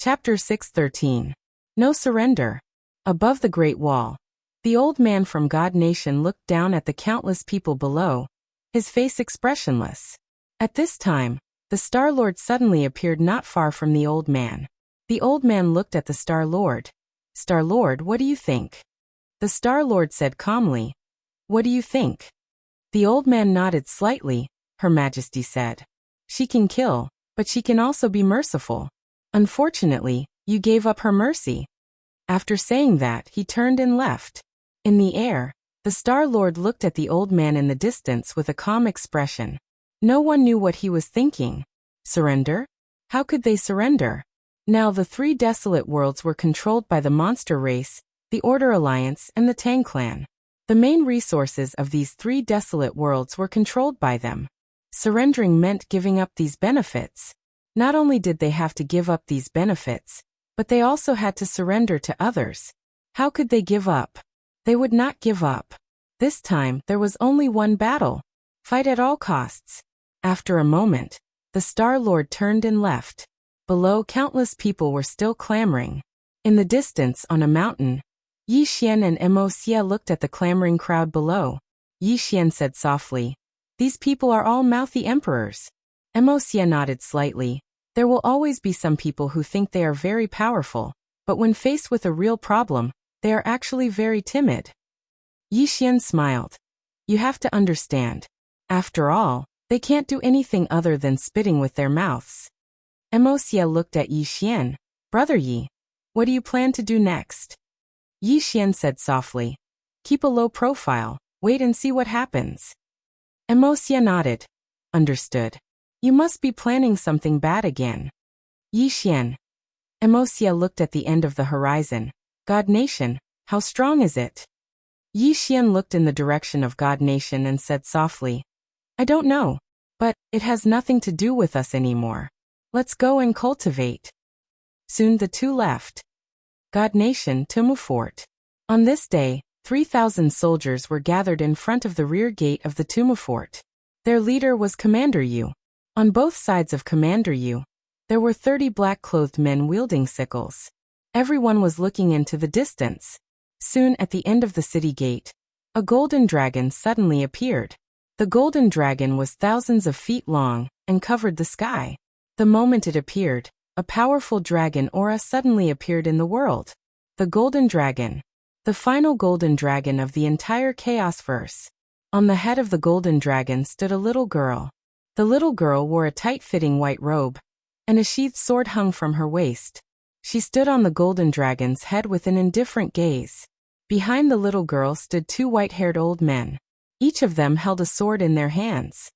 Chapter 6:13. No Surrender. Above the Great Wall. The old man from God Nation looked down at the countless people below, his face expressionless. At this time, the Star Lord suddenly appeared not far from the old man. The old man looked at the Star Lord. Star Lord, what do you think? The Star Lord said calmly, What do you think? The old man nodded slightly. Her Majesty said, She can kill, but she can also be merciful. Unfortunately, you gave up her mercy. After saying that, he turned and left. In the air, the Star Lord looked at the old man in the distance with a calm expression. No one knew what he was thinking. Surrender? How could they surrender? Now the three desolate worlds were controlled by the monster race, the Order Alliance, and the Tang clan. The main resources of these three desolate worlds were controlled by them. Surrendering meant giving up these benefits. Not only did they have to give up these benefits, but they also had to surrender to others. How could they give up? They would not give up. This time, there was only one battle. Fight at all costs. After a moment, the Star Lord turned and left. Below, countless people were still clamoring. In the distance, on a mountain, Yi Xian and Wuxia looked at the clamoring crowd below. Yi Xian said softly, These people are all mouthy emperors. Wuxia nodded slightly. There will always be some people who think they are very powerful, but when faced with a real problem, they are actually very timid. Yi Xian smiled. You have to understand. After all, they can't do anything other than spitting with their mouths. Wuxia looked at Yi Xian. Brother Yi, what do you plan to do next? Yi Xian said softly. Keep a low profile, wait and see what happens. Wuxia nodded. Understood. You must be planning something bad again. Yi Xian. Wuxia looked at the end of the horizon. God Nation, how strong is it? Yi Xian looked in the direction of God Nation and said softly, I don't know, but it has nothing to do with us anymore. Let's go and cultivate. Soon the two left. God Nation, Tumu Fort. On this day, 3,000 soldiers were gathered in front of the rear gate of the Tumu Fort. Their leader was Commander Yu. On both sides of Commander Yu, there were 30 black-clothed men wielding sickles. Everyone was looking into the distance. Soon at the end of the city gate, a golden dragon suddenly appeared. The golden dragon was thousands of feet long and covered the sky. The moment it appeared, a powerful dragon aura suddenly appeared in the world. The golden dragon. The final golden dragon of the entire Chaos verse. On the head of the golden dragon stood a little girl. The little girl wore a tight-fitting white robe, and a sheathed sword hung from her waist. She stood on the golden dragon's head with an indifferent gaze. Behind the little girl stood two white-haired old men. Each of them held a sword in their hands.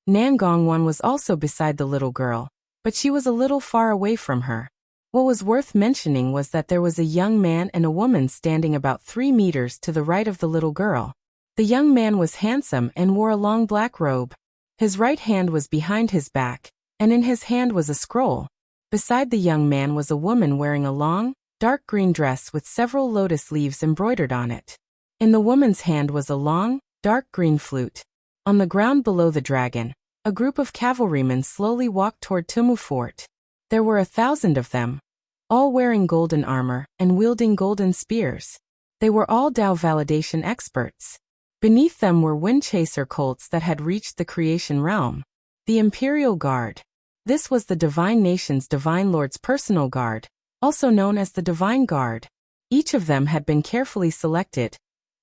Nangongwan was also beside the little girl, but she was a little far away from her. What was worth mentioning was that there was a young man and a woman standing about 3 meters to the right of the little girl. The young man was handsome and wore a long black robe. His right hand was behind his back, and in his hand was a scroll. Beside the young man was a woman wearing a long, dark green dress with several lotus leaves embroidered on it. In the woman's hand was a long, dark green flute. On the ground below the dragon, a group of cavalrymen slowly walked toward Tumu Fort. There were 1,000 of them, all wearing golden armor and wielding golden spears. They were all Dao validation experts. Beneath them were wind chaser colts that had reached the creation realm. The Imperial Guard. This was the Divine Nation's Divine Lord's personal guard, also known as the Divine Guard. Each of them had been carefully selected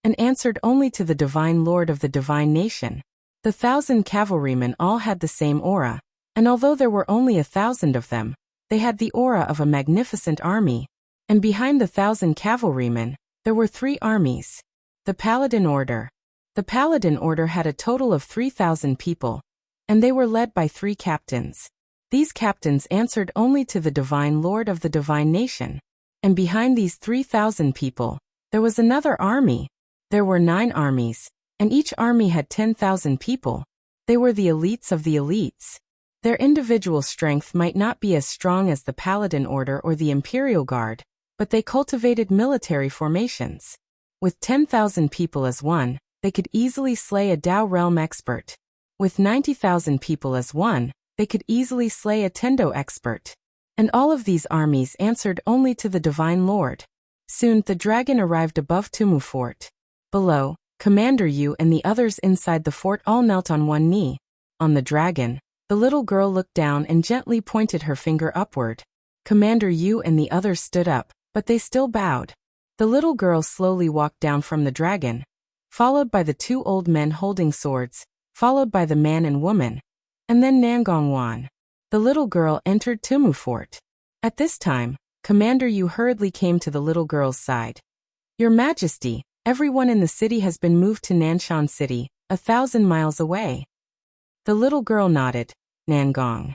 and answered only to the Divine Lord of the Divine Nation. The 1,000 cavalrymen all had the same aura, and although there were only 1,000 of them, they had the aura of a magnificent army. And behind the 1,000 cavalrymen, there were 3 armies. The Paladin Order. The Paladin Order had a total of 3,000 people, and they were led by 3 captains. These captains answered only to the Divine Lord of the Divine Nation. And behind these 3,000 people, there was another army. There were 9 armies, and each army had 10,000 people. They were the elites of the elites. Their individual strength might not be as strong as the Paladin Order or the Imperial Guard, but they cultivated military formations. With 10,000 people as one, they could easily slay a Dao realm expert. With 90,000 people as one, they could easily slay a Tendo expert. And all of these armies answered only to the Divine Lord. Soon the dragon arrived above Tumu Fort. Below, Commander Yu and the others inside the fort all knelt on one knee. On the dragon, the little girl looked down and gently pointed her finger upward. Commander Yu and the others stood up, but they still bowed. The little girl slowly walked down from the dragon, followed by the two old men holding swords, followed by the man and woman, and then Nangongwan. The little girl entered Tumu Fort. At this time, Commander Yu hurriedly came to the little girl's side. Your Majesty, everyone in the city has been moved to Nanshan City, 1,000 miles away. The little girl nodded. Nangong.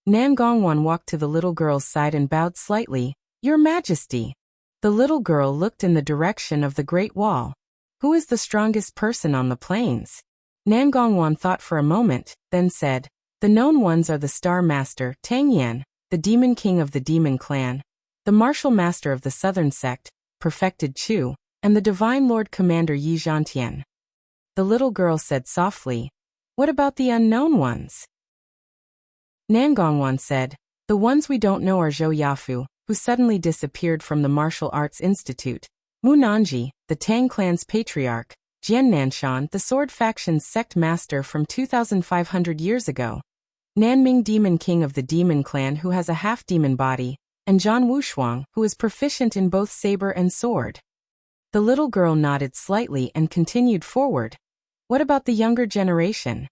Nangongwan walked to the little girl's side and bowed slightly. Your Majesty. The little girl looked in the direction of the Great Wall. Who is the strongest person on the plains? Nangongwan thought for a moment, then said, the known ones are the Star Master, Tang Yan, the Demon King of the Demon Clan, the Martial Master of the Southern Sect, Perfected Chu, and the Divine Lord Commander Yi Zhantian. The little girl said softly, what about the unknown ones? Nangongwan said, the ones we don't know are Zhou Yafu, who suddenly disappeared from the Martial Arts Institute, Mu Nanji, the Tang clan's patriarch, Jian Nanshan, the sword faction's sect master from 2,500 years ago, Nanming Demon King of the Demon Clan who has a half-demon body, and Zhan Wushuang, who is proficient in both saber and sword. The little girl nodded slightly and continued forward. What about the younger generation?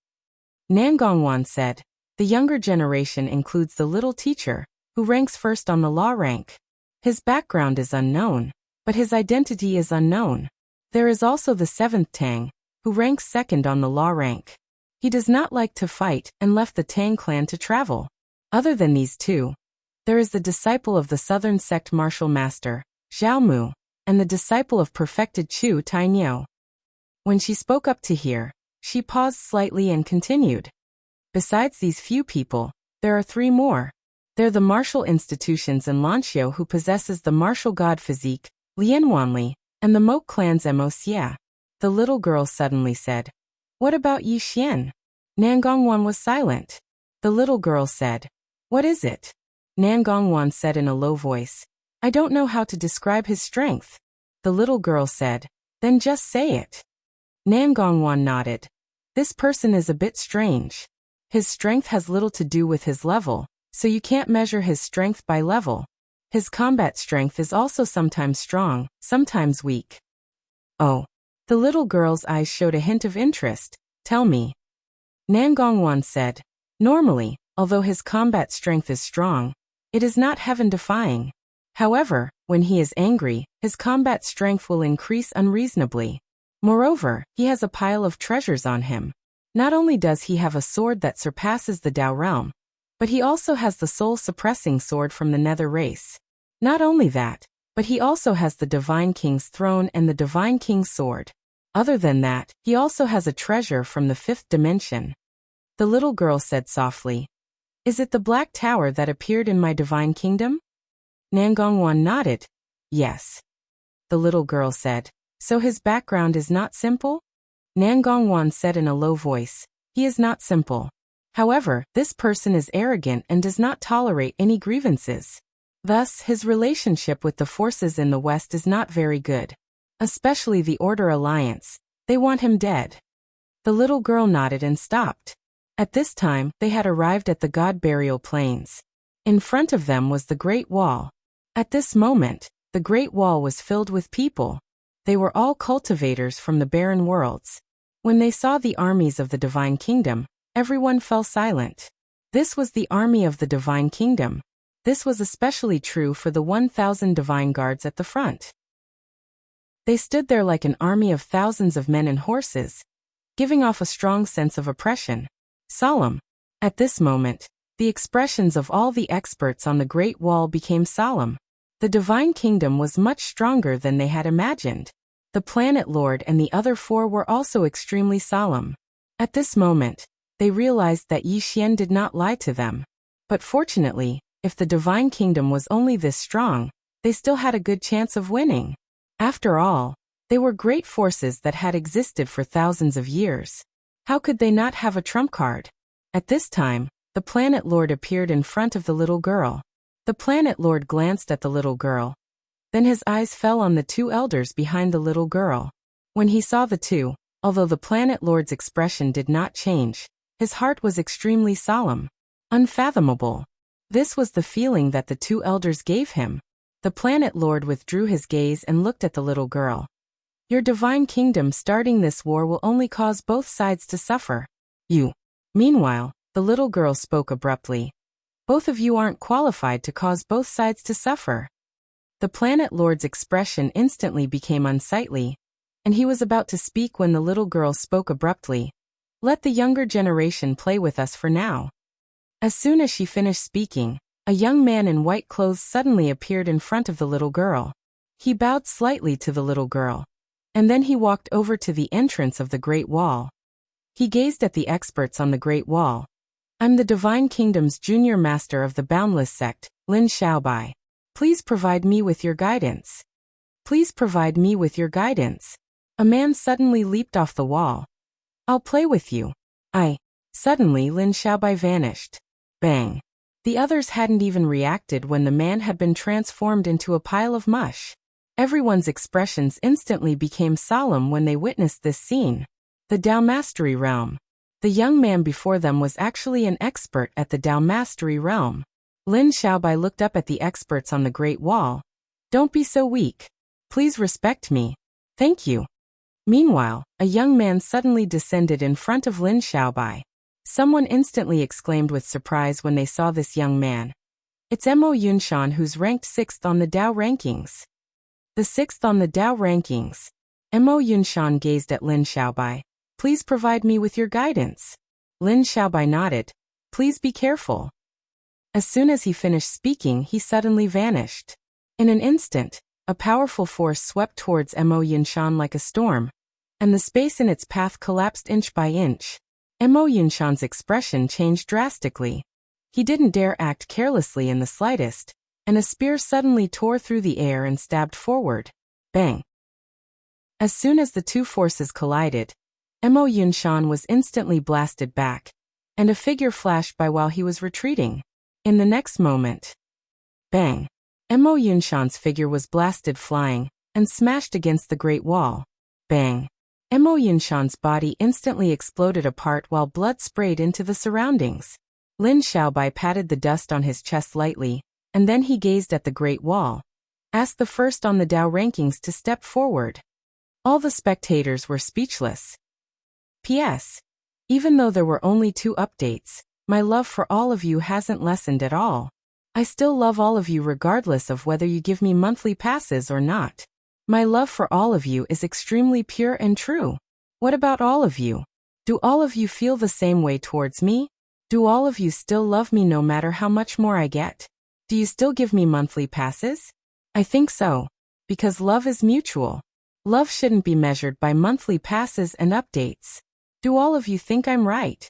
Nangongwan said, the younger generation includes the little teacher, who ranks first on the law rank. His background is unknown, but his identity is unknown. There is also the 7th Tang, who ranks second on the law rank. He does not like to fight and left the Tang clan to travel. Other than these two, there is the disciple of the Southern Sect Martial Master, Zhao Mu, and the disciple of Perfected Chu Tainyo. When she spoke up to hear, she paused slightly and continued. Besides these few people, there are 3 more. They're the martial institutions and Lanxiu who possesses the martial god physique, Lianwanli, and the Moke clan's Wuxia. The little girl suddenly said, what about Yi Xian? Nangongwan was silent. The little girl said, what is it? Nangongwan said in a low voice, I don't know how to describe his strength. The little girl said, then just say it. Nangongwan nodded. This person is a bit strange. His strength has little to do with his level, so you can't measure his strength by level. His combat strength is also sometimes strong, sometimes weak. Oh. The little girl's eyes showed a hint of interest. Tell me. Nangongwan said, normally, although his combat strength is strong, it is not heaven-defying. However, when he is angry, his combat strength will increase unreasonably. Moreover, he has a pile of treasures on him. Not only does he have a sword that surpasses the Dao realm, but he also has the soul-suppressing sword from the Nether race. Not only that, but he also has the Divine King's throne and the Divine King's sword. Other than that, he also has a treasure from the 5th dimension. The little girl said softly, is it the Black Tower that appeared in my Divine Kingdom? Nangongwan nodded. Yes. The little girl said, so his background is not simple? Nangongwan said in a low voice, he is not simple. However, this person is arrogant and does not tolerate any grievances. Thus, his relationship with the forces in the West is not very good. Especially the Order Alliance. They want him dead. The little girl nodded and stopped. At this time, they had arrived at the God Burial Plains. In front of them was the Great Wall. At this moment, the Great Wall was filled with people. They were all cultivators from the barren worlds. When they saw the armies of the Divine Kingdom, everyone fell silent. This was the army of the Divine Kingdom. This was especially true for the 1,000 divine guards at the front. They stood there like an army of thousands of men and horses, giving off a strong sense of oppression. Solemn. At this moment, the expressions of all the experts on the Great Wall became solemn. The Divine Kingdom was much stronger than they had imagined. The Planet Lord and the other 4 were also extremely solemn. At this moment, they realized that Yi Xian did not lie to them. But fortunately, if the Divine Kingdom was only this strong, they still had a good chance of winning. After all, they were great forces that had existed for thousands of years. How could they not have a trump card? At this time, the Planet Lord appeared in front of the little girl. The planet lord glanced at the little girl. Then his eyes fell on the two elders behind the little girl. When he saw the two, although the planet lord's expression did not change, his heart was extremely solemn. Unfathomable. This was the feeling that the two elders gave him. The planet lord withdrew his gaze and looked at the little girl. Your divine kingdom starting this war will only cause both sides to suffer. You. Meanwhile, the little girl spoke abruptly. Both of you aren't qualified to cause both sides to suffer. The planet lord's expression instantly became unsightly, and he was about to speak when the little girl spoke abruptly. Let the younger generation play with us for now. As soon as she finished speaking, a young man in white clothes suddenly appeared in front of the little girl. He bowed slightly to the little girl, and then he walked over to the entrance of the Great Wall. He gazed at the experts on the Great Wall. I'm the Divine Kingdom's junior master of the Boundless Sect, Lin Xiaobai. Please provide me with your guidance. Please provide me with your guidance. A man suddenly leaped off the wall. I'll play with you. Suddenly Lin Xiaobai vanished. Bang. The others hadn't even reacted when the man had been transformed into a pile of mush. Everyone's expressions instantly became solemn when they witnessed this scene. The Dao Mastery Realm. The young man before them was actually an expert at the Dao Mastery Realm. Lin Xiaobai looked up at the experts on the Great Wall. Don't be so weak. Please respect me. Thank you. Meanwhile, a young man suddenly descended in front of Lin Xiaobai. Someone instantly exclaimed with surprise when they saw this young man. It's Mo Yunshan, who's ranked 6th on the Dao rankings. The 6th on the Dao rankings. Mo Yunshan gazed at Lin Xiaobai. Please provide me with your guidance. Lin Xiaobai nodded. Please be careful. As soon as he finished speaking, he suddenly vanished. In an instant, a powerful force swept towards Mo Yunshan like a storm, and the space in its path collapsed inch by inch. Mo Yunshan's expression changed drastically. He didn't dare act carelessly in the slightest, and a spear suddenly tore through the air and stabbed forward. Bang! As soon as the two forces collided, Mo Yunshan was instantly blasted back, and a figure flashed by while he was retreating. In the next moment, bang! Mo Yunshan's figure was blasted flying, and smashed against the Great Wall. Bang! Mo Yunshan's body instantly exploded apart while blood sprayed into the surroundings. Lin Xiaobai patted the dust on his chest lightly, and then he gazed at the Great Wall. Asked the first on the Dao rankings to step forward. All the spectators were speechless. P.S. Even though there were only 2 updates, my love for all of you hasn't lessened at all. I still love all of you regardless of whether you give me monthly passes or not. My love for all of you is extremely pure and true. What about all of you? Do all of you feel the same way towards me? Do all of you still love me no matter how much more I get? Do you still give me monthly passes? I think so. Because love is mutual. Love shouldn't be measured by monthly passes and updates. Do all of you think I'm right?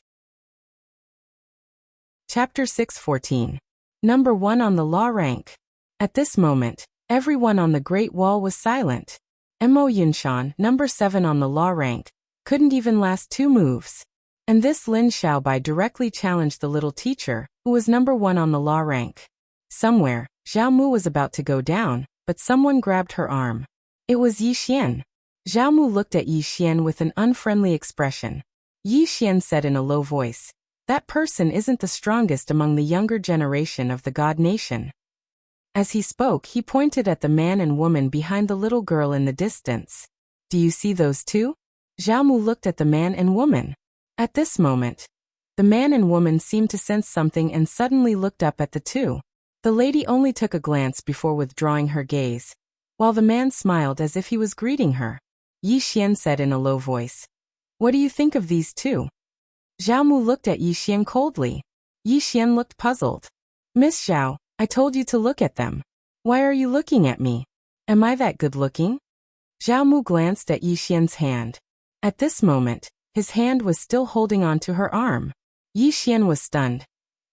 Chapter 6:14. Number 1 on the law rank. At this moment, everyone on the Great Wall was silent. Mo Yunshan, number 7 on the law rank, couldn't even last 2 moves. And this Lin Xiaobai directly challenged the little teacher, who was number 1 on the law rank. Somewhere, Zhao Mu was about to go down, but someone grabbed her arm. It was Yi Xian. Zhao Mu looked at Yi Xian with an unfriendly expression. Yi Xian said in a low voice, "That person isn't the strongest among the younger generation of the God Nation." As he spoke, he pointed at the man and woman behind the little girl in the distance. Do you see those two? Zhao Mu looked at the man and woman. At this moment, the man and woman seemed to sense something and suddenly looked up at the two. The lady only took a glance before withdrawing her gaze, while the man smiled as if he was greeting her. Yi Xian said in a low voice, "What do you think of these two?" Zhao Mu looked at Yi Xian coldly. Yi Xian looked puzzled. "Miss Zhao, I told you to look at them. Why are you looking at me? Am I that good looking?" Zhao Mu glanced at Yi Xian's hand. At this moment, his hand was still holding on to her arm. Yi Xian was stunned.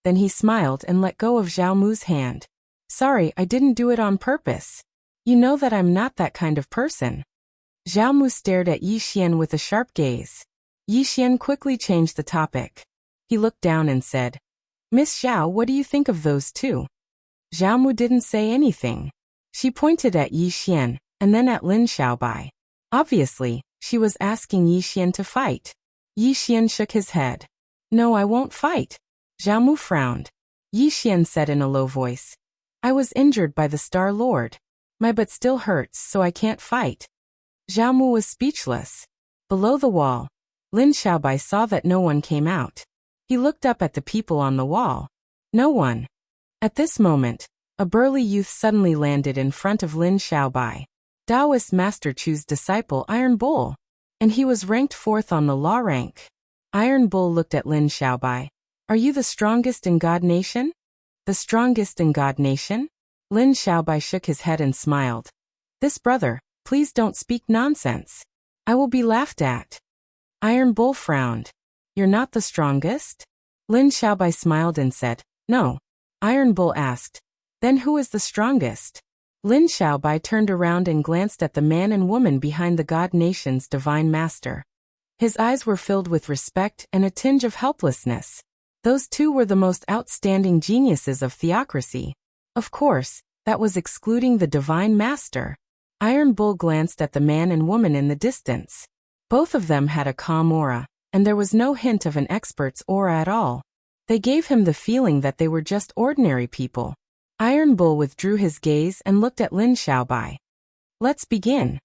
Then he smiled and let go of Zhao Mu's hand. "Sorry, I didn't do it on purpose. You know that I'm not that kind of person." Zhao Mu stared at Yi Xian with a sharp gaze. Yi Xian quickly changed the topic. He looked down and said, "Miss Zhao, what do you think of those two?" Zhao Mu didn't say anything. She pointed at Yi Xian, and then at Lin Xiaobai. Obviously, she was asking Yi Xian to fight. Yi Xian shook his head. No, I won't fight. Zhao Mu frowned. Yi Xian said in a low voice. I was injured by the Star Lord. My butt still hurts, so I can't fight. Zhao Mu was speechless. Below the wall, Lin Xiaobai saw that no one came out. He looked up at the people on the wall. No one. At this moment, a burly youth suddenly landed in front of Lin Xiaobai. Taoist Master Chu's disciple Iron Bull. And he was ranked 4th on the law rank. Iron Bull looked at Lin Xiaobai. Are you the strongest in God Nation? The strongest in God Nation? Lin Xiaobai shook his head and smiled. This brother, please don't speak nonsense. I will be laughed at. Iron Bull frowned. You're not the strongest? Lin Xiaobai smiled and said, No. Iron Bull asked, Then who is the strongest? Lin Xiaobai turned around and glanced at the man and woman behind the God Nation's divine master. His eyes were filled with respect and a tinge of helplessness. Those two were the most outstanding geniuses of theocracy. Of course, that was excluding the divine master. Iron Bull glanced at the man and woman in the distance. Both of them had a calm aura, and there was no hint of an expert's aura at all. They gave him the feeling that they were just ordinary people. Iron Bull withdrew his gaze and looked at Lin Xiaobai. Let's begin.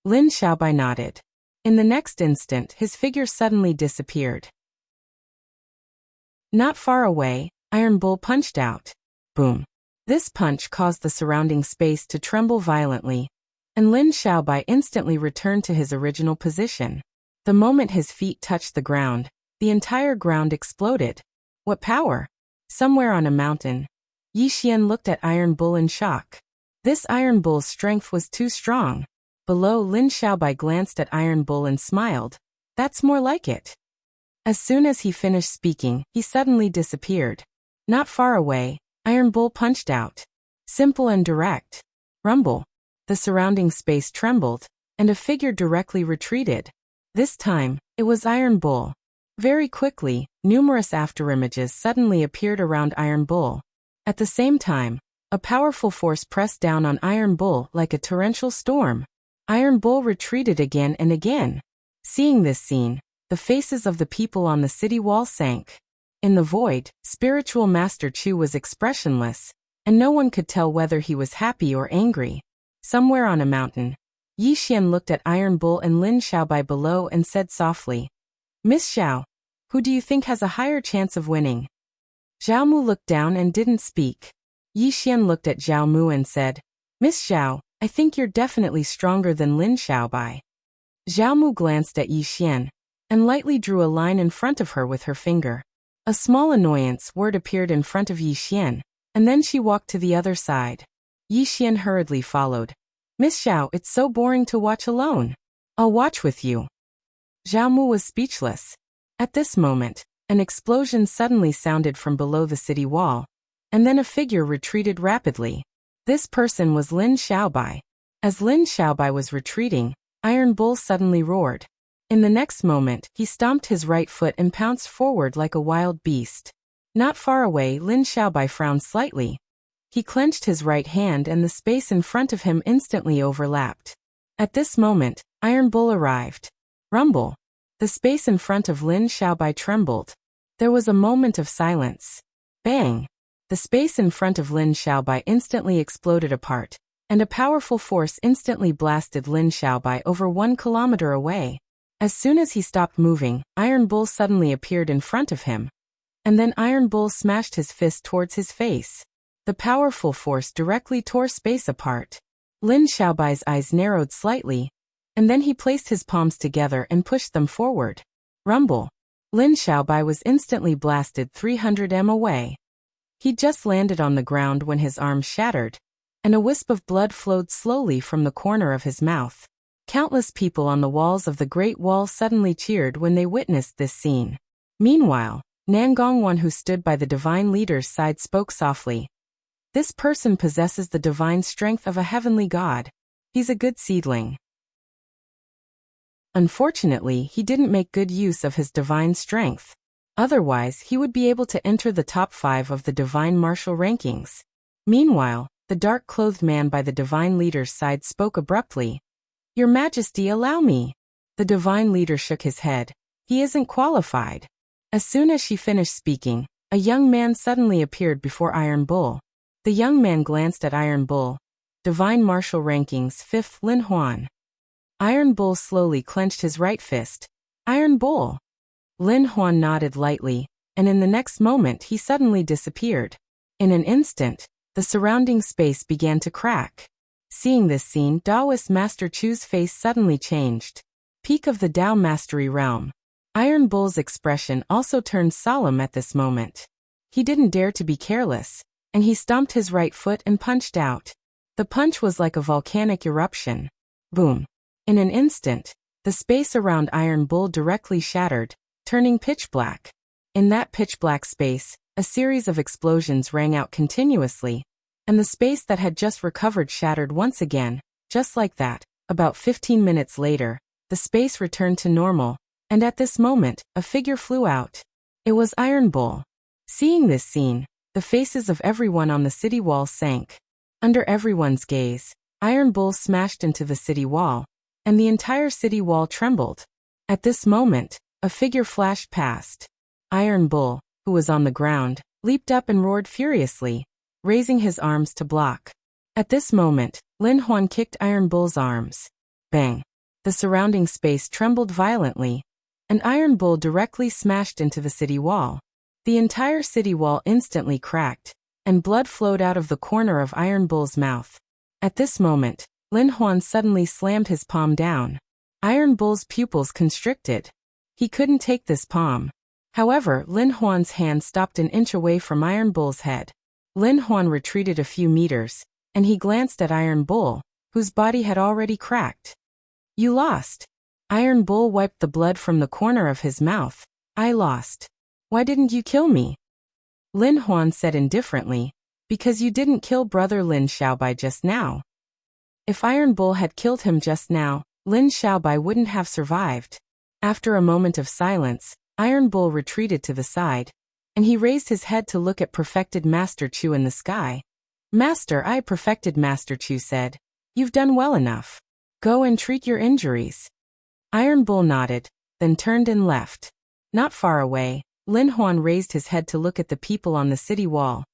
Lin Xiaobai nodded. In the next instant, his figure suddenly disappeared. Not far away, Iron Bull punched out. Boom. This punch caused the surrounding space to tremble violently, and Lin Xiaobai instantly returned to his original position. The moment his feet touched the ground, the entire ground exploded. What power? Somewhere on a mountain, Yi Xian looked at Iron Bull in shock. This Iron Bull's strength was too strong. Below, Lin Xiaobai glanced at Iron Bull and smiled. That's more like it. As soon as he finished speaking, he suddenly disappeared. Not far away, Iron Bull punched out. Simple and direct. Rumble. The surrounding space trembled, and a figure directly retreated. This time, it was Iron Bull. Very quickly, numerous afterimages suddenly appeared around Iron Bull. At the same time, a powerful force pressed down on Iron Bull like a torrential storm. Iron Bull retreated again and again. Seeing this scene, the faces of the people on the city wall sank. In the void, Spiritual Master Chu was expressionless, and no one could tell whether he was happy or angry. Somewhere on a mountain, Yi Xian looked at Iron Bull and Lin Xiaobai below and said softly, Miss Xiao, who do you think has a higher chance of winning? Zhao Mu looked down and didn't speak. Yi Xian looked at Zhao Mu and said, Miss Xiao, I think you're definitely stronger than Lin Xiaobai. Zhao Mu glanced at Yi Xian, and lightly drew a line in front of her with her finger. A small annoyance word appeared in front of Yi Xian, and then she walked to the other side. Yi Xian hurriedly followed. Miss Xiao, it's so boring to watch alone. I'll watch with you. Zhao Mu was speechless. At this moment, an explosion suddenly sounded from below the city wall, and then a figure retreated rapidly. This person was Lin Xiaobai. As Lin Xiaobai was retreating, Iron Bull suddenly roared. In the next moment, he stomped his right foot and pounced forward like a wild beast. Not far away, Lin Xiaobai frowned slightly. He clenched his right hand and the space in front of him instantly overlapped. At this moment, Iron Bull arrived. Rumble. The space in front of Lin Xiaobai trembled. There was a moment of silence. Bang. The space in front of Lin Xiaobai instantly exploded apart, and a powerful force instantly blasted Lin Xiaobai over 1 kilometer away. As soon as he stopped moving, Iron Bull suddenly appeared in front of him. And then Iron Bull smashed his fist towards his face. The powerful force directly tore space apart. Lin Xiaobai's eyes narrowed slightly, and then he placed his palms together and pushed them forward. Rumble. Lin Xiaobai was instantly blasted 300 m away. He just landed on the ground when his arm shattered, and a wisp of blood flowed slowly from the corner of his mouth. Countless people on the walls of the Great Wall suddenly cheered when they witnessed this scene. Meanwhile, Nangongwan, who stood by the divine leader's side, spoke softly. This person possesses the divine strength of a heavenly god. He's a good seedling. Unfortunately, he didn't make good use of his divine strength. Otherwise, he would be able to enter the top 5 of the divine martial rankings. Meanwhile, the dark-clothed man by the divine leader's side spoke abruptly. "Your Majesty, allow me." The divine leader shook his head. "He isn't qualified." As soon as she finished speaking, a young man suddenly appeared before Iron Bull. The young man glanced at Iron Bull. Divine Martial Rankings 5th Lin Huan. Iron Bull slowly clenched his right fist. "Iron Bull." Lin Huan nodded lightly, and in the next moment he suddenly disappeared. In an instant, the surrounding space began to crack. Seeing this scene, Taoist Master Chu's face suddenly changed. Peak of the Tao Mastery Realm. Iron Bull's expression also turned solemn at this moment. He didn't dare to be careless, and he stomped his right foot and punched out. The punch was like a volcanic eruption. Boom. In an instant, the space around Iron Bull directly shattered, turning pitch black. In that pitch black space, a series of explosions rang out continuously, and the space that had just recovered shattered once again, just like that. About 15 minutes later, the space returned to normal, and at this moment, a figure flew out. It was Iron Bull. Seeing this scene, the faces of everyone on the city wall sank. Under everyone's gaze, Iron Bull smashed into the city wall, and the entire city wall trembled. At this moment, a figure flashed past. Iron Bull, who was on the ground, leaped up and roared furiously, raising his arms to block. At this moment, Lin Huan kicked Iron Bull's arms. Bang! The surrounding space trembled violently, and Iron Bull directly smashed into the city wall. The entire city wall instantly cracked, and blood flowed out of the corner of Iron Bull's mouth. At this moment, Lin Huan suddenly slammed his palm down. Iron Bull's pupils constricted. He couldn't take this palm. However, Lin Huan's hand stopped an inch away from Iron Bull's head. Lin Huan retreated a few meters, and he glanced at Iron Bull, whose body had already cracked. "You lost." Iron Bull wiped the blood from the corner of his mouth. "I lost. Why didn't you kill me?" Lin Huan said indifferently, "Because you didn't kill brother Lin Xiaobai just now." If Iron Bull had killed him just now, Lin Xiaobai wouldn't have survived. After a moment of silence, Iron Bull retreated to the side, and he raised his head to look at Perfected Master Chu in the sky. "Master, I Perfected Master Chu said. You've done well enough. Go and treat your injuries." Iron Bull nodded, then turned and left. Not far away, Lin Huan raised his head to look at the people on the city wall.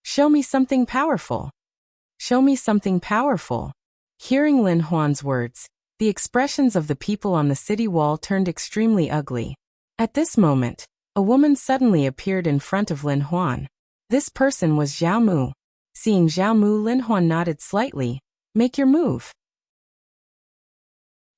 "Show me something powerful. Show me something powerful." Hearing Lin Huan's words, the expressions of the people on the city wall turned extremely ugly. At this moment, a woman suddenly appeared in front of Lin Huan. This person was Zhao Mu. Seeing Zhao Mu, Lin Huan nodded slightly. "Make your move."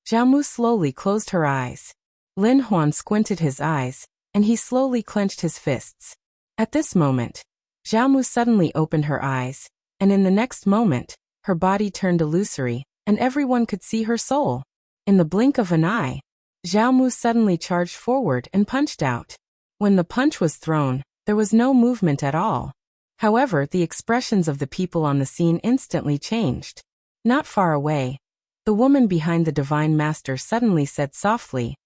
Zhao Mu slowly closed her eyes. Lin Huan squinted his eyes, and he slowly clenched his fists. At this moment, Zhao Mu suddenly opened her eyes, and in the next moment, her body turned illusory, and everyone could see her soul. In the blink of an eye, Zhao Mu suddenly charged forward and punched out. When the punch was thrown, there was no movement at all. However, the expressions of the people on the scene instantly changed. Not far away, the woman behind the Divine Master suddenly said softly,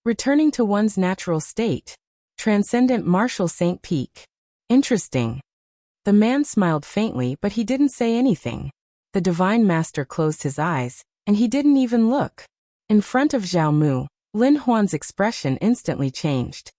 "Returning to one's natural state. Transcendent Martial Saint Peak. Interesting." The man smiled faintly, but he didn't say anything. The Divine Master closed his eyes, and he didn't even look. In front of Zhao Mu, Lin Huan's expression instantly changed.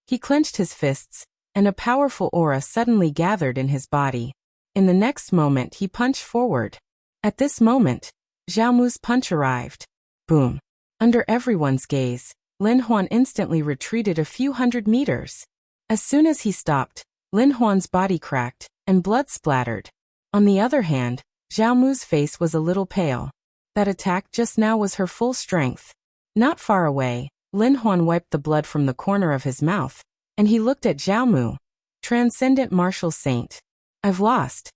He clenched his fists, and a powerful aura suddenly gathered in his body. In the next moment, he punched forward. At this moment, Zhao Mu's punch arrived. Boom. Under everyone's gaze, Lin Huan instantly retreated a few hundred meters. As soon as he stopped, Lin Huan's body cracked, and blood splattered. On the other hand, Zhao Mu's face was a little pale. That attack just now was her full strength. Not far away, Lin Huan wiped the blood from the corner of his mouth, and he looked at Zhao Mu. "Transcendent Martial Saint. I've lost."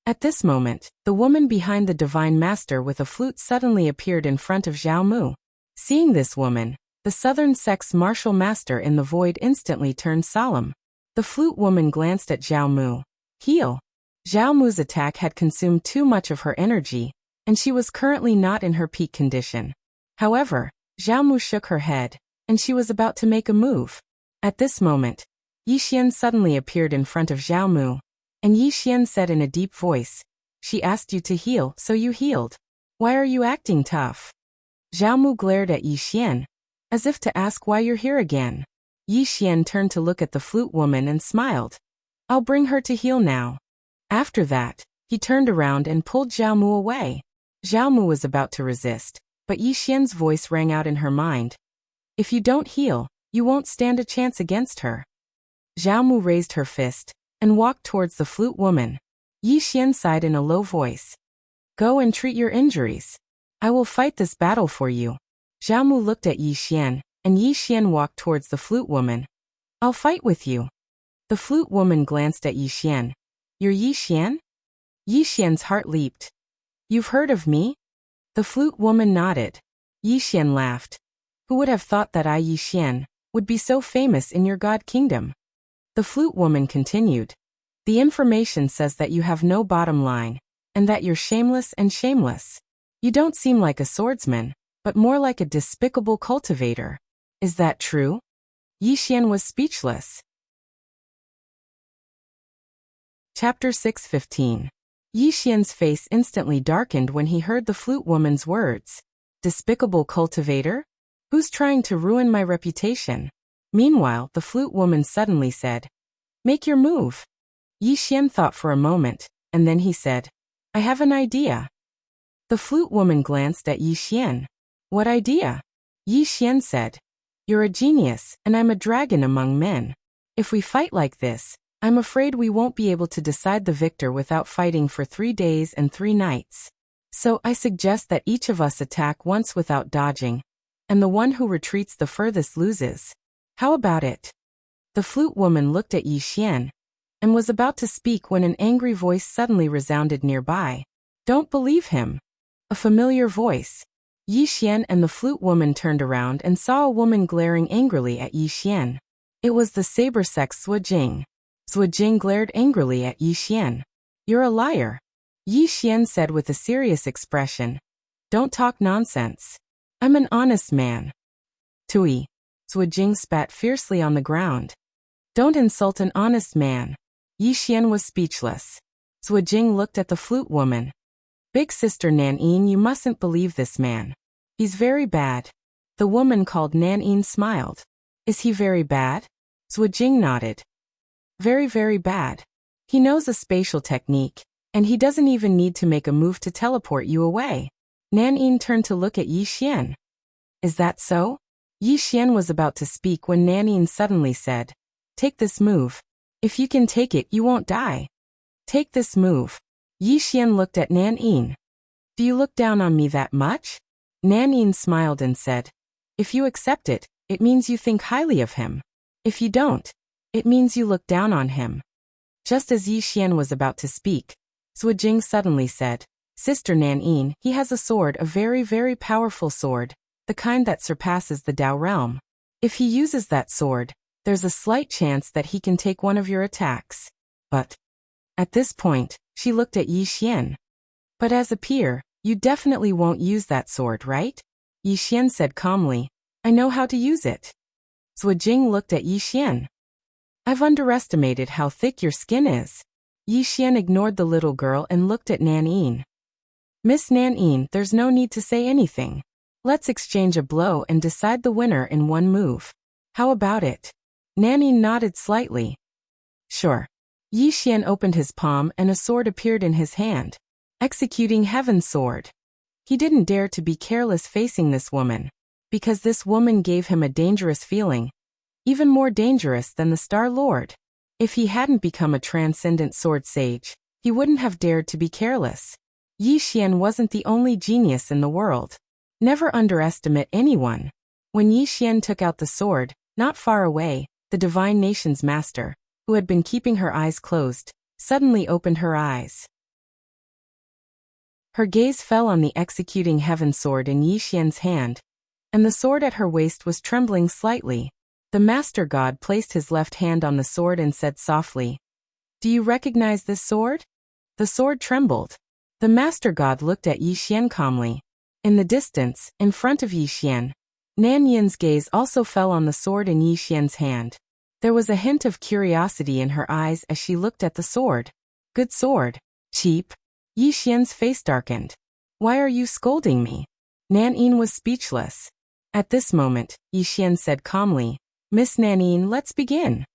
At this moment, the woman behind the Divine Master with a flute suddenly appeared in front of Zhao Mu. Seeing this woman, the Southern Sect's Martial Master in the void instantly turned solemn. The flute woman glanced at Zhao Mu. Heal. Zhao Mu's attack had consumed too much of her energy, and she was currently not in her peak condition. However, Zhao Mu shook her head, and she was about to make a move. At this moment, Yi Xian suddenly appeared in front of Zhao Mu. And Yi Xian said in a deep voice, "She asked you to heal, so you healed. Why are you acting tough?" Zhao Mu glared at Yi Xian, as if to ask why you're here again. Yi Xian turned to look at the flute woman and smiled. "I'll bring her to heal now." After that, he turned around and pulled Zhao Mu away. Zhao Mu was about to resist, but Yi Xian's voice rang out in her mind. "If you don't heal, you won't stand a chance against her." Zhao Mu raised her fist and walked towards the flute woman. Yi Xian sighed in a low voice. "Go and treat your injuries. I will fight this battle for you." Zhao Mu looked at Yi Xian, and Yi Xian walked towards the flute woman. "I'll fight with you." The flute woman glanced at Yi Xian. "You're Yi Xian?" Yi Xian's heart leaped. "You've heard of me?" The flute woman nodded. Yi Xian laughed. "Who would have thought that I, Yi Xian, would be so famous in your god kingdom?" The flute woman continued. "The information says that you have no bottom line, and that you're shameless and shameless. You don't seem like a swordsman, but more like a despicable cultivator. Is that true?" Yi Xian was speechless. Chapter 6:15. Yi Xian's face instantly darkened when he heard the flute woman's words. "Despicable cultivator? Who's trying to ruin my reputation?" Meanwhile, the flute woman suddenly said, "Make your move." Yi Xian thought for a moment, and then he said, "I have an idea." The flute woman glanced at Yi Xian. "What idea?" Yi Xian said, "You're a genius, and I'm a dragon among men. If we fight like this, I'm afraid we won't be able to decide the victor without fighting for 3 days and 3 nights. So I suggest that each of us attack once without dodging, and the one who retreats the furthest loses. How about it?" The flute woman looked at Yi Xian and was about to speak when an angry voice suddenly resounded nearby. "Don't believe him." A familiar voice. Yi Xian and the flute woman turned around and saw a woman glaring angrily at Yi Xian. It was the saber-sex Suojing. Suojing glared angrily at Yi Xian. "You're a liar," Yi Xian said with a serious expression. "Don't talk nonsense. I'm an honest man." "Tui." Suojing spat fiercely on the ground. "Don't insult an honest man." Yi Xian was speechless. Suojing looked at the flute woman. "Big sister Nanyin, you mustn't believe this man. He's very bad." The woman called Nanyin smiled. "Is he very bad?" Suojing nodded. "Very, very bad. He knows a spatial technique, and he doesn't even need to make a move to teleport you away." Nanyin turned to look at Yi Xian. "Is that so?" Yi Xian was about to speak when Nanyin suddenly said, "Take this move. If you can take it, you won't die." "Take this move." Yi Xian looked at Nanyin. "Do you look down on me that much?" Nanyin smiled and said, "If you accept it, it means you think highly of him. If you don't, it means you look down on him." Just as Yi Xian was about to speak, Suojing suddenly said, "Sister Nanyin, he has a sword, a very, very powerful sword, the kind that surpasses the Dao realm. If he uses that sword, there's a slight chance that he can take one of your attacks. But..." At this point, she looked at Yi Xian. "But as a peer, you definitely won't use that sword, right?" Yi Xian said calmly, "I know how to use it." Suojing looked at Yi Xian. "I've underestimated how thick your skin is." Yi Xian ignored the little girl and looked at Nanyin. "Miss Nanyin, there's no need to say anything. Let's exchange a blow and decide the winner in one move. How about it?" Nanyin nodded slightly. "Sure." Yi Xian opened his palm and a sword appeared in his hand. Executing Heaven's Sword. He didn't dare to be careless facing this woman, because this woman gave him a dangerous feeling, even more dangerous than the Star Lord. If he hadn't become a transcendent sword sage, he wouldn't have dared to be careless. Yi Xian wasn't the only genius in the world. Never underestimate anyone. When Yi Xian took out the sword, not far away, the Divine Nation's master, who had been keeping her eyes closed, suddenly opened her eyes. Her gaze fell on the executing heaven sword in Yi Xian's hand, and the sword at her waist was trembling slightly. The master god placed his left hand on the sword and said softly, "Do you recognize this sword?" The sword trembled. The master god looked at Yi Xian calmly. In the distance, in front of Yi Xian, Nanyin's gaze also fell on the sword in Yi Xian's hand. There was a hint of curiosity in her eyes as she looked at the sword. Good sword. Cheap. Yi Xian's face darkened. Why are you scolding me? Nanyin was speechless. At this moment, Yi Xian said calmly, Miss Nanyin, let's begin.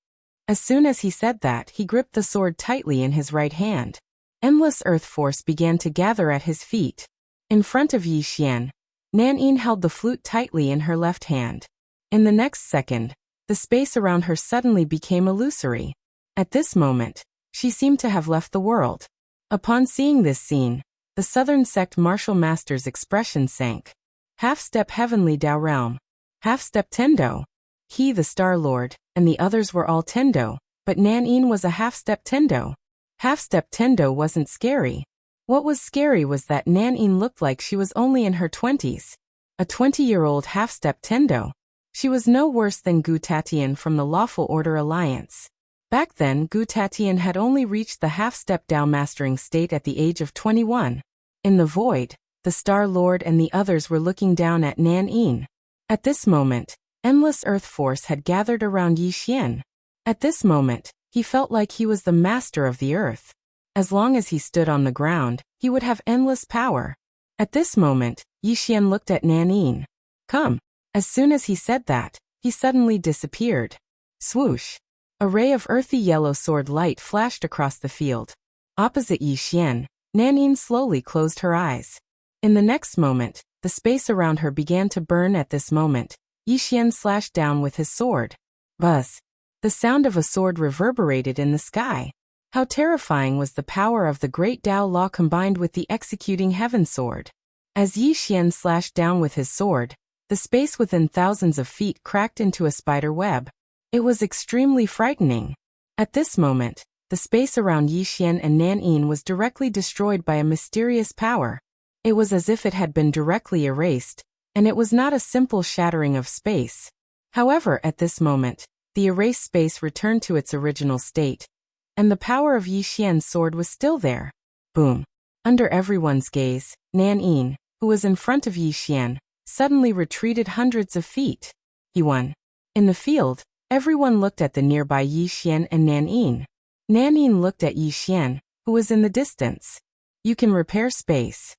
As soon as he said that, he gripped the sword tightly in his right hand. Endless earth force began to gather at his feet. In front of Yi Xian, Nanyin held the flute tightly in her left hand. In the next second, the space around her suddenly became illusory. At this moment, she seemed to have left the world. Upon seeing this scene, the Southern Sect Martial Master's expression sank. Half-step Heavenly Dao Realm. Half-step Tendo. He, the Star Lord, and the others were all Tendo, but Nanyin was a half-step Tendo. Half-step Tendo wasn't scary. What was scary was that Nanyin looked like she was only in her 20s. A 20-year-old half-step Tendo. She was no worse than Gu Tatian from the Lawful Order Alliance. Back then, Gu Tatian had only reached the half-step Dao mastering state at the age of 21. In the void, the Star Lord and the others were looking down at Nanyin. At this moment, endless earth force had gathered around Yi Xian. At this moment, he felt like he was the master of the earth. As long as he stood on the ground, he would have endless power. At this moment, Yi Xian looked at Nanyin. Come. As soon as he said that, he suddenly disappeared. Swoosh. A ray of earthy yellow sword light flashed across the field. Opposite Yi Xian, Nanyin slowly closed her eyes. In the next moment, the space around her began to burn. At this moment, Yi Xian slashed down with his sword. Buzz. The sound of a sword reverberated in the sky. How terrifying was the power of the great Dao Law combined with the executing heaven sword. As Yi Xian slashed down with his sword, the space within thousands of feet cracked into a spider web. It was extremely frightening. At this moment, the space around Yi Xian and Nanyin was directly destroyed by a mysterious power. It was as if it had been directly erased, and it was not a simple shattering of space. However, at this moment, the erased space returned to its original state, and the power of Yi Xian's sword was still there. Boom. Under everyone's gaze, Nanyin, who was in front of Yi Xian, suddenly retreated hundreds of feet. He won. In the field, everyone looked at the nearby Yi Xian and Nanyin. Nanyin looked at Yi Xian, who was in the distance. You can repair space.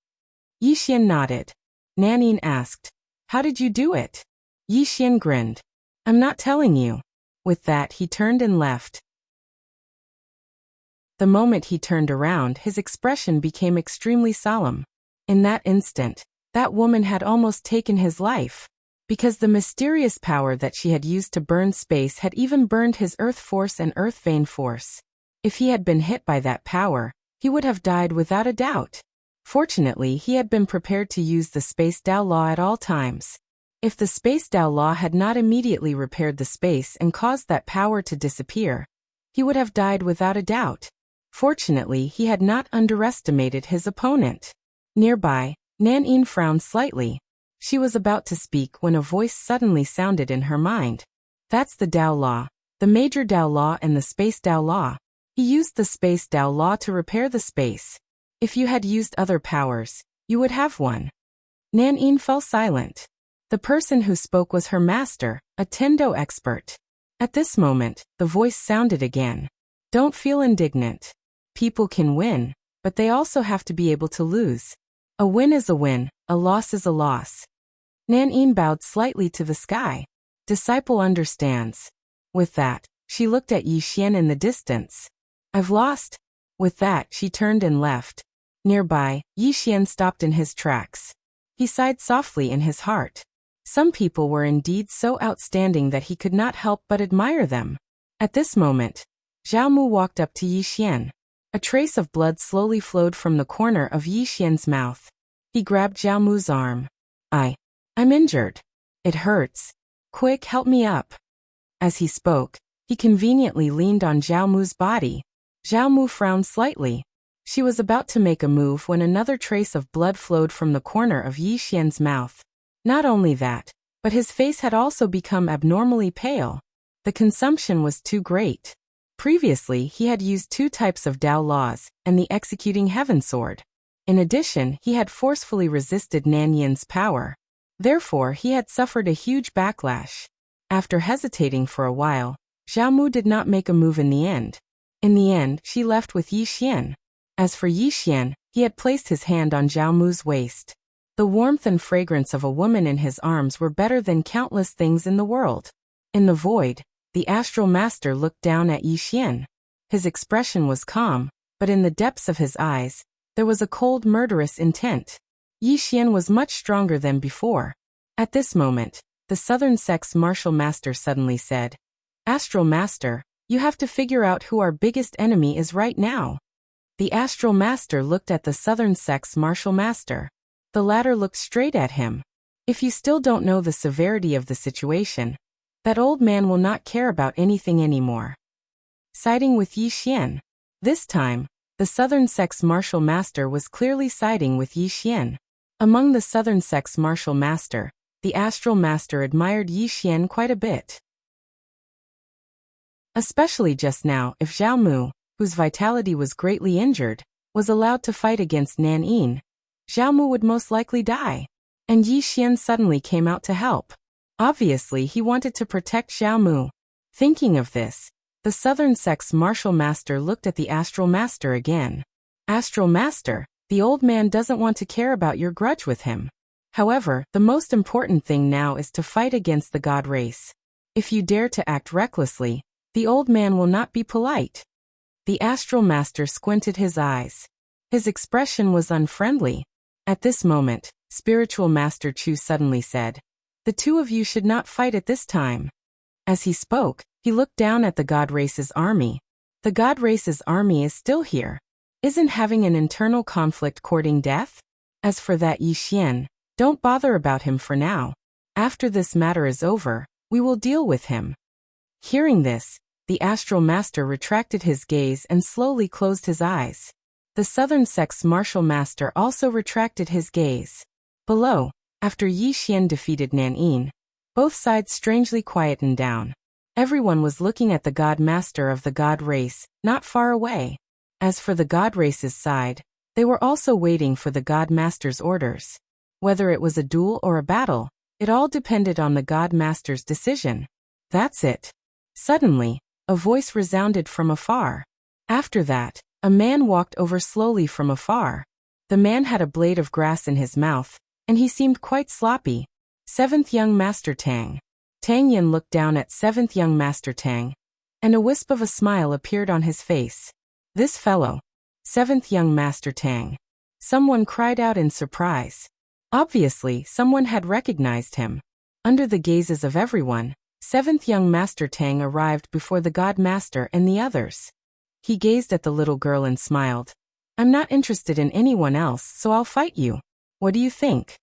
Yi Xian nodded. Nanyin asked, How did you do it? Yi Xian grinned. I'm not telling you. With that, he turned and left. The moment he turned around, his expression became extremely solemn. In that instant, that woman had almost taken his life. Because the mysterious power that she had used to burn space had even burned his earth force and earth vein force. If he had been hit by that power, he would have died without a doubt. Fortunately, he had been prepared to use the Space Dao Law at all times. If the Space Dao Law had not immediately repaired the space and caused that power to disappear, he would have died without a doubt. Fortunately, he had not underestimated his opponent. Nearby, Nanyin frowned slightly. She was about to speak when a voice suddenly sounded in her mind. That's the Dao Law, the Major Dao Law and the Space Dao Law. He used the Space Dao Law to repair the space. If you had used other powers, you would have won. Nanyin fell silent. The person who spoke was her master, a Tendo expert. At this moment, the voice sounded again. Don't feel indignant. People can win, but they also have to be able to lose. A win is a win, a loss is a loss. Nanyin bowed slightly to the sky. Disciple understands. With that, she looked at Yi Xian in the distance. I've lost. With that, she turned and left. Nearby, Yi Xian stopped in his tracks. He sighed softly in his heart. Some people were indeed so outstanding that he could not help but admire them. At this moment, Zhao Mu walked up to Yi Xian. A trace of blood slowly flowed from the corner of Yi Xian's mouth. He grabbed Zhao Mu's arm. I'm injured. It hurts. Quick, help me up. As he spoke, he conveniently leaned on Zhao Mu's body. Zhao Mu frowned slightly. She was about to make a move when another trace of blood flowed from the corner of Yi Xian's mouth. Not only that, but his face had also become abnormally pale. The consumption was too great. Previously, he had used 2 types of Dao laws and the executing heaven sword. In addition, he had forcefully resisted Nanyin's power. Therefore, he had suffered a huge backlash. After hesitating for a while, Zhao Mu did not make a move in the end. In the end, she left with Yi Xian. As for Yi Xian, he had placed his hand on Zhao Mu's waist. The warmth and fragrance of a woman in his arms were better than countless things in the world. In the void, the astral master looked down at Yi Xian. His expression was calm, but in the depths of his eyes, there was a cold, murderous intent. Yi Xian was much stronger than before. At this moment, the Southern Sect's martial master suddenly said, "Astral Master, you have to figure out who our biggest enemy is right now." The astral master looked at the Southern Sect's martial master. The latter looked straight at him. "If you still don't know the severity of the situation, that old man will not care about anything anymore." Siding with Yi Xian. This time, the Southern Sect's martial master was clearly siding with Yi Xian. Among the Southern Sect's martial master, the astral master admired Yi Xian quite a bit. Especially just now, if Zhao Mu, whose vitality was greatly injured, was allowed to fight against Nan Yin, Zhao Mu would most likely die. And Yi Xian suddenly came out to help. Obviously, he wanted to protect Zhao Mu. Thinking of this, the Southern Sect's martial master looked at the astral master again. "Astral Master, the old man doesn't want to care about your grudge with him. However, the most important thing now is to fight against the god race. If you dare to act recklessly, the old man will not be polite." The astral master squinted his eyes. His expression was unfriendly. At this moment, spiritual master Chu suddenly said, "The two of you should not fight at this time." As he spoke, he looked down at the god race's army. The god race's army is still here. Isn't having an internal conflict courting death? As for that Yi Xian, don't bother about him for now. After this matter is over, we will deal with him. Hearing this, the astral master retracted his gaze and slowly closed his eyes. The Southern Sect's martial master also retracted his gaze. Below, after Yi Xian defeated Nan Yin, both sides strangely quietened down. Everyone was looking at the god master of the god race, not far away. As for the god race's side, they were also waiting for the god master's orders. Whether it was a duel or a battle, it all depended on the god master's decision. That's it. Suddenly, a voice resounded from afar. After that, a man walked over slowly from afar. The man had a blade of grass in his mouth, and he seemed quite sloppy. Seventh Young Master Tang. Tang Yin looked down at Seventh Young Master Tang, and a wisp of a smile appeared on his face. "This fellow, Seventh Young Master Tang." Someone cried out in surprise. Obviously, someone had recognized him. Under the gazes of everyone, Seventh Young Master Tang arrived before the God Master and the others. He gazed at the little girl and smiled. "I'm not interested in anyone else, so I'll fight you. What do you think?"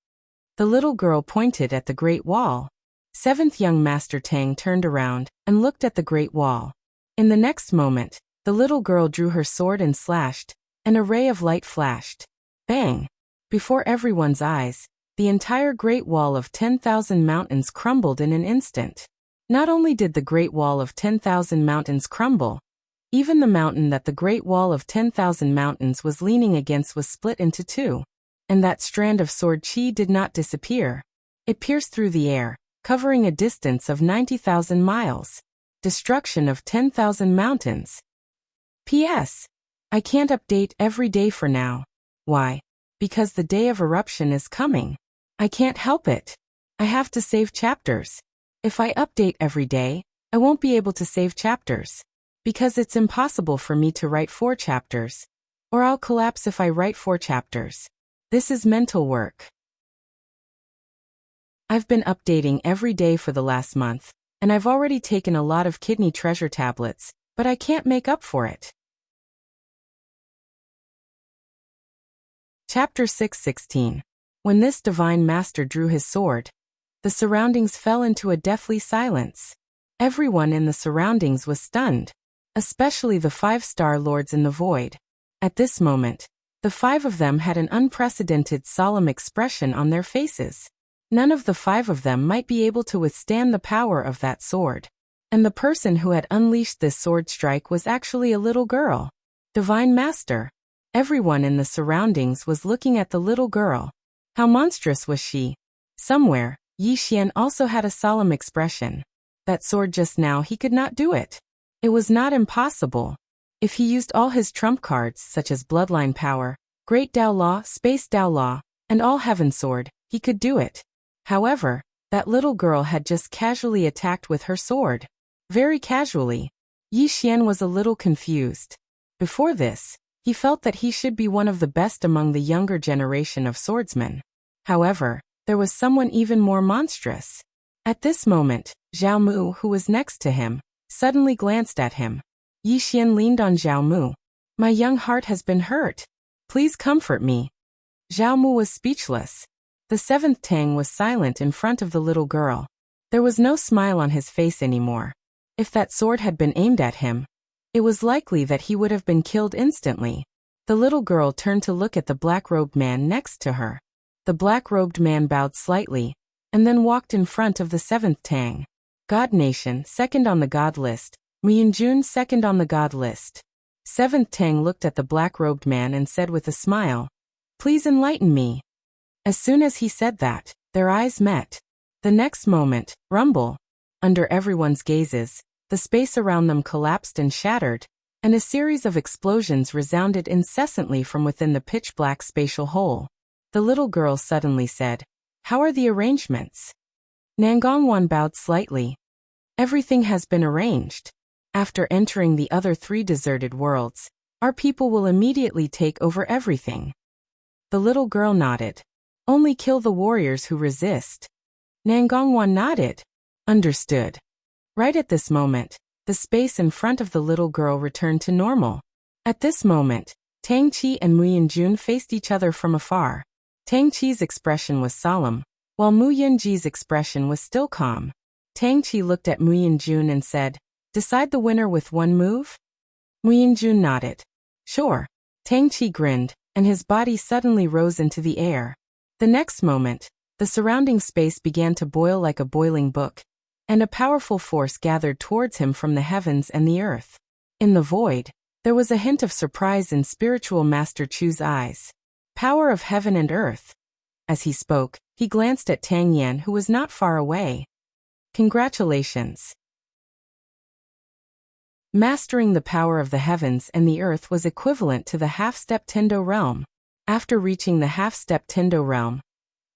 The little girl pointed at the Great Wall. Seventh Young Master Tang turned around and looked at the Great Wall. In the next moment, the little girl drew her sword and slashed. An array of light flashed. Bang! Before everyone's eyes, the entire Great Wall of 10,000 mountains crumbled in an instant. Not only did the Great Wall of 10,000 mountains crumble, even the mountain that the Great Wall of 10,000 mountains was leaning against was split into two. And that strand of sword chi did not disappear. It pierced through the air, covering a distance of 90,000 miles. Destruction of 10,000 mountains. P.S. I can't update every day for now. Why? Because the day of eruption is coming. I can't help it. I have to save chapters. If I update every day, I won't be able to save chapters. Because it's impossible for me to write 4 chapters. Or I'll collapse if I write 4 chapters. This is mental work. I've been updating every day for the last month, and I've already taken a lot of kidney treasure tablets, but I can't make up for it. Chapter 6:16. When this divine master drew his sword, the surroundings fell into a deathly silence. Everyone in the surroundings was stunned, especially the 5-star lords in the void. At this moment, the 5 of them had an unprecedented solemn expression on their faces. None of the 5 of them might be able to withstand the power of that sword. And the person who had unleashed this sword strike was actually a little girl. Divine Master. Everyone in the surroundings was looking at the little girl. How monstrous was she? Somewhere, Yi Xian also had a solemn expression. That sword just now, he could not do it. It was not impossible. If he used all his trump cards such as Bloodline Power, Great Dao Law, Space Dao Law, and All Heaven Sword, he could do it. However, that little girl had just casually attacked with her sword. Very casually. Yi Xian was a little confused. Before this, he felt that he should be one of the best among the younger generation of swordsmen. However, there was someone even more monstrous. At this moment, Zhao Mu, who was next to him, suddenly glanced at him. Yi Xian leaned on Zhao Mu. "My young heart has been hurt. Please comfort me." Zhao Mu was speechless. The seventh Tang was silent in front of the little girl. There was no smile on his face anymore. If that sword had been aimed at him, it was likely that he would have been killed instantly. The little girl turned to look at the black-robed man next to her. The black-robed man bowed slightly, and then walked in front of the seventh Tang. God Nation, second on the God list. Muyunjun, second on the God list. Seventh Tang looked at the black-robed man and said with a smile, "Please enlighten me." As soon as he said that, their eyes met. The next moment, rumble. Under everyone's gazes, the space around them collapsed and shattered, and a series of explosions resounded incessantly from within the pitch-black spatial hole. The little girl suddenly said, "How are the arrangements?" Nangongwan bowed slightly. "Everything has been arranged. After entering the other 3 deserted worlds, our people will immediately take over everything." The little girl nodded. "Only kill the warriors who resist." Nangongwan nodded. "Understood." Right at this moment, the space in front of the little girl returned to normal. At this moment, Tang Qi and Mu Yinjun faced each other from afar. Tang Qi's expression was solemn, while Mu Yinji's expression was still calm. Tang Qi looked at Mu Yinjun and said, "Decide the winner with one move?" Mu Yinjun nodded. "Sure." Tang Qi grinned, and his body suddenly rose into the air. The next moment, the surrounding space began to boil like a boiling book, and a powerful force gathered towards him from the heavens and the earth. In the void, there was a hint of surprise in Spiritual Master Chu's eyes. "Power of heaven and earth." As he spoke, he glanced at Tang Yan, who was not far away. "Congratulations." Mastering the power of the heavens and the earth was equivalent to the half-step Tendo realm. After reaching the half-step Tendo realm,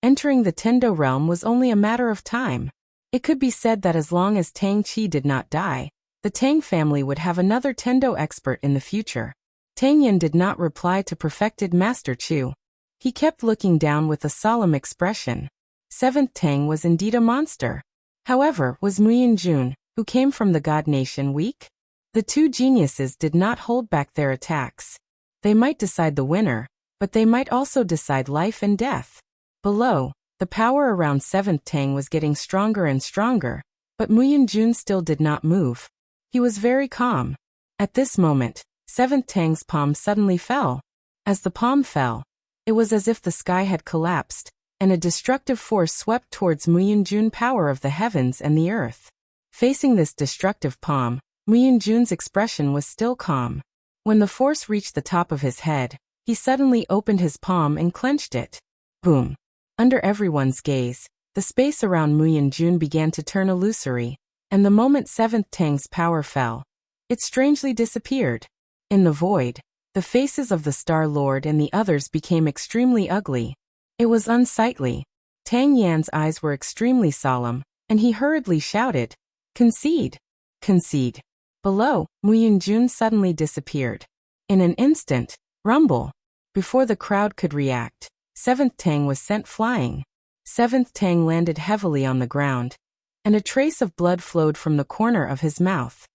entering the Tendo realm was only a matter of time. It could be said that as long as Tang Qi did not die, the Tang family would have another Tendo expert in the future. Tang Yan did not reply to perfected Master Chu. He kept looking down with a solemn expression. Seventh Tang was indeed a monster. However, was Mu Yinjun, who came from the God Nation, weak? The 2 geniuses did not hold back their attacks. They might decide the winner, but they might also decide life and death. Below, the power around Seventh Tang was getting stronger and stronger, but Mu Yinjun still did not move. He was very calm. At this moment, Seventh Tang's palm suddenly fell. As the palm fell, it was as if the sky had collapsed, and a destructive force swept towards Mu Yinjun, power of the heavens and the earth. Facing this destructive palm, Mu Yinjun's expression was still calm. When the force reached the top of his head, he suddenly opened his palm and clenched it. Boom! Under everyone's gaze, the space around Mu Yinjun began to turn illusory, and the moment Seventh Tang's power fell, it strangely disappeared. In the void, the faces of the Star Lord and the others became extremely ugly. It was unsightly. Tang Yan's eyes were extremely solemn, and he hurriedly shouted, "Concede! Concede!" Below, Mu Yinjun suddenly disappeared. In an instant, rumble. Before the crowd could react, Seventh Tang was sent flying. Seventh Tang landed heavily on the ground, and a trace of blood flowed from the corner of his mouth.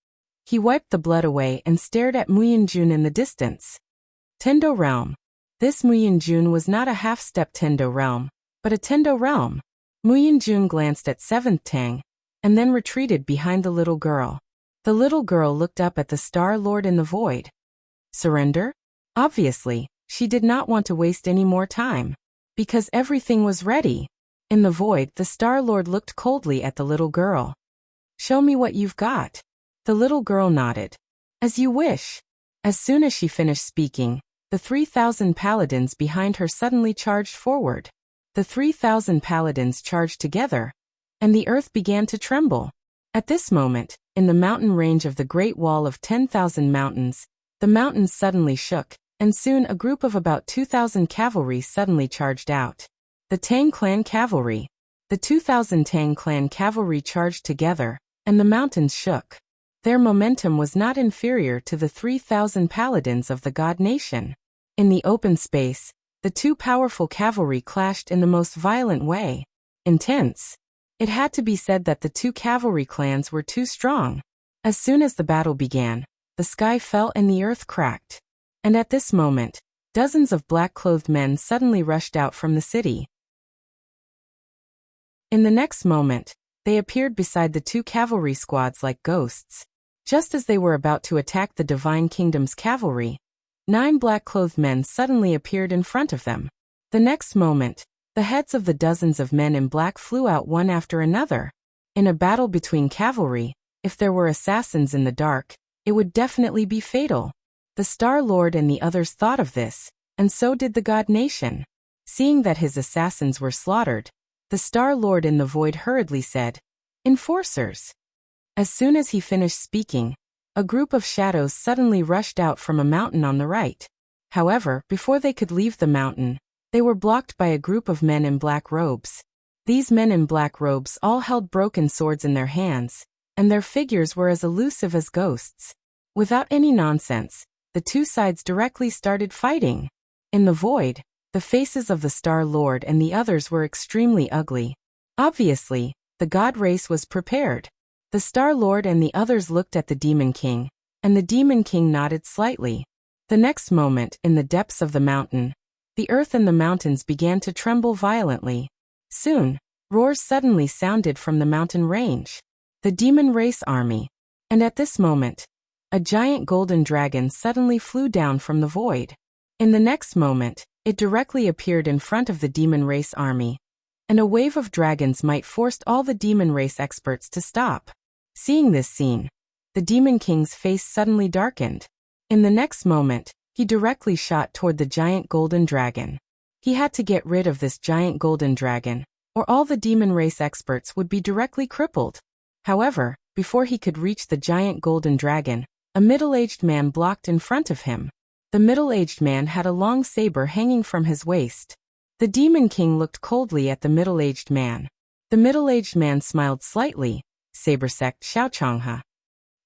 He wiped the blood away and stared at Mu Yinjun in the distance. Tendo realm. This Mu Yinjun was not a half-step Tendo realm, but a Tendo realm. Mu Yinjun glanced at Seventh Tang, and then retreated behind the little girl. The little girl looked up at the Star Lord in the void. Surrender? Obviously, she did not want to waste any more time, because everything was ready. In the void, the Star Lord looked coldly at the little girl. "Show me what you've got." The little girl nodded. "As you wish." As soon as she finished speaking, the 3,000 paladins behind her suddenly charged forward. The 3,000 paladins charged together, and the earth began to tremble. At this moment, in the mountain range of the Great Wall of 10,000 Mountains, The mountains suddenly shook, and soon a group of about 2,000 cavalry suddenly charged out. The Tang clan cavalry. The 2,000 Tang clan cavalry charged together, and the mountains shook. Their momentum was not inferior to the 3,000 paladins of the god nation. In the open space, the two powerful cavalry clashed in the most violent way. Intense. It had to be said that the two cavalry clans were too strong. As soon as the battle began, the sky fell and the earth cracked. And at this moment, dozens of black-clothed men suddenly rushed out from the city. In the next moment, they appeared beside the two cavalry squads like ghosts. Just as they were about to attack the Divine Kingdom's cavalry, 9 black-clothed men suddenly appeared in front of them. The next moment, the heads of the dozens of men in black flew out one after another. In a battle between cavalry, if there were assassins in the dark, it would definitely be fatal. The Star Lord and the others thought of this, and so did the god nation. Seeing that his assassins were slaughtered, the Star Lord in the void hurriedly said, "Enforcers." As soon as he finished speaking, a group of shadows suddenly rushed out from a mountain on the right. However, before they could leave the mountain, they were blocked by a group of men in black robes. These men in black robes all held broken swords in their hands, and their figures were as elusive as ghosts. Without any nonsense, the two sides directly started fighting. In the void, the faces of the Star Lord and the others were extremely ugly. Obviously, the god race was prepared. The Star Lord and the others looked at the Demon King, and the Demon King nodded slightly. The next moment, in the depths of the mountain, the earth and the mountains began to tremble violently. Soon, roars suddenly sounded from the mountain range. The demon race army. And at this moment, a giant golden dragon suddenly flew down from the void. In the next moment, it directly appeared in front of the demon race army, and a wave of dragons might forced all the demon race experts to stop. Seeing this scene, the Demon King's face suddenly darkened. In the next moment, he directly shot toward the giant golden dragon. He had to get rid of this giant golden dragon, or all the demon race experts would be directly crippled. However, before he could reach the giant golden dragon, a middle-aged man blocked in front of him. The middle-aged man had a long saber hanging from his waist. The Demon King looked coldly at the middle-aged man. The middle-aged man smiled slightly. Saber sect Xiao Changhe.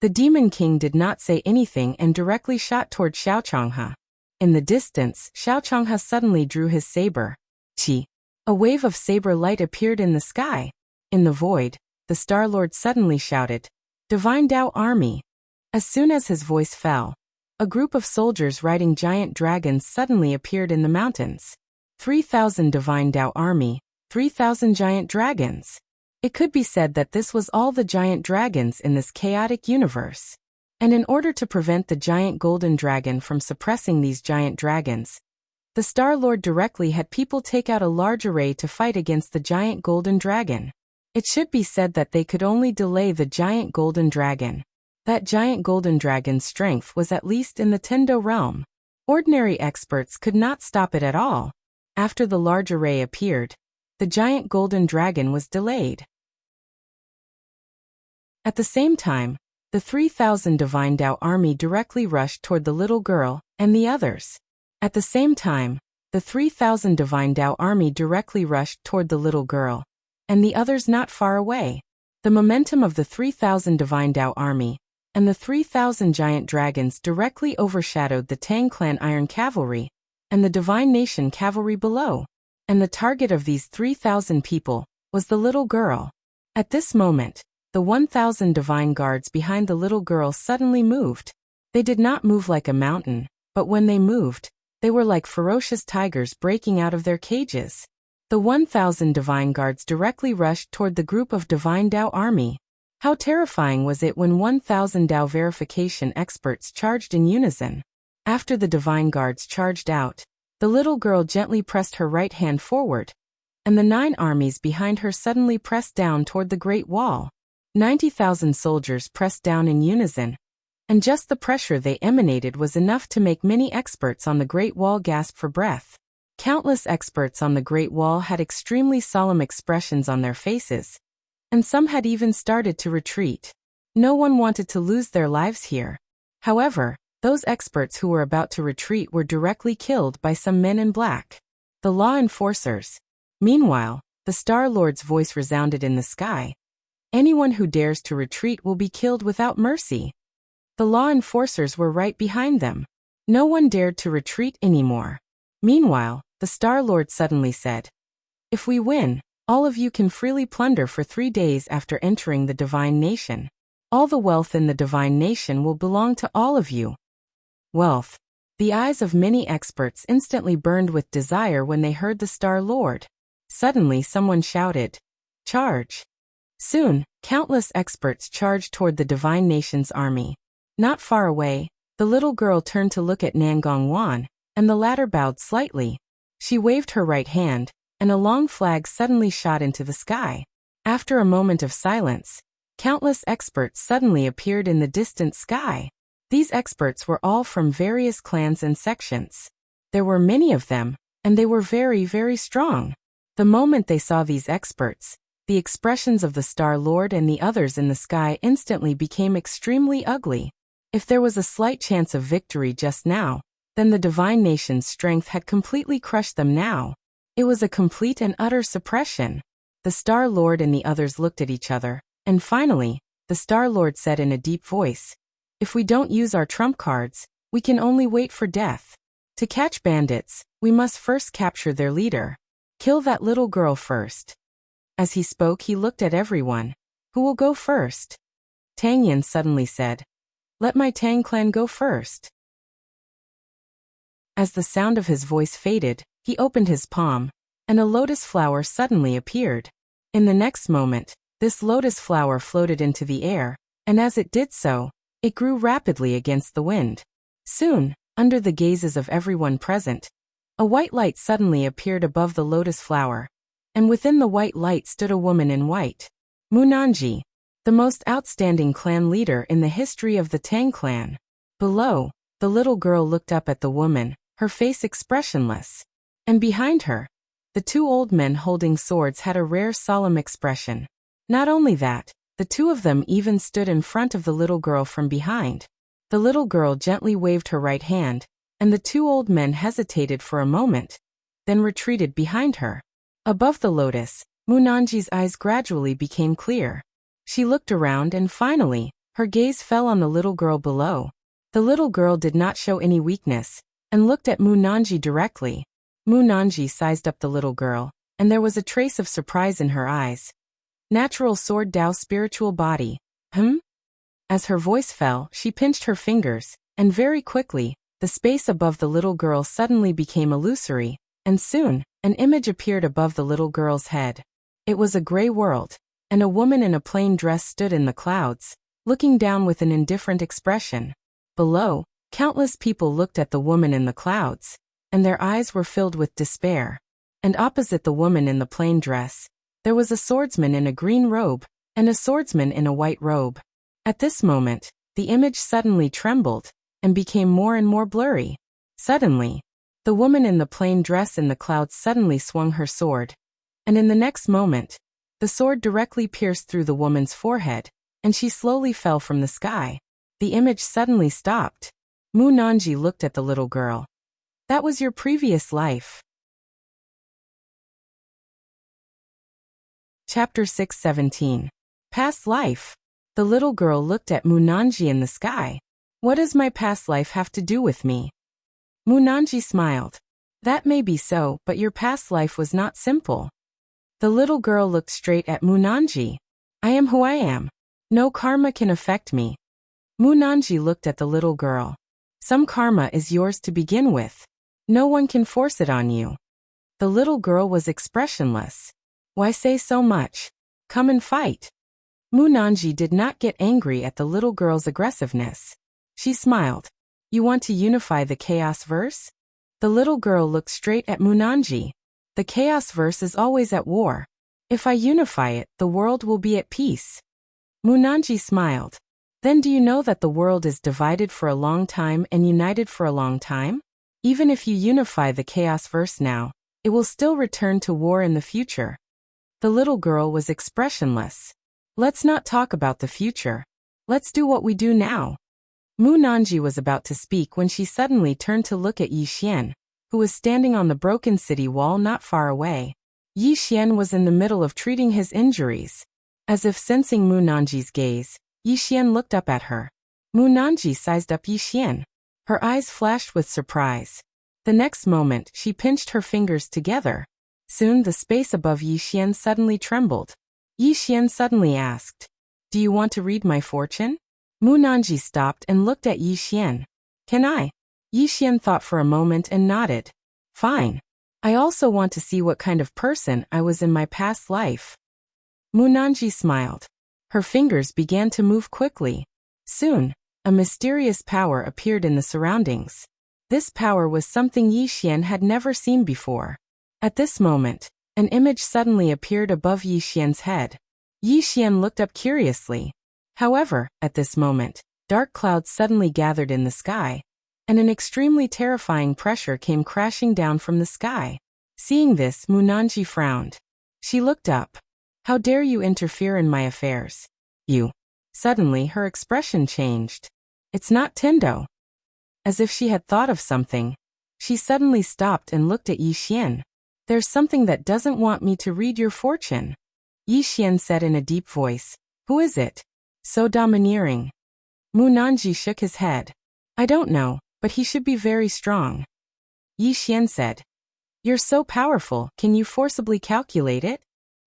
The Demon King did not say anything and directly shot toward Xiao Changhe. In the distance, Xiao Changhe suddenly drew his saber. Chi. A wave of saber light appeared in the sky. In the void, the Star Lord suddenly shouted, "Divine Dao Army." As soon as his voice fell, a group of soldiers riding giant dragons suddenly appeared in the mountains. 3,000 Divine Dao Army, 3,000 giant dragons. It could be said that this was all the giant dragons in this chaotic universe. And in order to prevent the giant golden dragon from suppressing these giant dragons, the Star Lord directly had people take out a large array to fight against the giant golden dragon. It should be said that they could only delay the giant golden dragon. That giant golden dragon's strength was at least in the Tendo realm. Ordinary experts could not stop it at all. After the large array appeared, the giant golden dragon was delayed. At the same time, the 3,000 Divine Dao army directly rushed toward the little girl and the others. At the same time, the 3,000 Divine Dao army directly rushed toward the little girl and the others not far away. The momentum of the 3,000 Divine Dao army and the 3,000 giant dragons directly overshadowed the Tang Clan Iron Cavalry and the Divine Nation Cavalry below. And the target of these 3,000 people was the little girl. At this moment, the 1,000 divine guards behind the little girl suddenly moved. They did not move like a mountain, but when they moved, they were like ferocious tigers breaking out of their cages. The 1,000 divine guards directly rushed toward the group of Divine Dao army. How terrifying was it when 1,000 Dao verification experts charged in unison. After the divine guards charged out, the little girl gently pressed her right hand forward, and the 9 armies behind her suddenly pressed down toward the Great Wall. 90,000 soldiers pressed down in unison, and just the pressure they emanated was enough to make many experts on the Great Wall gasp for breath. Countless experts on the Great Wall had extremely solemn expressions on their faces, and some had even started to retreat. No one wanted to lose their lives here. However, Those experts who were about to retreat were directly killed by some men in black. The law enforcers. Meanwhile, the Star Lord's voice resounded in the sky. Anyone who dares to retreat will be killed without mercy. The law enforcers were right behind them. No one dared to retreat anymore. Meanwhile, the Star Lord suddenly said, "If we win, all of you can freely plunder for 3 days after entering the divine nation. All the wealth in the divine nation will belong to all of you." Wealth. The eyes of many experts instantly burned with desire when they heard the Star Lord. Suddenly someone shouted, "Charge!" Soon, countless experts charged toward the divine nation's army. Not far away, the little girl turned to look at Nangong Wan, and the latter bowed slightly. She waved her right hand, and a long flag suddenly shot into the sky. After a moment of silence, countless experts suddenly appeared in the distant sky. These experts were all from various clans and sections. There were many of them, and they were very, very strong. The moment they saw these experts, the expressions of the Star Lord and the others in the sky instantly became extremely ugly. If there was a slight chance of victory just now, then the divine nation's strength had completely crushed them now. It was a complete and utter suppression. The Star Lord and the others looked at each other, and finally, the Star Lord said in a deep voice, "If we don't use our trump cards, we can only wait for death. To catch bandits, we must first capture their leader. Kill that little girl first." As he spoke, he looked at everyone. "Who will go first?" Tang Yin suddenly said, "Let my Tang clan go first." As the sound of his voice faded, he opened his palm, and a lotus flower suddenly appeared. In the next moment, this lotus flower floated into the air, and as it did so, it grew rapidly against the wind. Soon, under the gazes of everyone present, a white light suddenly appeared above the lotus flower, and within the white light stood a woman in white. Munanji, the most outstanding clan leader in the history of the Tang clan. Below, the little girl looked up at the woman, her face expressionless. And behind her, the 2 old men holding swords had a rare solemn expression. Not only that, the 2 of them even stood in front of the little girl from behind. The little girl gently waved her right hand, and the 2 old men hesitated for a moment, then retreated behind her. Above the lotus, Munanji's eyes gradually became clear. She looked around and finally, her gaze fell on the little girl below. The little girl did not show any weakness, and looked at Munanji directly. Munanji sized up the little girl, and there was a trace of surprise in her eyes. "Natural sword Dao spiritual body. As her voice fell, she pinched her fingers, and very quickly, the space above the little girl suddenly became illusory, and soon, an image appeared above the little girl's head. It was a gray world, and a woman in a plain dress stood in the clouds, looking down with an indifferent expression. Below, countless people looked at the woman in the clouds, and their eyes were filled with despair. And opposite the woman in the plain dress, there was a swordsman in a green robe, and a swordsman in a white robe. At this moment, the image suddenly trembled, and became more and more blurry. Suddenly, the woman in the plain dress in the clouds suddenly swung her sword, and in the next moment, the sword directly pierced through the woman's forehead, and she slowly fell from the sky. The image suddenly stopped. Munanji looked at the little girl. "That was your previous life." Chapter 617. Past life. The little girl looked at Munanji in the sky. "What does my past life have to do with me?" Munanji smiled. "That may be so, but your past life was not simple." The little girl looked straight at Munanji. "I am who I am. No karma can affect me." Munanji looked at the little girl. "Some karma is yours to begin with. No one can force it on you." The little girl was expressionless. "Why say so much? Come and fight." Munanji did not get angry at the little girl's aggressiveness. She smiled. "You want to unify the chaos verse?" The little girl looked straight at Munanji. "The chaos verse is always at war. If I unify it, the world will be at peace." Munanji smiled. "Then do you know that the world is divided for a long time and united for a long time? Even if you unify the chaos verse now, it will still return to war in the future." The little girl was expressionless. "Let's not talk about the future. Let's do what we do now." Mu Nanji was about to speak when she suddenly turned to look at Yi Xian, who was standing on the broken city wall not far away. Yi Xian was in the middle of treating his injuries. As if sensing Mu Nanji's gaze, Yi Xian looked up at her. Mu Nanji sized up Yi Xian. Her eyes flashed with surprise. The next moment, she pinched her fingers together. Soon the space above Yi Xian suddenly trembled. Yi Xian suddenly asked, "Do you want to read my fortune?" Mu Nanji stopped and looked at Yi Xian. "Can I?" Yi Xian thought for a moment and nodded. "Fine. I also want to see what kind of person I was in my past life." Mu Nanji smiled. Her fingers began to move quickly. Soon, a mysterious power appeared in the surroundings. This power was something Yi Xian had never seen before. At this moment, an image suddenly appeared above Yi Xian's head. Yi Xian looked up curiously. However, at this moment, dark clouds suddenly gathered in the sky, and an extremely terrifying pressure came crashing down from the sky. Seeing this, Mu Nanji frowned. She looked up. "How dare you interfere in my affairs? You." Suddenly, her expression changed. "It's not Tendo." As if she had thought of something, she suddenly stopped and looked at Yi Xian. "There's something that doesn't want me to read your fortune," Yi Xian said in a deep voice. "Who is it? So domineering." Mu Nanji shook his head. "I don't know, but he should be very strong." Yi Xian said, "You're so powerful, can you forcibly calculate it?"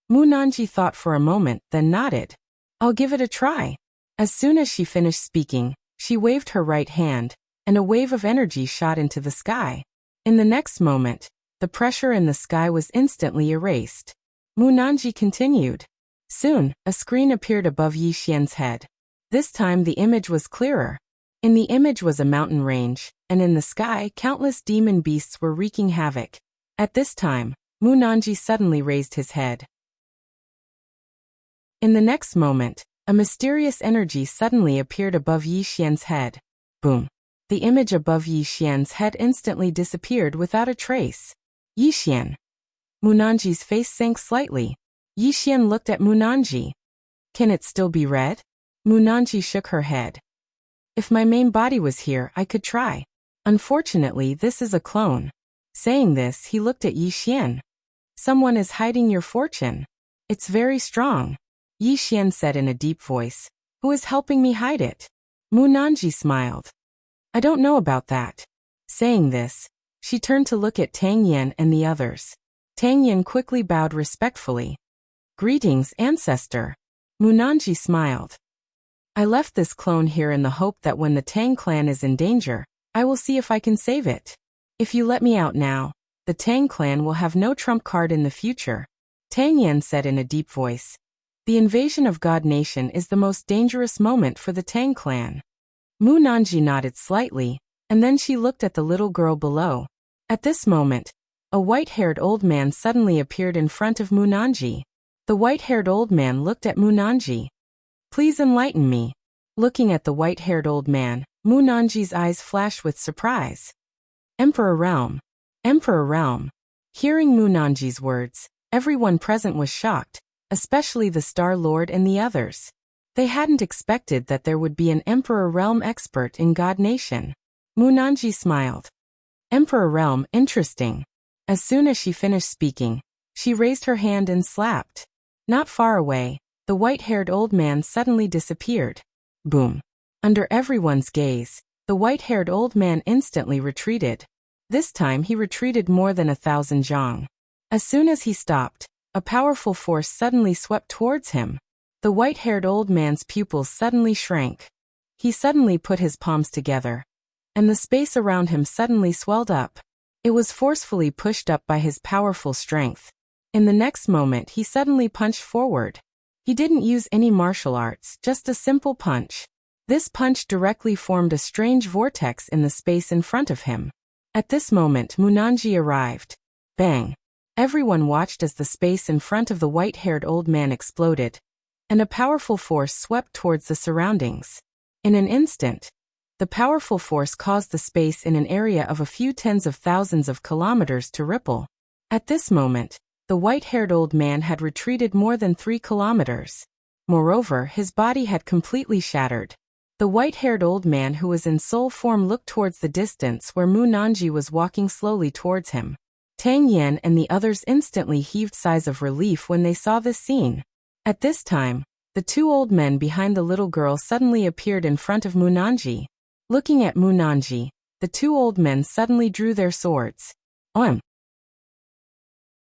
Mu Nanji thought for a moment, then nodded. "I'll give it a try." As soon as she finished speaking, she waved her right hand, and a wave of energy shot into the sky. In the next moment, the pressure in the sky was instantly erased. Mu Nanji continued. Soon, a screen appeared above Yi Xian's head. This time the image was clearer. In the image was a mountain range, and in the sky countless demon beasts were wreaking havoc. At this time, Mu Nanji suddenly raised his head. In the next moment, a mysterious energy suddenly appeared above Yi Xian's head. Boom! The image above Yi Xian's head instantly disappeared without a trace. Yi Xian. Mu Nanji's face sank slightly. Yi Xian looked at Mu Nanji. "Can it still be read?" Mu Nanji shook her head. "If my main body was here, I could try. Unfortunately, this is a clone." Saying this, he looked at Yi Xian. "Someone is hiding your fortune. It's very strong," Yi Xian said in a deep voice. "Who is helping me hide it?" Mu Nanji smiled. "I don't know about that." Saying this, she turned to look at Tang Yan and the others. Tang Yan quickly bowed respectfully. "Greetings, ancestor." Mu Nanji smiled. "I left this clone here in the hope that when the Tang clan is in danger, I will see if I can save it. If you let me out now, the Tang clan will have no trump card in the future," Tang Yan said in a deep voice. "The invasion of God Nation is the most dangerous moment for the Tang clan." Mu Nanji nodded slightly, and then she looked at the little girl below. At this moment, a white-haired old man suddenly appeared in front of Mu Nanji. The white-haired old man looked at Mu Nanji. "Please enlighten me." Looking at the white-haired old man, Mu Nanji's eyes flashed with surprise. "Emperor Realm. Emperor Realm." Hearing Mu Nanji's words, everyone present was shocked, especially the Star Lord and the others. They hadn't expected that there would be an Emperor Realm expert in God Nation. Mu Nanji smiled. "Emperor Realm, interesting." As soon as she finished speaking, she raised her hand and slapped. Not far away, the white-haired old man suddenly disappeared. Boom! Under everyone's gaze, the white-haired old man instantly retreated. This time he retreated more than 1,000 zhang. As soon as he stopped, a powerful force suddenly swept towards him. The white-haired old man's pupils suddenly shrank. He suddenly put his palms together, and the space around him suddenly swelled up. It was forcefully pushed up by his powerful strength. In the next moment he suddenly punched forward. He didn't use any martial arts, just a simple punch. This punch directly formed a strange vortex in the space in front of him. At this moment Mu Nanji arrived. Bang! Everyone watched as the space in front of the white-haired old man exploded, and a powerful force swept towards the surroundings. In an instant, the powerful force caused the space in an area of a few tens of thousands of kilometers to ripple. At this moment, the white-haired old man had retreated more than 3 kilometers. Moreover, his body had completely shattered. The white-haired old man who was in soul form looked towards the distance where Mu Nanji was walking slowly towards him. Tang Yan and the others instantly heaved sighs of relief when they saw this scene. At this time, the two old men behind the little girl suddenly appeared in front of Mu Nanji. Looking at Mu Nanji, the two old men suddenly drew their swords.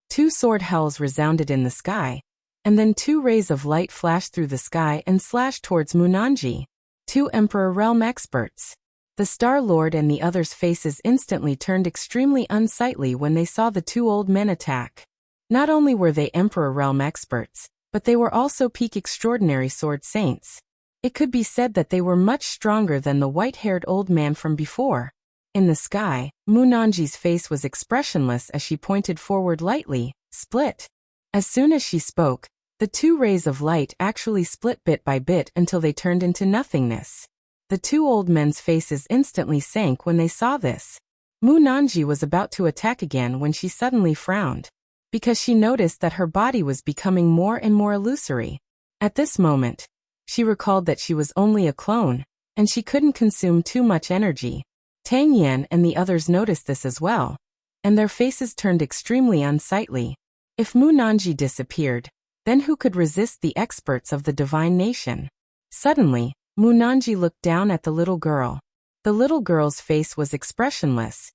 Two sword howls resounded in the sky, and then two rays of light flashed through the sky and slashed towards Mu Nanji. Two Emperor Realm experts. The Star Lord and the others' faces instantly turned extremely unsightly when they saw the two old men attack. Not only were they Emperor Realm experts, but they were also peak extraordinary sword saints. It could be said that they were much stronger than the white-haired old man from before. In the sky, Mu Nanji's face was expressionless as she pointed forward lightly, split. As soon as she spoke, the two rays of light actually split bit by bit until they turned into nothingness. The two old men's faces instantly sank when they saw this. Mu Nanji was about to attack again when she suddenly frowned, because she noticed that her body was becoming more and more illusory. At this moment, she recalled that she was only a clone, and she couldn't consume too much energy. Tang Yan and the others noticed this as well, and their faces turned extremely unsightly. If Mu Nanji disappeared, then who could resist the experts of the divine nation? Suddenly, Mu Nanji looked down at the little girl. The little girl's face was expressionless.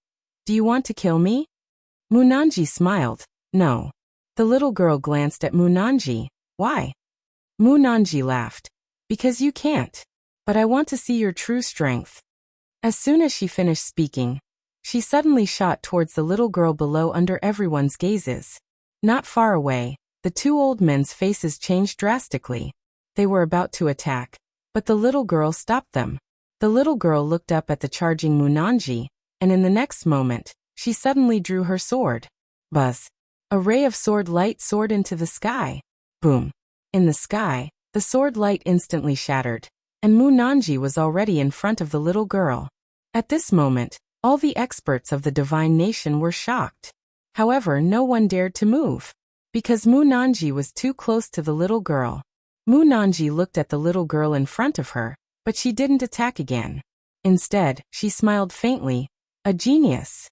"Do you want to kill me?" Mu Nanji smiled. "No." The little girl glanced at Mu Nanji. "Why?" Mu Nanji laughed. "Because you can't. But I want to see your true strength." As soon as she finished speaking, she suddenly shot towards the little girl below under everyone's gazes. Not far away, the two old men's faces changed drastically. They were about to attack, but the little girl stopped them. The little girl looked up at the charging Mu Nanji, and in the next moment, she suddenly drew her sword. Buzz! A ray of sword light soared into the sky. Boom! In the sky, the sword light instantly shattered, and Mu Nanji was already in front of the little girl. At this moment, all the experts of the divine nation were shocked. However, no one dared to move, because Mu Nanji was too close to the little girl. Mu Nanji looked at the little girl in front of her, but she didn't attack again. Instead, she smiled faintly. A genius.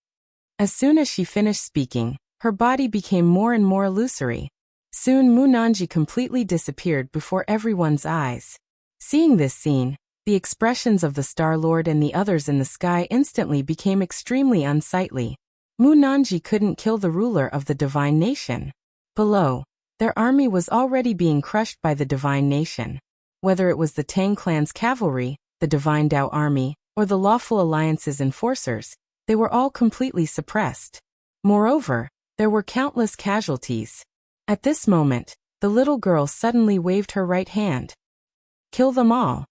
As soon as she finished speaking, her body became more and more illusory. Soon Mu Nanji completely disappeared before everyone's eyes. Seeing this scene, the expressions of the Star Lord and the others in the sky instantly became extremely unsightly. Mu Nanji couldn't kill the ruler of the divine nation. Below, their army was already being crushed by the divine nation. Whether it was the Tang clan's cavalry, the divine Dao army, or the lawful alliance's enforcers, they were all completely suppressed. Moreover, there were countless casualties. At this moment, the little girl suddenly waved her right hand. "Kill them all."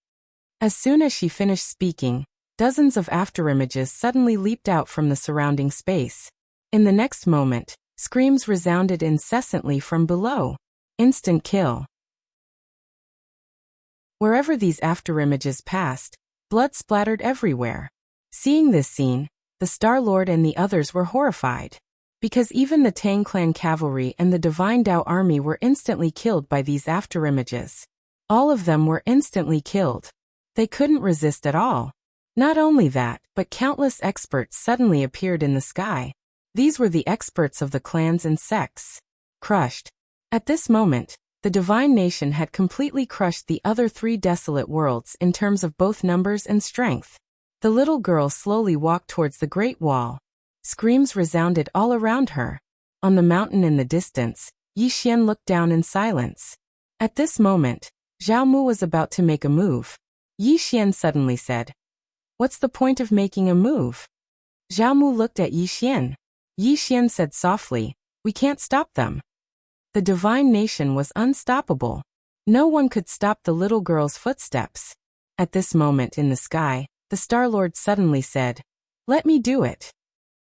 As soon as she finished speaking, dozens of afterimages suddenly leaped out from the surrounding space. In the next moment, screams resounded incessantly from below. Instant kill. Wherever these afterimages passed, blood splattered everywhere. Seeing this scene, the Star Lord and the others were horrified, because even the Tang clan cavalry and the divine Dao army were instantly killed by these afterimages. All of them were instantly killed. They couldn't resist at all. Not only that, but countless experts suddenly appeared in the sky. These were the experts of the clans and sects. Crushed. At this moment, the divine nation had completely crushed the other three desolate worlds in terms of both numbers and strength. The little girl slowly walked towards the Great Wall. Screams resounded all around her. On the mountain in the distance, Yi Xian looked down in silence. At this moment, Zhao Mu was about to make a move. Yi Xian suddenly said, "What's the point of making a move?" Zhao Mu looked at Yi Xian. Yi Xian said softly, "We can't stop them." The divine nation was unstoppable. No one could stop the little girl's footsteps. At this moment in the sky, the Star Lord suddenly said, "Let me do it."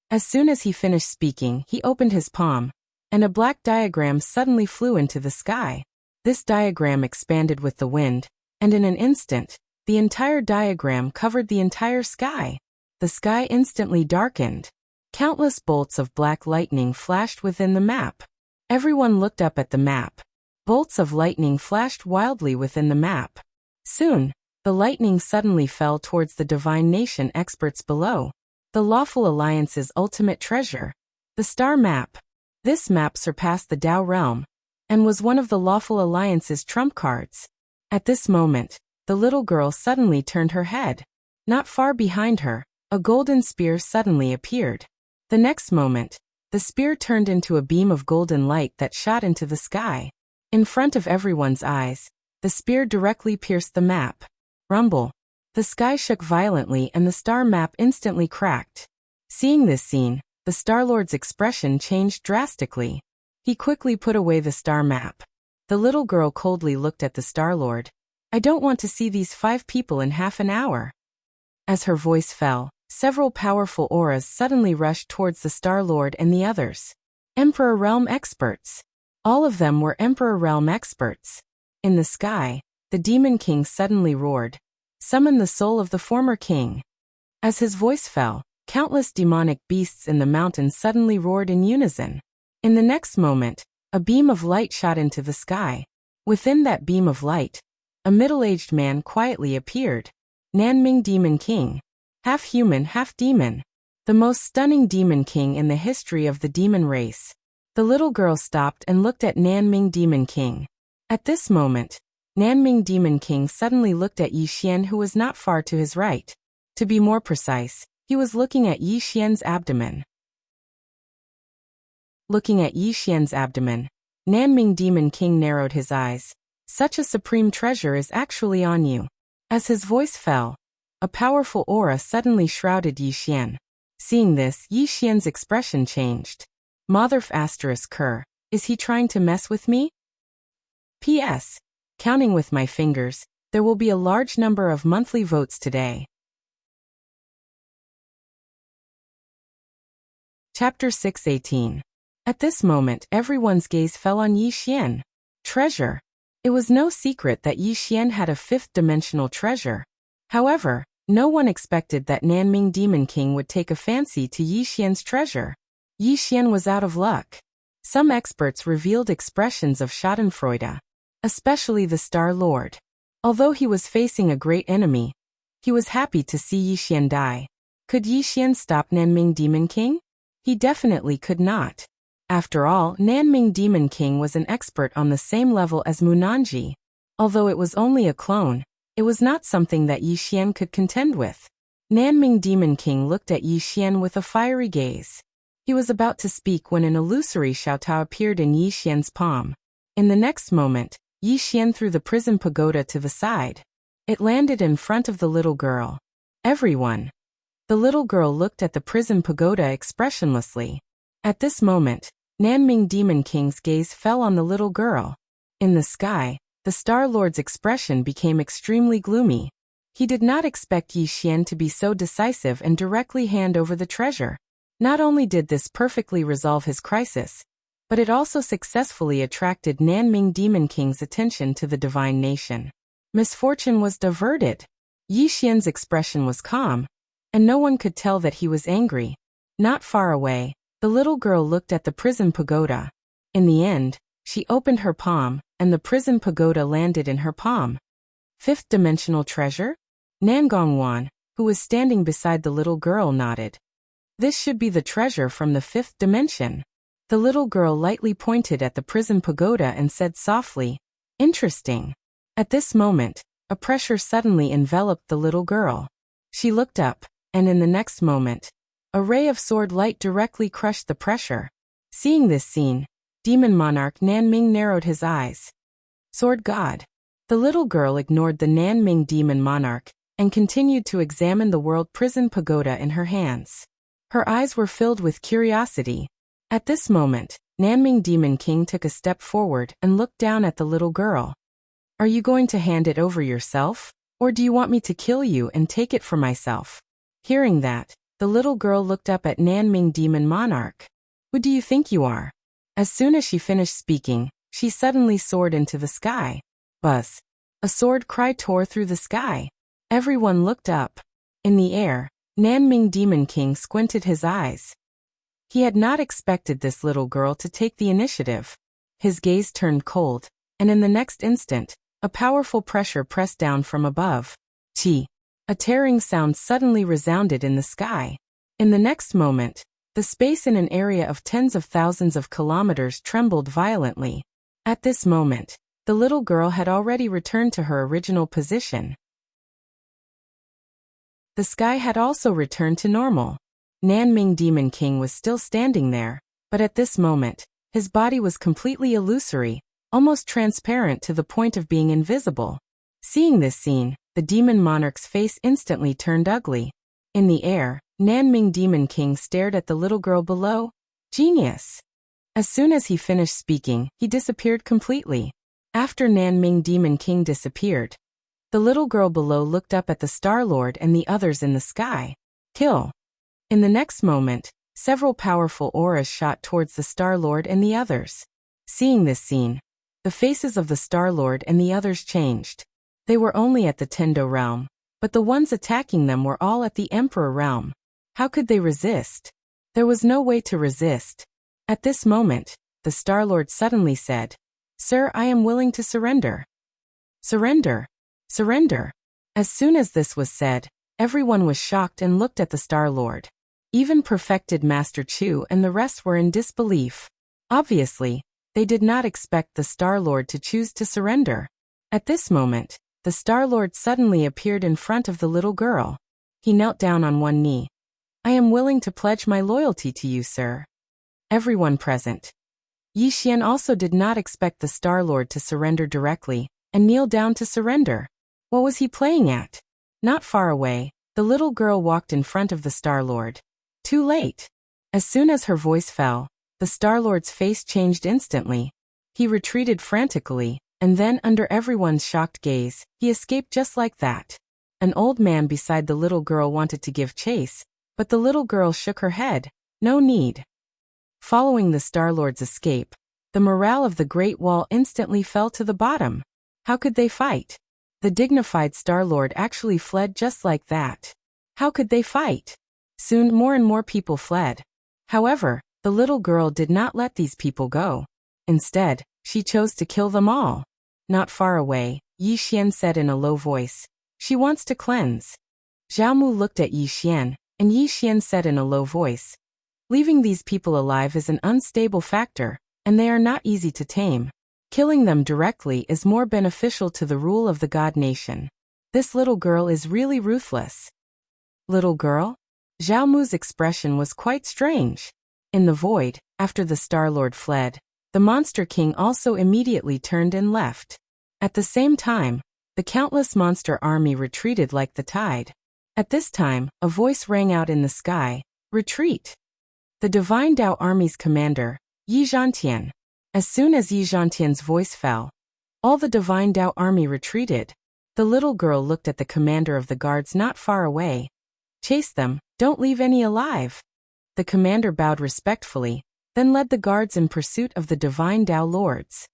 As soon as he finished speaking, he opened his palm, and a black diagram suddenly flew into the sky. This diagram expanded with the wind, and in an instant, the entire diagram covered the entire sky. The sky instantly darkened. Countless bolts of black lightning flashed within the map. Everyone looked up at the map. Bolts of lightning flashed wildly within the map. Soon, The lightning suddenly fell towards the divine nation experts below. The Lawful Alliance's ultimate treasure. The star map. This map surpassed the Tao realm, and was one of the Lawful Alliance's trump cards. At this moment, the little girl suddenly turned her head. Not far behind her, a golden spear suddenly appeared. The next moment, the spear turned into a beam of golden light that shot into the sky. In front of everyone's eyes, the spear directly pierced the map. Rumble. The sky shook violently and the star map instantly cracked. Seeing this scene, the Star-Lord's expression changed drastically. He quickly put away the star map. The little girl coldly looked at the Star-Lord. I don't want to see these 5 people in half an hour. As her voice fell, several powerful auras suddenly rushed towards the Star-Lord and the others. Emperor Realm experts. All of them were Emperor Realm experts. In the sky, the Demon King suddenly roared. Summon the soul of the former king. As his voice fell, countless demonic beasts in the mountains suddenly roared in unison. In the next moment, a beam of light shot into the sky. Within that beam of light, a middle-aged man quietly appeared. Nanming Demon King. Half human, half demon. The most stunning demon king in the history of the demon race. The little girl stopped and looked at Nanming Demon King. At this moment, Nanming Demon King suddenly looked at Yi Xian, who was not far to his right. To be more precise, he was looking at Yi Xian's abdomen. Looking at Yi Xian's abdomen, Nanming Demon King narrowed his eyes. Such a supreme treasure is actually on you. As his voice fell, a powerful aura suddenly shrouded Yi Xian. Seeing this, Yi Xian's expression changed. Motherf asterisk Kerr, is he trying to mess with me? P.S. Counting with my fingers, there will be a large number of monthly votes today. Chapter 6:18. At this moment, everyone's gaze fell on Yi Xian. Treasure. It was no secret that Yi Xian had a 5th-dimensional treasure. However, no one expected that Nanming Demon King would take a fancy to Yi Xian's treasure. Yi Xian was out of luck. Some experts revealed expressions of schadenfreude, especially the Star Lord. Although he was facing a great enemy, he was happy to see Yi Xian die. Could Yi Xian stop Nanming Demon King? He definitely could not. After all, Nanming Demon King was an expert on the same level as Munanji. Although it was only a clone, it was not something that Yi Xian could contend with. Nanming Demon King looked at Yi Xian with a fiery gaze. He was about to speak when an illusory Xiaotao appeared in Yi Xian's palm. In the next moment, Yi Xian threw the prison pagoda to the side. It landed in front of the little girl. Everyone. The little girl looked at the prison pagoda expressionlessly. At this moment, Nanming Demon King's gaze fell on the little girl. In the sky, the Star Lord's expression became extremely gloomy. He did not expect Yi Xian to be so decisive and directly hand over the treasure. Not only did this perfectly resolve his crisis, but it also successfully attracted Nanming Demon King's attention to the divine nation. Misfortune was diverted. Yi Xian's expression was calm, and no one could tell that he was angry. Not far away, the little girl looked at the prison pagoda. In the end, she opened her palm, and the prison pagoda landed in her palm. 5th-dimensional treasure? Nangongwan, who was standing beside the little girl, nodded. This should be the treasure from the 5th dimension. The little girl lightly pointed at the prison pagoda and said softly, Interesting. At this moment, a pressure suddenly enveloped the little girl. She looked up, and in the next moment, a ray of sword light directly crushed the pressure. Seeing this scene, Demon Monarch Nanming narrowed his eyes. Sword God. The little girl ignored the Nanming Demon Monarch and continued to examine the world prison pagoda in her hands. Her eyes were filled with curiosity. At this moment, Nanming Demon King took a step forward and looked down at the little girl. Are you going to hand it over yourself, or do you want me to kill you and take it for myself? Hearing that, the little girl looked up at Nanming Demon Monarch. Who do you think you are? As soon as she finished speaking, she suddenly soared into the sky. Buzz. A sword cry tore through the sky. Everyone looked up. In the air, Nanming Demon King squinted his eyes. He had not expected this little girl to take the initiative. His gaze turned cold, and in the next instant, a powerful pressure pressed down from above. T. A tearing sound suddenly resounded in the sky. In the next moment, the space in an area of tens of thousands of kilometers trembled violently. At this moment, the little girl had already returned to her original position. The sky had also returned to normal. Nanming Demon King was still standing there, but at this moment, his body was completely illusory, almost transparent to the point of being invisible. Seeing this scene, the demon monarch's face instantly turned ugly. In the air, Nanming Demon King stared at the little girl below. Genius! As soon as he finished speaking, he disappeared completely. After Nanming Demon King disappeared, the little girl below looked up at the Star-Lord and the others in the sky. Kill! In the next moment, several powerful auras shot towards the Star-Lord and the others. Seeing this scene, the faces of the Star-Lord and the others changed. They were only at the Tendo realm, but the ones attacking them were all at the Emperor realm. How could they resist? There was no way to resist. At this moment, the Star-Lord suddenly said, "Sir, I am willing to surrender." Surrender! Surrender! As soon as this was said, everyone was shocked and looked at the Star-Lord. Even perfected Master Chu and the rest were in disbelief. Obviously, they did not expect the Star-Lord to choose to surrender. At this moment, the Star-Lord suddenly appeared in front of the little girl. He knelt down on one knee. "I am willing to pledge my loyalty to you, sir." Everyone present. Yi Xian also did not expect the Star-Lord to surrender directly, and kneel down to surrender. What was he playing at? Not far away, the little girl walked in front of the Star-Lord. Too late. As soon as her voice fell, the Star-Lord's face changed instantly. He retreated frantically, and then under everyone's shocked gaze, he escaped just like that. An old man beside the little girl wanted to give chase, but the little girl shook her head. No need. Following the Star-Lord's escape, the morale of the Great Wall instantly fell to the bottom. How could they fight? The dignified Star-Lord actually fled just like that. How could they fight? Soon more and more people fled. However, the little girl did not let these people go. Instead, she chose to kill them all. Not far away, Yi Xian said in a low voice, "She wants to cleanse." Zhao Mu looked at Yi Xian, and Yi Xian said in a low voice, "Leaving these people alive is an unstable factor, and they are not easy to tame. Killing them directly is more beneficial to the rule of the God Nation. This little girl is really ruthless." Little girl? Zhao Mu's expression was quite strange. In the void, after the Star-Lord fled, the Monster King also immediately turned and left. At the same time, the countless monster army retreated like the tide. At this time, a voice rang out in the sky, "Retreat!" The Divine Dao Army's commander, Yi Zhantian. As soon as Yi Zhantian's voice fell, all the Divine Dao Army retreated. The little girl looked at the commander of the guards not far away. "Chase them, don't leave any alive." The commander bowed respectfully, then led the guards in pursuit of the Divine Dao Lords.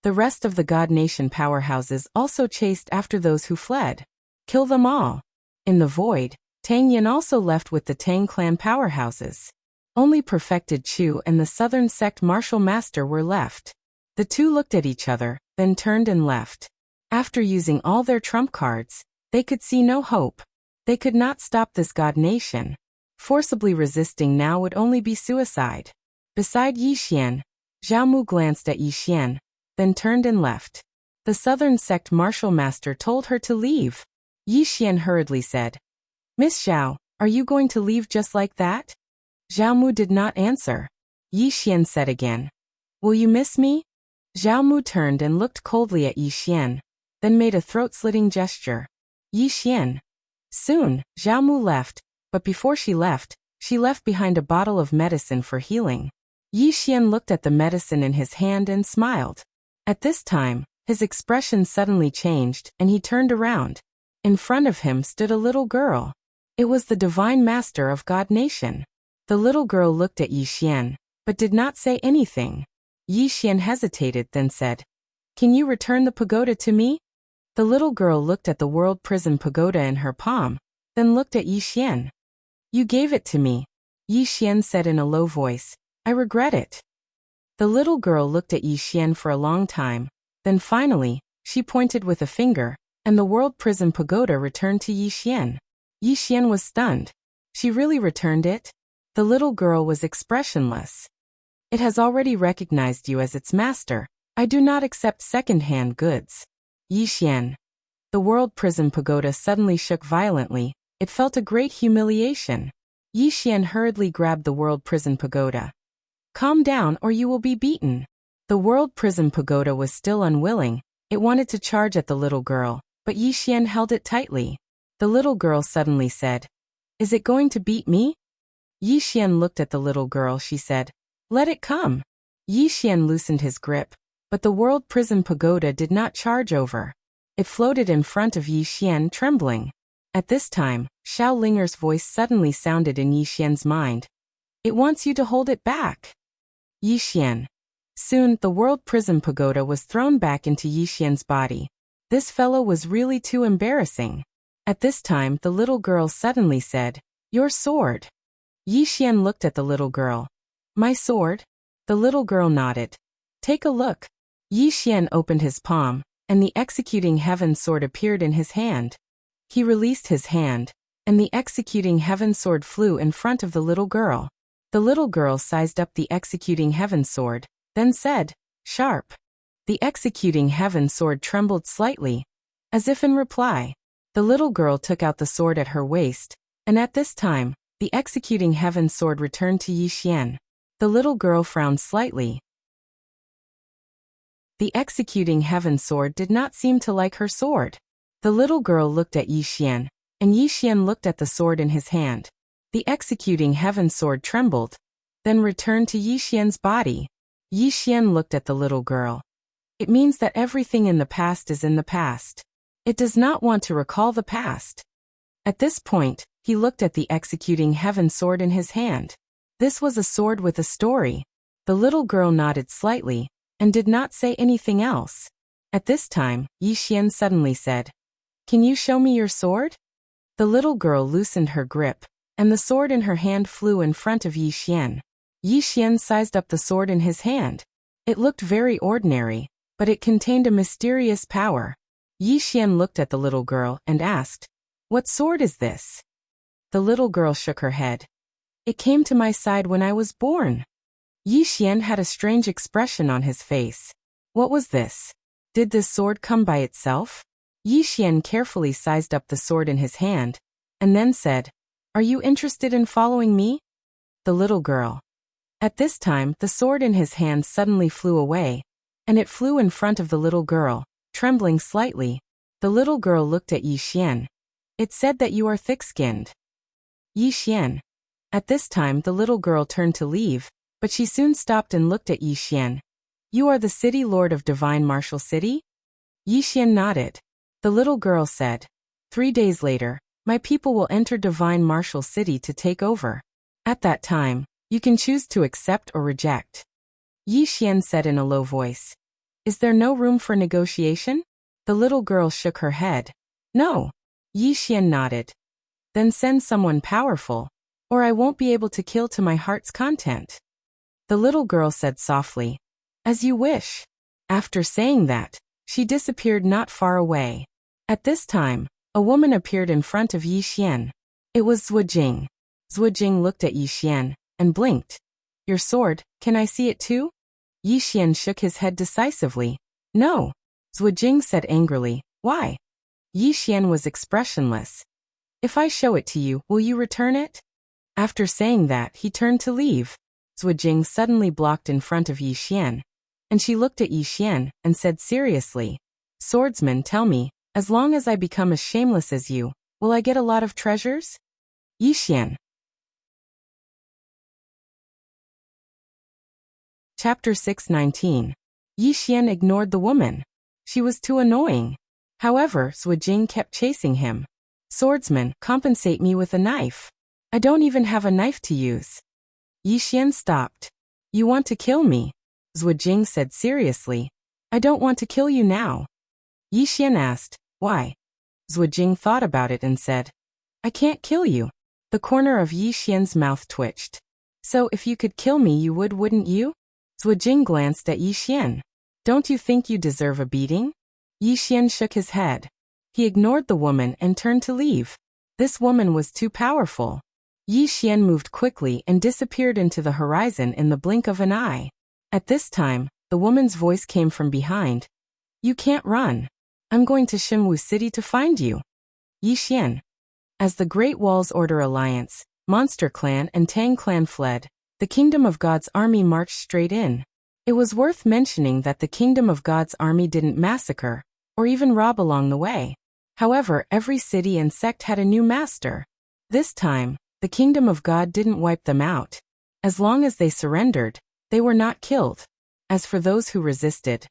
The rest of the God Nation powerhouses also chased after those who fled. Kill them all. In the void, Tang Yin also left with the Tang clan powerhouses. Only perfected Chu and the Southern Sect Martial Master were left. The two looked at each other, then turned and left. After using all their trump cards, they could see no hope. They could not stop this God Nation. Forcibly resisting now would only be suicide. Beside Yi Xian, Zhao Mu glanced at Yi Xian, then turned and left. The Southern Sect Martial Master told her to leave. Yi Xian hurriedly said, "Miss Zhao, are you going to leave just like that?" Zhao Mu did not answer. Yi Xian said again, "Will you miss me?" Zhao Mu turned and looked coldly at Yi Xian, then made a throat-slitting gesture. Yi Xian. Soon, Zhao Mu left, but before she left behind a bottle of medicine for healing. Yi Xian looked at the medicine in his hand and smiled. At this time, his expression suddenly changed, and he turned around. In front of him stood a little girl. It was the Divine Master of God Nation. The little girl looked at Yi Xian, but did not say anything. Yi Xian hesitated, then said, "Can you return the pagoda to me?" The little girl looked at the World Prison Pagoda in her palm, then looked at Yi Xian. "You gave it to me," Yi Xian said in a low voice. "I regret it." The little girl looked at Yi Xian for a long time, then finally, she pointed with a finger. and the world prison pagoda returned to Yi Xian. Yi Xian was stunned. She really returned it? The little girl was expressionless. It has already recognized you as its master. I do not accept second-hand goods. Yi Xian. The world prison pagoda suddenly shook violently. It felt a great humiliation. Yi Xian hurriedly grabbed the world prison pagoda. Calm down or you will be beaten. The world prison pagoda was still unwilling. It wanted to charge at the little girl, but Yi Xian held it tightly. The little girl suddenly said, "Is it going to beat me?" Yi Xian looked at the little girl. She said, "Let it come." Yi Xian loosened his grip, but the world prison pagoda did not charge over. It floated in front of Yi Xian, trembling. At this time, Xiao Linger's voice suddenly sounded in Yi Xian's mind. "It wants you to hold it back." Yi Xian. Soon, the world prison pagoda was thrown back into Yi Xian's body. This fellow was really too embarrassing. At this time, the little girl suddenly said, "Your sword." Yi Xian looked at the little girl. "My sword?" The little girl nodded. "Take a look." Yi Xian opened his palm, and the executing heaven sword appeared in his hand. He released his hand, and the executing heaven sword flew in front of the little girl. The little girl sized up the executing heaven sword, then said, "Sharp." The executing heaven sword trembled slightly, as if in reply. The little girl took out the sword at her waist, and at this time, the executing heaven sword returned to Yi Xian. The little girl frowned slightly. The executing heaven sword did not seem to like her sword. The little girl looked at Yi Xian, and Yi Xian looked at the sword in his hand. The executing heaven sword trembled, then returned to Yi Xian's body. Yi Xian looked at the little girl. It means that everything in the past is in the past. It does not want to recall the past. At this point, he looked at the executing heaven sword in his hand. This was a sword with a story. The little girl nodded slightly, and did not say anything else. At this time, Yi Xian suddenly said, "Can you show me your sword?" The little girl loosened her grip, and the sword in her hand flew in front of Yi Xian. Yi Xian sized up the sword in his hand. It looked very ordinary, but it contained a mysterious power. Yi Xian looked at the little girl and asked, "What sword is this?" The little girl shook her head. "It came to my side when I was born." Yi Xian had a strange expression on his face. What was this? Did this sword come by itself? Yi Xian carefully sized up the sword in his hand, and then said, "Are you interested in following me?" The little girl. At this time, the sword in his hand suddenly flew away, and it flew in front of the little girl, trembling slightly. The little girl looked at Yi Xian. "It said that you are thick-skinned." Yi Xian. At this time, the little girl turned to leave, but she soon stopped and looked at Yi Xian. "You are the city lord of Divine Martial City?" Yi Xian nodded. The little girl said, 3 days later, my people will enter Divine Martial City to take over. At that time, you can choose to accept or reject." Yi Xian said in a low voice. "Is there no room for negotiation?" The little girl shook her head. "No." Yi Xian nodded. "Then send someone powerful, or I won't be able to kill to my heart's content." The little girl said softly, "As you wish." After saying that, she disappeared not far away. At this time, a woman appeared in front of Yi Xian. It was Zhuojing. Zhuojing looked at Yi Xian, and blinked. "Your sword, can I see it too?" Yi Xian shook his head decisively. "No." Zhuojing said angrily, "Why?" Yi Xian was expressionless. "If I show it to you, will you return it?" After saying that, he turned to leave. Zhuojing suddenly blocked in front of Yi Xian, and she looked at Yi Xian and said seriously, "Swordsman, tell me, as long as I become as shameless as you, will I get a lot of treasures?" Yi Xian. Chapter 619. Yi Xian ignored the woman. She was too annoying. However, Zhuojing kept chasing him. "Swordsman, compensate me with a knife. I don't even have a knife to use." Yi Xian stopped. "You want to kill me?" Zhuojing said seriously. "I don't want to kill you now." Yi Xian asked, "Why?" Zhuojing thought about it and said, "I can't kill you." The corner of Yi Xian's mouth twitched. "So if you could kill me you would, wouldn't you?" Zhuojing glanced at Yi Xian. "Don't you think you deserve a beating?" Yi Xian shook his head. He ignored the woman and turned to leave. This woman was too powerful. Yi Xian moved quickly and disappeared into the horizon in the blink of an eye. At this time, the woman's voice came from behind. You can't run. I'm going to Xinwu City to find you. Yi Xian. As the Great Wall's Order Alliance, Monster Clan and Tang Clan fled, the Kingdom of God's army marched straight in. It was worth mentioning that the Kingdom of God's army didn't massacre, or even rob along the way. However, every city and sect had a new master. This time, the Kingdom of God didn't wipe them out. As long as they surrendered, they were not killed. As for those who resisted,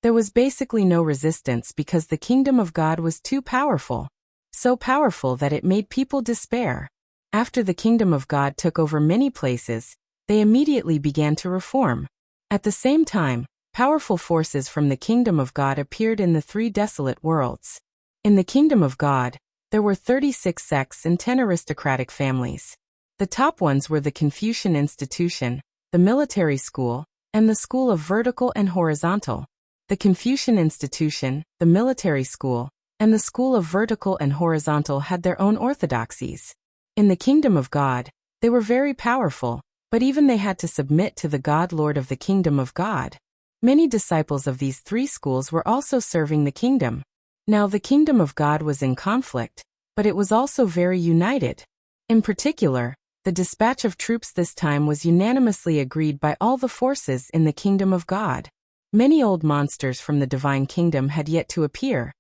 there was basically no resistance because the Kingdom of God was too powerful. So powerful that it made people despair. After the Kingdom of God took over many places, they immediately began to reform. At the same time, powerful forces from the Kingdom of God appeared in the 3 desolate worlds. In the Kingdom of God, there were 36 sects and 10 aristocratic families. The top ones were the Confucian Institution, the Military School, and the School of Vertical and Horizontal. The Confucian Institution, the Military School, and the School of Vertical and Horizontal had their own orthodoxies. In the Kingdom of God, they were very powerful, but even they had to submit to the God Lord of the Kingdom of God. Many disciples of these 3 schools were also serving the kingdom. Now the Kingdom of God was in conflict, but it was also very united. In particular, the dispatch of troops this time was unanimously agreed by all the forces in the Kingdom of God. Many old monsters from the Divine Kingdom had yet to appear.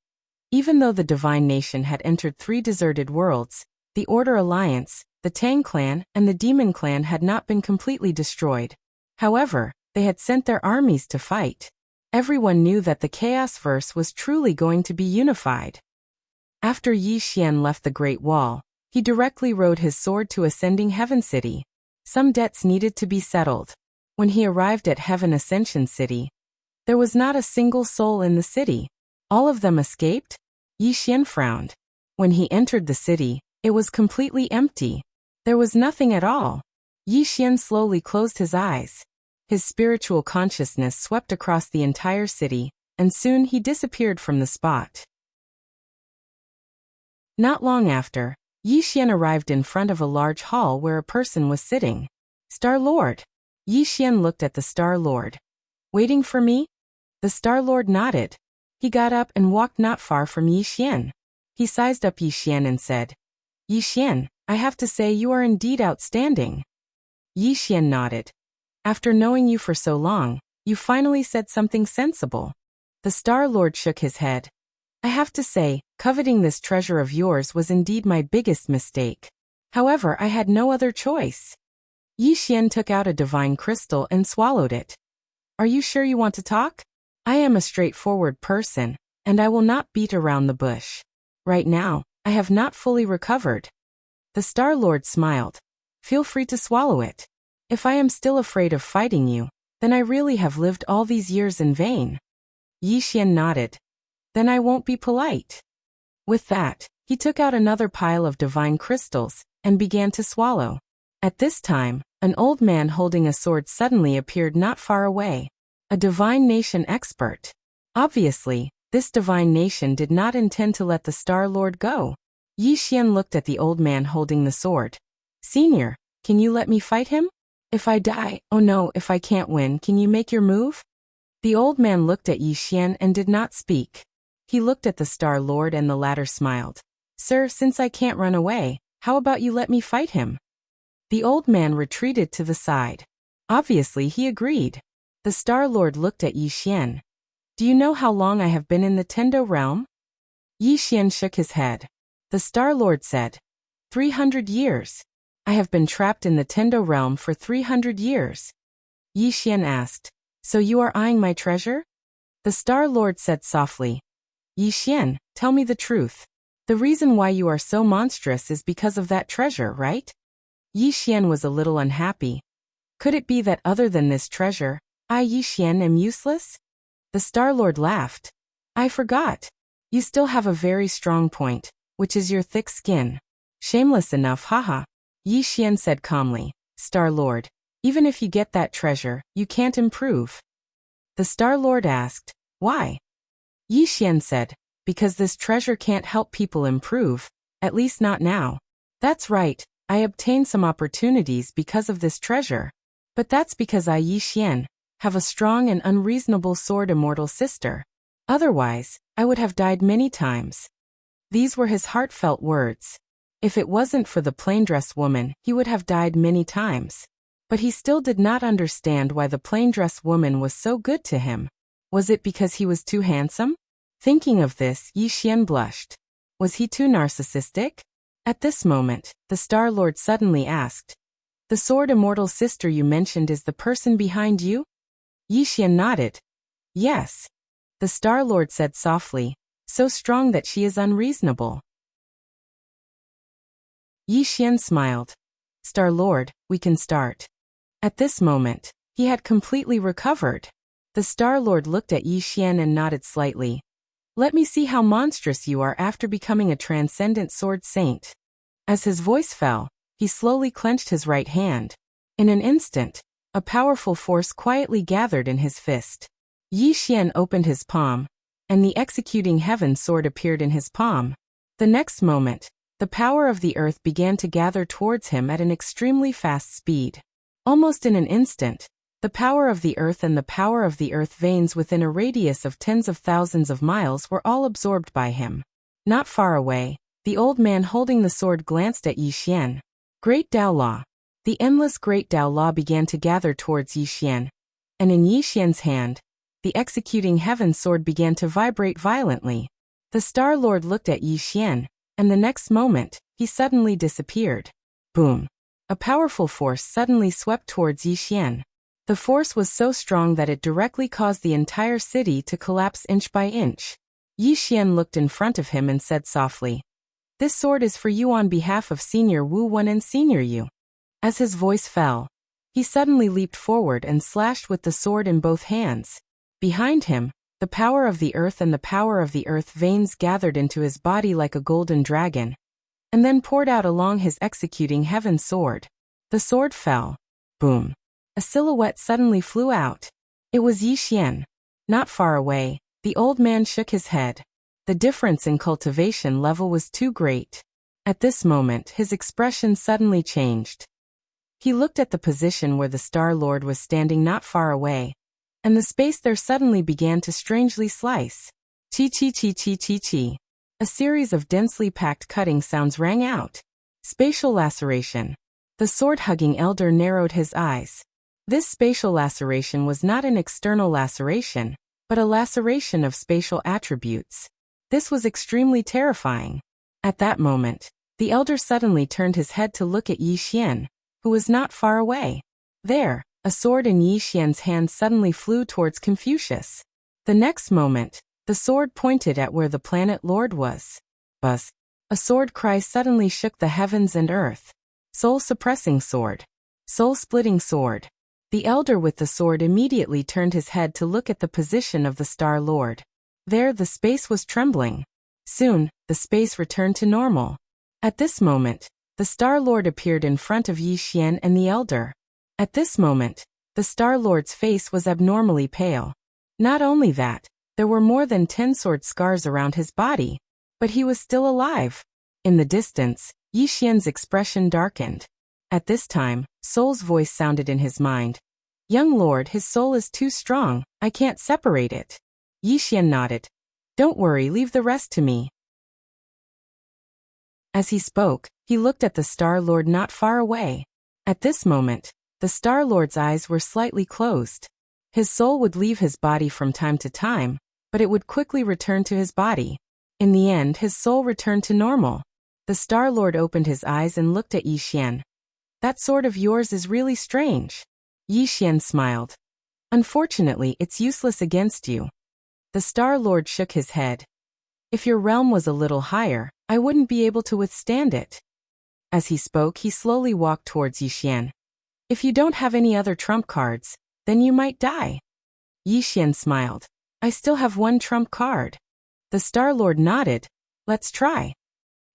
Even though the Divine Nation had entered 3 deserted worlds, the Order Alliance, the Tang Clan, and the Demon Clan had not been completely destroyed. However, they had sent their armies to fight. Everyone knew that the Chaos Verse was truly going to be unified. After Yi Xian left the Great Wall, he directly rode his sword to Ascending Heaven City. Some debts needed to be settled. When he arrived at Heaven Ascension City, there was not a single soul in the city. All of them escaped? Yi Xian frowned. When he entered the city, it was completely empty. There was nothing at all. Yi Xian slowly closed his eyes. His spiritual consciousness swept across the entire city, and soon he disappeared from the spot. Not long after, Yi Xian arrived in front of a large hall where a person was sitting. Star Lord. Yi Xian looked at the Star Lord. Waiting for me? The Star Lord nodded. He got up and walked not far from Yi Xian. He sized up Yi Xian and said, Yi Xian, I have to say you are indeed outstanding. Yi Xian nodded. After knowing you for so long, you finally said something sensible. The Star Lord shook his head. I have to say, coveting this treasure of yours was indeed my biggest mistake. However, I had no other choice. Yi Xian took out a divine crystal and swallowed it. Are you sure you want to talk? I am a straightforward person, and I will not beat around the bush. Right now, I have not fully recovered. The Star Lord smiled. Feel free to swallow it. If I am still afraid of fighting you, then I really have lived all these years in vain. Yi Xian nodded. Then I won't be polite. With that, he took out another pile of divine crystals and began to swallow. At this time, an old man holding a sword suddenly appeared not far away. A Divine Nation expert. Obviously, this Divine Nation did not intend to let the Star Lord go. Yi Xian looked at the old man holding the sword. Senior, can you let me fight him? If I die, oh no, if I can't win, can you make your move? The old man looked at Yi Xian and did not speak. He looked at the Star Lord and the latter smiled. Sir, since I can't run away, how about you let me fight him? The old man retreated to the side. Obviously, he agreed. The Star Lord looked at Yi Xian. Do you know how long I have been in the Tendo realm? Yi Xian shook his head. The Star Lord said, 300 years. I have been trapped in the Tendo realm for 300 years. Yi Xian asked, so you are eyeing my treasure? The Star Lord said softly, Yi Xian, tell me the truth. The reason why you are so monstrous is because of that treasure, right? Yi Xian was a little unhappy. Could it be that other than this treasure, I, Yi Xian, am useless? The Star Lord laughed. I forgot. You still have a very strong point, which is your thick skin. Shameless enough, haha. Yi Xian said calmly, Star Lord, even if you get that treasure, you can't improve. The Star Lord asked, why? Yi Xian said, Because this treasure can't help people improve, at least not now. That's right, I obtained some opportunities because of this treasure. But that's because I, Yi Xian, have a strong and unreasonable sword immortal sister. Otherwise, I would have died many times. These were his heartfelt words. If it wasn't for the plain-dress woman, he would have died many times. But he still did not understand why the plain-dress woman was so good to him. Was it because he was too handsome? Thinking of this, Yi Xian blushed. Was he too narcissistic? At this moment, the Star Lord suddenly asked, "The sword immortal sister you mentioned is the person behind you?" Yi Xian nodded. "Yes." The Star Lord said softly, "So strong that she is unreasonable." Yi Xian smiled. "Star Lord, we can start." At this moment, he had completely recovered. The Star Lord looked at Yi Xian and nodded slightly. "Let me see how monstrous you are after becoming a transcendent sword saint." As his voice fell, he slowly clenched his right hand. In an instant, a powerful force quietly gathered in his fist. Yi Xian opened his palm, and the executing heaven sword appeared in his palm. The next moment, the power of the earth began to gather towards him at an extremely fast speed. Almost in an instant, the power of the earth and the power of the earth veins within a radius of tens of thousands of miles were all absorbed by him. Not far away, the old man holding the sword glanced at Yi Xian. Great Tao Law. The endless Great Tao Law began to gather towards Yi Xian, and in Yi Xian's hand, the executing heaven sword began to vibrate violently. The Star Lord looked at Yi Xian, and the next moment, he suddenly disappeared. Boom! A powerful force suddenly swept towards Yi Xian. The force was so strong that it directly caused the entire city to collapse inch by inch. Yi Xian looked in front of him and said softly, "This sword is for you on behalf of Senior Wu Wen and Senior Yu." As his voice fell, he suddenly leaped forward and slashed with the sword in both hands. Behind him, the power of the earth and the power of the earth veins gathered into his body like a golden dragon, and then poured out along his executing heaven sword. The sword fell. Boom! A silhouette suddenly flew out. It was Yi Xian. Not far away, the old man shook his head. The difference in cultivation level was too great. At this moment, his expression suddenly changed. He looked at the position where the Star Lord was standing not far away, and the space there suddenly began to strangely slice. Chi-chi-chi-chi-chi-chi. A series of densely packed cutting sounds rang out. Spatial laceration. The sword-hugging elder narrowed his eyes. This spatial laceration was not an external laceration, but a laceration of spatial attributes. This was extremely terrifying. At that moment, the elder suddenly turned his head to look at Yi Xian, who was not far away. There, a sword in Yi Xian's hand suddenly flew towards Confucius. The next moment, the sword pointed at where the planet Lord was. Buzz! A sword cry suddenly shook the heavens and earth. Soul-suppressing sword. Soul-splitting sword. The elder with the sword immediately turned his head to look at the position of the Star Lord. There the space was trembling. Soon, the space returned to normal. At this moment, the Star Lord appeared in front of Yi Xian and the elder. At this moment, the Star Lord's face was abnormally pale. Not only that, there were more than 10 sword scars around his body, but he was still alive. In the distance, Yi Xian's expression darkened. At this time, Soul's voice sounded in his mind. "Young Lord, his soul is too strong, I can't separate it." Yi Xian nodded. "Don't worry, leave the rest to me." As he spoke, he looked at the Star Lord not far away. At this moment, the Star Lord's eyes were slightly closed. His soul would leave his body from time to time, but it would quickly return to his body. In the end, his soul returned to normal. The Star Lord opened his eyes and looked at Yi Xian. "That sword of yours is really strange." Yi Xian smiled. "Unfortunately, it's useless against you." The Star Lord shook his head. "If your realm was a little higher, I wouldn't be able to withstand it." As he spoke, he slowly walked towards Yi Xian. "If you don't have any other trump cards, then you might die." Yi Xian smiled. "I still have one trump card." The Star Lord nodded. "Let's try."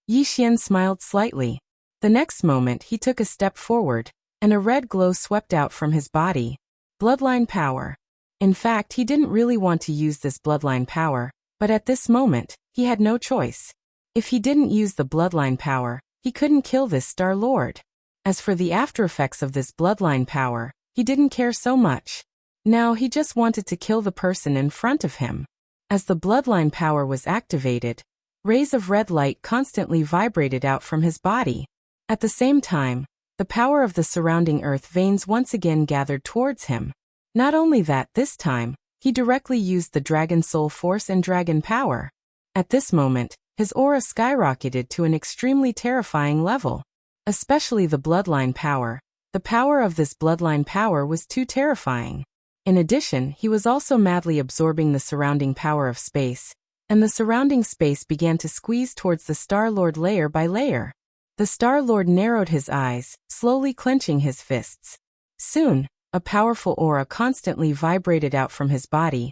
Yi Xian smiled slightly. The next moment he took a step forward, and a red glow swept out from his body. Bloodline power. In fact, he didn't really want to use this bloodline power, but at this moment, He had no choice. If he didn't use the bloodline power, he couldn't kill this Star Lord. As for the after effects of this bloodline power, he didn't care so much. Now he just wanted to kill the person in front of him. As the bloodline power was activated, rays of red light constantly vibrated out from his body. At the same time, the power of the surrounding earth veins once again gathered towards him. Not only that, this time, he directly used the dragon soul force and dragon power. At this moment, his aura skyrocketed to an extremely terrifying level. Especially the bloodline power. The power of this bloodline power was too terrifying. In addition, he was also madly absorbing the surrounding power of space, and the surrounding space began to squeeze towards the Star-Lord layer by layer. The Star-Lord narrowed his eyes, slowly clenching his fists. Soon, a powerful aura constantly vibrated out from his body,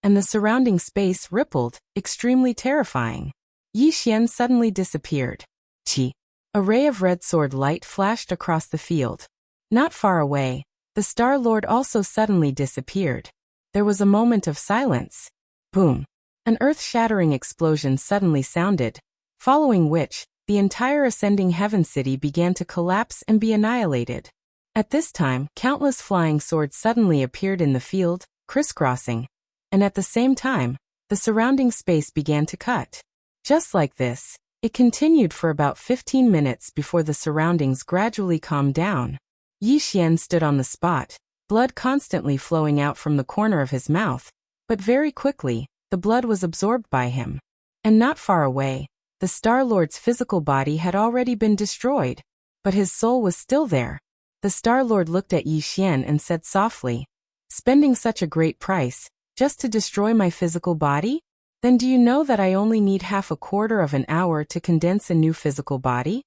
and the surrounding space rippled, extremely terrifying. Yi Xian suddenly disappeared. Chi. A ray of red sword light flashed across the field. Not far away, the Star-Lord also suddenly disappeared. There was a moment of silence. Boom. An earth-shattering explosion suddenly sounded, following which, the entire ascending heaven city began to collapse and be annihilated. At this time, countless flying swords suddenly appeared in the field, crisscrossing, and at the same time, the surrounding space began to cut. Just like this, it continued for about 15 minutes before the surroundings gradually calmed down. Yi Xian stood on the spot, blood constantly flowing out from the corner of his mouth, but very quickly, the blood was absorbed by him. And not far away, the Star-Lord's physical body had already been destroyed, but his soul was still there. The Star-Lord looked at Yi Xian and said softly, "Spending such a great price, just to destroy my physical body? Then do you know that I only need half a quarter of an hour to condense a new physical body?"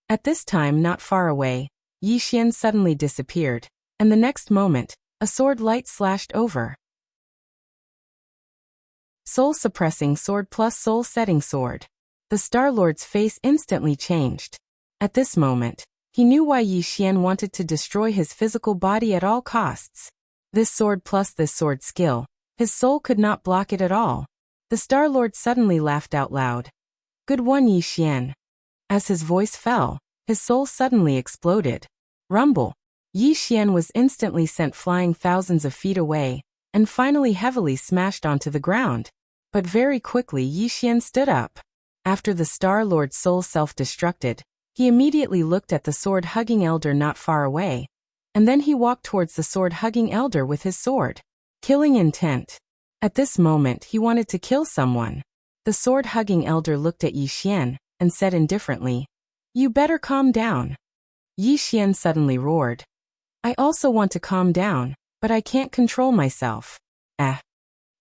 At this time, not far away, Yi Xian suddenly disappeared, and the next moment, a sword light slashed over. Soul-suppressing sword plus soul-setting sword. The Star-Lord's face instantly changed. At this moment, he knew why Yi Xian wanted to destroy his physical body at all costs. This sword plus this sword skill, his soul could not block it at all. The Star-Lord suddenly laughed out loud. "Good one, Yi Xian." As his voice fell, his soul suddenly exploded. Rumble. Yi Xian was instantly sent flying thousands of feet away, and finally heavily smashed onto the ground. But very quickly Yi Xian stood up. After the Star-Lord's soul self-destructed, he immediately looked at the sword-hugging elder not far away, and then he walked towards the sword-hugging elder with his sword. Killing intent. At this moment he wanted to kill someone. The sword-hugging elder looked at Yi Xian, and said indifferently, "You better calm down." Yi Xian suddenly roared, "I also want to calm down, but I can't control myself."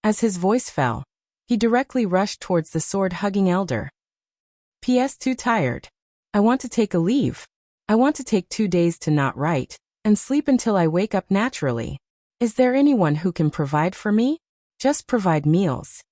As his voice fell, he directly rushed towards the sword-hugging elder. "PS too tired. I want to take a leave. I want to take 2 days to not write, and sleep until I wake up naturally. Is there anyone who can provide for me? Just provide meals."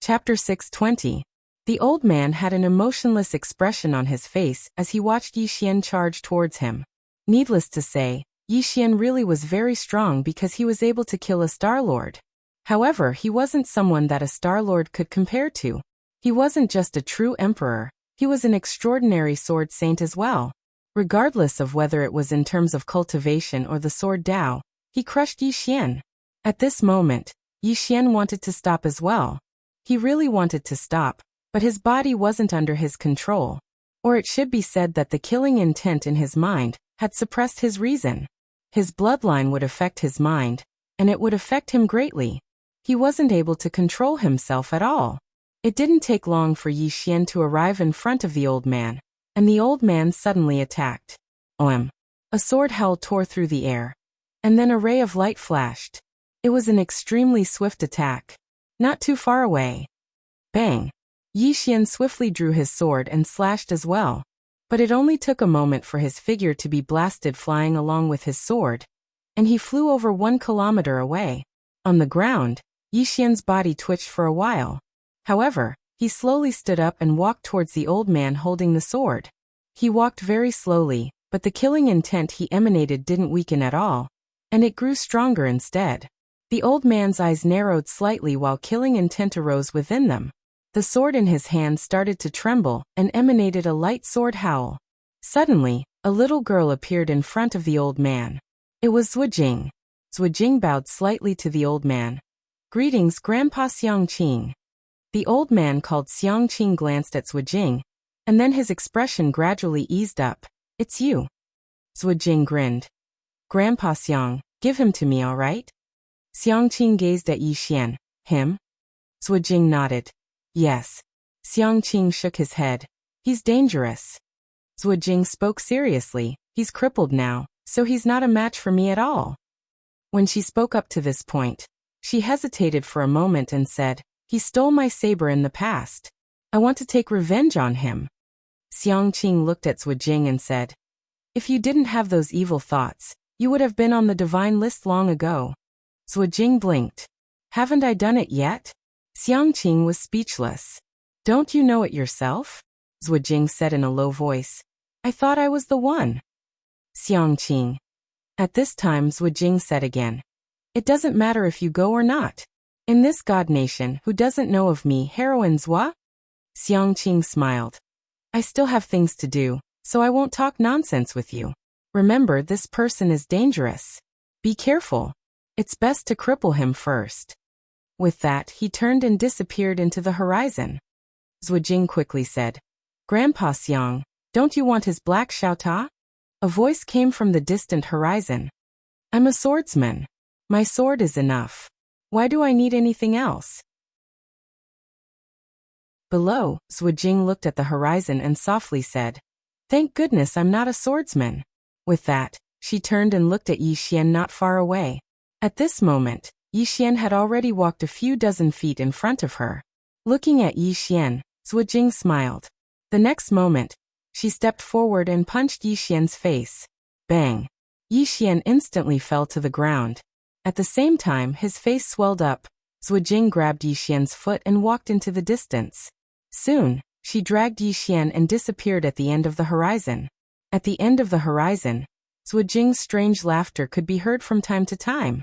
Chapter 620. The old man had an emotionless expression on his face as he watched Yi Xian charge towards him. Needless to say, Yi Xian really was very strong because he was able to kill a Star-Lord. However, he wasn't someone that a Star-Lord could compare to. He wasn't just a true emperor, he was an extraordinary sword saint as well. Regardless of whether it was in terms of cultivation or the sword Dao, he crushed Yi Xian. At this moment, Yi Xian wanted to stop as well. He really wanted to stop, but his body wasn't under his control. Or it should be said that the killing intent in his mind had suppressed his reason. His bloodline would affect his mind, and it would affect him greatly. He wasn't able to control himself at all. It didn't take long for Yi Xian to arrive in front of the old man, and the old man suddenly attacked. A sword howl tore through the air, and then a ray of light flashed. It was an extremely swift attack. Not too far away. Bang! Yi Xian swiftly drew his sword and slashed as well. But it only took a moment for his figure to be blasted flying along with his sword, and he flew over 1 kilometer away. On the ground, Yi Xian's body twitched for a while. However, he slowly stood up and walked towards the old man holding the sword. He walked very slowly, but the killing intent he emanated didn't weaken at all, and it grew stronger instead. The old man's eyes narrowed slightly while killing intent arose within them. The sword in his hand started to tremble and emanated a light sword howl. Suddenly, a little girl appeared in front of the old man. It was Zhuojing. Zhuojing bowed slightly to the old man. "Greetings, Grandpa Xiangqing." The old man called Xiangqing glanced at Zhuojing, and then his expression gradually eased up. "It's you." Zhuojing grinned. "Grandpa Xiang, give him to me, all right?" Xiangqing gazed at Yi Xian. "Him?" Zhuojing nodded. "Yes." Xiangqing shook his head. "He's dangerous." Zhuojing spoke seriously. "He's crippled now, so he's not a match for me at all." When she spoke up to this point, she hesitated for a moment and said, "He stole my saber in the past. I want to take revenge on him." Xiangqing looked at Zhuojing and said, "If you didn't have those evil thoughts, you would have been on the divine list long ago." Zhuojing blinked. "Haven't I done it yet?" Xiangqing was speechless. "Don't you know it yourself?" Zhuojing said in a low voice. "I thought I was the one." Xiangqing. At this time Zhuojing said again, "It doesn't matter if you go or not. In this god nation, who doesn't know of me, heroine Zhua?" Xiangqing smiled. "I still have things to do, so I won't talk nonsense with you. Remember, this person is dangerous. Be careful. It's best to cripple him first." With that, he turned and disappeared into the horizon. Zhuojing quickly said, "Grandpa Xiang, don't you want his black xiaota?" A voice came from the distant horizon. "I'm a swordsman. My sword is enough. Why do I need anything else?" Below, Zhuojing looked at the horizon and softly said, "Thank goodness I'm not a swordsman." With that, she turned and looked at Yi Xian not far away. At this moment, Yi Xian had already walked a few dozen feet in front of her. Looking at Yi Xian, Zhuojing smiled. The next moment, she stepped forward and punched Yi Xian's face. Bang! Yi Xian instantly fell to the ground. At the same time, his face swelled up. Zhuojing grabbed Yi Xian's foot and walked into the distance. Soon, she dragged Yi Xian and disappeared at the end of the horizon. At the end of the horizon, Zhuojing's strange laughter could be heard from time to time.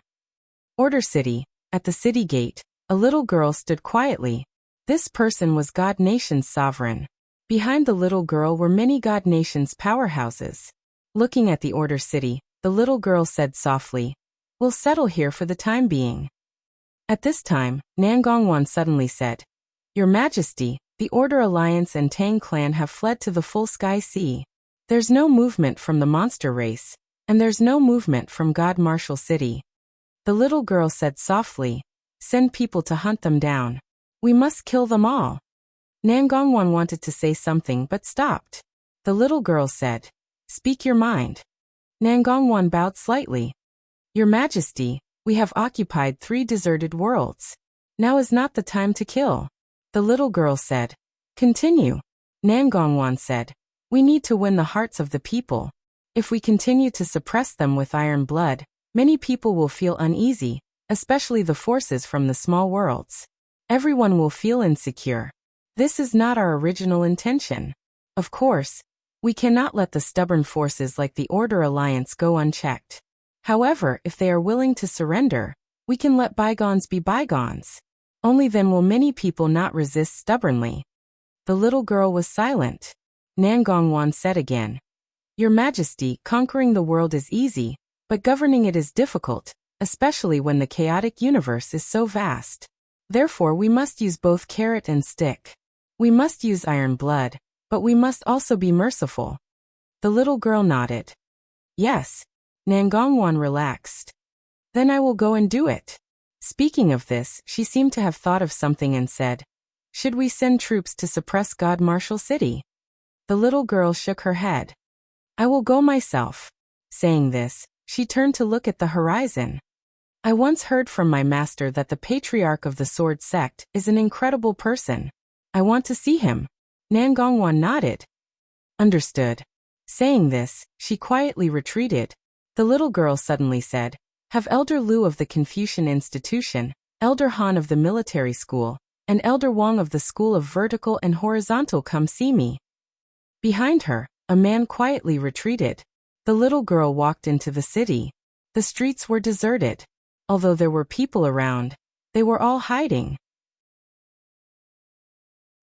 Order City. At the city gate, a little girl stood quietly. This person was God Nation's sovereign. Behind the little girl were many God Nation's powerhouses. Looking at the Order City, the little girl said softly, "We'll settle here for the time being." At this time, Nangongwan suddenly said, "Your Majesty, the Order Alliance and Tang clan have fled to the Full Sky Sea. There's no movement from the monster race, and there's no movement from God Martial City." The little girl said softly, "Send people to hunt them down. We must kill them all." Nangongwan wanted to say something but stopped. The little girl said, "Speak your mind." Nangongwan bowed slightly. "Your Majesty, we have occupied 3 deserted worlds. Now is not the time to kill." The little girl said, "Continue." Nangongwan said, "We need to win the hearts of the people. If we continue to suppress them with iron blood, many people will feel uneasy, especially the forces from the small worlds. Everyone will feel insecure. This is not our original intention. Of course, we cannot let the stubborn forces like the Order Alliance go unchecked. However, if they are willing to surrender, we can let bygones be bygones. Only then will many people not resist stubbornly." The little girl was silent. Nangongwan said again, "Your Majesty, conquering the world is easy, but governing it is difficult, especially when the chaotic universe is so vast. Therefore we must use both carrot and stick. We must use iron blood, but we must also be merciful." The little girl nodded. "Yes." Nangongwan relaxed. "Then I will go and do it." Speaking of this, she seemed to have thought of something and said, "Should we send troops to suppress God Martial City?" The little girl shook her head. "I will go myself." Saying this, she turned to look at the horizon. "I once heard from my master that the patriarch of the Sword Sect is an incredible person. I want to see him." Nangongwan nodded. "Understood." Saying this, she quietly retreated. The little girl suddenly said, "Have Elder Lu of the Confucian Institution, Elder Han of the Military School, and Elder Wang of the School of Vertical and Horizontal come see me." Behind her, a man quietly retreated. The little girl walked into the city. The streets were deserted. Although there were people around, they were all hiding.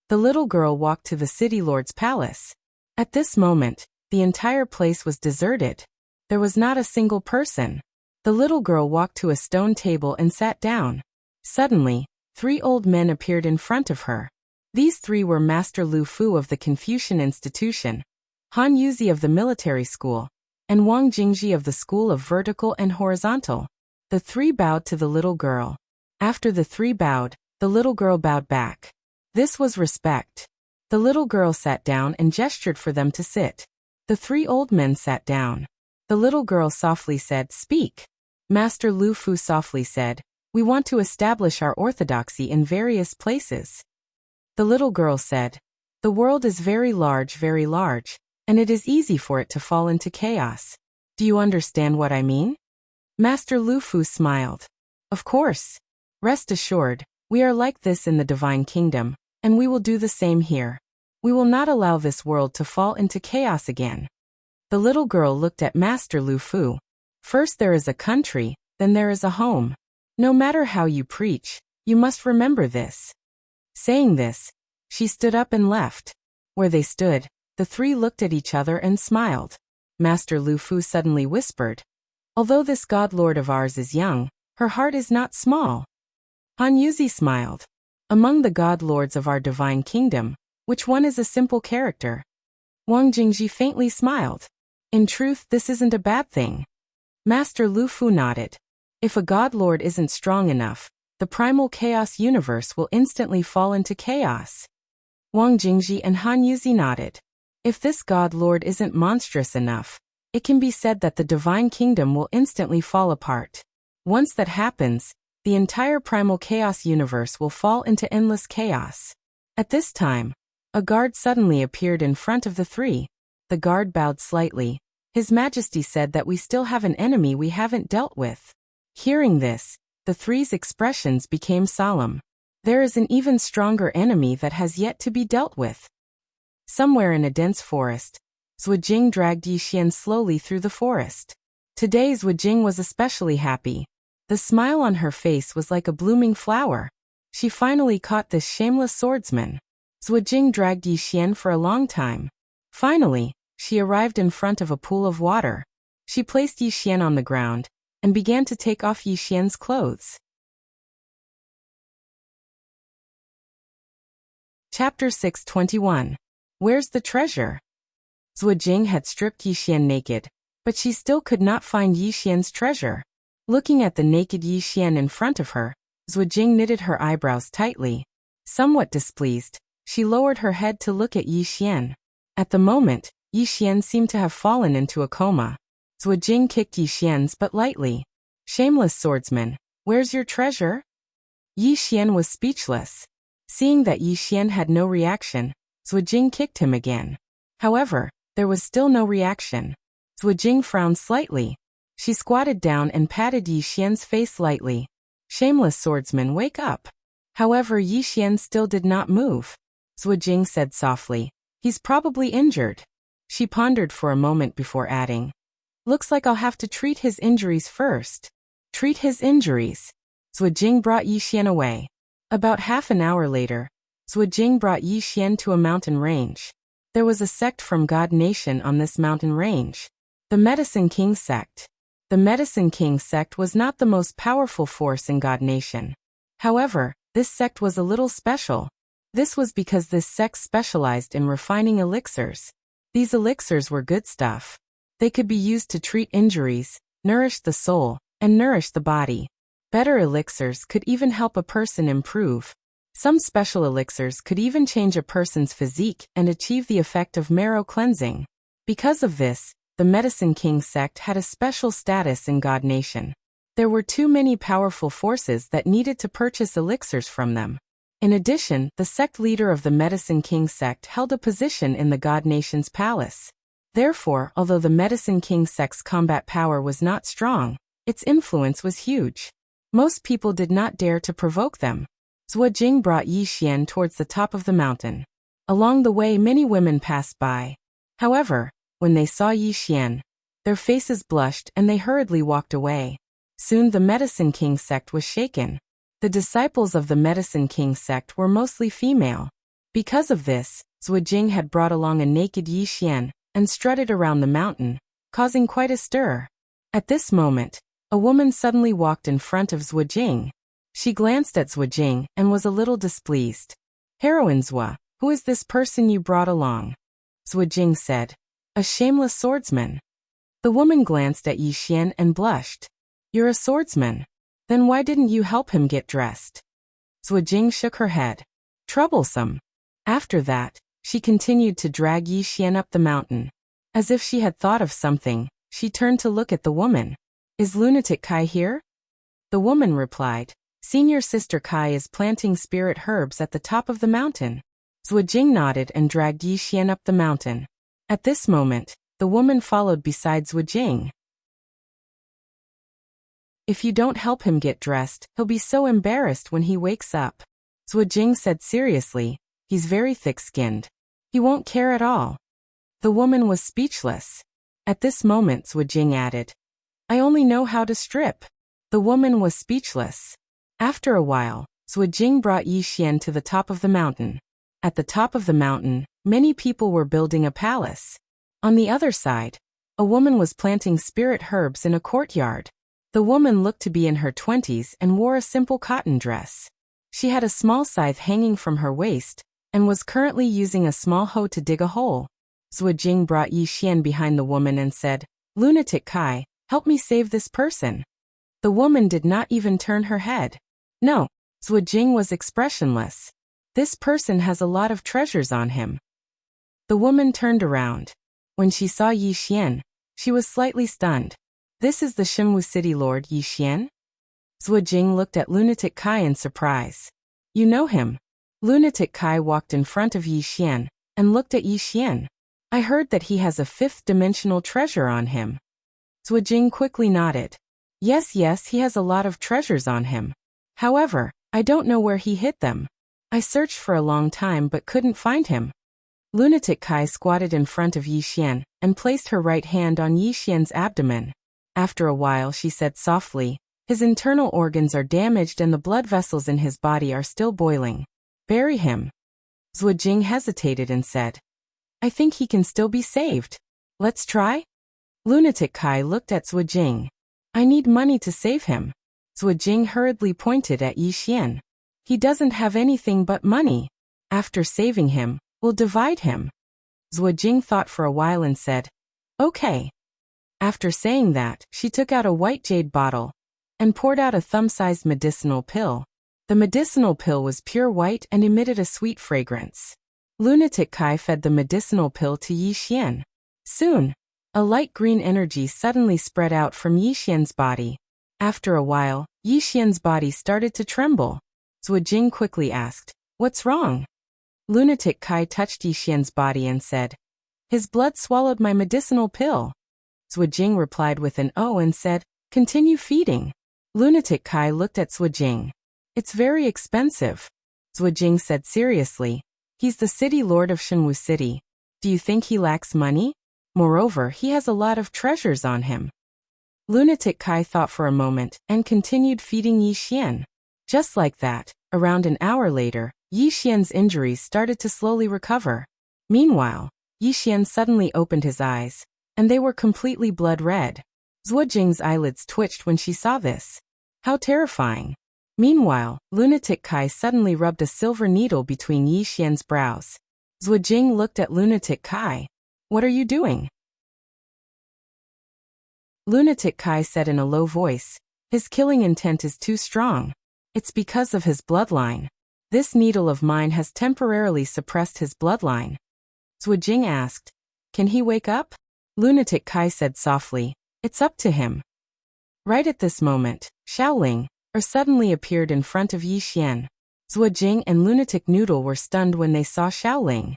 The little girl walked to the city lord's palace. At this moment, the entire place was deserted. There was not a single person. The little girl walked to a stone table and sat down. Suddenly, 3 old men appeared in front of her. These 3 were Master Lu Fu of the Confucian Institution, Han Yuzi of the military school, and Wang Jingji of the School of Vertical and Horizontal. The 3 bowed to the little girl. After the 3 bowed, the little girl bowed back. This was respect. The little girl sat down and gestured for them to sit. The 3 old men sat down. The little girl softly said, "Speak." Master Lu Fu softly said, "We want to establish our orthodoxy in various places." The little girl said, "The world is very large, and it is easy for it to fall into chaos. Do you understand what I mean?" Master Lu Fu smiled. "Of course. Rest assured, we are like this in the Divine Kingdom, and we will do the same here. We will not allow this world to fall into chaos again." The little girl looked at Master Lu Fu. "First there is a country, then there is a home. No matter how you preach, you must remember this." Saying this, she stood up and left. Where they stood, the 3 looked at each other and smiled. Master Lu Fu suddenly whispered, "Although this god lord of ours is young, her heart is not small." Han Yuzi smiled. "Among the god lords of our divine kingdom, which one is a simple character?" Wang Jingji faintly smiled. "In truth, this isn't a bad thing." Master Lu Fu nodded. "If a god lord isn't strong enough, the primal chaos universe will instantly fall into chaos." Wang Jingji and Han Yuzi nodded. "If this god lord isn't monstrous enough, it can be said that the divine kingdom will instantly fall apart. Once that happens, the entire primal chaos universe will fall into endless chaos." At this time, a guard suddenly appeared in front of the 3. The guard bowed slightly. His Majesty said that we still have an enemy we haven't dealt with. Hearing this, the 3's expressions became solemn. There is an even stronger enemy that has yet to be dealt with. Somewhere in a dense forest, Zhuojing dragged Yixian slowly through the forest. Today Zhuojing was especially happy. The smile on her face was like a blooming flower. She finally caught this shameless swordsman. Zhuojing dragged Yixian for a long time. Finally, she arrived in front of a pool of water. She placed Yixian on the ground and began to take off Yixian's clothes. Chapter 621. Where's the treasure? Zhuojing had stripped Yixian naked, but she still could not find Yixian's treasure. Looking at the naked Yixian in front of her, Zhuojing knitted her eyebrows tightly. Somewhat displeased, she lowered her head to look at Yixian. At the moment, Yixian seemed to have fallen into a coma. Zhuojing kicked Yixian's butt lightly. "Shameless swordsman, where's your treasure?" Yixian was speechless. Seeing that Yixian had no reaction, Zhuojing kicked him again. However, there was still no reaction. Zhuojing frowned slightly. She squatted down and patted Yixian's face lightly. "Shameless swordsman, wake up." However, Yixian still did not move. Zhuojing said softly, "He's probably injured." She pondered for a moment before adding, "Looks like I'll have to treat his injuries first." Treat his injuries. Zhuojing brought Yixian away. About half an hour later, Zhuojing brought Yixian to a mountain range. There was a sect from God Nation on this mountain range. The Medicine King sect. The Medicine King sect was not the most powerful force in God Nation. However, this sect was a little special. This was because this sect specialized in refining elixirs. These elixirs were good stuff. They could be used to treat injuries, nourish the soul, and nourish the body. Better elixirs could even help a person improve. Some special elixirs could even change a person's physique and achieve the effect of marrow cleansing. Because of this, the Medicine King sect had a special status in God Nation. There were too many powerful forces that needed to purchase elixirs from them. In addition, the sect leader of the Medicine King sect held a position in the God Nation's palace. Therefore, although the Medicine King sect's combat power was not strong, its influence was huge. Most people did not dare to provoke them. Zhuojing brought Yixian towards the top of the mountain. Along the way, many women passed by. However, when they saw Yixian, their faces blushed and they hurriedly walked away. Soon the Medicine King sect was shaken. The disciples of the Medicine King sect were mostly female. Because of this, Zhuojing had brought along a naked Yi Xian and strutted around the mountain, causing quite a stir. At this moment, a woman suddenly walked in front of Zhuojing. She glanced at Zhuojing and was a little displeased. "Heroine Zhua, who is this person you brought along?" Zhuojing said. "A shameless swordsman." The woman glanced at Yi Xian and blushed. "You're a swordsman. Then why didn't you help him get dressed?" Zhuojing shook her head. "Troublesome." After that, she continued to drag Yi Xian up the mountain. As if she had thought of something, she turned to look at the woman. "Is Lunatic Kai here?" The woman replied. "Senior Sister Kai is planting spirit herbs at the top of the mountain." Zhuojing nodded and dragged Yi Xian up the mountain. At this moment, the woman followed beside Zhuojing. "If you don't help him get dressed, he'll be so embarrassed when he wakes up," Zhuojing said seriously. "He's very thick-skinned. He won't care at all." The woman was speechless. At this moment Zhuojing added, "I only know how to strip." The woman was speechless. After a while, Zhuojing brought Yi Xian to the top of the mountain. At the top of the mountain, many people were building a palace. On the other side, a woman was planting spirit herbs in a courtyard. The woman looked to be in her 20s and wore a simple cotton dress. She had a small scythe hanging from her waist and was currently using a small hoe to dig a hole. Zhuojing brought Yi Xian behind the woman and said, "Lunatic Kai, help me save this person." The woman did not even turn her head. No, Zhuojing was expressionless. This person has a lot of treasures on him. The woman turned around. When she saw Yi Xian, she was slightly stunned. "This is the Shenwu City Lord Yi Xian?" Zhuojing looked at Lunatic Kai in surprise. "You know him?" Lunatic Kai walked in front of Yi Xian and looked at Yi Xian. "I heard that he has a fifth-dimensional treasure on him." Zhuojing quickly nodded. Yes, he has a lot of treasures on him. However, I don't know where he hid them. I searched for a long time but couldn't find him." Lunatic Kai squatted in front of Yi Xian and placed her right hand on Yi Xian's abdomen. After a while she said softly, "His internal organs are damaged and the blood vessels in his body are still boiling. Bury him." Zhuojing hesitated and said, "I think he can still be saved. Let's try?" Lunatic Kai looked at Zhuojing. "I need money to save him." Zhuojing hurriedly pointed at Yi Xian. "He doesn't have anything but money. After saving him, we'll divide him." Zhuojing thought for a while and said, "Okay." After saying that, she took out a white jade bottle and poured out a thumb-sized medicinal pill. The medicinal pill was pure white and emitted a sweet fragrance. Lunatic Kai fed the medicinal pill to Yi Xian. Soon, a light green energy suddenly spread out from Yi Xian's body. After a while, Yi Xian's body started to tremble. Zhuojing quickly asked, "What's wrong?" Lunatic Kai touched Yi Xian's body and said, "His blood swallowed my medicinal pill." Zhuojing replied with an "oh" and said, "Continue feeding." Lunatic Kai looked at Zhuojing. "It's very expensive." Zhuojing said seriously, "He's the city lord of Shenwu City. Do you think he lacks money? Moreover, he has a lot of treasures on him." Lunatic Kai thought for a moment and continued feeding Yi Xian. Just like that, around an hour later, Yi Xian's injuries started to slowly recover. Meanwhile, Yi Xian suddenly opened his eyes, and they were completely blood red. Zhuojing's eyelids twitched when she saw this. How terrifying. Meanwhile, Lunatic Kai suddenly rubbed a silver needle between Yi Xian's brows. Zhuojing looked at Lunatic Kai. "What are you doing?" Lunatic Kai said in a low voice, "His killing intent is too strong. It's because of his bloodline. This needle of mine has temporarily suppressed his bloodline." Zhuojing asked, "Can he wake up?" Lunatic Kai said softly, "It's up to him." Right at this moment, Xiaoling suddenly appeared in front of Yi Xian. Zhuojing and Lunatic Noodle were stunned when they saw Xiaoling.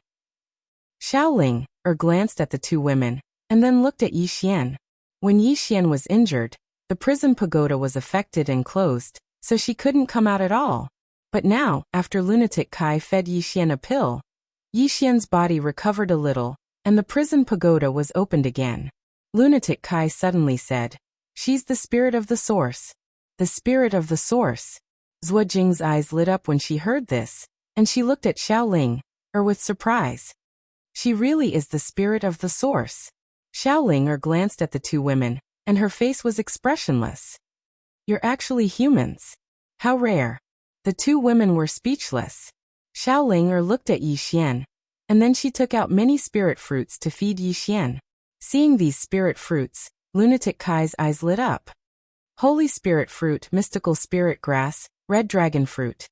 Xiaoling glanced at the two women, and then looked at Yi Xian. When Yi Xian was injured, the prison pagoda was affected and closed, so she couldn't come out at all. But now, after Lunatic Kai fed Yi Xian a pill, Yi Xian's body recovered a little, and the prison pagoda was opened again. Lunatic Kai suddenly said, She's the spirit of the source. The spirit of the source. Zhuo Jing's eyes lit up when she heard this, and she looked at Xiaoling, with surprise. She really is the spirit of the source. Xiaoling glanced at the two women, and her face was expressionless. You're actually humans. How rare. The two women were speechless. Xiaoling looked at Yi Xian, and then she took out many spirit fruits to feed Yi Xian. Seeing these spirit fruits, Lunatic Kai's eyes lit up. Holy spirit fruit, mystical spirit grass, red dragon fruit.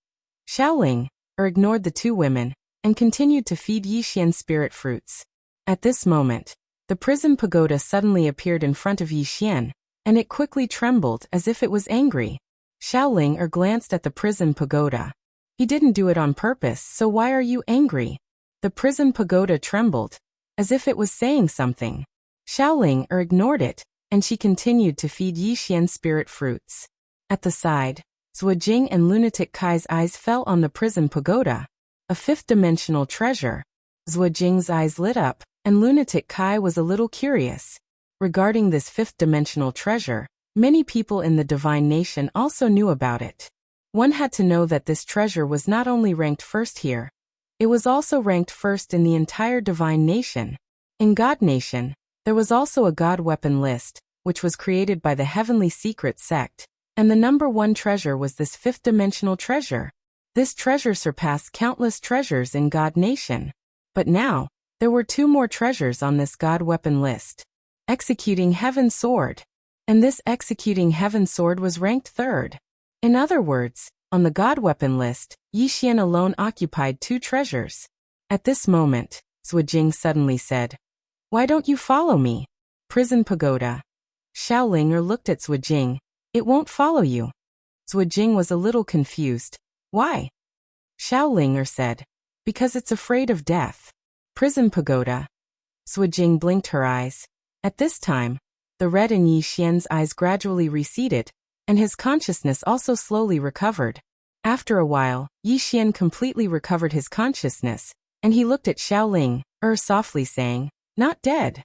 Xiaoling ignored the two women and continued to feed Yi Xian spirit fruits. At this moment, the prison pagoda suddenly appeared in front of Yi Xian, and it quickly trembled as if it was angry. Xiaoling glanced at the prison pagoda. He didn't do it on purpose, so why are you angry? The prison pagoda trembled, as if it was saying something. Xiaoling ignored it, and she continued to feed Yi Xian spirit fruits. At the side, Zhuo Jing and Lunatic Kai's eyes fell on the prison pagoda, a fifth-dimensional treasure. Zhuo Jing's eyes lit up, and Lunatic Kai was a little curious. Regarding this fifth-dimensional treasure, many people in the Divine Nation also knew about it. One had to know that this treasure was not only ranked first here, it was also ranked first in the entire Divine Nation. In God Nation, there was also a God weapon list, which was created by the Heavenly Secret Sect, and the number one treasure was this fifth-dimensional treasure. This treasure surpassed countless treasures in God Nation. But now, there were two more treasures on this God weapon list. Executing Heaven Sword. And this Executing Heaven Sword was ranked third. In other words, on the God weapon list, Yi Xian alone occupied two treasures. At this moment, Zhuo Jing suddenly said, "Why don't you follow me?" Prison pagoda. Xiaoling looked at Zhuo Jing. "It won't follow you." Zhuo Jing was a little confused. "Why?" Xiaoling said, "Because it's afraid of death." Prison pagoda. Zhuo Jing blinked her eyes. At this time, the red in Yi Xian's eyes gradually receded, and his consciousness also slowly recovered. After a while, Yi Xian completely recovered his consciousness, and he looked at Xiaoling, softly saying, "Not dead."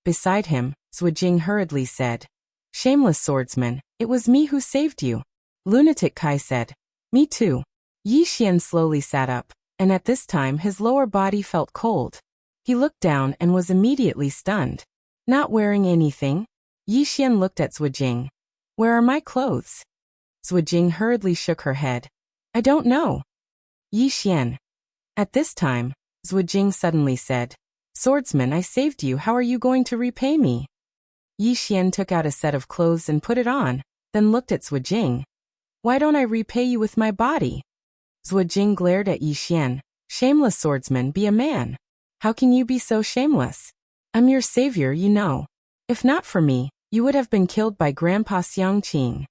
Beside him, Zhuo Jing hurriedly said, "Shameless swordsman, it was me who saved you." Lunatic Kai said, "Me too." Yi Xian slowly sat up, and at this time his lower body felt cold. He looked down and was immediately stunned. "Not wearing anything?" Yi Xian looked at Zhuo Jing. "Where are my clothes?" Zhuo Jing hurriedly shook her head. "I don't know." Yi Xian. At this time, Zhuo Jing suddenly said, "Swordsman, I saved you, how are you going to repay me?" Yi Xian took out a set of clothes and put it on, then looked at Zhuo Jing. "Why don't I repay you with my body?" Zhuo Jing glared at Yi Xian. "Shameless swordsman, be a man. How can you be so shameless? I'm your savior, you know. If not for me, you would have been killed by Grandpa Xiangqing."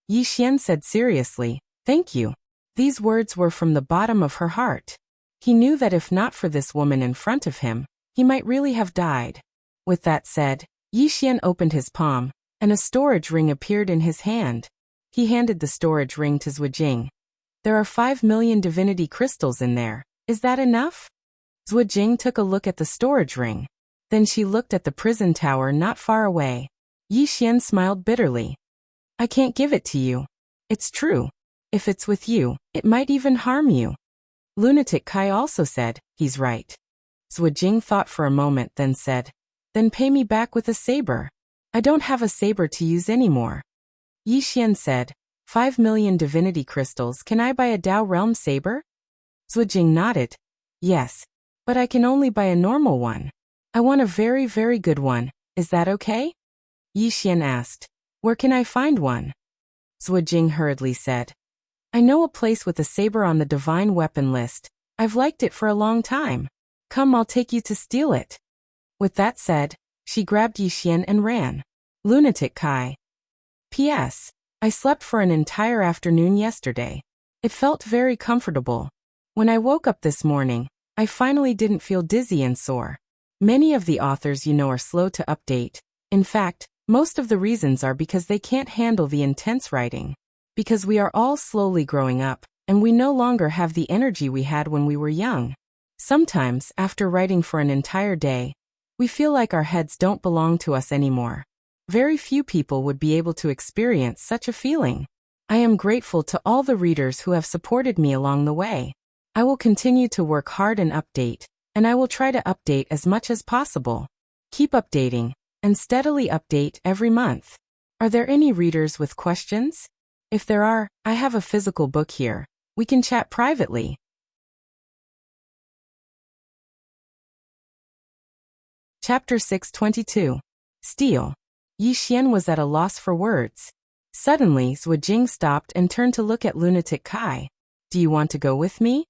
Yi Xian said seriously, "Thank you." These words were from the bottom of her heart. He knew that if not for this woman in front of him, he might really have died. With that said, Yi Xian opened his palm, and a storage ring appeared in his hand. He handed the storage ring to Zhuo Jing. "There are 5 million divinity crystals in there. Is that enough?" Zhuo Jing took a look at the storage ring. Then she looked at the prison tower not far away. Yi Xian smiled bitterly. "I can't give it to you. It's true. If it's with you, it might even harm you." Lunatic Kai also said, "He's right." Zhuo Jing thought for a moment, then said, "Then pay me back with a saber. I don't have a saber to use anymore." Yi Xian said, 5 million divinity crystals, can I buy a Dao Realm saber?" Zhuo Jing nodded. "Yes. But I can only buy a normal one. I want a very, very good one. Is that okay?" Yi Xian asked, "Where can I find one?" Zhuo Jing hurriedly said, "I know a place with a saber on the divine weapon list. I've liked it for a long time. Come, I'll take you to steal it." With that said, she grabbed Yi Xian and ran. Lunatic Kai. P.S. I slept for an entire afternoon yesterday. It felt very comfortable. When I woke up this morning, I finally didn't feel dizzy and sore. Many of the authors you know are slow to update. In fact, most of the reasons are because they can't handle the intense writing. Because we are all slowly growing up, and we no longer have the energy we had when we were young. Sometimes, after writing for an entire day, We feel like our heads don't belong to us anymore. Very few people would be able to experience such a feeling. I am grateful to all the readers who have supported me along the way. I will continue to work hard and update, and I will try to update as much as possible. Keep updating, and steadily update every month. Are there any readers with questions? If there are, I have a physical book here. We can chat privately. Chapter 622. Steel. Yi Xian was at a loss for words. Suddenly, Zhu Jing stopped and turned to look at Lunatic Kai. Do you want to go with me?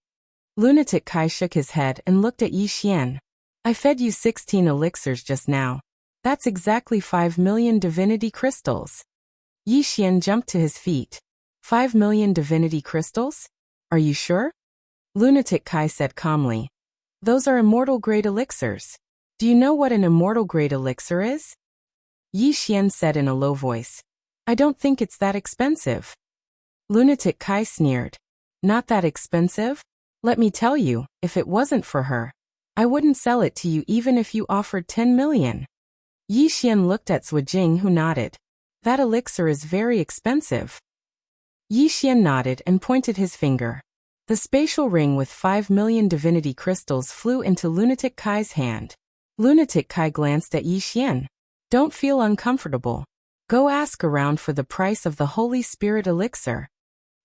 Lunatic Kai shook his head and looked at Yi Xian. I fed you 16 elixirs just now. That's exactly 5 million divinity crystals. Yi Xian jumped to his feet. 5 million divinity crystals? Are you sure? Lunatic Kai said calmly. Those are immortal grade elixirs. Do you know what an immortal grade elixir is? Yi Xian said in a low voice. I don't think it's that expensive. Lunatic Kai sneered. Not that expensive? Let me tell you, if it wasn't for her, I wouldn't sell it to you even if you offered 10 million. Yi Xian looked at Zhu Jing, who nodded. That elixir is very expensive. Yi Xian nodded and pointed his finger. The spatial ring with 5 million divinity crystals flew into Lunatic Kai's hand. Lunatic Kai glanced at Yi Xian. Don't feel uncomfortable. Go ask around for the price of the Holy Spirit elixir.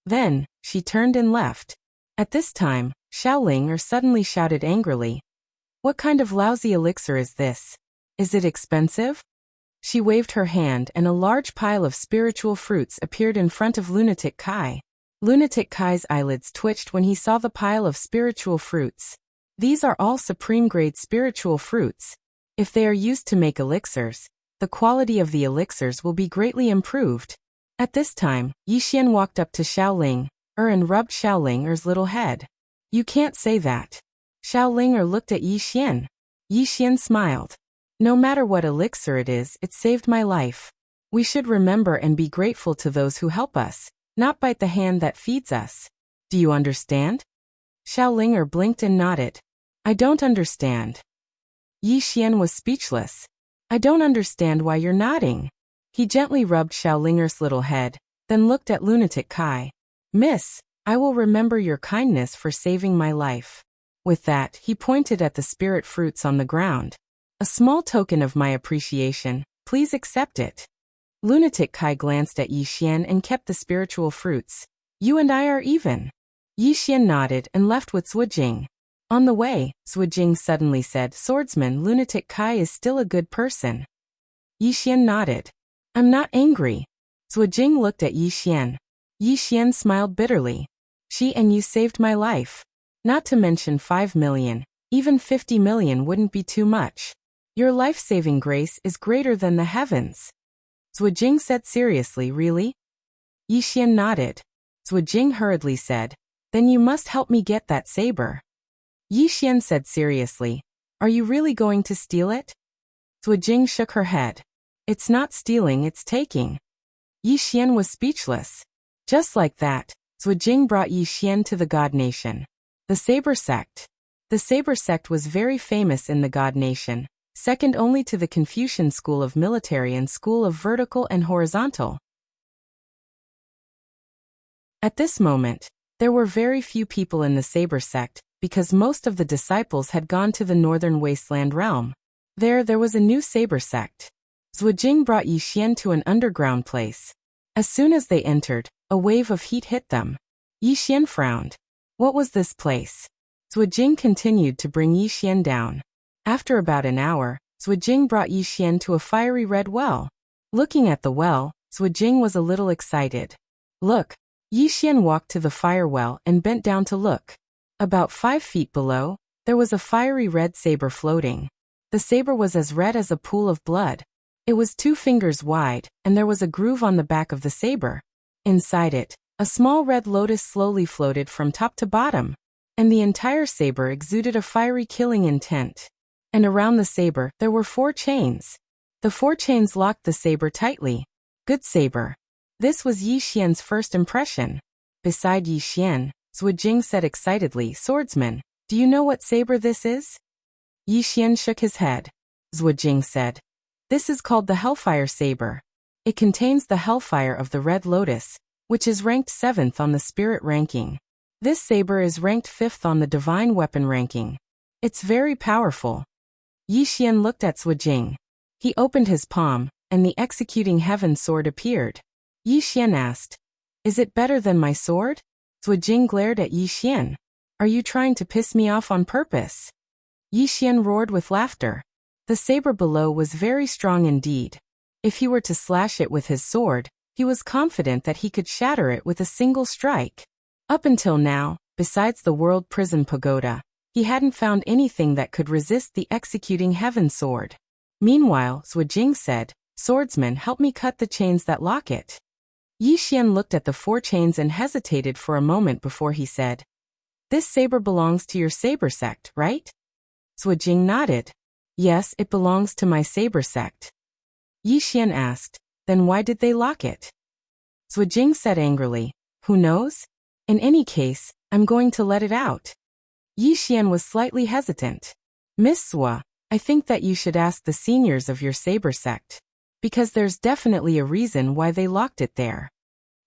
Then, she turned and left. At this time, Xiaoling suddenly shouted angrily. What kind of lousy elixir is this? Is it expensive? She waved her hand and a large pile of spiritual fruits appeared in front of Lunatic Kai. Lunatic Kai's eyelids twitched when he saw the pile of spiritual fruits. These are all supreme-grade spiritual fruits. If they are used to make elixirs, the quality of the elixirs will be greatly improved. At this time, Yi Xian walked up to Xiaoling and rubbed Xiaoling's little head. You can't say that. Xiaoling looked at Yi Xian. Yi Xian smiled. No matter what elixir it is, it saved my life. We should remember and be grateful to those who help us, not bite the hand that feeds us. Do you understand? Xiaoling blinked and nodded. I don't understand. Yi Xian was speechless. I don't understand why you're nodding. He gently rubbed Xiaoling's little head, then looked at Lunatic Kai. Miss, I will remember your kindness for saving my life. With that, he pointed at the spirit fruits on the ground. A small token of my appreciation, please accept it. Lunatic Kai glanced at Yi Xian and kept the spiritual fruits. You and I are even. Yi Xian nodded and left with Zhu Jing. On the way, Zhu Jing suddenly said, Swordsman, Lunatic Kai is still a good person. Yi Xian nodded. I'm not angry. Zhu Jing looked at Yi Xian. Yi Xian smiled bitterly. She and you saved my life. Not to mention 5 million, even 50 million wouldn't be too much. Your life-saving grace is greater than the heavens. Zhu Jing said seriously, really? Yi Xian nodded. Zhu Jing hurriedly said, then you must help me get that saber. Yi Xian said seriously, are you really going to steal it? Zhu Jing shook her head. It's not stealing, it's taking. Yi Xian was speechless. Just like that, Zhu Jing brought Yi Xian to the God Nation. The Saber Sect. The Saber Sect was very famous in the God Nation, second only to the Confucian School of Military and School of Vertical and Horizontal. At this moment, there were very few people in the Saber Sect, because most of the disciples had gone to the northern wasteland realm. There was a new Saber Sect. Zhu Jing brought Yi Xian to an underground place. As soon as they entered, a wave of heat hit them. Yi Xian frowned. What was this place? Zhu Jing continued to bring Yi Xian down. After about an hour, Zhu Jing brought Yi Xian to a fiery red well. Looking at the well, Zhu Jing was a little excited. Look! Yi Xian walked to the fire well and bent down to look. About 5 feet below, there was a fiery red saber floating. The saber was as red as a pool of blood. It was 2 fingers wide, and there was a groove on the back of the saber. Inside it, a small red lotus slowly floated from top to bottom, and the entire saber exuded a fiery killing intent. And around the saber, there were 4 chains. The 4 chains locked the saber tightly. Good saber. This was Yi Xian's first impression. Beside Yi Xian, Zhu Jing said excitedly, Swordsman, do you know what saber this is? Yi Xian shook his head. Zhuojing said. This is called the Hellfire Saber. It contains the Hellfire of the Red Lotus, which is ranked 7th on the Spirit ranking. This saber is ranked 5th on the Divine Weapon ranking. It's very powerful. Yi Xian looked at Zhuojing. He opened his palm, and the Executing Heaven sword appeared. Yi Xian asked, "Is it better than my sword?" Zhuojing glared at Yi Xian. "Are you trying to piss me off on purpose?" Yi Xian roared with laughter. The saber below was very strong indeed. If he were to slash it with his sword, he was confident that he could shatter it with a single strike. Up until now, besides the World Prison Pagoda, he hadn't found anything that could resist the Executing Heaven sword. Meanwhile, Zhuojing said, "Swordsman, help me cut the chains that lock it." Yi Xian looked at the 4 chains and hesitated for a moment before he said, "This saber belongs to your saber sect, right?" Zhuojing nodded. "Yes, it belongs to my saber sect." Yi Xian asked, "Then why did they lock it?" Zhuojing said angrily, "Who knows? In any case, I'm going to let it out." Yi Xian was slightly hesitant. "Miss Zhua, I think that you should ask the seniors of your saber sect. Because there's definitely a reason why they locked it there."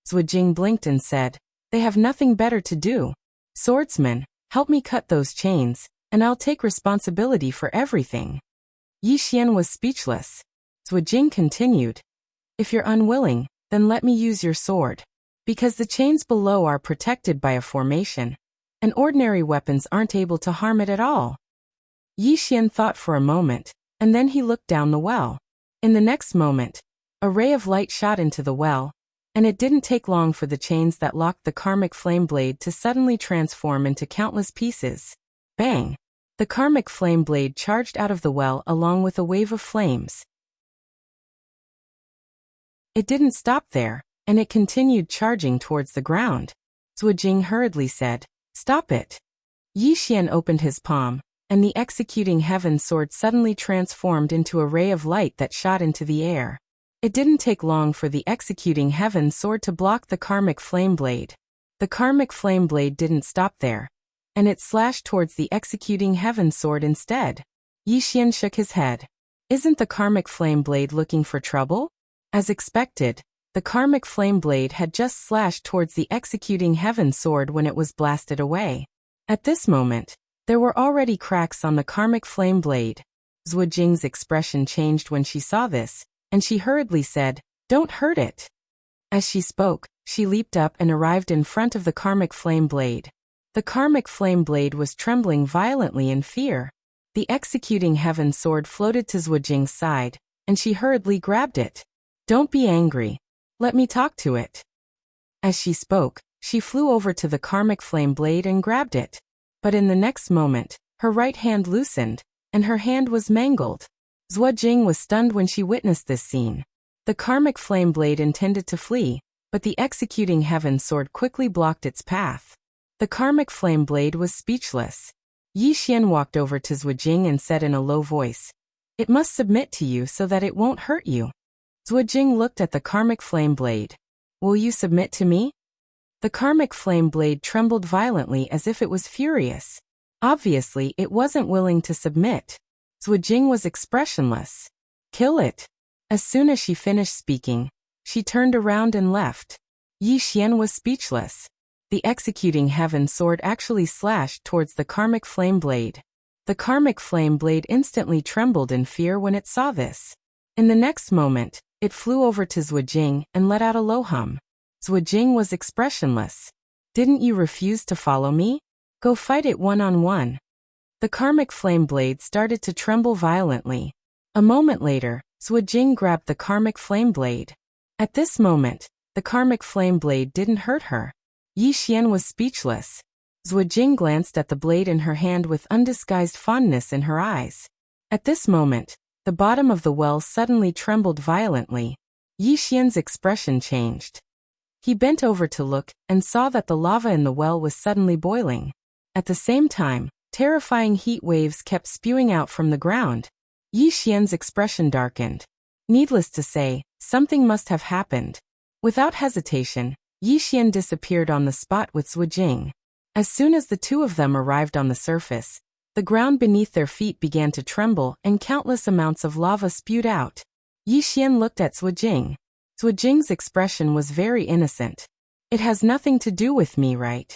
Zhuojing blinked and said, "They have nothing better to do. Swordsman, help me cut those chains, and I'll take responsibility for everything." Yi Xian was speechless. Zhuojing continued, "If you're unwilling, then let me use your sword. Because the chains below are protected by a formation, and ordinary weapons aren't able to harm it at all." Yi Xian thought for a moment, and then he looked down the well. In the next moment, a ray of light shot into the well, and it didn't take long for the chains that locked the karmic flame blade to suddenly transform into countless pieces. Bang! The karmic flame blade charged out of the well along with a wave of flames. It didn't stop there, and it continued charging towards the ground. Zhuojing hurriedly said, "Stop it." Yi Xian opened his palm, and the Executing Heaven sword suddenly transformed into a ray of light that shot into the air. It didn't take long for the Executing Heaven sword to block the karmic flame blade. The karmic flame blade didn't stop there, and it slashed towards the Executing Heaven sword instead. Yi Xian shook his head. Isn't the karmic flame blade looking for trouble? As expected, the karmic flame blade had just slashed towards the Executing Heaven sword when it was blasted away. At this moment, there were already cracks on the karmic flame blade. Zhuojing's expression changed when she saw this, and she hurriedly said, "Don't hurt it." As she spoke, she leaped up and arrived in front of the karmic flame blade. The karmic flame blade was trembling violently in fear. The Executing Heaven sword floated to Zhuojing's side, and she hurriedly grabbed it. "Don't be angry. Let me talk to it." As she spoke, she flew over to the karmic flame blade and grabbed it. But in the next moment, her right hand loosened, and her hand was mangled. Zhuojing was stunned when she witnessed this scene. The karmic flame blade intended to flee, but the Executing Heaven sword quickly blocked its path. The karmic flame blade was speechless. Yi Xian walked over to Zhuojing and said in a low voice, "It must submit to you so that it won't hurt you." Zhuojing looked at the karmic flame blade. "Will you submit to me?" The karmic flame blade trembled violently as if it was furious. Obviously, it wasn't willing to submit. Zhuojing was expressionless. "Kill it." As soon as she finished speaking, she turned around and left. Yi Xian was speechless. The Executing Heaven sword actually slashed towards the karmic flame blade. The karmic flame blade instantly trembled in fear when it saw this. In the next moment, it flew over to Zhuojing and let out a low hum. Zhuojing was expressionless. "Didn't you refuse to follow me? Go fight it one-on-one." The karmic flame blade started to tremble violently. A moment later, Zhuojing grabbed the karmic flame blade. At this moment, the karmic flame blade didn't hurt her. Yi Xian was speechless. Zhuojing glanced at the blade in her hand with undisguised fondness in her eyes. At this moment, the bottom of the well suddenly trembled violently. Yi Xian's expression changed. He bent over to look and saw that the lava in the well was suddenly boiling. At the same time, terrifying heat waves kept spewing out from the ground. Yi Xian's expression darkened. Needless to say, something must have happened. Without hesitation, Yi Xian disappeared on the spot with Zhuojing. As soon as the two of them arrived on the surface, The ground beneath their feet began to tremble and countless amounts of lava spewed out. Yi Xian looked at Zhuojing. Zhuojing's expression was very innocent. It has nothing to do with me, right?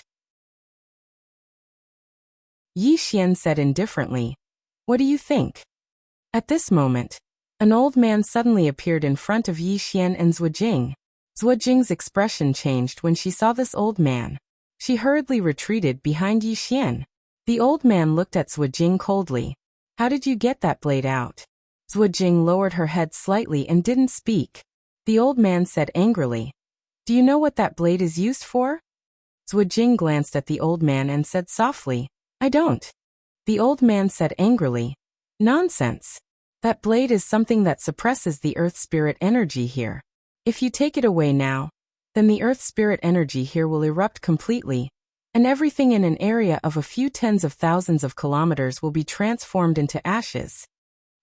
Yi Xian said indifferently. What do you think? At this moment, an old man suddenly appeared in front of Yi Xian and Zhuojing. Zhuojing's expression changed when she saw this old man. She hurriedly retreated behind Yi Xian. The old man looked at Zhuojing coldly. How did you get that blade out? Zhuojing lowered her head slightly and didn't speak. The old man said angrily. Do you know what that blade is used for? Zhuojing glanced at the old man and said softly, I don't. The old man said angrily, Nonsense. That blade is something that suppresses the earth spirit energy here. If you take it away now, then the earth spirit energy here will erupt completely, and everything in an area of a few tens of thousands of kilometers will be transformed into ashes.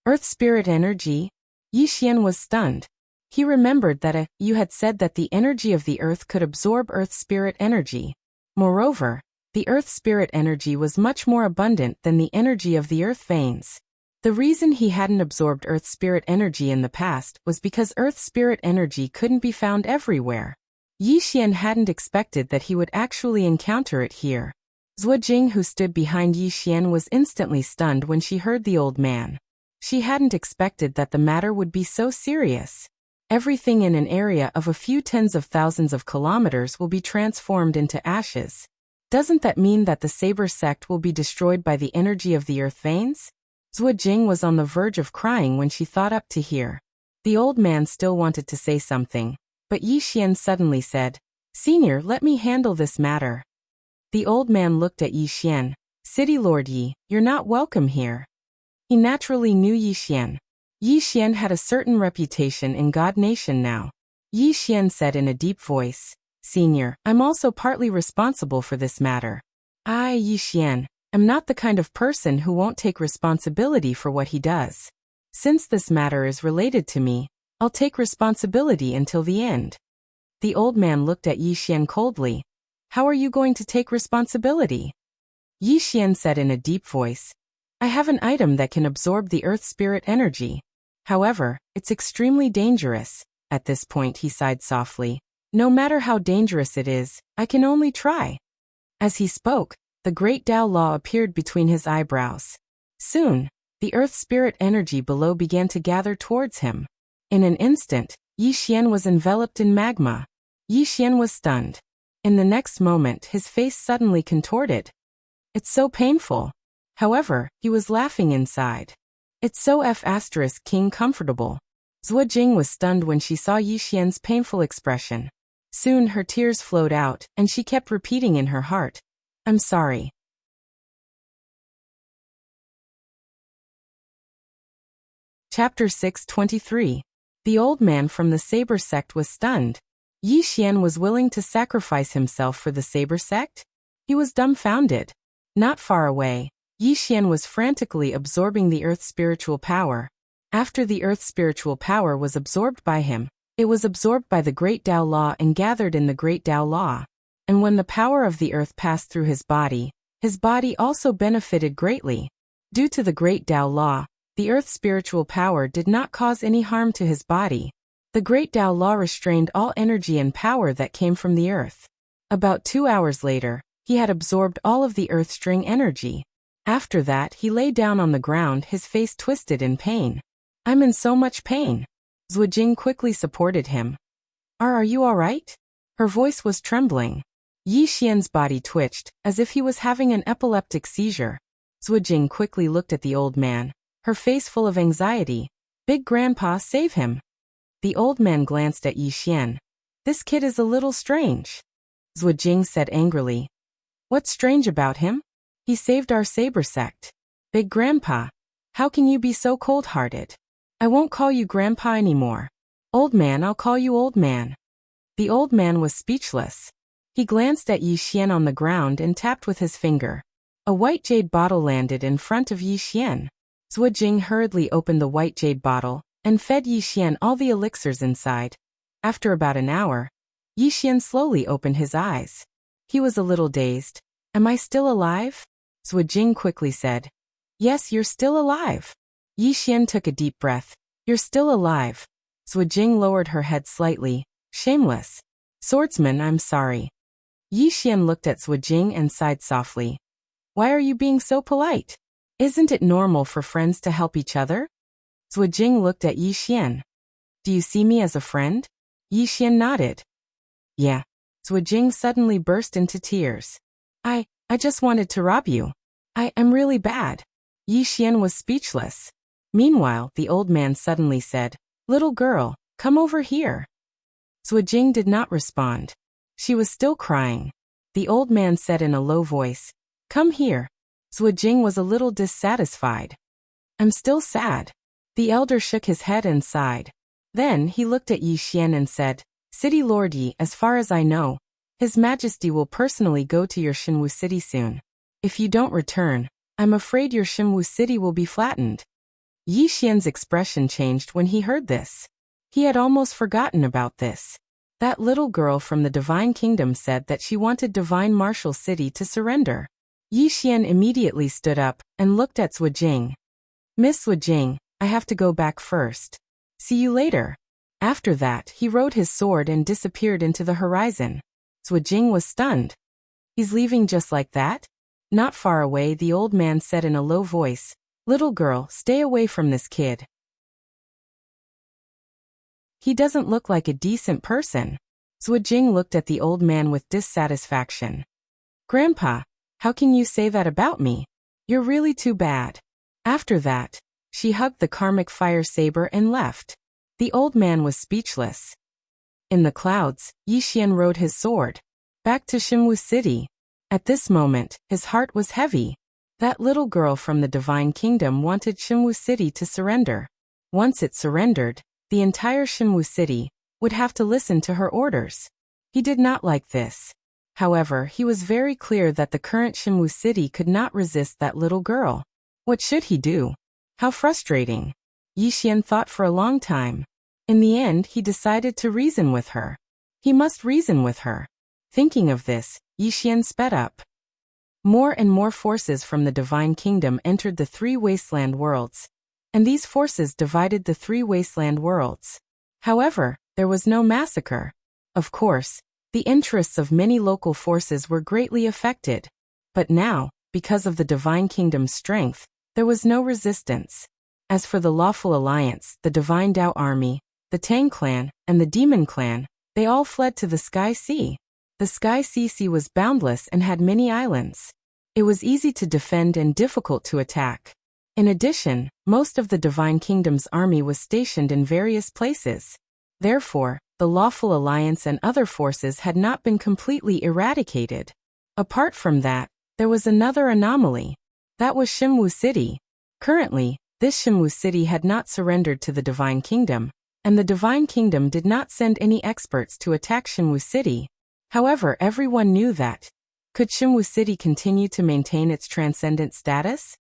Earth spirit energy? Yi Xian was stunned. He remembered that you had said that the energy of the earth could absorb earth spirit energy. Moreover, the earth spirit energy was much more abundant than the energy of the earth veins. The reason he hadn't absorbed earth spirit energy in the past was because earth spirit energy couldn't be found everywhere. Yi Xian hadn't expected that he would actually encounter it here. Zhuojing, who stood behind Yi Xian, was instantly stunned when she heard the old man. She hadn't expected that the matter would be so serious. Everything in an area of a few tens of thousands of kilometers will be transformed into ashes. Doesn't that mean that the Saber sect will be destroyed by the energy of the earth veins? Zhuojing was on the verge of crying when she thought up to here. The old man still wanted to say something, but Yi Xian suddenly said, Senior, let me handle this matter. The old man looked at Yi Xian. City Lord Yi, you're not welcome here. He naturally knew Yi Xian. Yi Xian had a certain reputation in God Nation now. Yi Xian said in a deep voice, Senior, I'm also partly responsible for this matter. I, Yi Xian, am not the kind of person who won't take responsibility for what he does. Since this matter is related to me, I'll take responsibility until the end. The old man looked at Yi Xian coldly. How are you going to take responsibility? Yi Xian said in a deep voice, I have an item that can absorb the earth spirit energy. However, it's extremely dangerous. At this point he sighed softly. No matter how dangerous it is, I can only try. As he spoke, the great Tao Law appeared between his eyebrows. Soon, the earth spirit energy below began to gather towards him. In an instant, Yi Xian was enveloped in magma. Yi Xian was stunned. In the next moment his face suddenly contorted. It's so painful. However, he was laughing inside. It's so King comfortable. Zhuojing was stunned when she saw Yi Xian's painful expression. Soon her tears flowed out, and she kept repeating in her heart, I'm sorry. Chapter 623. The old man from the Saber sect was stunned. Yi Xian was willing to sacrifice himself for the Saber sect? He was dumbfounded. Not far away, Yi Xian was frantically absorbing the earth's spiritual power. After the earth's spiritual power was absorbed by him, it was absorbed by the Great Tao Law and gathered in the Great Tao Law. And when the power of the earth passed through his body also benefited greatly. Due to the Great Tao Law, the earth's spiritual power did not cause any harm to his body. The Great Tao Law restrained all energy and power that came from the earth. About 2 hours later, he had absorbed all of the earth string energy. After that, he lay down on the ground, his face twisted in pain. I'm in so much pain. Zhuojing quickly supported him. Are you all right? Her voice was trembling. Yi Xian's body twitched, as if he was having an epileptic seizure. Zhuojing quickly looked at the old man, her face full of anxiety. Big Grandpa, save him. The old man glanced at Yi Xian. This kid is a little strange. Zhuojing said angrily. What's strange about him? He saved our Saber sect. Big Grandpa, how can you be so cold-hearted? I won't call you Grandpa anymore. Old man, I'll call you Old Man. The old man was speechless. He glanced at Yi Xian on the ground and tapped with his finger. A white jade bottle landed in front of Yi Xian. Zhuojing hurriedly opened the white jade bottle and fed Yi Xian all the elixirs inside. After about an hour, Yi Xian slowly opened his eyes. He was a little dazed. Am I still alive? Zhuojing quickly said. Yes, you're still alive. Yi Xian took a deep breath. You're still alive. Jing lowered her head slightly. Shameless. Swordsman, I'm sorry. Yi Xian looked at Jing and sighed softly. Why are you being so polite? Isn't it normal for friends to help each other? Jing looked at Yi Xian. Do you see me as a friend? Yi Xian nodded. Yeah. Jing suddenly burst into tears. I just wanted to rob you. I'm really bad. Yi Xian was speechless. Meanwhile, the old man suddenly said, Little girl, come over here. Jing did not respond. She was still crying. The old man said in a low voice, Come here. Jing was a little dissatisfied. I'm still sad. The elder shook his head and sighed. Then he looked at Yi Xian and said, City Lord Yi, as far as I know, His Majesty will personally go to your Shenwu city soon. If you don't return, I'm afraid your Shenwu city will be flattened. Yi Xian's expression changed when he heard this. He had almost forgotten about this. That little girl from the Divine Kingdom said that she wanted Divine Martial City to surrender. Yi Xian immediately stood up and looked at Jing. Miss Jing, I have to go back first. See you later. After that, he rode his sword and disappeared into the horizon. Jing was stunned. He's leaving just like that? Not far away, the old man said in a low voice, Little girl, stay away from this kid. He doesn't look like a decent person. Jing looked at the old man with dissatisfaction. Grandpa, how can you say that about me? You're really too bad. After that, she hugged the karmic fire saber and left. The old man was speechless. In the clouds, Yi Xian rode his sword back to Shenwu City. At this moment, his heart was heavy. That little girl from the Divine Kingdom wanted Shenwu City to surrender. Once it surrendered, the entire Shenwu City would have to listen to her orders. He did not like this. However, he was very clear that the current Shenwu City could not resist that little girl. What should he do? How frustrating. Yi Xian thought for a long time. In the end, he decided to reason with her. He must reason with her. Thinking of this, Yi Xian sped up. More and more forces from the Divine Kingdom entered the three wasteland worlds, and these forces divided the three wasteland worlds. However, there was no massacre. Of course, the interests of many local forces were greatly affected. But now, because of the Divine Kingdom's strength, there was no resistance. As for the Lawful Alliance, the Divine Dao Army, the Tang Clan, and the Demon Clan, they all fled to the Sky Sea. The Sky Sea was boundless and had many islands. It was easy to defend and difficult to attack. In addition, most of the Divine Kingdom's army was stationed in various places. Therefore, the Lawful Alliance and other forces had not been completely eradicated. Apart from that, there was another anomaly. That was Shenwu City. Currently, this Shenwu City had not surrendered to the Divine Kingdom, and the Divine Kingdom did not send any experts to attack Shenwu City. However, everyone knew that. Could Shenwu City continue to maintain its transcendent status?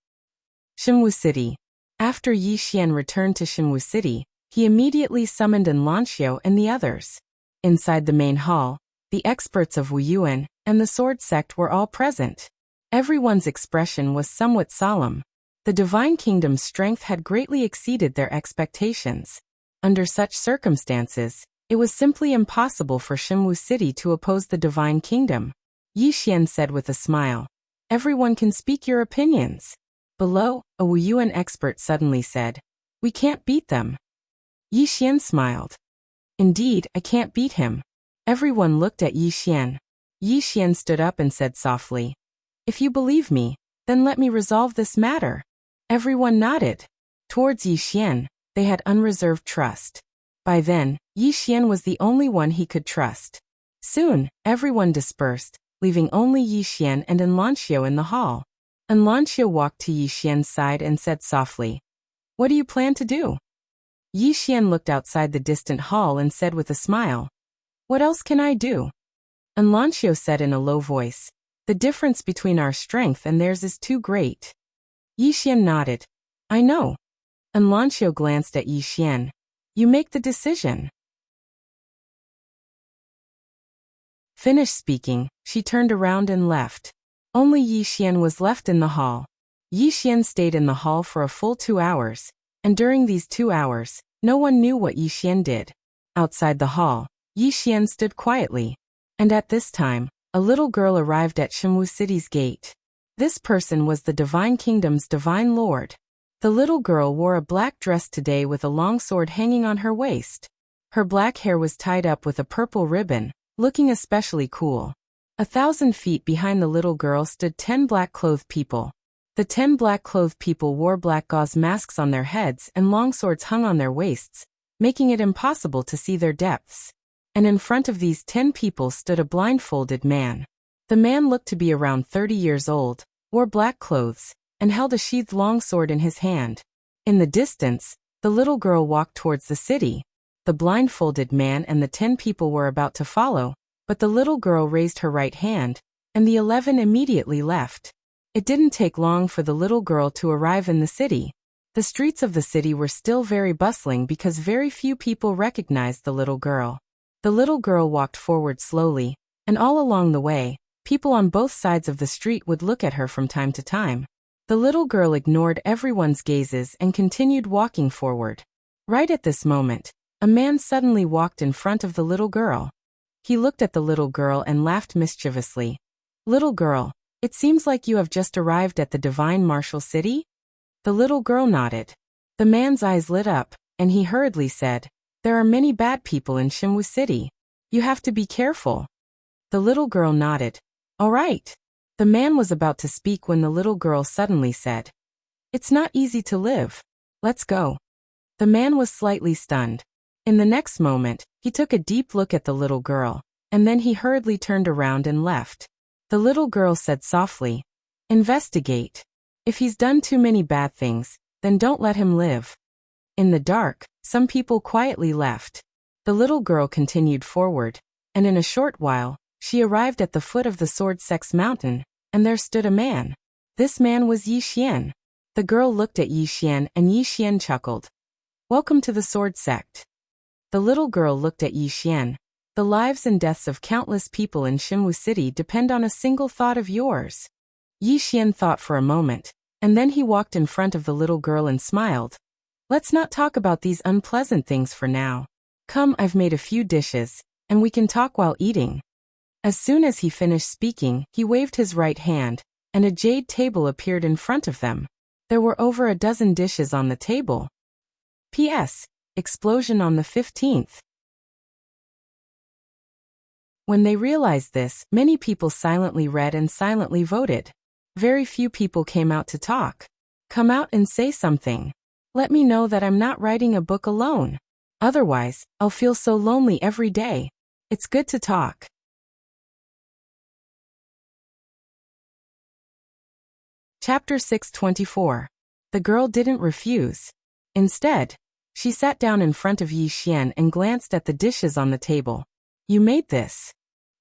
Shenwu City. After Yi Xian returned to Shenwu City, he immediately summoned Enlanxiao and the others. Inside the main hall, the experts of Wuyuan and the sword sect were all present. Everyone's expression was somewhat solemn. The Divine Kingdom's strength had greatly exceeded their expectations. Under such circumstances, it was simply impossible for Shenwu City to oppose the Divine Kingdom. Yi Xian said with a smile, Everyone can speak your opinions. Below, a Wuyuan expert suddenly said, We can't beat them. Yi Xian smiled. Indeed, I can't beat him. Everyone looked at Yi Xian. Yi Xian stood up and said softly, If you believe me, then let me resolve this matter. Everyone nodded. Towards Yi Xian, they had unreserved trust. By then, Yi Xian was the only one he could trust. Soon, everyone dispersed, leaving only Yi Xian and Enlanxiao in the hall. Enlanxiao walked to Yi Xian's side and said softly, What do you plan to do? Yi Xian looked outside the distant hall and said with a smile, What else can I do? Enlanxiao said in a low voice, The difference between our strength and theirs is too great. Yi Xian nodded. I know. Enlanxiao glanced at Yi Xian. You make the decision. Finished speaking, she turned around and left. Only Yi Xian was left in the hall. Yi Xian stayed in the hall for a full 2 hours, and during these 2 hours, no one knew what Yi Xian did. Outside the hall, Yi Xian stood quietly, and at this time, a little girl arrived at Shimwu City's gate. This person was the Divine Kingdom's Divine Lord. The little girl wore a black dress today with a long sword hanging on her waist. Her black hair was tied up with a purple ribbon, looking especially cool. 1,000 feet behind the little girl stood 10 black-clothed people. The 10 black-clothed people wore black gauze masks on their heads and long swords hung on their waists, making it impossible to see their depths. And in front of these 10 people stood a blindfolded man. The man looked to be around 30 years old, wore black clothes, and held a sheathed long sword in his hand. In the distance, the little girl walked towards the city. The blindfolded man and the 10 people were about to follow, but the little girl raised her right hand, and the 11 immediately left. It didn't take long for the little girl to arrive in the city. The streets of the city were still very bustling because very few people recognized the little girl. The little girl walked forward slowly, and all along the way, people on both sides of the street would look at her from time to time. The little girl ignored everyone's gazes and continued walking forward. Right at this moment, a man suddenly walked in front of the little girl. He looked at the little girl and laughed mischievously. "Little girl, it seems like you have just arrived at the Divine Martial City?" The little girl nodded. The man's eyes lit up, and he hurriedly said, "There are many bad people in Shimwu City. You have to be careful." The little girl nodded. "All right." The man was about to speak when the little girl suddenly said, "It's not easy to live. Let's go." The man was slightly stunned. In the next moment, he took a deep look at the little girl, and then he hurriedly turned around and left. The little girl said softly, "Investigate. If he's done too many bad things, then don't let him live." In the dark, some people quietly left. The little girl continued forward, and in a short while, she arrived at the foot of the Sword Sect's mountain, and there stood a man. This man was Yi Xian. The girl looked at Yi Xian and Yi Xian chuckled. "Welcome to the Sword Sect." The little girl looked at Yi Xian. "The lives and deaths of countless people in Shimwu City depend on a single thought of yours." Yi Xian thought for a moment, and then he walked in front of the little girl and smiled. "Let's not talk about these unpleasant things for now. Come, I've made a few dishes, and we can talk while eating." As soon as he finished speaking, he waved his right hand, and a jade table appeared in front of them. There were over a dozen dishes on the table. P.S. Explosion on the 15th. When they realized this, many people silently read and silently voted. Very few people came out to talk. Come out and say something. Let me know that I'm not writing a book alone. Otherwise, I'll feel so lonely every day. It's good to talk. Chapter 624. The girl didn't refuse. Instead, she sat down in front of Yi Xian and glanced at the dishes on the table. "You made this?"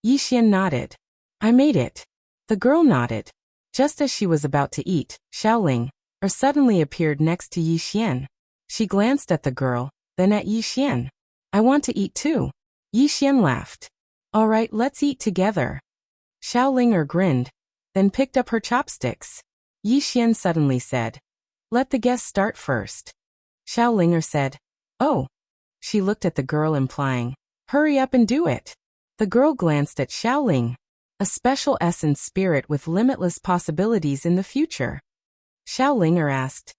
Yi Xian nodded. "I made it." The girl nodded. Just as she was about to eat, Xiaoling suddenly appeared next to Yi Xian. She glanced at the girl, then at Yi Xian. "I want to eat too." Yi Xian laughed. "All right, let's eat together." Xiaoling grinned, then picked up her chopsticks. Yi Xian suddenly said, "Let the guests start first." Xiaoling said, "Oh." She looked at the girl implying, "Hurry up and do it." The girl glanced at Xiaoling. A special essence spirit with limitless possibilities in the future. Xiaoling asked,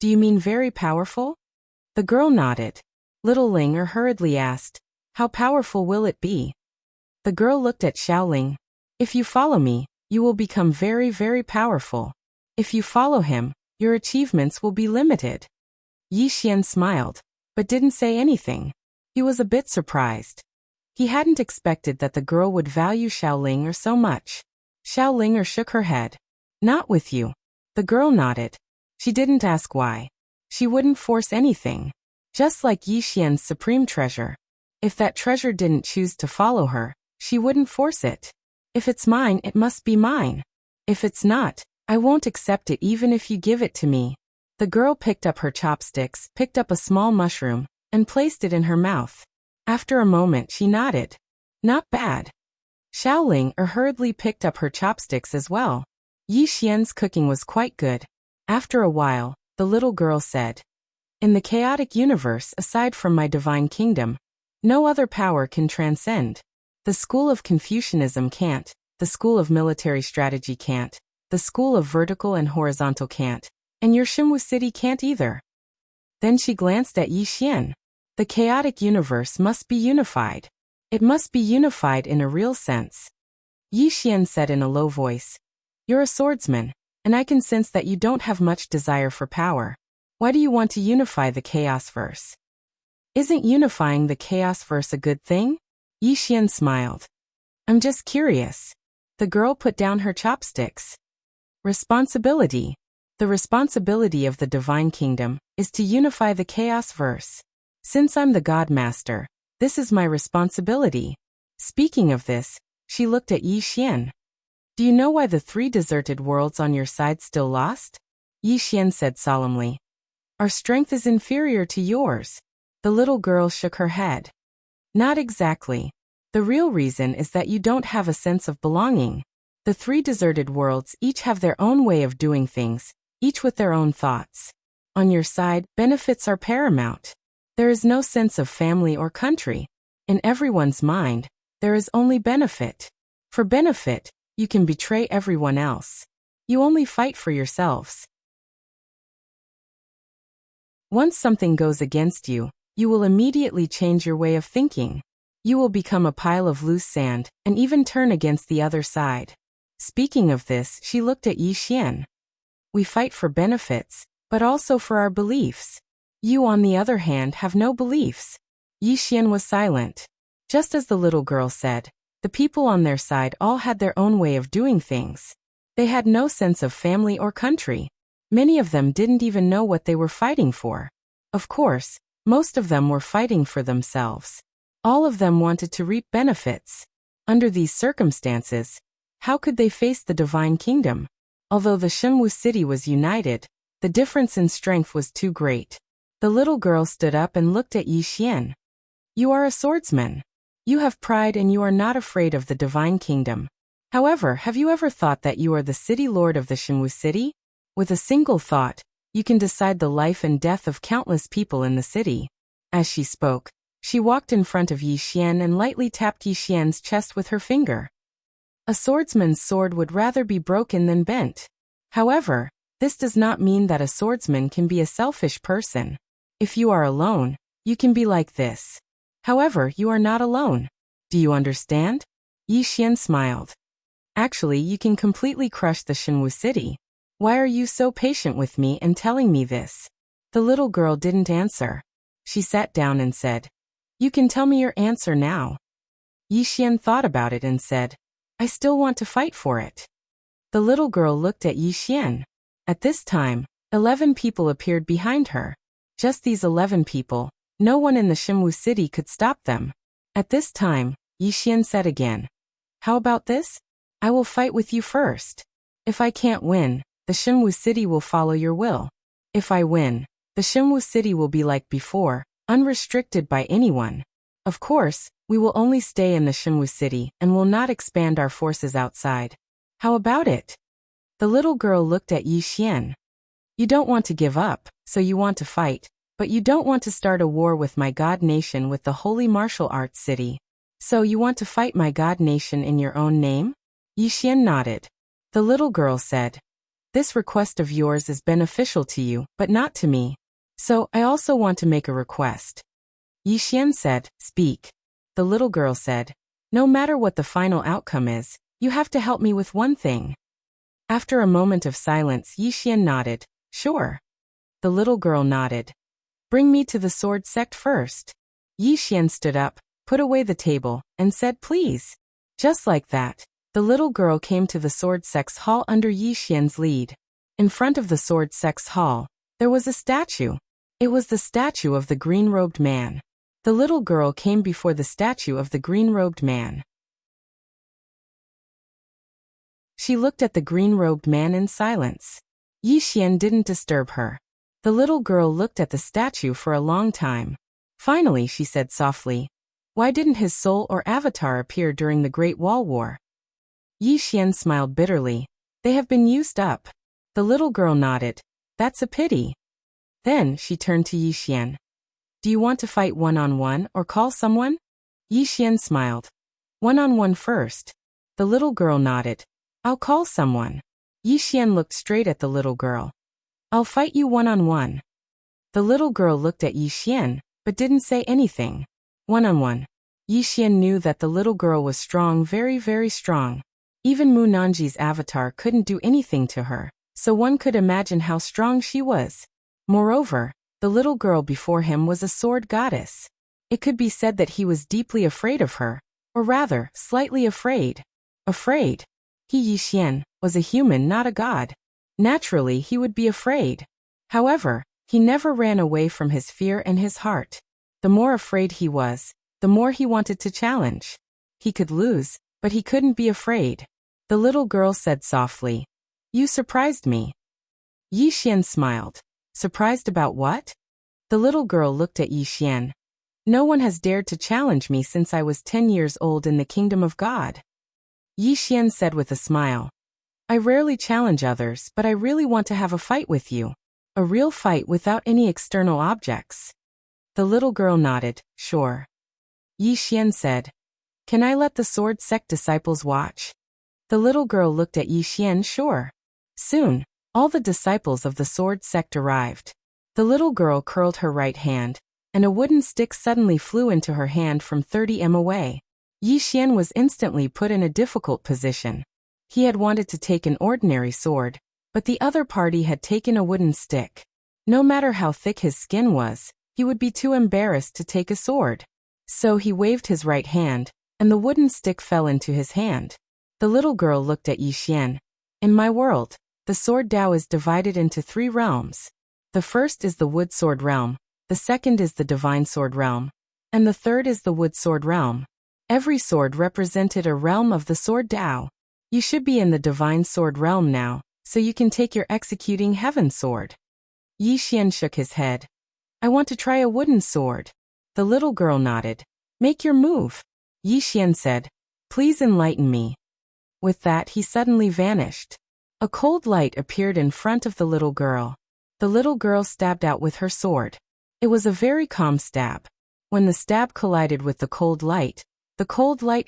"Do you mean very powerful?" The girl nodded. Little Ling hurriedly asked, "How powerful will it be?" The girl looked at Xiaoling. "If you follow me, you will become very, very powerful. If you follow him, your achievements will be limited." Yi Xian smiled, but didn't say anything. He was a bit surprised. He hadn't expected that the girl would value Xiaoling so much. Xiaoling shook her head. "Not with you." The girl nodded. She didn't ask why. She wouldn't force anything. Just like Yi Xian's supreme treasure. If that treasure didn't choose to follow her, she wouldn't force it. If it's mine, it must be mine. If it's not, I won't accept it even if you give it to me. The girl picked up her chopsticks, picked up a small mushroom, and placed it in her mouth. After a moment she nodded. "Not bad." Xiaoling hurriedly picked up her chopsticks as well. Yi Xian's cooking was quite good. After a while, the little girl said, "In the chaotic universe aside from my divine kingdom, no other power can transcend. The school of Confucianism can't, the school of military strategy can't, the school of vertical and horizontal can't, and your Xinwu city can't either." Then she glanced at Yi Xian. "The chaotic universe must be unified. It must be unified in a real sense." Yi Xian said in a low voice, "You're a swordsman, and I can sense that you don't have much desire for power. Why do you want to unify the chaos verse? Isn't unifying the chaos verse a good thing?" Yi Xian smiled. "I'm just curious." The girl put down her chopsticks. Responsibility. The responsibility of the divine kingdom is to unify the chaos verse. Since I'm the God Master, this is my responsibility. Speaking of this, she looked at Yi Xian. "Do you know why the 3 deserted worlds on your side still lost?" Yi Xian said solemnly. "Our strength is inferior to yours." The little girl shook her head. "Not exactly. The real reason is that you don't have a sense of belonging. The 3 deserted worlds each have their own way of doing things, each with their own thoughts. On your side, benefits are paramount. There is no sense of family or country. In everyone's mind, there is only benefit. For benefit, you can betray everyone else. You only fight for yourselves. Once something goes against you, you will immediately change your way of thinking. You will become a pile of loose sand, and even turn against the other side." Speaking of this, she looked at Yi Xian. "We fight for benefits, but also for our beliefs. You, on the other hand, have no beliefs." Yi Xian was silent. Just as the little girl said, the people on their side all had their own way of doing things. They had no sense of family or country. Many of them didn't even know what they were fighting for. Of course, most of them were fighting for themselves. All of them wanted to reap benefits. Under these circumstances, how could they face the divine kingdom? Although the Xinwu city was united, the difference in strength was too great. The little girl stood up and looked at Yi Xian. "You are a swordsman. You have pride and you are not afraid of the divine kingdom. However, have you ever thought that you are the city lord of the Xinwu city? With a single thought, you can decide the life and death of countless people in the city." As she spoke, she walked in front of Yi Xian and lightly tapped Yi Xian's chest with her finger. A swordsman's sword would rather be broken than bent. However, this does not mean that a swordsman can be a selfish person. If you are alone, you can be like this. However, you are not alone. Do you understand? Yi Xian smiled. Actually, you can completely crush the Xinwu city. Why are you so patient with me and telling me this? The little girl didn't answer. She sat down and said, "You can tell me your answer now." Yi Xian thought about it and said, "I still want to fight for it." The little girl looked at Yi Xian. At this time, 11 people appeared behind her. Just these 11 people, no one in the Xinwu city could stop them. At this time, Yi Xian said again, "How about this? I will fight with you first. If I can't win, the Xinwu city will follow your will. If I win, the Xinwu city will be like before, unrestricted by anyone. Of course, we will only stay in the Xinwu city and will not expand our forces outside. How about it?" The little girl looked at Yi Xian. "You don't want to give up, so you want to fight, but you don't want to start a war with my god nation with the holy martial arts city. So you want to fight my god nation in your own name?" Yi Xian nodded. The little girl said, "This request of yours is beneficial to you, but not to me. So I also want to make a request." Yi Xian said, "Speak." The little girl said, "No matter what the final outcome is, you have to help me with one thing." After a moment of silence, Yi Xian nodded, "Sure." The little girl nodded. "Bring me to the sword sect first." Yi Xian stood up, put away the table, and said, "Please." Just like that, the little girl came to the sword sect's hall under Yi Xian's lead. In front of the sword sect's hall, there was a statue. It was the statue of the green-robed man. The little girl came before the statue of the green-robed man. She looked at the green-robed man in silence. Yi Xian didn't disturb her. The little girl looked at the statue for a long time. Finally, she said softly, "Why didn't his soul or avatar appear during the Great Wall War?" Yi Xian smiled bitterly. "They have been used up." The little girl nodded. That's a pity. Then she turned to Yixian. Do you want to fight one-on-one or call someone? Yixian smiled. One-on-one first. The little girl nodded. I'll call someone. Yixian looked straight at the little girl. I'll fight you one-on-one. The little girl looked at Yixian, but didn't say anything. One-on-one. Yixian knew that the little girl was strong, very, very strong. Even Mu Nanji's avatar couldn't do anything to her, so one could imagine how strong she was. Moreover, the little girl before him was a sword goddess. It could be said that he was deeply afraid of her, or rather, slightly afraid. Afraid. He, Yixian, was a human, not a god. Naturally, he would be afraid. However, he never ran away from his fear and his heart. The more afraid he was, the more he wanted to challenge. He could lose, but he couldn't be afraid. The little girl said softly, You surprised me. Yixian smiled. Surprised about what? The little girl looked at Yixian. No one has dared to challenge me since I was 10 years old in the kingdom of God. Yixian said with a smile. I rarely challenge others, but I really want to have a fight with you. A real fight without any external objects. The little girl nodded, sure. Yixian said, Can I let the sword sect disciples watch? The little girl looked at Yixian, sure. Soon, all the disciples of the sword sect arrived. The little girl curled her right hand, and a wooden stick suddenly flew into her hand from 30 m away. Yixian was instantly put in a difficult position. He had wanted to take an ordinary sword, but the other party had taken a wooden stick. No matter how thick his skin was, he would be too embarrassed to take a sword. So he waved his right hand, and the wooden stick fell into his hand. The little girl looked at Yixian. In my world, the sword Dao is divided into 3 realms. The first is the wood sword realm, the second is the divine sword realm, and the third is the wood sword realm. Every sword represented a realm of the sword Dao. You should be in the divine sword realm now, so you can take your executing heaven sword. Yixian shook his head. I want to try a wooden sword. The little girl nodded. Make your move. Yixian said, Please enlighten me. With that he suddenly vanished. A cold light appeared in front of the little girl. The little girl stabbed out with her sword. It was a very calm stab. When the stab collided with the cold light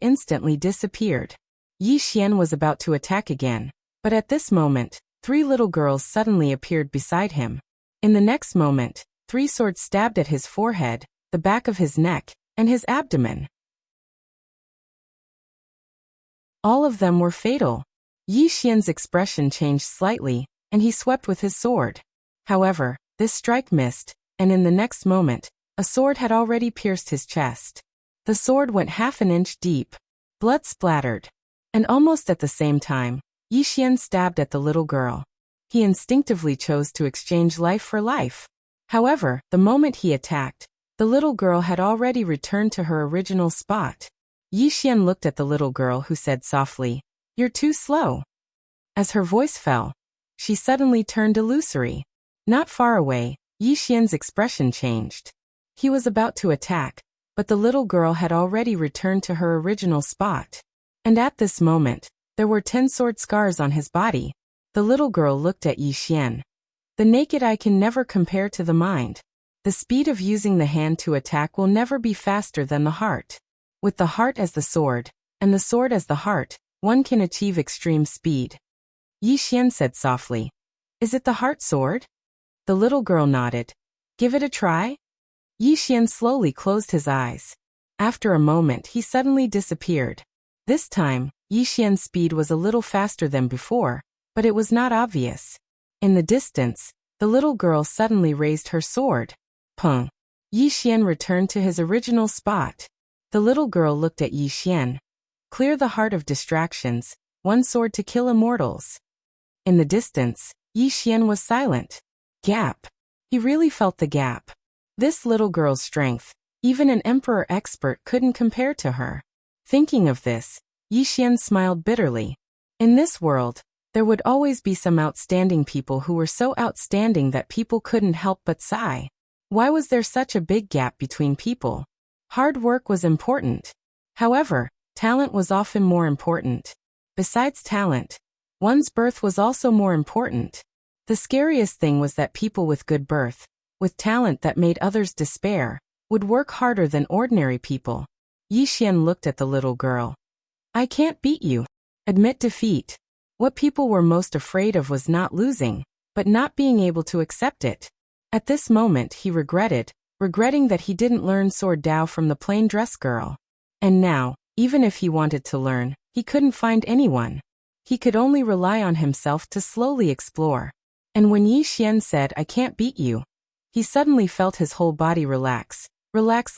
instantly disappeared. Yixian was about to attack again, but at this moment, 3 little girls suddenly appeared beside him. In the next moment, 3 swords stabbed at his forehead, the back of his neck, and his abdomen. All of them were fatal. Yixian's expression changed slightly, and he swept with his sword. However, this strike missed, and in the next moment, a sword had already pierced his chest. The sword went half an inch deep. Blood splattered. And almost at the same time, Yixian stabbed at the little girl. He instinctively chose to exchange life for life. However, the moment he attacked, the little girl had already returned to her original spot. Yixian looked at the little girl who said softly, You're too slow. As her voice fell, she suddenly turned illusory. Not far away, Yixian's expression changed. He was about to attack, but the little girl had already returned to her original spot. And at this moment, there were 10 sword scars on his body. The little girl looked at Yixian. The naked eye can never compare to the mind. The speed of using the hand to attack will never be faster than the heart. With the heart as the sword, and the sword as the heart, one can achieve extreme speed. Yixian said softly, Is it the heart sword? The little girl nodded. Give it a try? Yixian slowly closed his eyes. After a moment he suddenly disappeared. This time, Yixian's speed was a little faster than before, but it was not obvious. In the distance, the little girl suddenly raised her sword. Pung. Yixian returned to his original spot. The little girl looked at Yixian. Clear the heart of distractions, 1 sword to kill immortals. In the distance, Yixian was silent. Gap. He really felt the gap. This little girl's strength, even an emperor expert couldn't compare to her. Thinking of this, Yixian smiled bitterly. In this world, there would always be some outstanding people who were so outstanding that people couldn't help but sigh. Why was there such a big gap between people? Hard work was important. However, talent was often more important. Besides talent, one's birth was also more important. The scariest thing was that people with good birth, with talent that made others despair, would work harder than ordinary people. Yi Xian looked at the little girl. I can't beat you. Admit defeat. What people were most afraid of was not losing, but not being able to accept it. At this moment he regretting that he didn't learn sword Dao from the plain dress girl. And now, even if he wanted to learn, he couldn't find anyone. He could only rely on himself to slowly explore. And when Yi Xian said, I can't beat you, he suddenly felt his whole body relax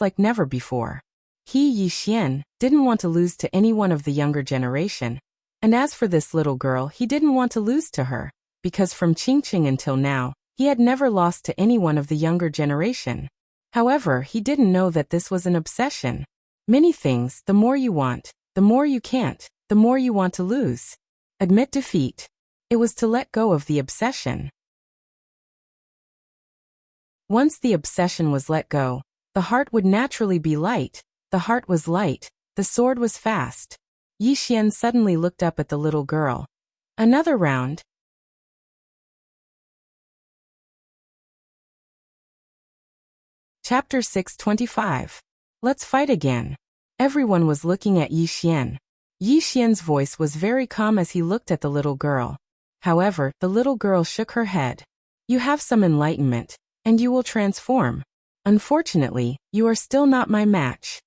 like never before. He, Yi Xian, didn't want to lose to anyone of the younger generation. And as for this little girl, he didn't want to lose to her, because from Qingqing until now, he had never lost to anyone of the younger generation. However, he didn't know that this was an obsession. Many things, the more you want, the more you can't, the more you want to lose. Admit defeat. It was to let go of the obsession. Once the obsession was let go, the heart would naturally be light. The heart was light, the sword was fast. Yi Xian suddenly looked up at the little girl. Another round. Chapter 625. Let's fight again. Everyone was looking at Yi Xian. Yi Xian's voice was very calm as he looked at the little girl. However, the little girl shook her head. You have some enlightenment, and you will transform. Unfortunately, you are still not my match.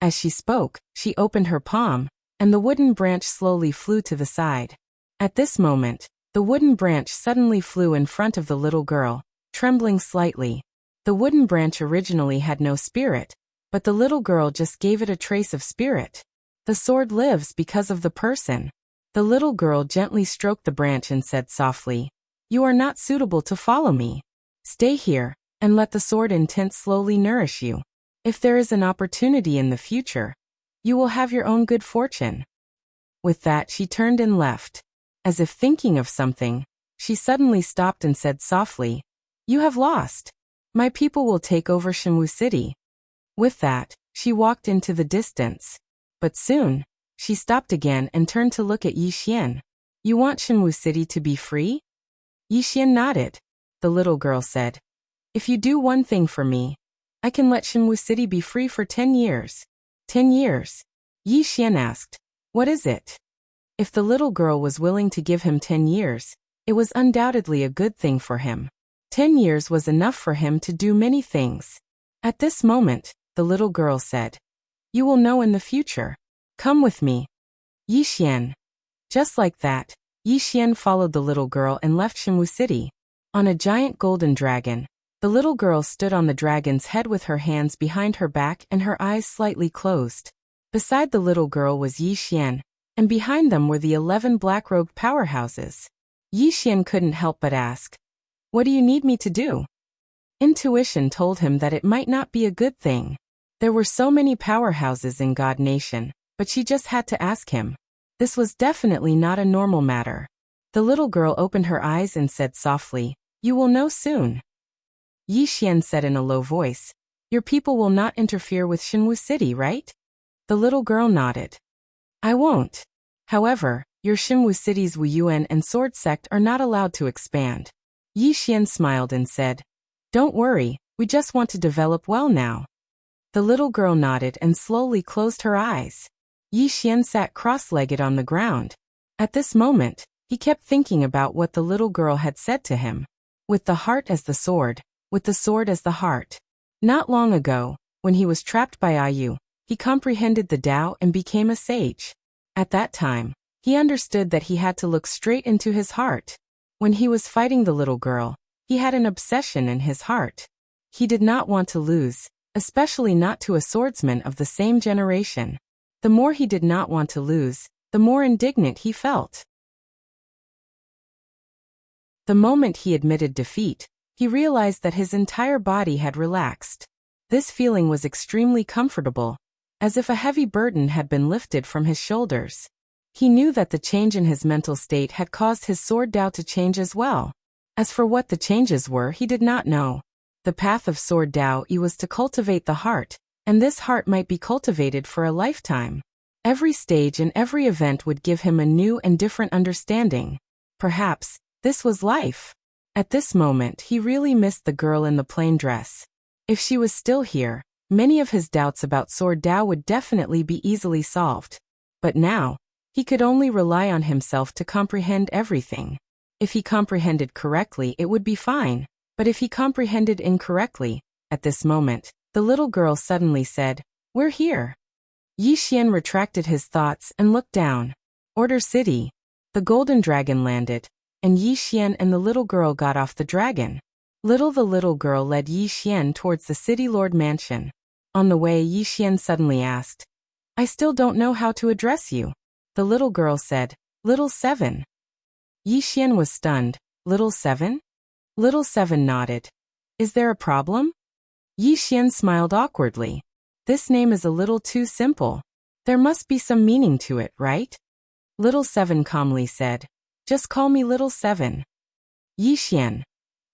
As she spoke, she opened her palm, and the wooden branch slowly flew to the side. At this moment, the wooden branch suddenly flew in front of the little girl, trembling slightly. The wooden branch originally had no spirit, but the little girl just gave it a trace of spirit. The sword lives because of the person. The little girl gently stroked the branch and said softly, You are not suitable to follow me. Stay here, and let the sword intent slowly nourish you. If there is an opportunity in the future, you will have your own good fortune. With that she turned and left. As if thinking of something, she suddenly stopped and said softly, You have lost. My people will take over Shenwu City. With that, she walked into the distance. But soon, she stopped again and turned to look at Yi Xian. You want Shenwu City to be free? Yi Xian nodded. The little girl said, If you do one thing for me, I can let Shenwu City be free for 10 years. 10 years? Yi Xian asked. What is it? If the little girl was willing to give him 10 years, it was undoubtedly a good thing for him. 10 years was enough for him to do many things. At this moment, the little girl said, You will know in the future. Come with me. Yi Xian. Just like that, Yi Xian followed the little girl and left Shenwu City. On a giant golden dragon, the little girl stood on the dragon's head with her hands behind her back and her eyes slightly closed. Beside the little girl was Yi Xian, and behind them were the 11 black-robed powerhouses. Yi Xian couldn't help but ask, What do you need me to do? Intuition told him that it might not be a good thing. There were so many powerhouses in God Nation, but she just had to ask him. This was definitely not a normal matter. The little girl opened her eyes and said softly, You will know soon. Yi Xian said in a low voice, Your people will not interfere with Shenwu City, right? The little girl nodded. I won't. However, your Shenwu City's Wuyuan and Sword Sect are not allowed to expand. Yi Xian smiled and said, Don't worry, we just want to develop well now. The little girl nodded and slowly closed her eyes. Yi Xian sat cross-legged on the ground. At this moment, he kept thinking about what the little girl had said to him. With the heart as the sword, with the sword as the heart. Not long ago, when he was trapped by Ayu, he comprehended the Tao and became a sage. At that time, he understood that he had to look straight into his heart. When he was fighting the little girl, he had an obsession in his heart. He did not want to lose, especially not to a swordsman of the same generation. The more he did not want to lose, the more indignant he felt. The moment he admitted defeat, he realized that his entire body had relaxed. This feeling was extremely comfortable, as if a heavy burden had been lifted from his shoulders. He knew that the change in his mental state had caused his sword Tao to change as well. As for what the changes were, he did not know. The path of sword Tao was to cultivate the heart, and this heart might be cultivated for a lifetime. Every stage and every event would give him a new and different understanding. Perhaps, this was life. At this moment, he really missed the girl in the plain dress. If she was still here, many of his doubts about Sword Dao would definitely be easily solved. But now, he could only rely on himself to comprehend everything. If he comprehended correctly, it would be fine. But if he comprehended incorrectly, at this moment, the little girl suddenly said, "We're here." Yi Xian retracted his thoughts and looked down. Order City. The golden dragon landed, and Yi Xian and the little girl got off the dragon. The little girl led Yi Xian towards the city lord mansion. On the way, Yi Xian suddenly asked, "I still don't know how to address you." The little girl said, "Little Seven." Yi Xian was stunned. "Little Seven?" Little Seven nodded. "Is there a problem?" Yi Xian smiled awkwardly. "This name is a little too simple. There must be some meaning to it, right?" Little Seven calmly said, "Just call me Little Seven." Yi Xian.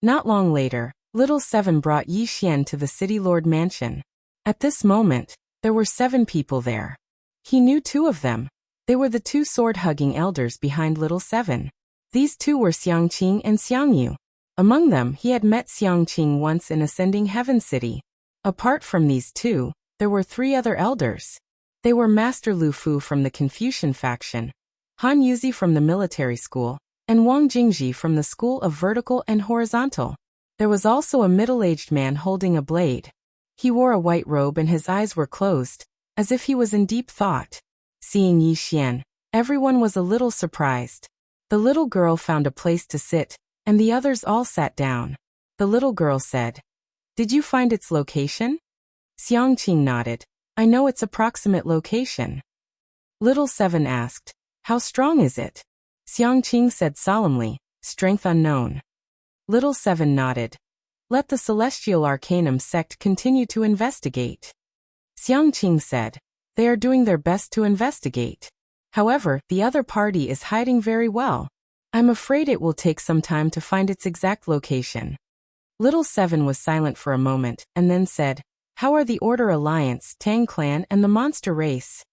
Not long later, Little Seven brought Yi Xian to the city lord mansion. At this moment, there were 7 people there. He knew 2 of them. They were the 2 sword-hugging elders behind Little Seven. These 2 were Xiangqing and Xiangyu. Among them, he had met Xiangqing once in Ascending Heaven City. Apart from these 2, there were 3 other elders. They were Master Lu Fu from the Confucian faction, Han Yuzi from the military school, and Wang Jingji from the school of vertical and horizontal. There was also a middle-aged man holding a blade. He wore a white robe and his eyes were closed, as if he was in deep thought. Seeing Yi Xian, everyone was a little surprised. The little girl found a place to sit, and the others all sat down. The little girl said, "Did you find its location?" Xiangqing nodded. "I know its approximate location." Little Seven asked, "How strong is it?" Xiangqing said solemnly, "Strength unknown." Little Seven nodded. "Let the Celestial Arcanum sect continue to investigate." Xiangqing said, "They are doing their best to investigate. However, the other party is hiding very well. I'm afraid it will take some time to find its exact location." Little Seven was silent for a moment, and then said, "How are the Order Alliance, Tang Clan, and the Monster Race?"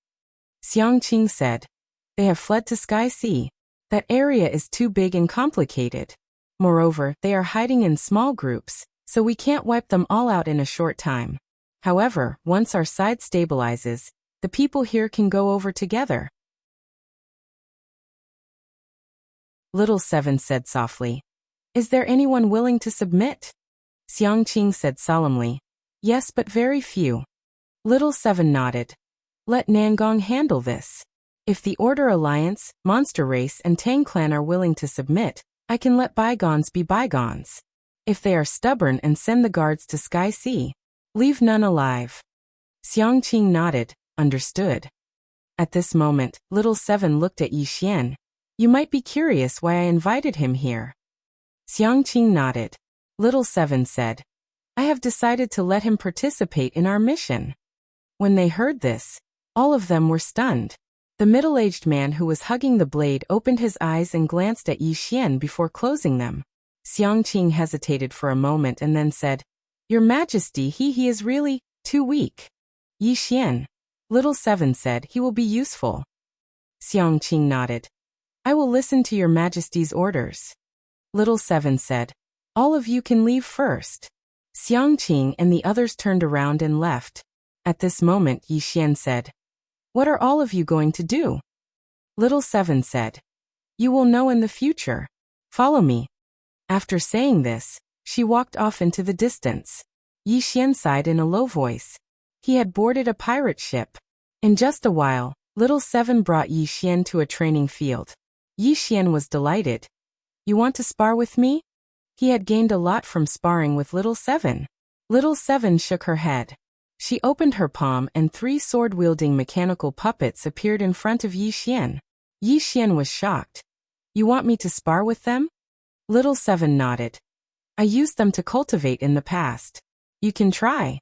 Xiangqing said, "They have fled to Sky Sea. That area is too big and complicated. Moreover, they are hiding in small groups, so we can't wipe them all out in a short time. However, once our side stabilizes, the people here can go over together." Little Seven said softly, "Is there anyone willing to submit?" Xiangqing said solemnly, "Yes, but very few." Little Seven nodded. "Let Nangong handle this. If the Order Alliance, Monster Race, and Tang Clan are willing to submit, I can let bygones be bygones. If they are stubborn and send the guards to Sky Sea, leave none alive." Xiangqing nodded, "Understood." At this moment, Little Seven looked at Yi Xian. "You might be curious why I invited him here." Xiangqing nodded. Little Seven said, "I have decided to let him participate in our mission." When they heard this, all of them were stunned. The middle-aged man who was hugging the blade opened his eyes and glanced at Yi Xian before closing them. Xiangqing hesitated for a moment and then said, "Your Majesty, he is really too weak." "Yi Xian," Little Seven said, "he will be useful." Xiangqing nodded. "I will listen to your Majesty's orders." Little Seven said, "All of you can leave first." Xiangqing and the others turned around and left. At this moment, Yi Xian said, "What are all of you going to do?" Little Seven said, "You will know in the future. Follow me." After saying this, she walked off into the distance. Yi Xian sighed in a low voice. He had boarded a pirate ship. In just a while, Little Seven brought Yi Xian to a training field. Yi Xian was delighted. "You want to spar with me?" He had gained a lot from sparring with Little Seven. Little Seven shook her head. She opened her palm and 3 sword-wielding mechanical puppets appeared in front of Yi Xian. Yi Xian was shocked. "You want me to spar with them?" Little Seven nodded. "I used them to cultivate in the past. You can try."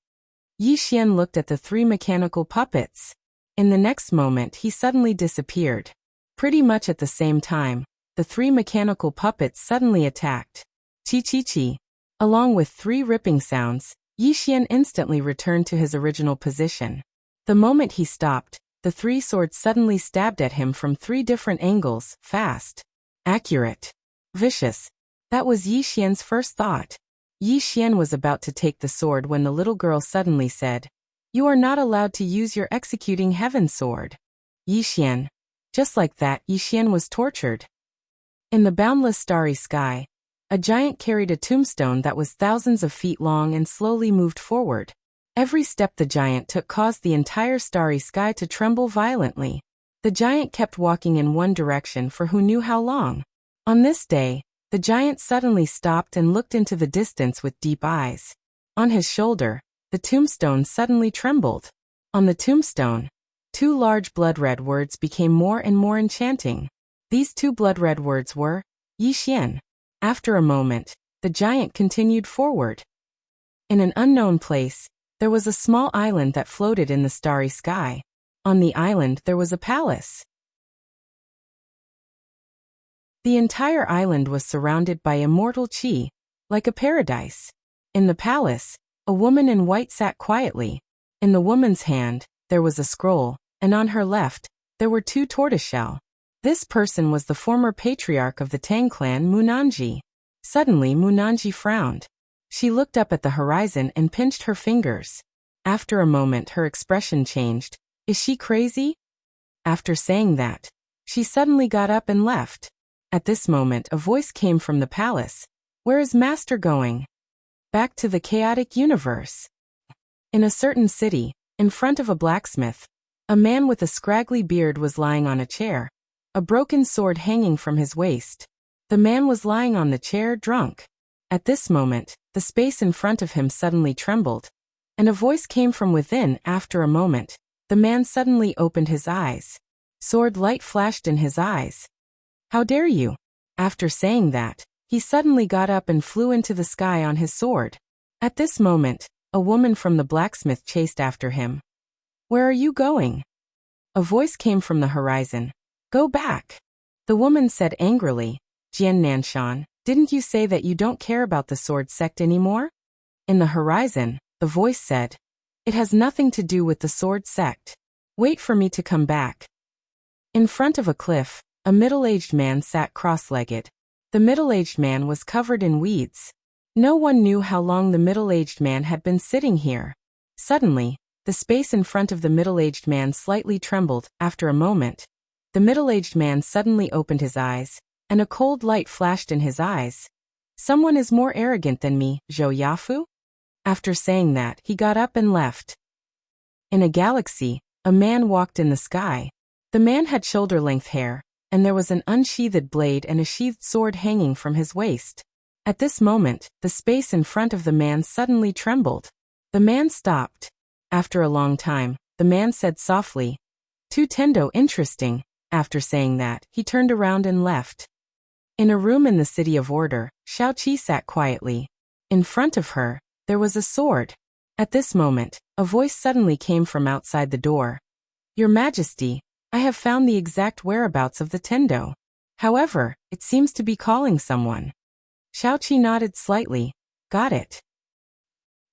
Yi Xian looked at the 3 mechanical puppets. In the next moment, he suddenly disappeared. Pretty much at the same time, the 3 mechanical puppets suddenly attacked. Chi-chi-chi. Along with 3 ripping sounds, Yi Xian instantly returned to his original position. The moment he stopped, the 3 swords suddenly stabbed at him from 3 different angles, fast, accurate, vicious. That was Yi Xian's first thought. Yi Xian was about to take the sword when the little girl suddenly said, "You are not allowed to use your executing heaven sword." Yi Xian. Just like that, Yi Xian was tortured. In the boundless starry sky, a giant carried a tombstone that was thousands of feet long and slowly moved forward. Every step the giant took caused the entire starry sky to tremble violently. The giant kept walking in one direction for who knew how long. On this day, the giant suddenly stopped and looked into the distance with deep eyes. On his shoulder, the tombstone suddenly trembled. On the tombstone, 2 large blood-red words became more and more enchanting. These 2 blood-red words were, Yi Xian. After a moment, the giant continued forward. In an unknown place, there was a small island that floated in the starry sky. On the island there was a palace. The entire island was surrounded by immortal qi, like a paradise. In the palace, a woman in white sat quietly. In the woman's hand, there was a scroll, and on her left, there were 2 tortoiseshell. This person was the former patriarch of the Tang clan, Munanji. Suddenly Munanji frowned. She looked up at the horizon and pinched her fingers. After a moment her expression changed. Is she crazy? After saying that, she suddenly got up and left. At this moment a voice came from the palace. Where is Master going? Back to the chaotic universe. In a certain city, in front of a blacksmith, a man with a scraggly beard was lying on a chair, a broken sword hanging from his waist. The man was lying on the chair, drunk. At this moment, the space in front of him suddenly trembled, and a voice came from within. After a moment, the man suddenly opened his eyes. Sword light flashed in his eyes. How dare you? After saying that, he suddenly got up and flew into the sky on his sword. At this moment, a woman from the blacksmith chased after him. Where are you going? A voice came from the horizon. Go back. The woman said angrily, Jian Nanshan, didn't you say that you don't care about the sword sect anymore? In the horizon, the voice said, it has nothing to do with the sword sect. Wait for me to come back. In front of a cliff, a middle-aged man sat cross-legged. The middle-aged man was covered in weeds. No one knew how long the middle-aged man had been sitting here. Suddenly, the space in front of the middle-aged man slightly trembled. After a moment, the middle-aged man suddenly opened his eyes, and a cold light flashed in his eyes. Someone is more arrogant than me, Zhou Yafu? After saying that, he got up and left. In a galaxy, a man walked in the sky. The man had shoulder-length hair, and there was an unsheathed blade and a sheathed sword hanging from his waist. At this moment, the space in front of the man suddenly trembled. The man stopped. After a long time, the man said softly, "Tu Tendo, interesting." After saying that, he turned around and left. In a room in the City of Order, Xiaoqi sat quietly. In front of her, there was a sword. At this moment, a voice suddenly came from outside the door. Your Majesty, I have found the exact whereabouts of the Tendo. However, it seems to be calling someone. Xiaoqi nodded slightly. Got it.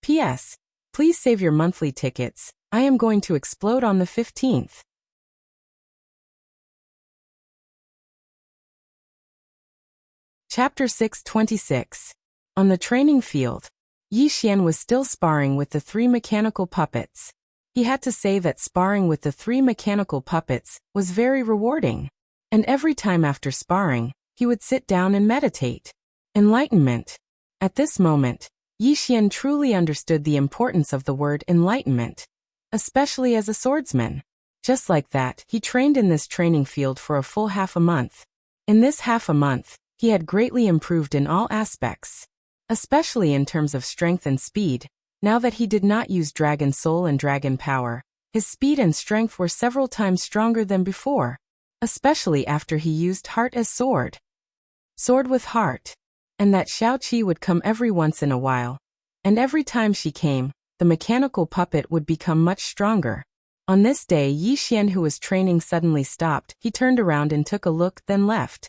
P.S. Please save your monthly tickets. I am going to explode on the 15th. Chapter 626. On the training field, Yi Xian was still sparring with the 3 mechanical puppets. He had to say that sparring with the 3 mechanical puppets was very rewarding. And every time after sparring, he would sit down and meditate. Enlightenment. At this moment, Yi Xian truly understood the importance of the word enlightenment, especially as a swordsman. Just like that, he trained in this training field for a full half a month. In this half a month, he had greatly improved in all aspects, especially in terms of strength and speed. Now that he did not use Dragon Soul and Dragon Power, his speed and strength were several times stronger than before, especially after he used Heart as sword. Sword with heart. And that Xiaoqi would come every once in a while. And every time she came, the mechanical puppet would become much stronger. On this day, Yi Xian, who was training, suddenly stopped. He turned around and took a look, then left.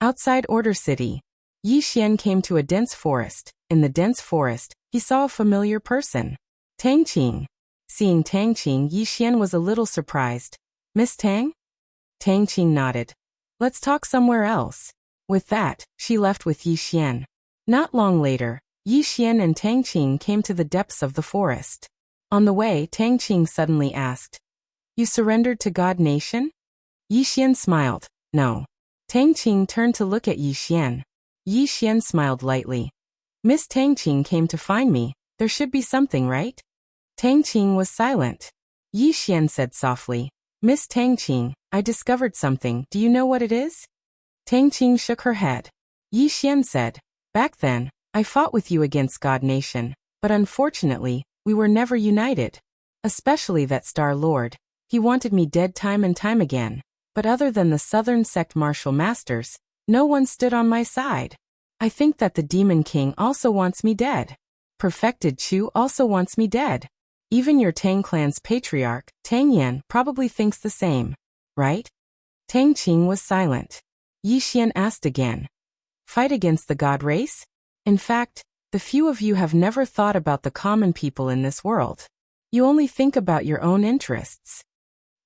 Outside Order City, Yi Xian came to a dense forest. In the dense forest, he saw a familiar person. Tang Qing. Seeing Tang Qing, Yi Xian was a little surprised. Miss Tang? Tang Qing nodded. Let's talk somewhere else. With that, she left with Yi Xian. Not long later, Yi Xian and Tang Qing came to the depths of the forest. On the way, Tang Qing suddenly asked, "You surrendered to God Nation?" Yi Xian smiled, "No." Tang Qing turned to look at Yi Xian. Yi Xian smiled lightly. "Miss Tang Qing came to find me. There should be something, right?" Tang Qing was silent. Yi Xian said softly, "Miss Tang Qing, I discovered something. Do you know what it is?" Tang Qing shook her head. Yi Xian said, "Back then, I fought with you against God Nation, but unfortunately, we were never united. Especially that Star Lord. He wanted me dead time and time again. But other than the Southern Sect martial masters, no one stood on my side. I think that the Demon King also wants me dead. Perfected Chu also wants me dead. Even your Tang clan's patriarch, Tang Yan, probably thinks the same, right?" Tang Qing was silent. Yi Xian asked again, "Fight against the God race? In fact, the few of you have never thought about the common people in this world. You only think about your own interests."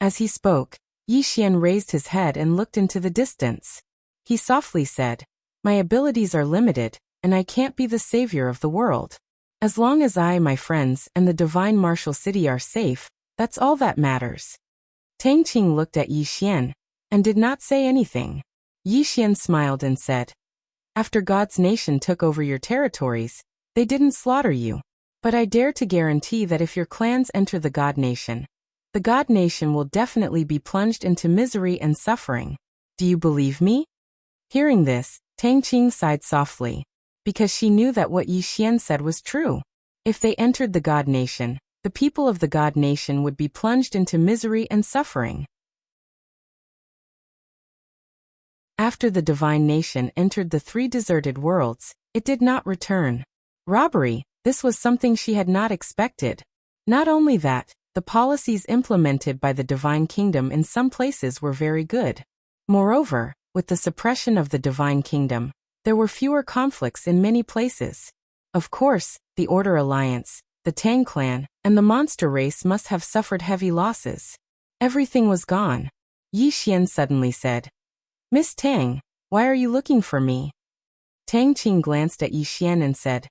As he spoke, Yi Xian raised his head and looked into the distance. He softly said, "My abilities are limited, and I can't be the savior of the world. As long as I, my friends, and the divine martial city are safe, that's all that matters." Tang Qing looked at Yi Xian and did not say anything. Yi Xian smiled and said, "After God's nation took over your territories, they didn't slaughter you. But I dare to guarantee that if your clans enter the God nation, the God nation will definitely be plunged into misery and suffering. Do you believe me?" Hearing this, Tang Qing sighed softly, because she knew that what Yi Xian said was true. If they entered the God Nation, the people of the God Nation would be plunged into misery and suffering. After the Divine Nation entered the 3 deserted worlds, it did not return. Robbery, this was something she had not expected. Not only that, the policies implemented by the Divine Kingdom in some places were very good. Moreover, with the suppression of the Divine Kingdom, there were fewer conflicts in many places. Of course, the Order Alliance, the Tang clan, and the monster race must have suffered heavy losses. Everything was gone. Yi Xian suddenly said, "Miss Tang, why are you looking for me?" Tang Qing glanced at Yi Xian and said,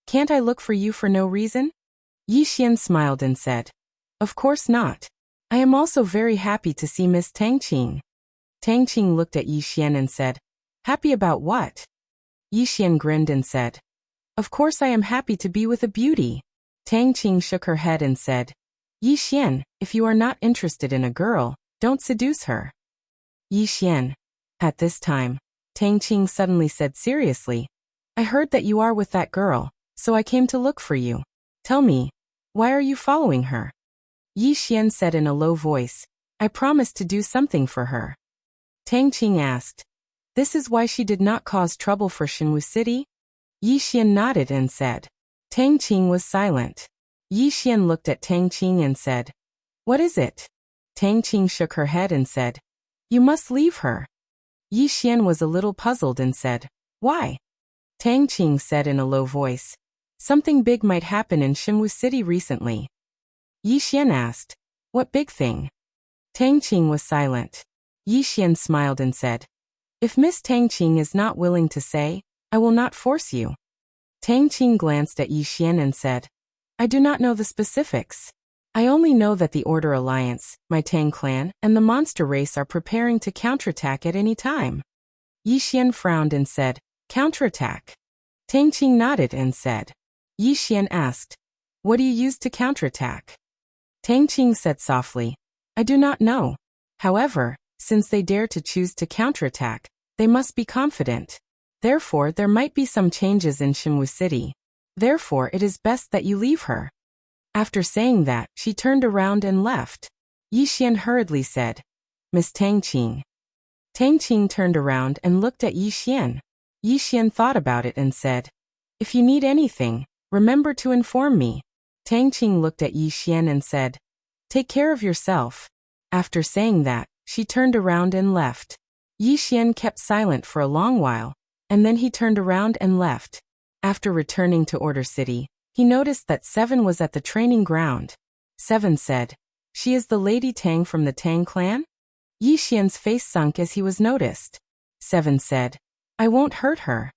"Can't I look for you for no reason?" Yi Xian smiled and said, "Of course not. I am also very happy to see Miss Tang Qing." Tang Qing looked at Yi Xian and said, "Happy about what?" Yi Xian grinned and said, "Of course I am happy to be with a beauty." Tang Qing shook her head and said, "Yi Xian, if you are not interested in a girl, don't seduce her." Yi Xian. At this time, Tang Qing suddenly said seriously, "I heard that you are with that girl, so I came to look for you. Tell me, why are you following her?" Yi Xian said in a low voice, "I promised to do something for her." Tang Qing asked, "This is why she did not cause trouble for Shenwu City?" Yi Xian nodded and said. Tang Qing was silent. Yi Xian looked at Tang Qing and said, "What is it?" Tang Qing shook her head and said, "You must leave her." Yi Xian was a little puzzled and said, "Why?" Tang Qing said in a low voice, "Something big might happen in Shenwu City recently." Yi Xian asked, "What big thing?" Tang Qing was silent. Yi Xian smiled and said, "If Miss Tang Qing is not willing to say, I will not force you." Tang Qing glanced at Yi Xian and said, "I do not know the specifics. I only know that the Order Alliance, my Tang clan, and the monster race are preparing to counterattack at any time." Yi Xian frowned and said, "Counterattack?" Tang Qing nodded and said. Yi Xian asked, "What do you use to counterattack?" Tang Qing said softly, "I do not know. However, since they dare to choose to counterattack, they must be confident. Therefore, there might be some changes in Shenwu City. Therefore, it is best that you leave her." After saying that, she turned around and left. Yi Xian hurriedly said, "Miss Tang Qing." Tang Qing turned around and looked at Yi Xian. Yi Xian thought about it and said, "If you need anything, remember to inform me." Tang Qing looked at Yi Xian and said, "Take care of yourself." After saying that, she turned around and left. Yi Xian kept silent for a long while, and then he turned around and left. After returning to Order City, he noticed that Seven was at the training ground. Seven said, "She is the Lady Tang from the Tang clan?" Yi Xian's face sunk as he was noticed. Seven said, I won't hurt her.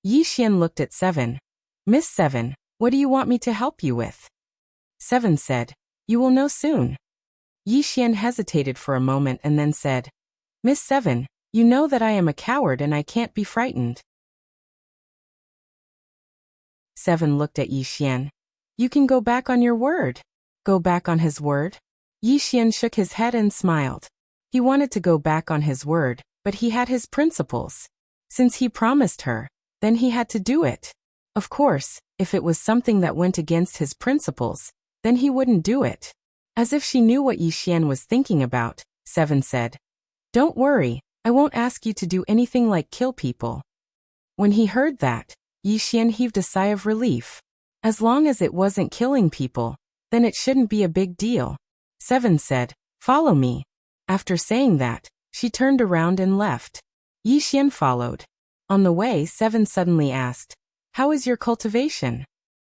Yi Xian looked at 7. Miss 7, what do you want me to help you with? 7 said, you will know soon. Yi Xian hesitated for a moment and then said, Miss 7, you know that I am a coward and I can't be frightened. 7 looked at Yi Xian. You can go back on your word. Go back on his word? Yi Xian shook his head and smiled. He wanted to go back on his word, but he had his principles. Since he promised her, then he had to do it. Of course, if it was something that went against his principles, then he wouldn't do it. As if she knew what Yi Xian was thinking about, 7 said, Don't worry, I won't ask you to do anything like kill people. When he heard that, Yi Xian heaved a sigh of relief. As long as it wasn't killing people, then it shouldn't be a big deal. 7 said, Follow me. After saying that, she turned around and left. Yi Xian followed. On the way, 7 suddenly asked, How is your cultivation?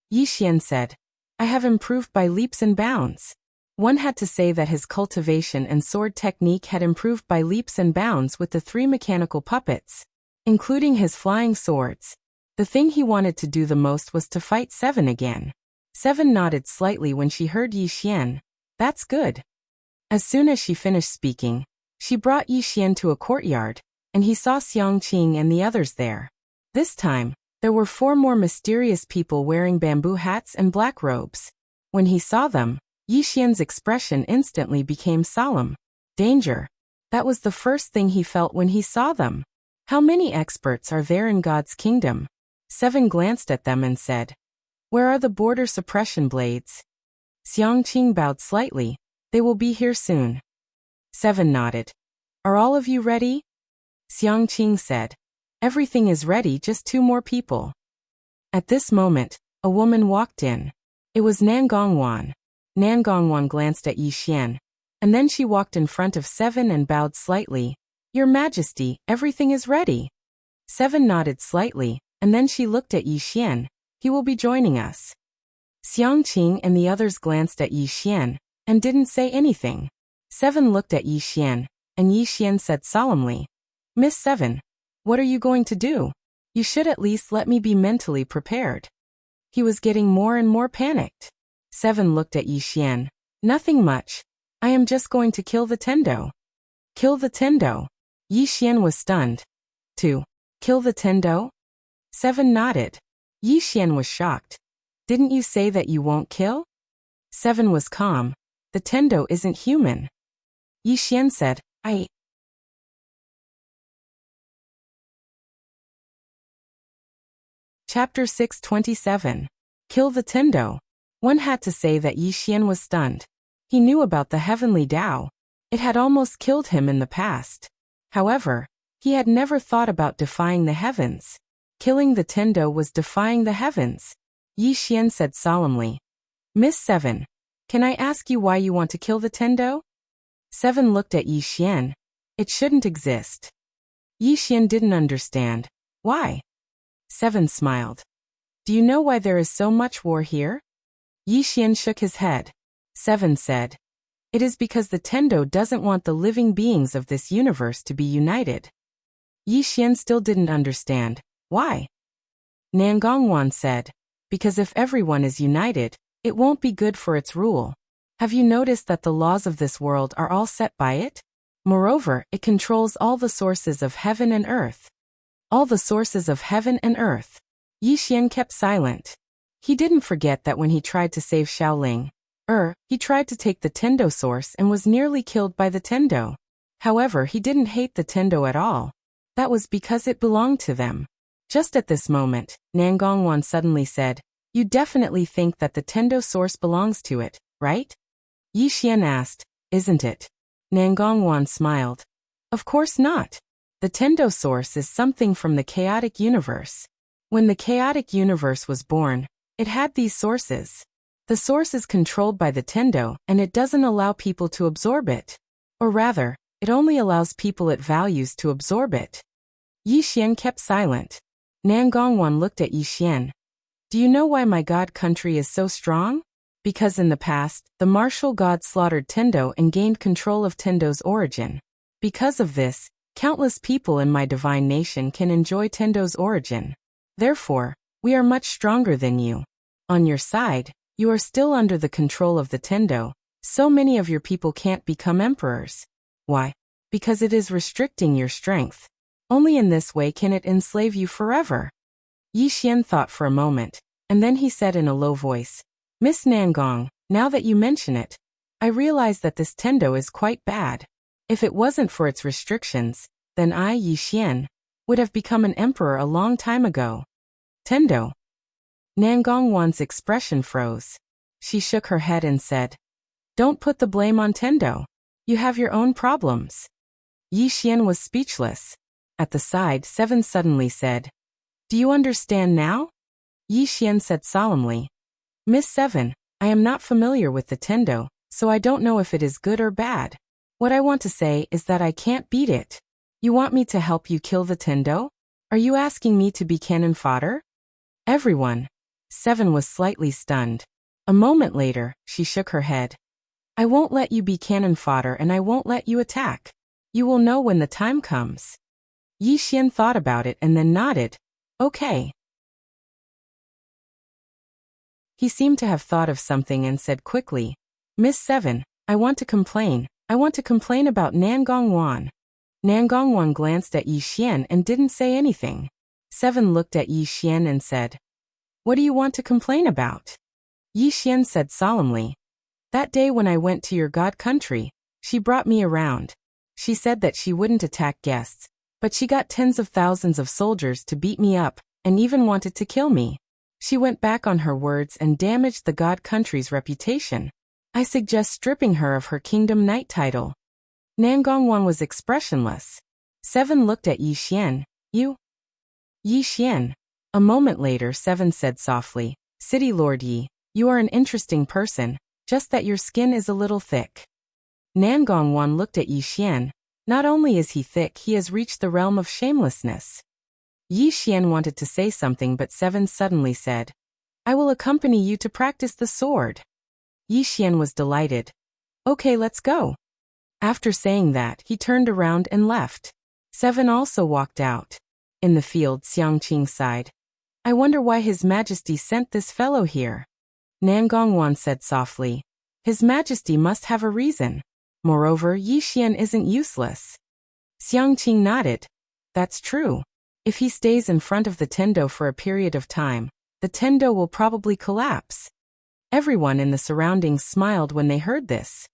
Yi Xian said, I have improved by leaps and bounds. One had to say that his cultivation and sword technique had improved by leaps and bounds with the 3 mechanical puppets, including his flying swords. The thing he wanted to do the most was to fight 7 again. 7 nodded slightly when she heard Yi Xian. That's good. As soon as she finished speaking, she brought Yi Xian to a courtyard, and he saw Xiangqing and the others there. This time, there were 4 more mysterious people wearing bamboo hats and black robes. When he saw them, Yi Xian's expression instantly became solemn. Danger. That was the first thing he felt when he saw them. How many experts are there in God's kingdom? 7 glanced at them and said, Where are the border suppression blades? Xiangqing bowed slightly. They will be here soon. 7 nodded. Are all of you ready? Xiangqing said, Everything is ready, just 2 more people. At this moment, a woman walked in. It was Nan Gongwan. Nan Gongwan glanced at Yi Xian, and then she walked in front of 7 and bowed slightly. Your Majesty, everything is ready. 7 nodded slightly, and then she looked at Yi Xian. He will be joining us. Xiangqing and the others glanced at Yi Xian, and didn't say anything. 7 looked at Yi Xian, and Yi Xian said solemnly, Miss 7, what are you going to do? You should at least let me be mentally prepared. He was getting more and more panicked. 7 looked at Yi Xian. Nothing much. I am just going to kill the Tendo. Kill the Tendo. Yi Xian was stunned. 2. Kill the Tendo? 7 nodded. Yi Xian was shocked. Didn't you say that you won't kill? 7 was calm. The Tendo isn't human. Yi Xian said, I... Chapter 627. Kill the Tendo. One had to say that Yi Xian was stunned. He knew about the heavenly Tao. It had almost killed him in the past. However, he had never thought about defying the heavens. Killing the Tendo was defying the heavens. Yi Xian said solemnly, Miss 7, can I ask you why you want to kill the Tendo? 7 looked at Yi Xian. It shouldn't exist. Yi Xian didn't understand. Why? 7 smiled. Do you know why there is so much war here? Yi Xian shook his head. 7 said, It is because the Tendo doesn't want the living beings of this universe to be united. Yi Xian still didn't understand. Why? Nan Gongwan said, Because if everyone is united, it won't be good for its rule. Have you noticed that the laws of this world are all set by it? Moreover, it controls all the sources of heaven and earth. All the sources of heaven and earth. Yi Xian kept silent. He didn't forget that when he tried to save Xiaoling, he tried to take the Tendo source and was nearly killed by the Tendo. However, he didn't hate the Tendo at all. That was because it belonged to them. Just at this moment, Nan Gongwan suddenly said, You definitely think that the Tendo source belongs to it, right? Yi Xian asked, Isn't it? Nan Gongwan smiled. Of course not. The Tendo source is something from the chaotic universe. When the chaotic universe was born, it had these sources. The source is controlled by the Tendo, and it doesn't allow people to absorb it. Or rather, it only allows people it values to absorb it. Yi Xian kept silent. Nan Gongwan looked at Yi Xian. Do you know why my god country is so strong? Because in the past, the martial god slaughtered Tendo and gained control of Tendo's origin. Because of this, Countless people in my divine nation can enjoy Tendo's origin. Therefore, we are much stronger than you. On your side, you are still under the control of the Tendo. So many of your people can't become emperors. Why? Because it is restricting your strength. Only in this way can it enslave you forever. Yi Xian thought for a moment, and then he said in a low voice, Miss Nangong, now that you mention it, I realize that this Tendo is quite bad. If it wasn't for its restrictions, then I, Yi Xian, would have become an emperor a long time ago. Tendo. Nangong Wan's expression froze. She shook her head and said, Don't put the blame on Tendo. You have your own problems. Yi Xian was speechless. At the side, Seven suddenly said, Do you understand now? Yi Xian said solemnly, Miss Seven, I am not familiar with the Tendo, so I don't know if it is good or bad. What I want to say is that I can't beat it. You want me to help you kill the Tendo? Are you asking me to be cannon fodder? Everyone. Seven was slightly stunned. A moment later, she shook her head. I won't let you be cannon fodder and I won't let you attack. You will know when the time comes. Yi Xian thought about it and then nodded. Okay. He seemed to have thought of something and said quickly, Miss Seven, I want to complain. I want to complain about Nangong Wan. Nangong Wan glanced at Yi Xian and didn't say anything. Seven looked at Yi Xian and said, What do you want to complain about? Yi Xian said solemnly, That day when I went to your god country, she brought me around. She said that she wouldn't attack guests, but she got tens of thousands of soldiers to beat me up, and even wanted to kill me. She went back on her words and damaged the god country's reputation. I suggest stripping her of her Kingdom Knight title. Nangong Wan was expressionless. Seven looked at Yi Xian. You? Yi Xian. A moment later, Seven said softly, City Lord Yi, you are an interesting person, just that your skin is a little thick. Nangong Wan looked at Yi Xian. Not only is he thick, he has reached the realm of shamelessness. Yi Xian wanted to say something, but Seven suddenly said, I will accompany you to practice the sword. Yi Xian was delighted. Okay, let's go. After saying that, he turned around and left. Seven also walked out. In the field, Xiangqing sighed. I wonder why His Majesty sent this fellow here. Nangong Wan said softly, His Majesty must have a reason. Moreover, Yi Xian isn't useless. Xiangqing nodded. That's true. If he stays in front of the Tendo for a period of time, the Tendo will probably collapse. Everyone in the surroundings smiled when they heard this.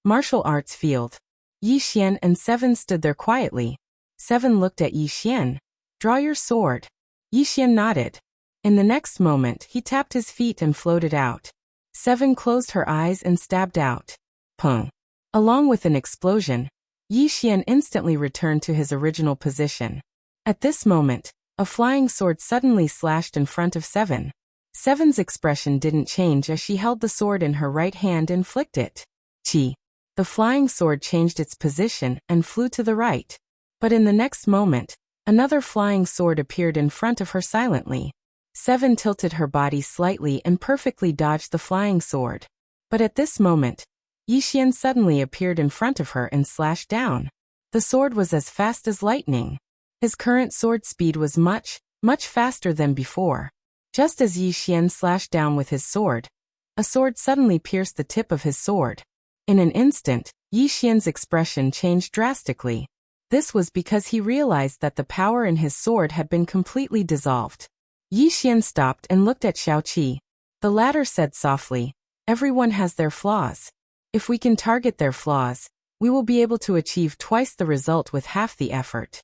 Martial arts field. Yi Xian and Seven stood there quietly. Seven looked at Yi Xian. Draw your sword. Yi Xian nodded. In the next moment, he tapped his feet and floated out. Seven closed her eyes and stabbed out. Pung. Along with an explosion, Yi Xian instantly returned to his original position. At this moment, a flying sword suddenly slashed in front of Seven. Seven's expression didn't change as she held the sword in her right hand and flicked it. Chi. The flying sword changed its position and flew to the right. But in the next moment, another flying sword appeared in front of her silently. Seven tilted her body slightly and perfectly dodged the flying sword. But at this moment, Yi Xian suddenly appeared in front of her and slashed down. The sword was as fast as lightning. His current sword speed was much faster than before. Just as Yi Xian slashed down with his sword, a sword suddenly pierced the tip of his sword. In an instant, Yi Xian's expression changed drastically. This was because he realized that the power in his sword had been completely dissolved. Yi Xian stopped and looked at Xiao Qi. The latter said softly, Everyone has their flaws. If we can target their flaws, we will be able to achieve twice the result with half the effort.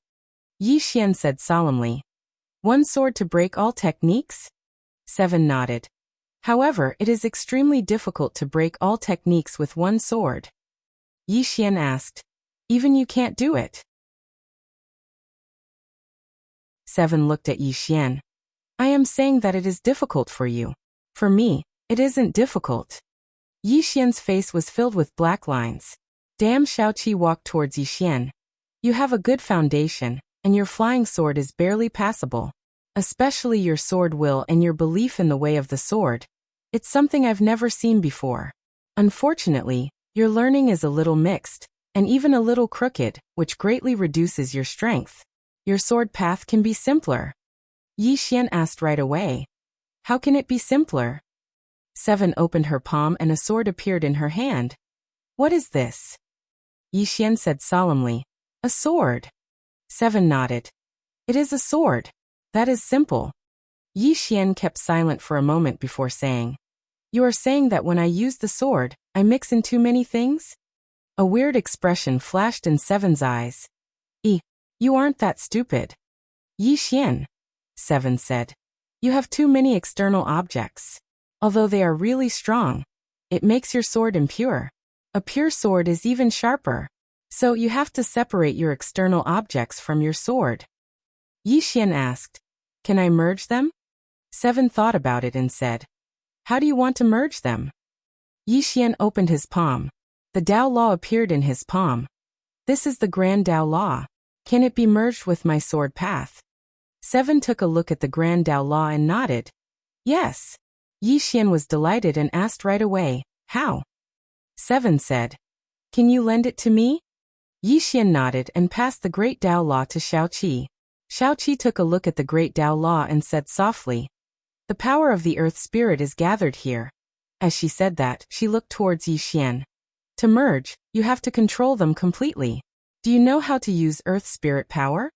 Yi Xian said solemnly, One sword to break all techniques? Seven nodded. However, it is extremely difficult to break all techniques with one sword. Yi Xian asked, Even you can't do it? Seven looked at Yi Xian. I am saying that it is difficult for you. For me, it isn't difficult. Yi Xian's face was filled with black lines. Damn. Xiao Qi walked towards Yi Xian. You have a good foundation, and your flying sword is barely passable. Especially your sword will and your belief in the way of the sword. It's something I've never seen before. Unfortunately, your learning is a little mixed, and even a little crooked, which greatly reduces your strength. Your sword path can be simpler. Yi Xian asked right away. How can it be simpler? 7 opened her palm and a sword appeared in her hand. What is this? Yi Xian said solemnly. A sword. 7 nodded. It is a sword. That is simple. Yi Xian kept silent for a moment before saying. You are saying that when I use the sword, I mix in too many things? A weird expression flashed in 7's eyes. You aren't that stupid. Yi Xian, 7 said. You have too many external objects. Although they are really strong, it makes your sword impure. A pure sword is even sharper. So you have to separate your external objects from your sword. Yi Xian asked, Can I merge them? 7 thought about it and said, How do you want to merge them? Yi Xian opened his palm. The Tao Law appeared in his palm. This is the Grand Tao Law. Can it be merged with my sword path? 7 took a look at the Grand Tao Law and nodded. Yes. Yi Xian was delighted and asked right away, How? 7 said, Can you lend it to me? Yi Xian nodded and passed the Great Tao Law to Xiaoqi. Xiaoqi took a look at the Great Tao Law and said softly, The power of the Earth Spirit is gathered here. As she said that, she looked towards Yi Xian. To merge, you have to control them completely. Do you know how to use Earth Spirit power?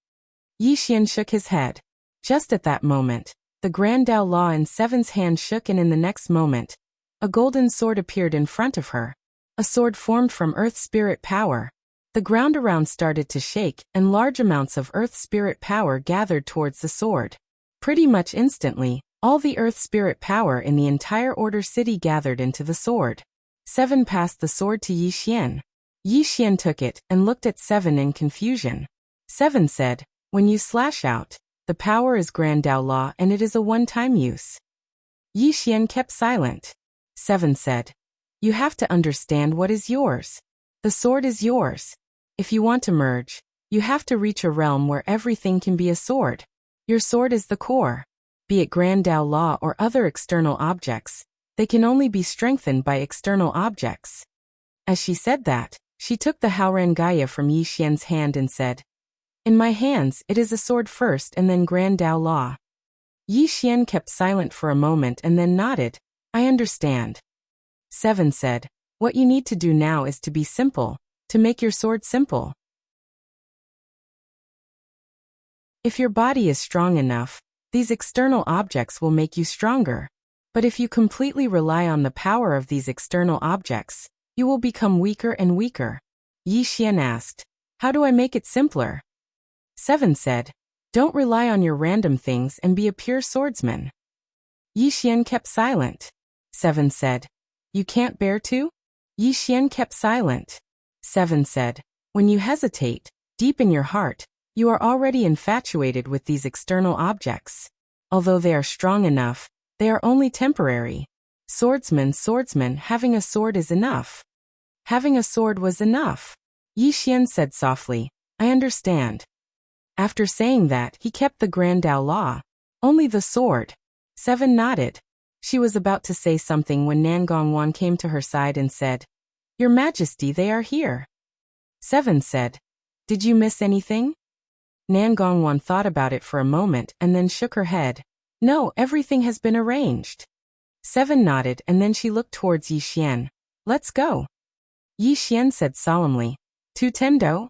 Yi Xian shook his head. Just at that moment, the Grand Tao Law in 7's hand shook and in the next moment, a golden sword appeared in front of her. A sword formed from Earth Spirit power. The ground around started to shake and large amounts of Earth Spirit power gathered towards the sword. Pretty much instantly, all the Earth Spirit power in the entire Order City gathered into the sword. 7 passed the sword to Yi Xian. Yi Xian took it and looked at 7 in confusion. 7 said, When you slash out, the power is Grand Tao Law and it is a one-time use. Yi Xian kept silent. 7 said, You have to understand what is yours. The sword is yours. If you want to merge, you have to reach a realm where everything can be a sword. Your sword is the core. Be it Grand Tao Law or other external objects, they can only be strengthened by external objects. As she said that, she took the Haoran Gaia from Yi Xian's hand and said, In my hands it is a sword first and then Grand Tao Law. Yi Xian kept silent for a moment and then nodded. I understand. 7 said, What you need to do now is to be simple, to make your sword simple. If your body is strong enough, these external objects will make you stronger. But if you completely rely on the power of these external objects, you will become weaker and weaker. Yi Xian asked, How do I make it simpler? 7 said, Don't rely on your random things and be a pure swordsman. Yi Xian kept silent. 7 said, You can't bear to? Yi Xian kept silent. 7 said, When you hesitate, deep in your heart, you are already infatuated with these external objects. Although they are strong enough, they are only temporary. Swordsman, having a sword is enough. Having a sword was enough. Yi Xian said softly, I understand. After saying that, he kept the Grand Tao Law. Only the sword. 7 nodded. She was about to say something when Nan Gongwan came to her side and said, Your Majesty, they are here. 7 said, Did you miss anything? Nan Gongwan thought about it for a moment and then shook her head. No, everything has been arranged. 7 nodded and then she looked towards Yi Xian. Let's go. Yi Xian said solemnly. To Tendo?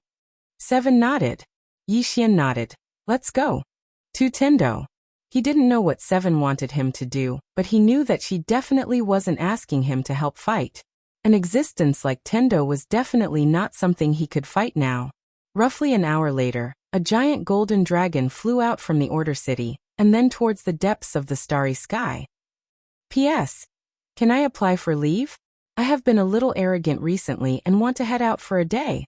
7 nodded. Yi Xian nodded. Let's go. To Tendo. He didn't know what 7 wanted him to do, but he knew that she definitely wasn't asking him to help fight. An existence like Tendo was definitely not something he could fight now. Roughly an hour later, a giant golden dragon flew out from the Order City, and then towards the depths of the starry sky. P.S. Can I apply for leave? I have been a little arrogant recently and want to head out for a day.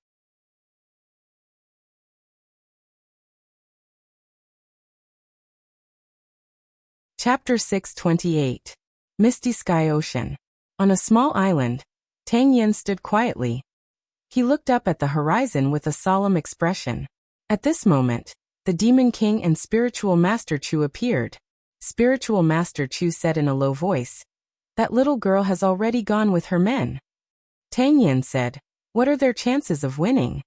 Chapter 628. Misty Sky Ocean. On a small island, Tang Yen stood quietly. He looked up at the horizon with a solemn expression. At this moment, the Demon King and Spiritual Master Chu appeared. Spiritual Master Chu said in a low voice, That little girl has already gone with her men. Tang Yen said, What are their chances of winning?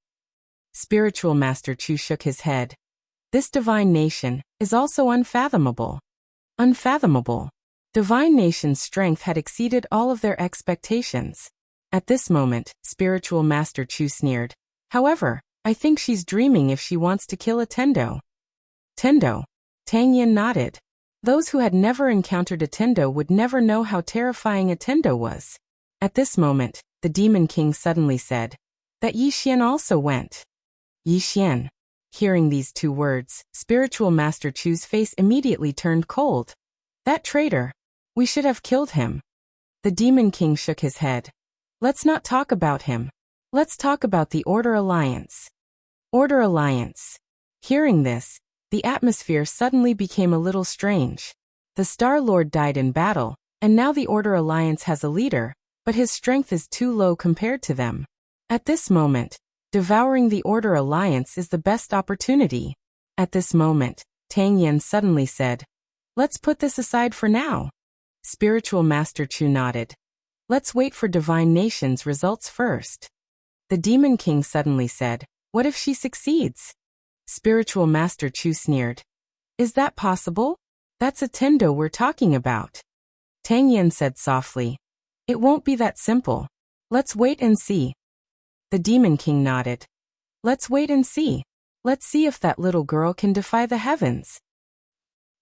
Spiritual Master Chu shook his head. This divine nation is also unfathomable. Unfathomable. Divine nation's strength had exceeded all of their expectations. At this moment, Spiritual Master Chu sneered. However, I think she's dreaming if she wants to kill a Tendo. Tendo. Tang Yin nodded. Those who had never encountered a Tendo would never know how terrifying a Tendo was. At this moment, the Demon King suddenly said that Yi Xian also went. Yi Xian. Hearing these two words, Spiritual Master Chu's face immediately turned cold. That traitor. We should have killed him. The Demon King shook his head. Let's not talk about him. Let's talk about the Order Alliance. Order Alliance. Hearing this, the atmosphere suddenly became a little strange. The Star Lord died in battle, and now the Order Alliance has a leader, but his strength is too low compared to them. At this moment, devouring the Order Alliance is the best opportunity. At this moment, Tang Yin suddenly said, let's put this aside for now. Spiritual Master Chu nodded. Let's wait for Divine Nation's results first. The Demon King suddenly said, what if she succeeds? Spiritual Master Chu sneered. Is that possible? That's a Tendo we're talking about. Tang Yin said softly. It won't be that simple. Let's wait and see. The Demon King nodded. Let's wait and see. Let's see if that little girl can defy the heavens.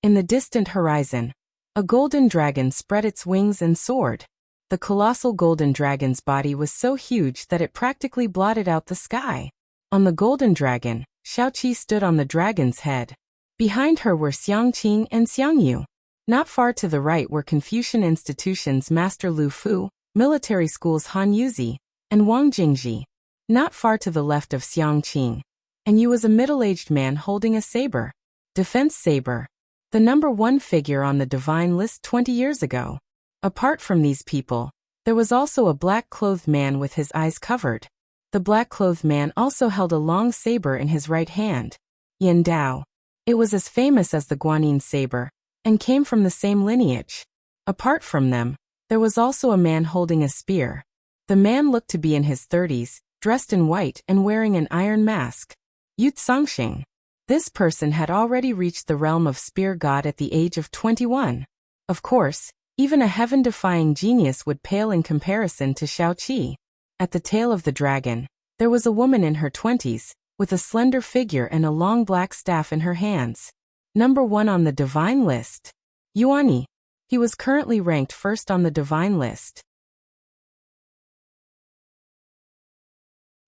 In the distant horizon, a golden dragon spread its wings and soared. The colossal golden dragon's body was so huge that it practically blotted out the sky. On the golden dragon, Xiaoqi stood on the dragon's head. Behind her were Xiangqing and Xiangyu. Not far to the right were Confucian institution's Master Lu Fu, military school's Han Yuzi, and Wang Jingji. Not far to the left of Xiangqing. And Yu was a middle-aged man holding a saber. Defense saber. The number one figure on the divine list 20 years ago. Apart from these people, there was also a black-clothed man with his eyes covered. The black-clothed man also held a long saber in his right hand. Yin Dao. It was as famous as the Guanyin saber, and came from the same lineage. Apart from them, there was also a man holding a spear. The man looked to be in his 30s, dressed in white and wearing an iron mask. Yu Zongxing. This person had already reached the realm of Spear God at the age of 21. Of course, even a heaven-defying genius would pale in comparison to Xiaoqi. At the tail of the dragon, there was a woman in her 20s, with a slender figure and a long black staff in her hands. Number 1 on the divine list. Yuani. He was currently ranked first on the divine list.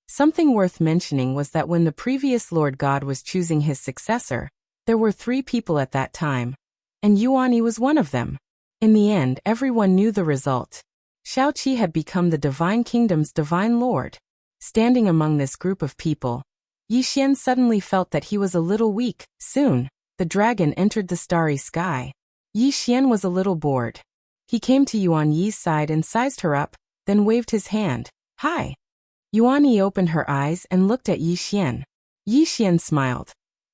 Something worth mentioning was that when the previous Lord God was choosing his successor, there were 3 people at that time, and Yuani was one of them. In the end, everyone knew the result. Xiaoqi had become the Divine Kingdom's divine lord. Standing among this group of people, Yi Xian suddenly felt that he was a little weak. Soon, the dragon entered the starry sky. Yi Xian was a little bored. He came to Yuan Yi's side and sized her up, then waved his hand. Hi. Yuan Yi opened her eyes and looked at Yi Xian. Yi Xian smiled.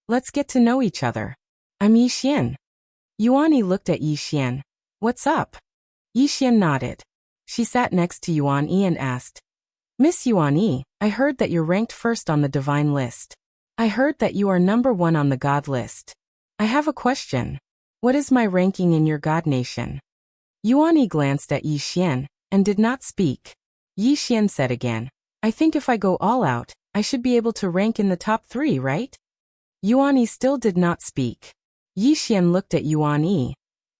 Let's get to know each other. I'm Yi Xian. Yuan Yi looked at Yi Xian. What's up? Yi Xian nodded. She sat next to Yuan Yi and asked, Miss Yuan Yi, I heard that you're ranked first on the divine list. I heard that you are number 1 on the god list. I have a question. What is my ranking in your god nation? Yuan Yi glanced at Yi Xian and did not speak. Yi Xian said again, I think if I go all out, I should be able to rank in the top 3, right? Yuan Yi still did not speak. Yi Xian looked at Yuan Yi.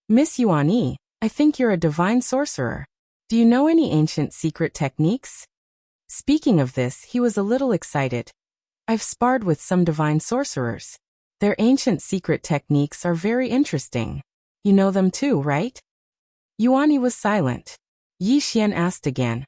Miss Yuan Yi, I think you're a divine sorcerer. Do you know any ancient secret techniques? Speaking of this, he was a little excited. I've sparred with some divine sorcerers. Their ancient secret techniques are very interesting. You know them too, right? Yuan Yi was silent. Yi Xian asked again.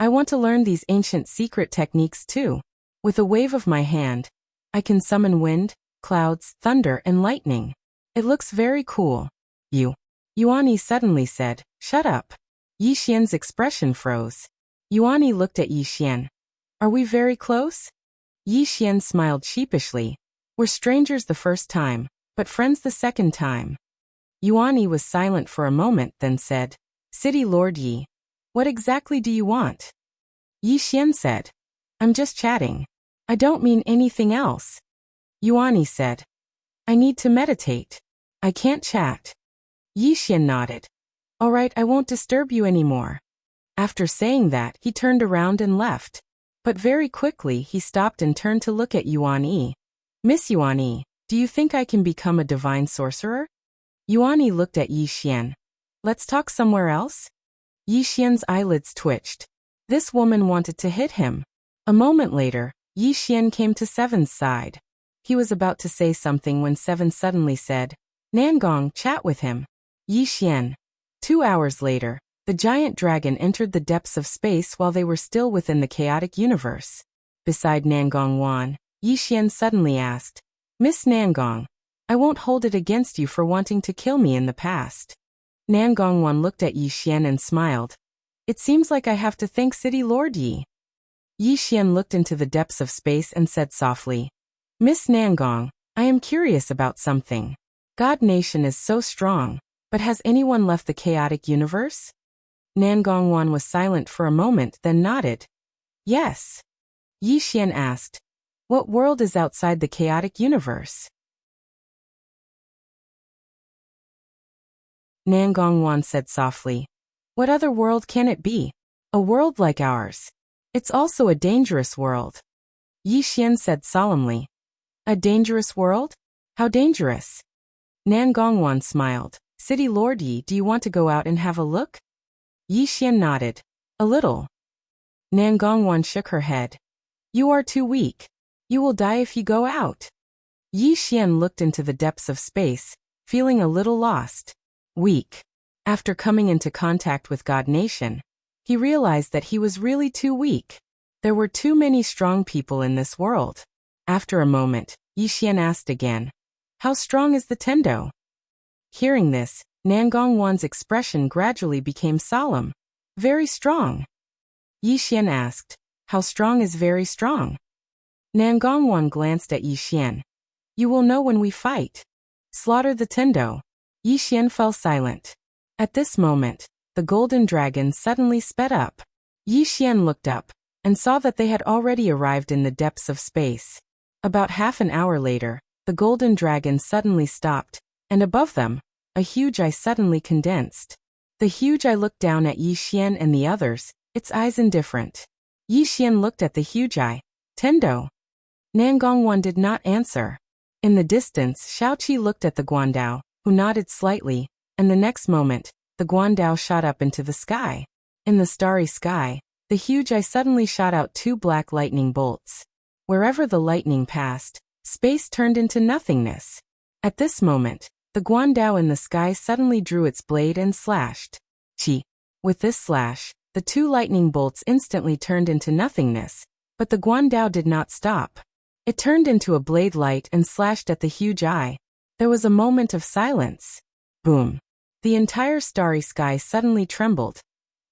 I want to learn these ancient secret techniques too. With a wave of my hand, I can summon wind, clouds, thunder, and lightning. It looks very cool. Yuan Yi suddenly said, Shut up. Yi Xian's expression froze. Yuan Yi looked at Yi Xian. Are we very close? Yi Xian smiled sheepishly. We're strangers the first time, but friends the second time. Yuan Yi was silent for a moment, then said, City Lord Yi. What exactly do you want? Yi Xian said, I'm just chatting. I don't mean anything else. Yuani said. I need to meditate. I can't chat. Yixian nodded. All right, I won't disturb you anymore. After saying that, he turned around and left. But very quickly he stopped and turned to look at Yuan-Yi. Miss Yuan-Yi, do you think I can become a divine sorcerer? Yuan-Yi looked at Yixian. Let's talk somewhere else? Yixian's eyelids twitched. This woman wanted to hit him. A moment later, Yixian came to Seven's side. He was about to say something when Seven suddenly said, Nangong, chat with him. Yixian. 2 hours later, the giant dragon entered the depths of space while they were still within the chaotic universe. Beside Nangong Wan, Yixian suddenly asked, Miss Nangong, I won't hold it against you for wanting to kill me in the past. Nangong Wan looked at Yixian and smiled. It seems like I have to thank City Lord Yi. Yixian looked into the depths of space and said softly, Miss Nangong, I am curious about something. God Nation is so strong, but has anyone left the chaotic universe? Nangong Wan was silent for a moment, then nodded. Yes. Yixian asked, What world is outside the chaotic universe? Nangong Wan said softly, What other world can it be? A world like ours. It's also a dangerous world. Yixian said solemnly, A dangerous world? How dangerous? Nangong Wan smiled. City Lord Yi, do you want to go out and have a look? Yixian nodded. A little. Nangong Wan shook her head. You are too weak. You will die if you go out. Yixian looked into the depths of space, feeling a little lost. Weak. After coming into contact with God Nation, he realized that he was really too weak. There were too many strong people in this world. After a moment, Yixian asked again, How strong is the Tendo? Hearing this, Nangong Wan's expression gradually became solemn. Very strong. Yixian asked, How strong is very strong? Nangong Wan glanced at Yixian. You will know when we fight. Slaughter the Tendo. Yixian fell silent. At this moment, the golden dragon suddenly sped up. Yixian looked up and saw that they had already arrived in the depths of space. About half an hour later, the golden dragon suddenly stopped, and above them, a huge eye suddenly condensed. The huge eye looked down at Yixian and the others, its eyes indifferent. Yixian looked at the huge eye. Tendo. Nangong Wan did not answer. In the distance, Xiaoqi looked at the Guandao, who nodded slightly, and the next moment, the Guandao shot up into the sky. In the starry sky, the huge eye suddenly shot out 2 black lightning bolts. Wherever the lightning passed, space turned into nothingness. At this moment, the Guandao in the sky suddenly drew its blade and slashed. Chi. With this slash, the 2 lightning bolts instantly turned into nothingness, but the Guandao did not stop. It turned into a blade light and slashed at the huge eye. There was a moment of silence. Boom. The entire starry sky suddenly trembled.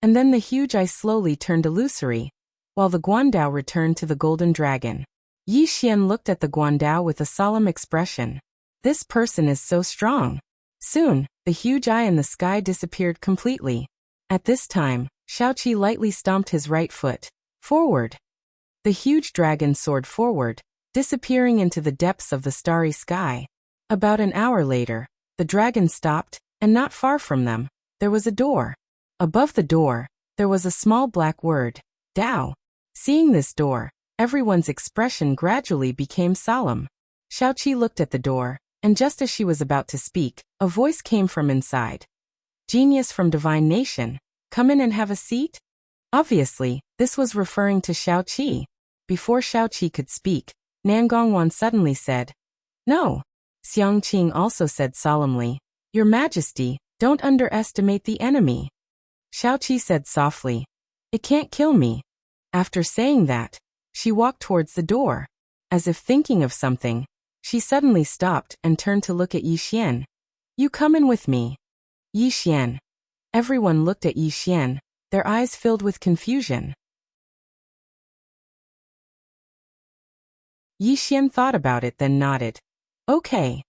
And then the huge eye slowly turned illusory, while the Guandao returned to the golden dragon. Yixian looked at the Guandao with a solemn expression. This person is so strong. Soon, the huge eye in the sky disappeared completely. At this time, Xiaoqi lightly stomped his right foot forward. The huge dragon soared forward, disappearing into the depths of the starry sky. About an hour later, the dragon stopped, and not far from them, there was a door. Above the door, there was a small black word, Dao. Seeing this door, everyone's expression gradually became solemn. Xiaoqi looked at the door, and just as she was about to speak, a voice came from inside. Genius from Divine Nation, come in and have a seat? Obviously, this was referring to Xiaoqi. Before Xiaoqi could speak, Nangong Wan suddenly said, No. Xiangqing also said solemnly, Your Majesty, don't underestimate the enemy. Xiaoqi said softly, It can't kill me. After saying that, she walked towards the door. As if thinking of something, she suddenly stopped and turned to look at Yixian. You come in with me. Yixian. Everyone looked at Yixian, their eyes filled with confusion. Yixian thought about it then nodded. Okay.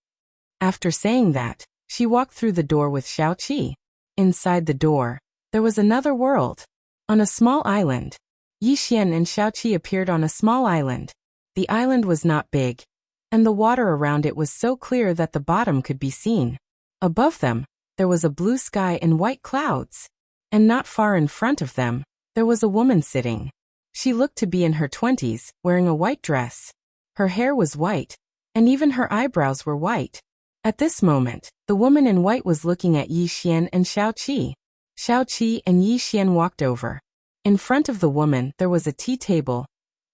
After saying that, she walked through the door with Xiaoqi. Inside the door, there was another world. On a small island, Yi Xian and Xiaoqi appeared on a small island. The island was not big, and the water around it was so clear that the bottom could be seen. Above them, there was a blue sky and white clouds. And not far in front of them, there was a woman sitting. She looked to be in her 20s, wearing a white dress. Her hair was white, and even her eyebrows were white. At this moment, the woman in white was looking at Yi Xian and Xiaoqi. Xiaoqi and Yi Xian walked over. In front of the woman there was a tea table,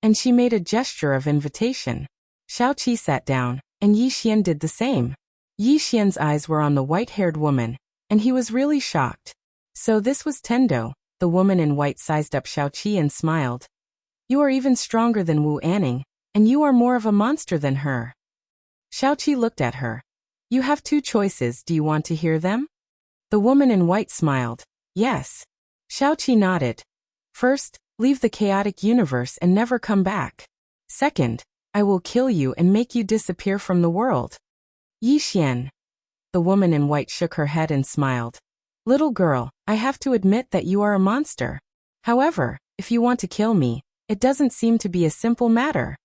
and she made a gesture of invitation. Xiaoqi sat down, and Yi Xian did the same. Yi Xian's eyes were on the white-haired woman, and he was really shocked. So this was Tendo. The woman in white sized up Xiaoqi and smiled. You are even stronger than Wu Anning, and you are more of a monster than her. Xiaoqi looked at her. You have two choices, do you want to hear them? The woman in white smiled. Yes. Xiaoqi nodded. First, leave the chaotic universe and never come back. Second, I will kill you and make you disappear from the world. Yi Xian. The woman in white shook her head and smiled. Little girl, I have to admit that you are a monster. However, if you want to kill me, it doesn't seem to be a simple matter.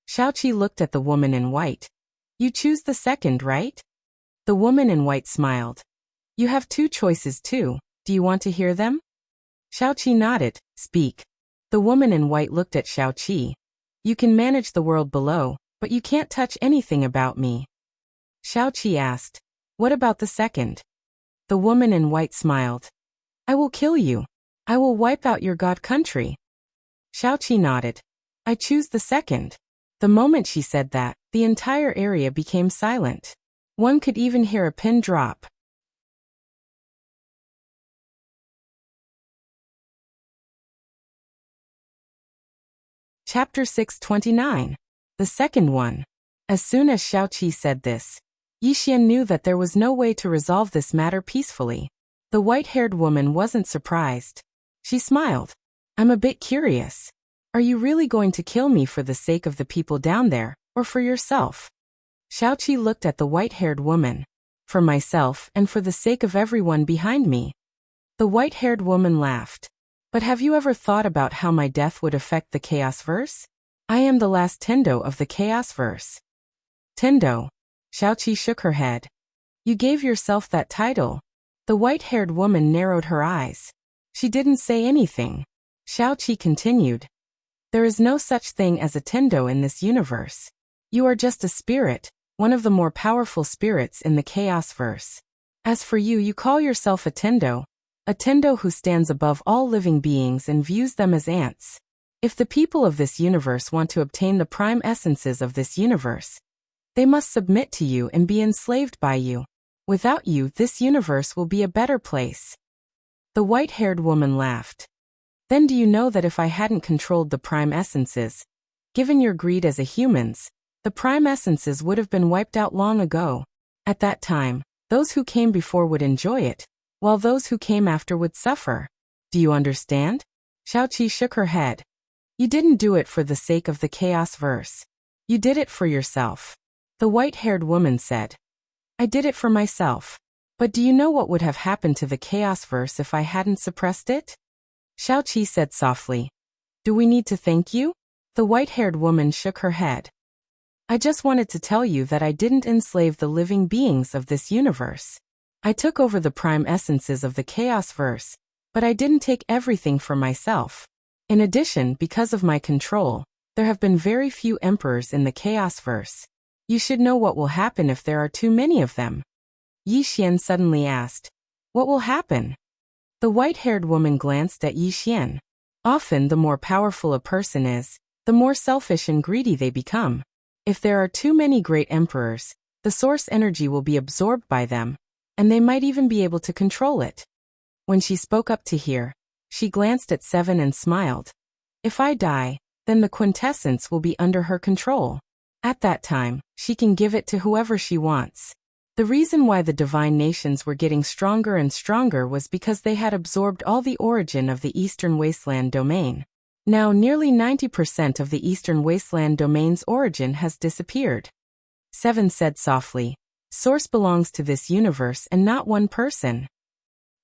Xiaoqi looked at the woman in white. You choose the second, right? The woman in white smiled. You have two choices too. Do you want to hear them? Xiaoqi nodded. Speak. The woman in white looked at Xiaoqi. You can manage the world below, but you can't touch anything about me. Xiaoqi asked. What about the second? The woman in white smiled. I will kill you. I will wipe out your god country. Xiaoqi nodded. I choose the second. The moment she said that, the entire area became silent. One could even hear a pin drop. Chapter 629. The second one. As soon as Xiaoqi said this, Yi Xian knew that there was no way to resolve this matter peacefully. The white-haired woman wasn't surprised. She smiled. I'm a bit curious. Are you really going to kill me for the sake of the people down there, or for yourself? Xiaoqi looked at the white-haired woman. For myself and for the sake of everyone behind me. The white-haired woman laughed. But have you ever thought about how my death would affect the Chaos Verse? I am the last Tendo of the Chaos Verse. Tendo. Xiaoqi shook her head. You gave yourself that title. The white-haired woman narrowed her eyes. She didn't say anything. Xiaoqi continued. There is no such thing as a Tendo in this universe. You are just a spirit, one of the more powerful spirits in the Chaos Verse. As for you, you call yourself a Tendo who stands above all living beings and views them as ants. If the people of this universe want to obtain the prime essences of this universe, they must submit to you and be enslaved by you. Without you, this universe will be a better place. The white-haired woman laughed. Then do you know that if I hadn't controlled the prime essences, given your greed as a humans, the prime essences would have been wiped out long ago. At that time, those who came before would enjoy it, while those who came after would suffer. Do you understand? Xiaoqi shook her head. You didn't do it for the sake of the Chaos Verse. You did it for yourself. The white-haired woman said. I did it for myself. But do you know what would have happened to the Chaos Verse if I hadn't suppressed it? Xiaoqi said softly. Do we need to thank you? The white-haired woman shook her head. I just wanted to tell you that I didn't enslave the living beings of this universe. I took over the prime essences of the Chaos Verse, but I didn't take everything for myself. In addition, because of my control, there have been very few emperors in the Chaos Verse. You should know what will happen if there are too many of them. Yi Xian suddenly asked. What will happen? The white-haired woman glanced at Yi Xian. Often the more powerful a person is, the more selfish and greedy they become. If there are too many great emperors, the source energy will be absorbed by them, and they might even be able to control it. When she spoke up to hear, she glanced at Seven and smiled. If I die, then the quintessence will be under her control. At that time, she can give it to whoever she wants. The reason why the divine nations were getting stronger and stronger was because they had absorbed all the origin of the Eastern Wasteland domain. Now nearly 90% of the Eastern Wasteland domain's origin has disappeared. Seven said softly. Source belongs to this universe and not one person.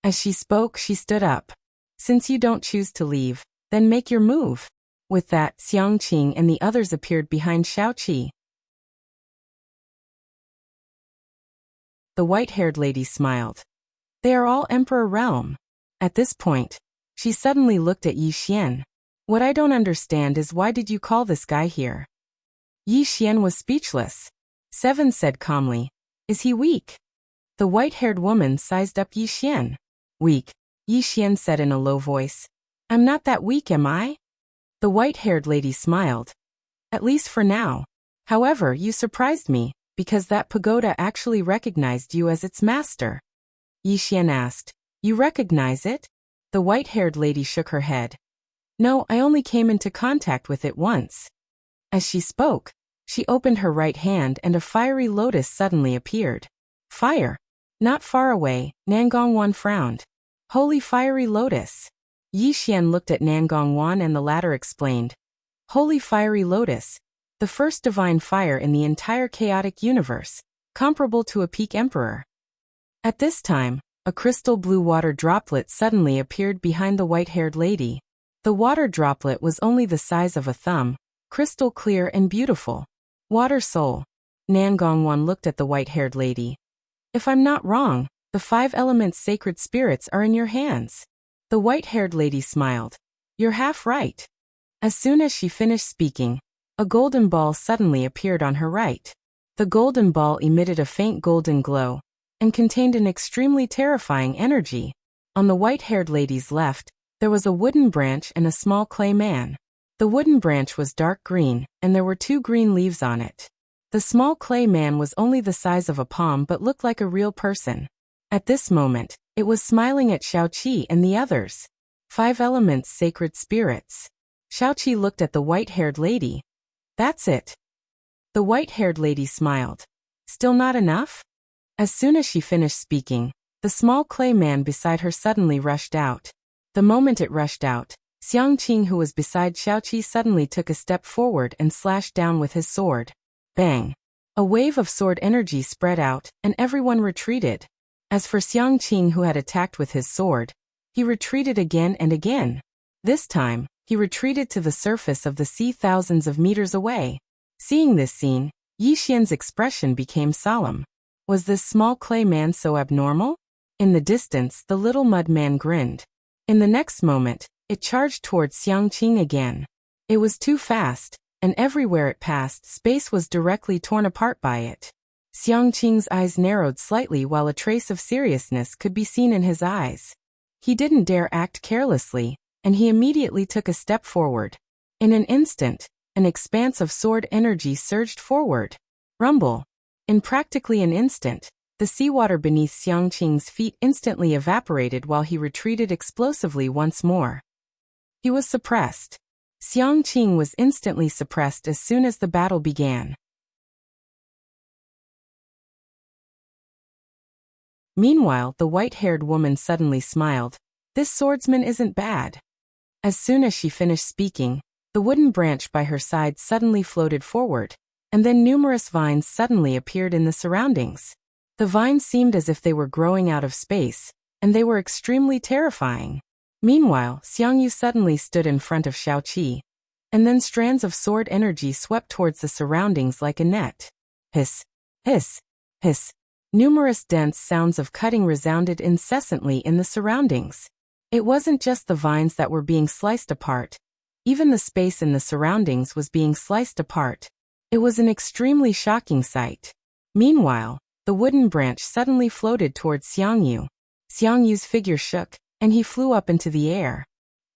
As she spoke, she stood up. Since you don't choose to leave, Then make your move. With that, Xiangqing and the others appeared behind Xiaoqi. The white-haired lady smiled. They are all Emperor Realm. At this point, she suddenly looked at Yi Xian. What I don't understand is why did you call this guy here? Yi Xian was speechless. Seven said calmly, is he weak? The white-haired woman sized up Yi Xian. Weak, Yi Xian said in a low voice. I'm not that weak, am I? The white-haired lady smiled. At least for now. However, you surprised me, because that pagoda actually recognized you as its master. Yi Xian asked, you recognize it? The white-haired lady shook her head. No, I only came into contact with it once. As she spoke, she opened her right hand and a fiery lotus suddenly appeared. Fire. Not far away, Nangongwan frowned. Holy fiery lotus. Yi Xian looked at Nangongwan and the latter explained. Holy fiery lotus. The first divine fire in the entire chaotic universe, comparable to a peak emperor. At this time, a crystal blue water droplet suddenly appeared behind the white-haired lady. The water droplet was only the size of a thumb, crystal clear and beautiful. Water soul. Nangongwan looked at the white-haired lady. If I'm not wrong, the 5 elements sacred spirits are in your hands. The white-haired lady smiled. You're half right. As soon as she finished speaking, a golden ball suddenly appeared on her right. The golden ball emitted a faint golden glow and contained an extremely terrifying energy. On the white-haired lady's left, there was a wooden branch and a small clay man. The wooden branch was dark green, and there were 2 green leaves on it. The small clay man was only the size of a palm but looked like a real person. At this moment, it was smiling at Xiaoqi and the others. 5 elements sacred spirits. Xiaoqi looked at the white-haired lady. That's it. The white-haired lady smiled. Still not enough? As soon as she finished speaking, the small clay man beside her suddenly rushed out. The moment it rushed out, Xiangqing, who was beside Xiaoqi, suddenly took a step forward and slashed down with his sword. Bang! A wave of sword energy spread out, and everyone retreated. As for Xiangqing, who had attacked with his sword, he retreated again and again. This time, he retreated to the surface of the sea thousands of meters away. Seeing this scene, Yi Xian's expression became solemn. Was this small clay man so abnormal? In the distance, the little mud man grinned. In the next moment, it charged towards Xiangqing again. It was too fast, and everywhere it passed, space was directly torn apart by it. Xiangqing's eyes narrowed slightly while a trace of seriousness could be seen in his eyes. He didn't dare act carelessly, and he immediately took a step forward. In an instant, an expanse of sword energy surged forward. Rumble. In practically an instant, the seawater beneath Xiangqing's feet instantly evaporated while he retreated explosively once more. He was suppressed. Xiangqing was instantly suppressed as soon as the battle began. Meanwhile, the white-haired woman suddenly smiled. This swordsman isn't bad. As soon as she finished speaking, the wooden branch by her side suddenly floated forward, and then numerous vines suddenly appeared in the surroundings. The vines seemed as if they were growing out of space, and they were extremely terrifying. Meanwhile, Xiangyu suddenly stood in front of Xiaoqi, and then strands of sword energy swept towards the surroundings like a net. Hiss, hiss, hiss. Numerous dense sounds of cutting resounded incessantly in the surroundings. It wasn't just the vines that were being sliced apart. Even the space in the surroundings was being sliced apart. It was an extremely shocking sight. Meanwhile, the wooden branch suddenly floated towards Xiangyu. Xiangyu's figure shook, and he flew up into the air.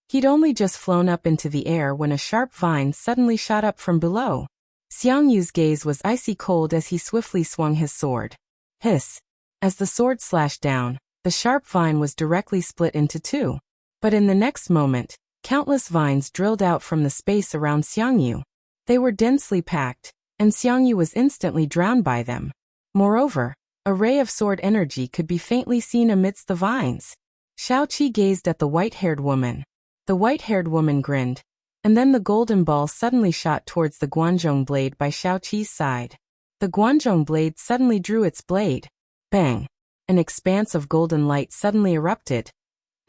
He'd only just flown up into the air when a sharp vine suddenly shot up from below. Xiangyu's gaze was icy cold as he swiftly swung his sword. Hiss. As the sword slashed down, the sharp vine was directly split into 2. But in the next moment, countless vines drilled out from the space around Xiangyu. They were densely packed, and Xiangyu was instantly drowned by them. Moreover, a ray of sword energy could be faintly seen amidst the vines. Xiaoqi gazed at the white-haired woman. The white-haired woman grinned, and then the golden ball suddenly shot towards the Guanzhong blade by Xiaoqi's side. The Guanzhong blade suddenly drew its blade. Bang! An expanse of golden light suddenly erupted,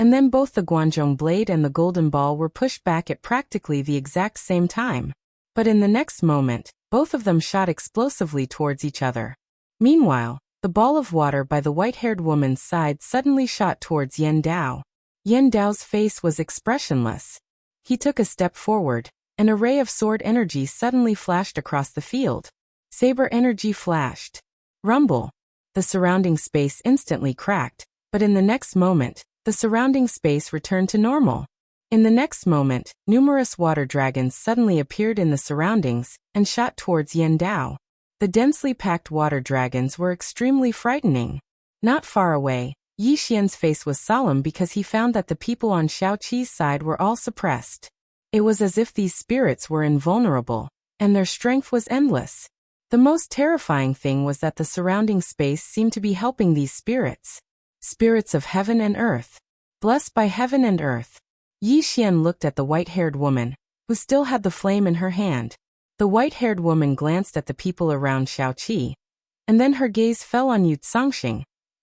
And then both the Guanzhong blade and the golden ball were pushed back at practically the exact same time. But in the next moment, both of them shot explosively towards each other. Meanwhile, the ball of water by the white-haired woman's side suddenly shot towards Yan Dao. Yan Dao's face was expressionless. He took a step forward. An array of sword energy suddenly flashed across the field. Saber energy flashed. Rumble. The surrounding space instantly cracked, but in the next moment, the surrounding space returned to normal. In the next moment, numerous water dragons suddenly appeared in the surroundings and shot towards Yan Dao. The densely packed water dragons were extremely frightening. Not far away, Yi Xian's face was solemn because he found that the people on Xiao Qi's side were all suppressed. It was as if these spirits were invulnerable, and their strength was endless. The most terrifying thing was that the surrounding space seemed to be helping these spirits. Spirits of heaven and earth. Blessed by heaven and earth. Yi Xian looked at the white-haired woman, who still had the flame in her hand. The white-haired woman glanced at the people around Xiao Qi, and then her gaze fell on Yu Zongxing,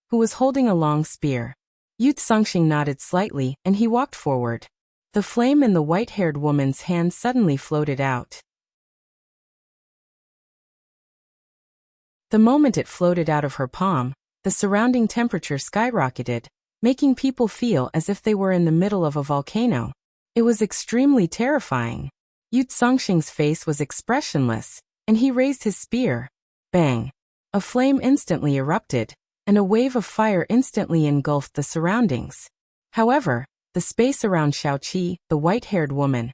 who was holding a long spear. Yu Zongxing nodded slightly, and he walked forward. The flame in the white-haired woman's hand suddenly floated out. The moment it floated out of her palm, the surrounding temperature skyrocketed, making people feel as if they were in the middle of a volcano. It was extremely terrifying. Yu Zongxing's face was expressionless, and he raised his spear. Bang! A flame instantly erupted, and a wave of fire instantly engulfed the surroundings. However, the space around Xiao Qi, the white-haired woman,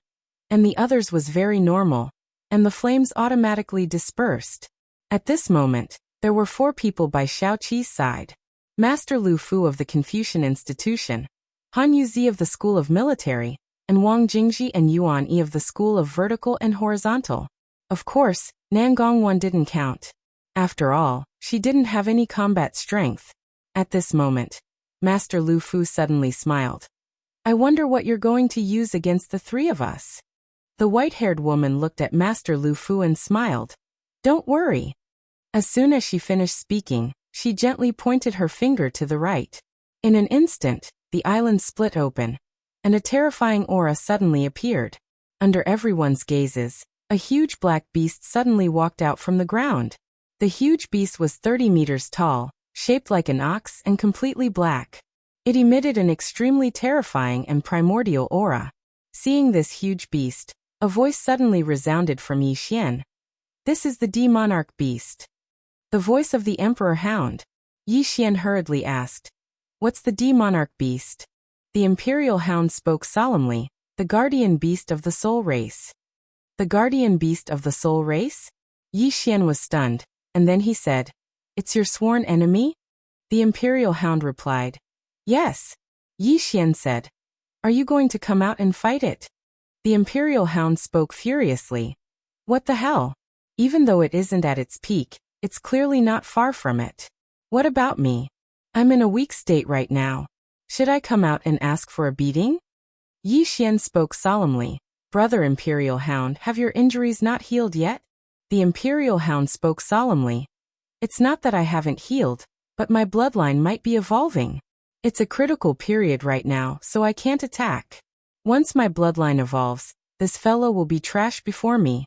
and the others was very normal, and the flames automatically dispersed. At this moment, there were 4 people by Xiao Qi's side. Master Lu Fu of the Confucian Institution, Han Yuzi of the School of Military, and Wang Jingji and Yuan Yi of the School of Vertical and Horizontal. Of course, Nan Gongwan didn't count. After all, she didn't have any combat strength. At this moment, Master Lu Fu suddenly smiled. I wonder what you're going to use against the 3 of us. The white-haired woman looked at Master Lu Fu and smiled. Don't worry. As soon as she finished speaking, she gently pointed her finger to the right. In an instant, the island split open, and a terrifying aura suddenly appeared. Under everyone's gazes, a huge black beast suddenly walked out from the ground. The huge beast was 30 meters tall, shaped like an ox and completely black. It emitted an extremely terrifying and primordial aura. Seeing this huge beast, a voice suddenly resounded from Yi Xian. This is the D-Monarch beast. The voice of the Emperor Hound. Yi Xian hurriedly asked, What's the D-Monarch beast? The Imperial Hound spoke solemnly, the guardian beast of the soul race. The guardian beast of the soul race? Yi Xian was stunned, and then he said, It's your sworn enemy? The Imperial Hound replied, Yes. Yi Xian said, Are you going to come out and fight it? The Imperial Hound spoke furiously. What the hell? Even though it isn't at its peak, it's clearly not far from it. What about me? I'm in a weak state right now. Should I come out and ask for a beating? Yi Xian spoke solemnly. Brother Imperial Hound, have your injuries not healed yet? The Imperial Hound spoke solemnly. It's not that I haven't healed, but my bloodline might be evolving. It's a critical period right now, so I can't attack. Once my bloodline evolves, this fellow will be trash before me.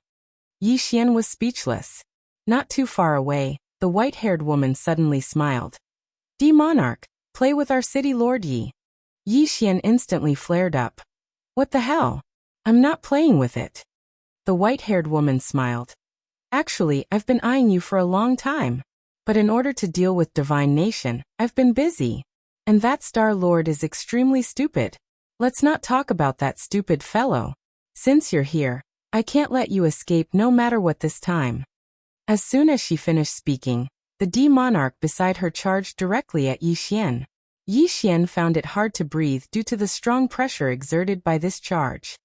Yi Xian was speechless. Not too far away, the white-haired woman suddenly smiled. D-Monarch, play with our city lord Yi. Yi Xian instantly flared up. What the hell? I'm not playing with it. The white-haired woman smiled. Actually, I've been eyeing you for a long time. But in order to deal with Divine Nation, I've been busy. And that Star Lord is extremely stupid. Let's not talk about that stupid fellow. Since you're here, I can't let you escape no matter what this time. As soon as she finished speaking, the D-Monarch beside her charged directly at Yi Xian. Yi Xian found it hard to breathe due to the strong pressure exerted by this charge.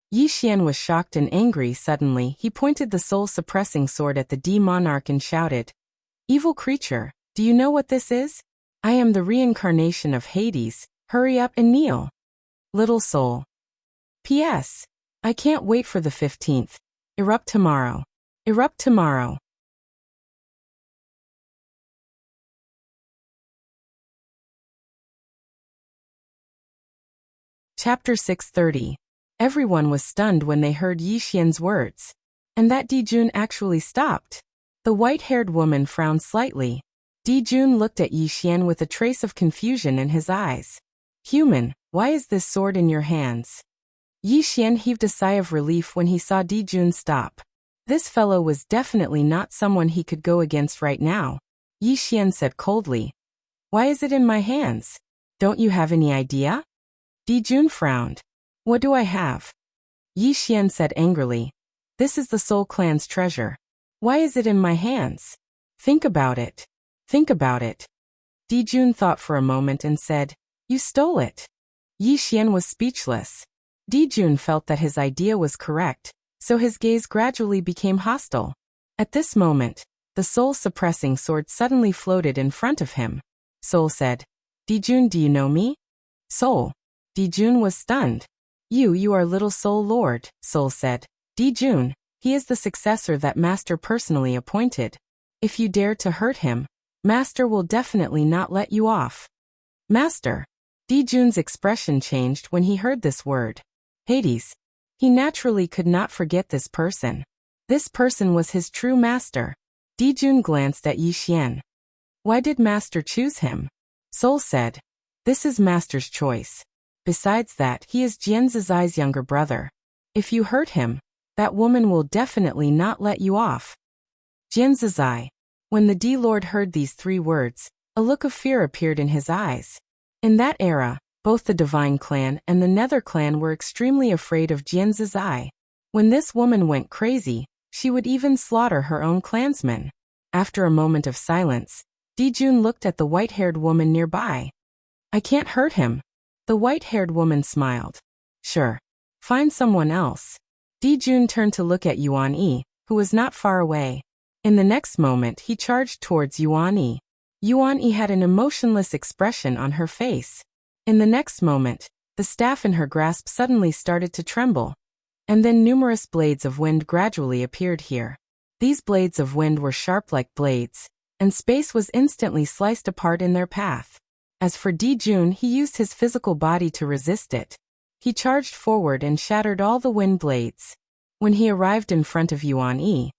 Yi Xian was shocked and angry. Suddenly, he pointed the soul-suppressing sword at the D-Monarch and shouted, Evil creature, do you know what this is? I am the reincarnation of Hades, hurry up and kneel. Little soul. P.S. I can't wait for the 15th. Erupt tomorrow. Erupt tomorrow. Chapter 630. Everyone was stunned when they heard Yi Xian's words. And that Di Jun actually stopped. The white-haired woman frowned slightly. Di Jun looked at Yi Xian with a trace of confusion in his eyes. Human, why is this sword in your hands? Yi Xian heaved a sigh of relief when he saw Di Jun stop. This fellow was definitely not someone he could go against right now. Yi Xian said coldly. Why is it in my hands? Don't you have any idea? Di Jun frowned. What do I have? Yi Xian said angrily. This is the Soul Clan's treasure. Why is it in my hands? Think about it. Think about it. Di Jun thought for a moment and said, You stole it. Yi Xian was speechless. Di Jun felt that his idea was correct, so his gaze gradually became hostile. At this moment, the soul-suppressing sword suddenly floated in front of him. Soul said, Di Jun, do you know me? Soul. Di Jun was stunned. You are Little Soul Lord, Soul said. Di Jun, he is the successor that Master personally appointed. If you dare to hurt him, Master will definitely not let you off. Master. Di Jun's expression changed when he heard this word. Hades. He naturally could not forget this person. This person was his true master. Di Jun glanced at Yi Xian. Why did Master choose him? Soul said. This is Master's choice. Besides that, he is Jian Zizai's younger brother. If you hurt him, that woman will definitely not let you off. Jian Zizai. When the D-Lord heard these three words, a look of fear appeared in his eyes. In that era, both the Divine Clan and the Nether Clan were extremely afraid of Jian Zizai. When this woman went crazy, she would even slaughter her own clansmen. After a moment of silence, Di Jun looked at the white-haired woman nearby. I can't hurt him. The white-haired woman smiled. Sure. Find someone else. Di Jun turned to look at Yuan Yi, who was not far away. In the next moment he charged towards Yuan Yi. Yuan Yi had an emotionless expression on her face. In the next moment, the staff in her grasp suddenly started to tremble. And then numerous blades of wind gradually appeared here. These blades of wind were sharp like blades, and space was instantly sliced apart in their path. As for Di Jun, he used his physical body to resist it. He charged forward and shattered all the wind blades. When he arrived in front of Yuan Yi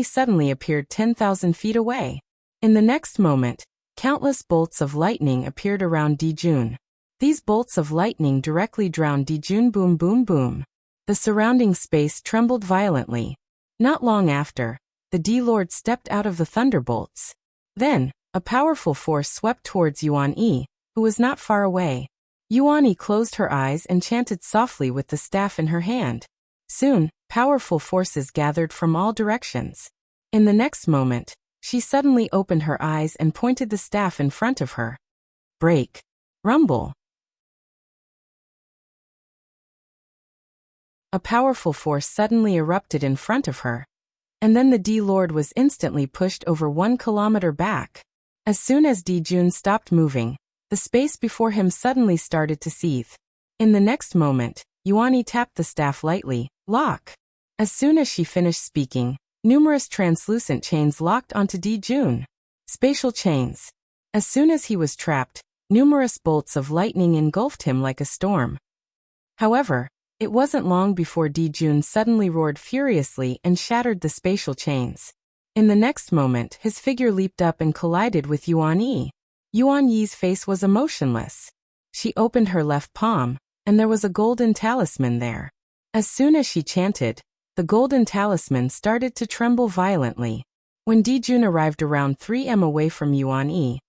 suddenly appeared 10,000 feet away. In the next moment, countless bolts of lightning appeared around Di Jun. These bolts of lightning directly drowned Di Jun. Boom, boom, boom. The surrounding space trembled violently. Not long after, the D-Lord stepped out of the thunderbolts. Then, a powerful force swept towards Yuan Yi, who was not far away. Yuan Yi closed her eyes and chanted softly with the staff in her hand. Soon, powerful forces gathered from all directions. In the next moment, she suddenly opened her eyes and pointed the staff in front of her. Break. Rumble. A powerful force suddenly erupted in front of her. And then the D-Lord was instantly pushed over 1 kilometer back. As soon as Di Jun stopped moving, the space before him suddenly started to seethe. In the next moment, Yuan Yi tapped the staff lightly. Lock. As soon as she finished speaking, numerous translucent chains locked onto Di Jun. Spatial chains. As soon as he was trapped, numerous bolts of lightning engulfed him like a storm. However, it wasn't long before Di Jun suddenly roared furiously and shattered the spatial chains. In the next moment, his figure leaped up and collided with Yuan Yi. Yuan Yi's face was emotionless. She opened her left palm, and there was a golden talisman there. As soon as she chanted, the golden talisman started to tremble violently. When Di Jun arrived around 3 m away from Yuan Yi,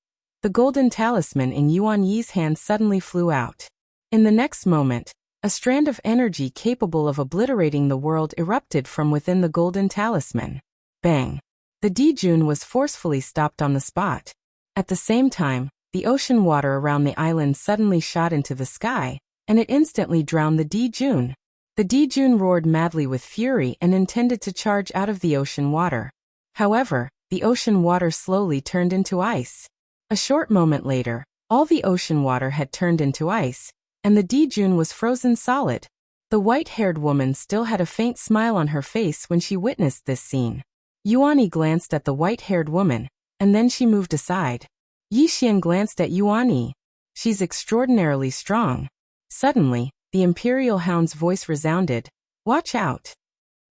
the golden talisman in Yuan Yi's hand suddenly flew out. In the next moment, a strand of energy capable of obliterating the world erupted from within the golden talisman. Bang! The Di Jun was forcefully stopped on the spot. At the same time, the ocean water around the island suddenly shot into the sky, and it instantly drowned the Di Jun. The Di Jun roared madly with fury and intended to charge out of the ocean water. However, the ocean water slowly turned into ice. A short moment later, all the ocean water had turned into ice, and the Di Jun was frozen solid. The white-haired woman still had a faint smile on her face when she witnessed this scene. Yuan Yi glanced at the white-haired woman, and then she moved aside. Yi Xian glanced at Yuan Yi. She's extraordinarily strong. Suddenly, the Imperial Hound's voice resounded. Watch out.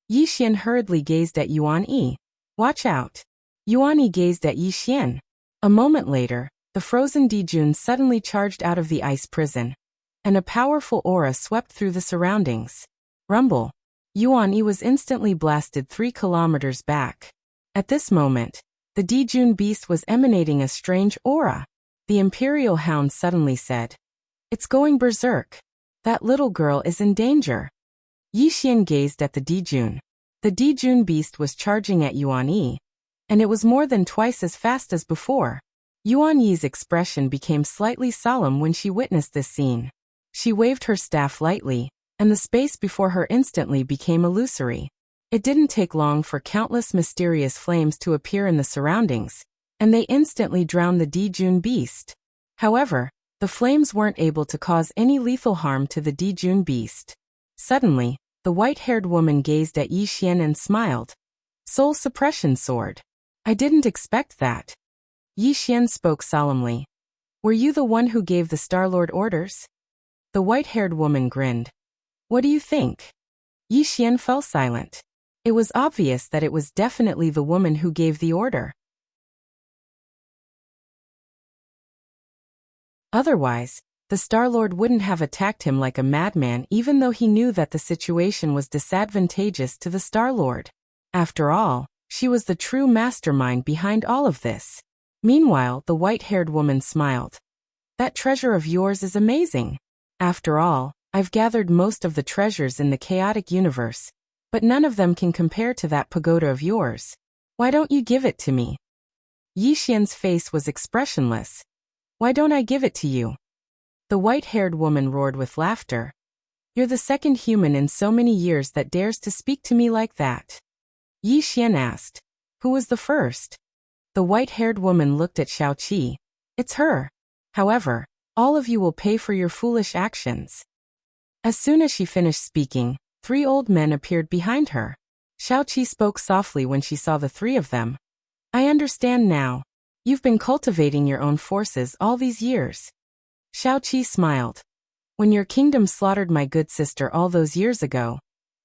Yi Xian hurriedly gazed at Yuan Yi. Watch out. Yuan Yi gazed at Yi Xian. A moment later, the frozen Dijun suddenly charged out of the ice prison, and a powerful aura swept through the surroundings. Rumble. Yuan Yi was instantly blasted 3 kilometers back. At this moment, the Dijun beast was emanating a strange aura. The Imperial Hound suddenly said, "It's going berserk. That little girl is in danger." Yi Xian gazed at the Dijun. The Dijun beast was charging at Yuan Yi, and it was more than twice as fast as before. Yuan Yi's expression became slightly solemn when she witnessed this scene. She waved her staff lightly, and the space before her instantly became illusory. It didn't take long for countless mysterious flames to appear in the surroundings, and they instantly drowned the Dijun beast. However, the flames weren't able to cause any lethal harm to the Dijun beast. Suddenly, the white-haired woman gazed at Yi Xian and smiled. Soul suppression sword. I didn't expect that. Yi Xian spoke solemnly. Were you the one who gave the Star-Lord orders? The white-haired woman grinned. What do you think? Yi Xian fell silent. It was obvious that it was definitely the woman who gave the order. Otherwise, the Star-Lord wouldn't have attacked him like a madman even though he knew that the situation was disadvantageous to the Star-Lord. After all, she was the true mastermind behind all of this. Meanwhile, the white-haired woman smiled. That treasure of yours is amazing. After all, I've gathered most of the treasures in the chaotic universe, but none of them can compare to that pagoda of yours. Why don't you give it to me? Yi Xian's face was expressionless. Why don't I give it to you? The white-haired woman roared with laughter. You're the second human in so many years that dares to speak to me like that. Yi Xian asked. Who was the first? The white-haired woman looked at Xiaoqi. It's her. However, all of you will pay for your foolish actions. As soon as she finished speaking, 3 old men appeared behind her. Xiaoqi spoke softly when she saw the 3 of them. I understand now. You've been cultivating your own forces all these years. Xiaoqi smiled. When your kingdom slaughtered my good sister all those years ago,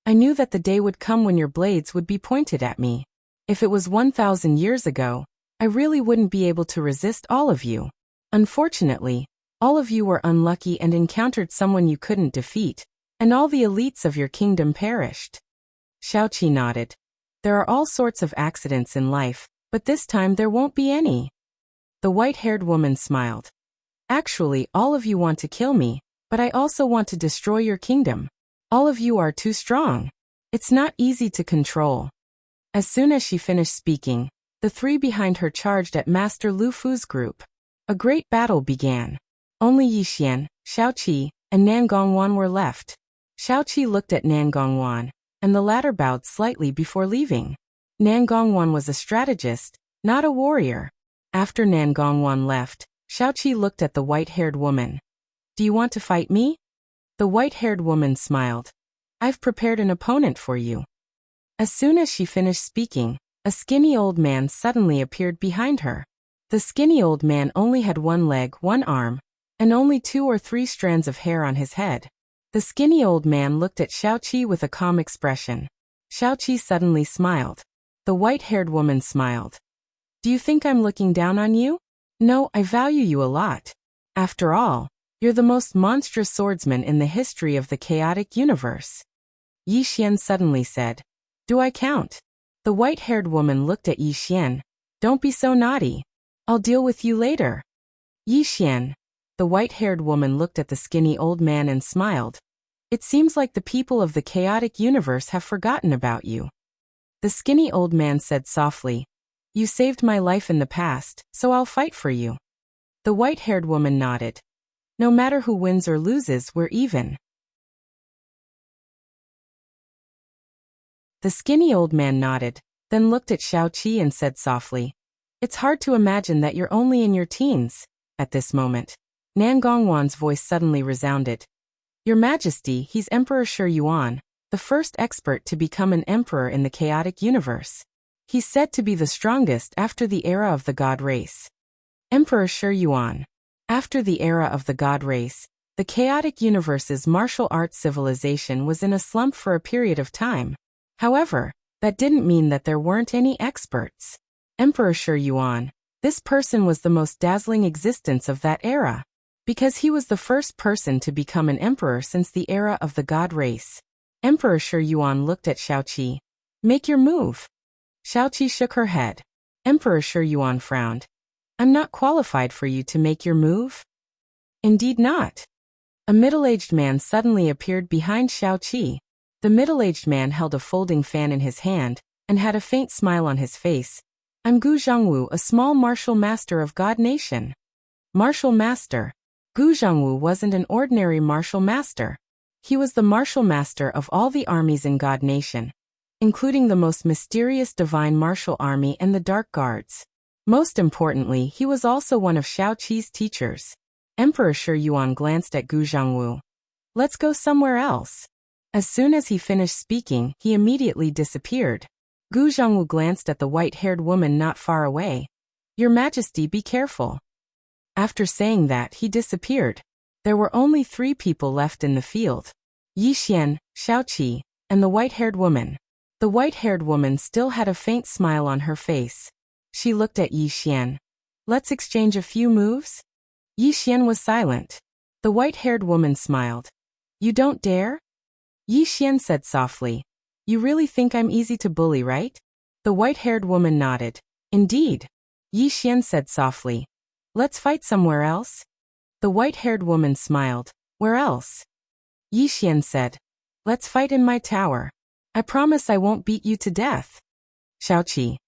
I knew that the day would come when your blades would be pointed at me. If it was 1,000 years ago, I really wouldn't be able to resist all of you. Unfortunately, all of you were unlucky and encountered someone you couldn't defeat, and all the elites of your kingdom perished. Xiaoqi nodded. There are all sorts of accidents in life, but this time there won't be any. The white-haired woman smiled. Actually, all of you want to kill me, but I also want to destroy your kingdom. All of you are too strong. It's not easy to control. As soon as she finished speaking, the 3 behind her charged at Master Lu Fu's group. A great battle began. Only Yi Xian, Xiaoqi, and Nan Gongwan were left. Xiaoqi looked at Nan Gongwan, and the latter bowed slightly before leaving. Nan Gongwan was a strategist, not a warrior. After Nan Gongwan left, Xiaoqi looked at the white-haired woman. Do you want to fight me? The white-haired woman smiled. I've prepared an opponent for you. As soon as she finished speaking, a skinny old man suddenly appeared behind her. The skinny old man only had 1 leg, 1 arm, and only 2 or 3 strands of hair on his head. The skinny old man looked at Xiaoqi with a calm expression. Xiaoqi suddenly smiled. The white-haired woman smiled. Do you think I'm looking down on you? No, I value you a lot. After all, you're the most monstrous swordsman in the history of the chaotic universe. Yi Xian suddenly said. Do I count? The white-haired woman looked at Yi Xian. Don't be so naughty. I'll deal with you later. Yi Xian. The white-haired woman looked at the skinny old man and smiled. It seems like the people of the chaotic universe have forgotten about you. The skinny old man said softly. You saved my life in the past, so I'll fight for you. The white-haired woman nodded. No matter who wins or loses, we're even. The skinny old man nodded, then looked at Xiaoqi and said softly. It's hard to imagine that you're only in your teens. At this moment, Nan Gongwan's voice suddenly resounded. Your Majesty, he's Emperor Shi Yuan, the first expert to become an emperor in the chaotic universe. He's said to be the strongest after the era of the god race. Emperor Shi Yuan. After the era of the god race, The chaotic universe's martial arts civilization was in a slump for a period of time. However, that didn't mean that there weren't any experts. Emperor Shi Yuan. This person was the most dazzling existence of that era. Because he was the first person to become an emperor since the era of the god race. Emperor Shi Yuan looked at Xiaoqi. Make your move. Xiaoqi shook her head. Emperor Shi Yuan frowned. I'm not qualified for you to make your move? Indeed not. A middle-aged man suddenly appeared behind Xiaoqi. The middle-aged man held a folding fan in his hand, and had a faint smile on his face. I'm Gu Zhongwu, a small martial master of God Nation. Martial master. Gu Zhongwu wasn't an ordinary martial master. He was the martial master of all the armies in God Nation, including the most mysterious divine martial army and the Dark Guards. Most importantly, he was also one of Xiaoqi's teachers. Emperor Shi Yuan glanced at Gu Zhongwu. Let's go somewhere else. As soon as he finished speaking, he immediately disappeared. Gu Zhongwu glanced at the white-haired woman not far away. Your Majesty, be careful. After saying that, he disappeared. There were only 3 people left in the field. Yi Xian, Xiaoqi, and the white-haired woman. The white-haired woman still had a faint smile on her face. She looked at Yi Xian. Let's exchange a few moves? Yi Xian was silent. The white-haired woman smiled. You don't dare? Yi Xian said softly. You really think I'm easy to bully, right? The white-haired woman nodded. Indeed. Yi Xian said softly. Let's fight somewhere else? The white-haired woman smiled. Where else? Yi Xian said. Let's fight in my tower. I promise I won't beat you to death. Xiaoqi.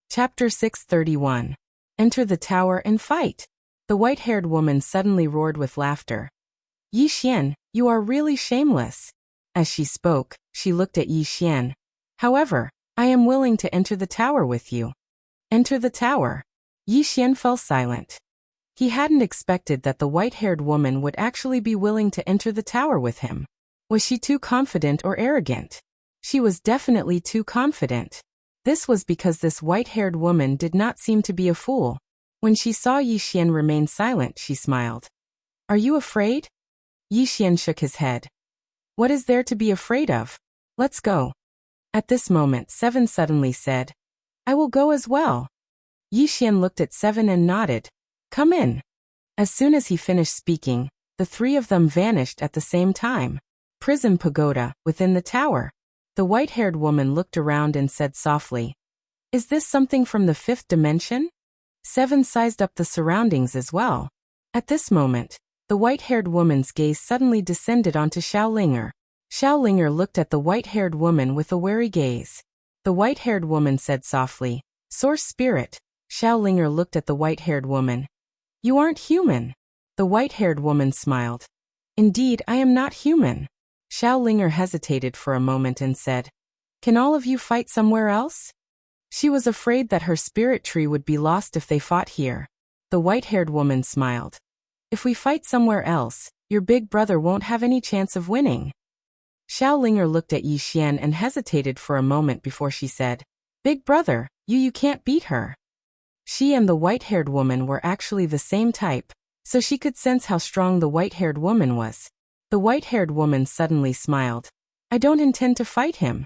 Chapter 631. Enter the tower and fight. The white-haired woman suddenly roared with laughter. Yi Xian, you are really shameless. As she spoke, she looked at Yi Xian. However, I am willing to enter the tower with you. Enter the tower. Yi Xian fell silent. He hadn't expected that the white-haired woman would actually be willing to enter the tower with him. Was she too confident or arrogant? She was definitely too confident. This was because this white-haired woman did not seem to be a fool. When she saw Yi Xian remain silent, she smiled. Are you afraid? Yi Xian shook his head. What is there to be afraid of? Let's go. At this moment, Seven suddenly said, I will go as well. Yi Xian looked at Seven and nodded. Come in. As soon as he finished speaking, the 3 of them vanished at the same time. Prison pagoda, within the tower. The white-haired woman looked around and said softly, Is this something from the 5th dimension? Seven sized up the surroundings as well. At this moment, the white-haired woman's gaze suddenly descended onto Xiaolinger. Xiaolinger looked at the white-haired woman with a wary gaze. The white-haired woman said softly, Source Spirit. Xiaolinger looked at the white-haired woman. You aren't human. The white-haired woman smiled. Indeed, I am not human. Xiaolinger hesitated for a moment and said, Can all of you fight somewhere else? She was afraid that her spirit tree would be lost if they fought here. The white-haired woman smiled. If we fight somewhere else, your big brother won't have any chance of winning. Xiaolinger looked at Yi Xian and hesitated for a moment before she said, Big brother, you can't beat her. She and the white-haired woman were actually the same type, so she could sense how strong the white-haired woman was. The white-haired woman suddenly smiled. I don't intend to fight him.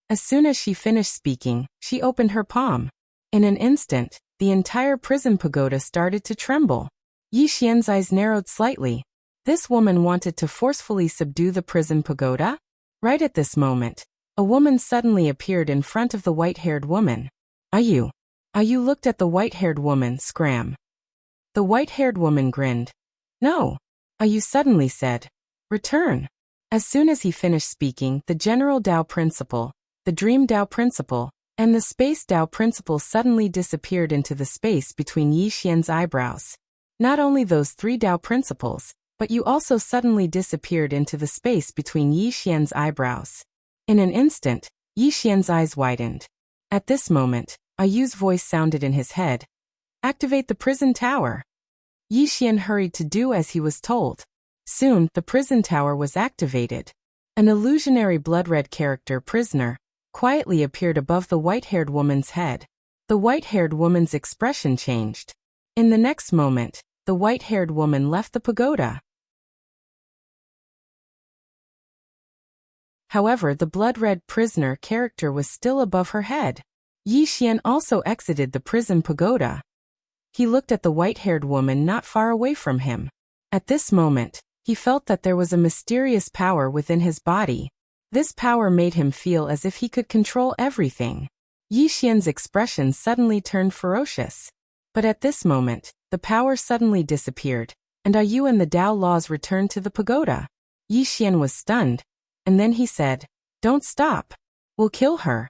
As soon as she finished speaking, she opened her palm. In an instant, the entire prison pagoda started to tremble. Yi Xian's eyes narrowed slightly. This woman wanted to forcefully subdue the prison pagoda? Right at this moment, a woman suddenly appeared in front of the white-haired woman. Ayu looked at the white-haired woman, scram. The white-haired woman grinned. No. Ayu suddenly said, Return. As soon as he finished speaking, the General Dao Principle, the Dream Dao Principle, and the Space Dao Principle suddenly disappeared into the space between Yi Xian's eyebrows. Not only those 3 Dao Principles, but you also suddenly disappeared into the space between Yi Xian's eyebrows. In an instant, Yi Xian's eyes widened. At this moment, Ayu's voice sounded in his head. Activate the prison tower. Yi Xian hurried to do as he was told. Soon, the prison tower was activated. An illusionary blood-red character prisoner quietly appeared above the white-haired woman's head. The white-haired woman's expression changed. In the next moment, the white-haired woman left the pagoda. However, the blood-red prisoner character was still above her head. Yi Xian also exited the prison pagoda. He looked at the white-haired woman not far away from him. At this moment, he felt that there was a mysterious power within his body. This power made him feel as if he could control everything. Yi Xian's expression suddenly turned ferocious. But at this moment, the power suddenly disappeared, and Yu and the Tao laws returned to the pagoda. Yi Xian was stunned, and then he said, "Don't stop. We'll kill her."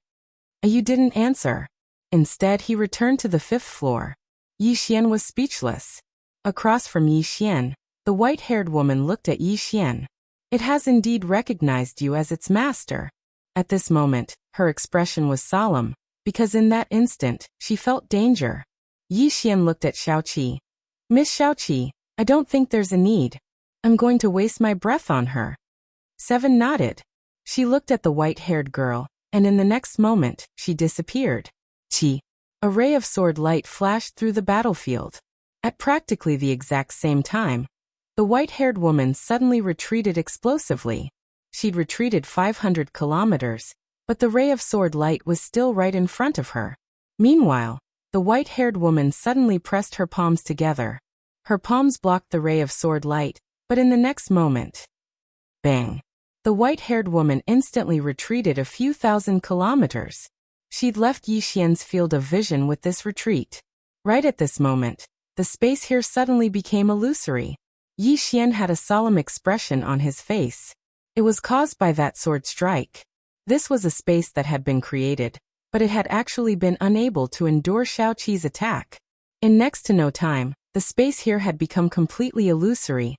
Yu didn't answer. Instead, he returned to the 5th floor. Yi Xian was speechless. Across from Yi Xian, the white-haired woman looked at Yi Xian. "It has indeed recognized you as its master." At this moment, her expression was solemn, because in that instant, she felt danger. Yi Xian looked at Xiaoqi. "Miss Xiaoqi, I don't think there's a need. I'm going to waste my breath on her." 7 nodded. She looked at the white-haired girl, and in the next moment, she disappeared. Qi. A ray of sword light flashed through the battlefield. At practically the exact same time, the white-haired woman suddenly retreated explosively. She'd retreated 500 kilometers, but the ray of sword light was still right in front of her. Meanwhile, the white-haired woman suddenly pressed her palms together. Her palms blocked the ray of sword light, but in the next moment, bang! The white-haired woman instantly retreated a few thousand kilometers. She'd left Yi Xian's field of vision with this retreat. Right at this moment, the space here suddenly became illusory. Yi Xian had a solemn expression on his face. It was caused by that sword strike. This was a space that had been created, but it had actually been unable to endure Xiaoqi's attack. In next to no time, the space here had become completely illusory,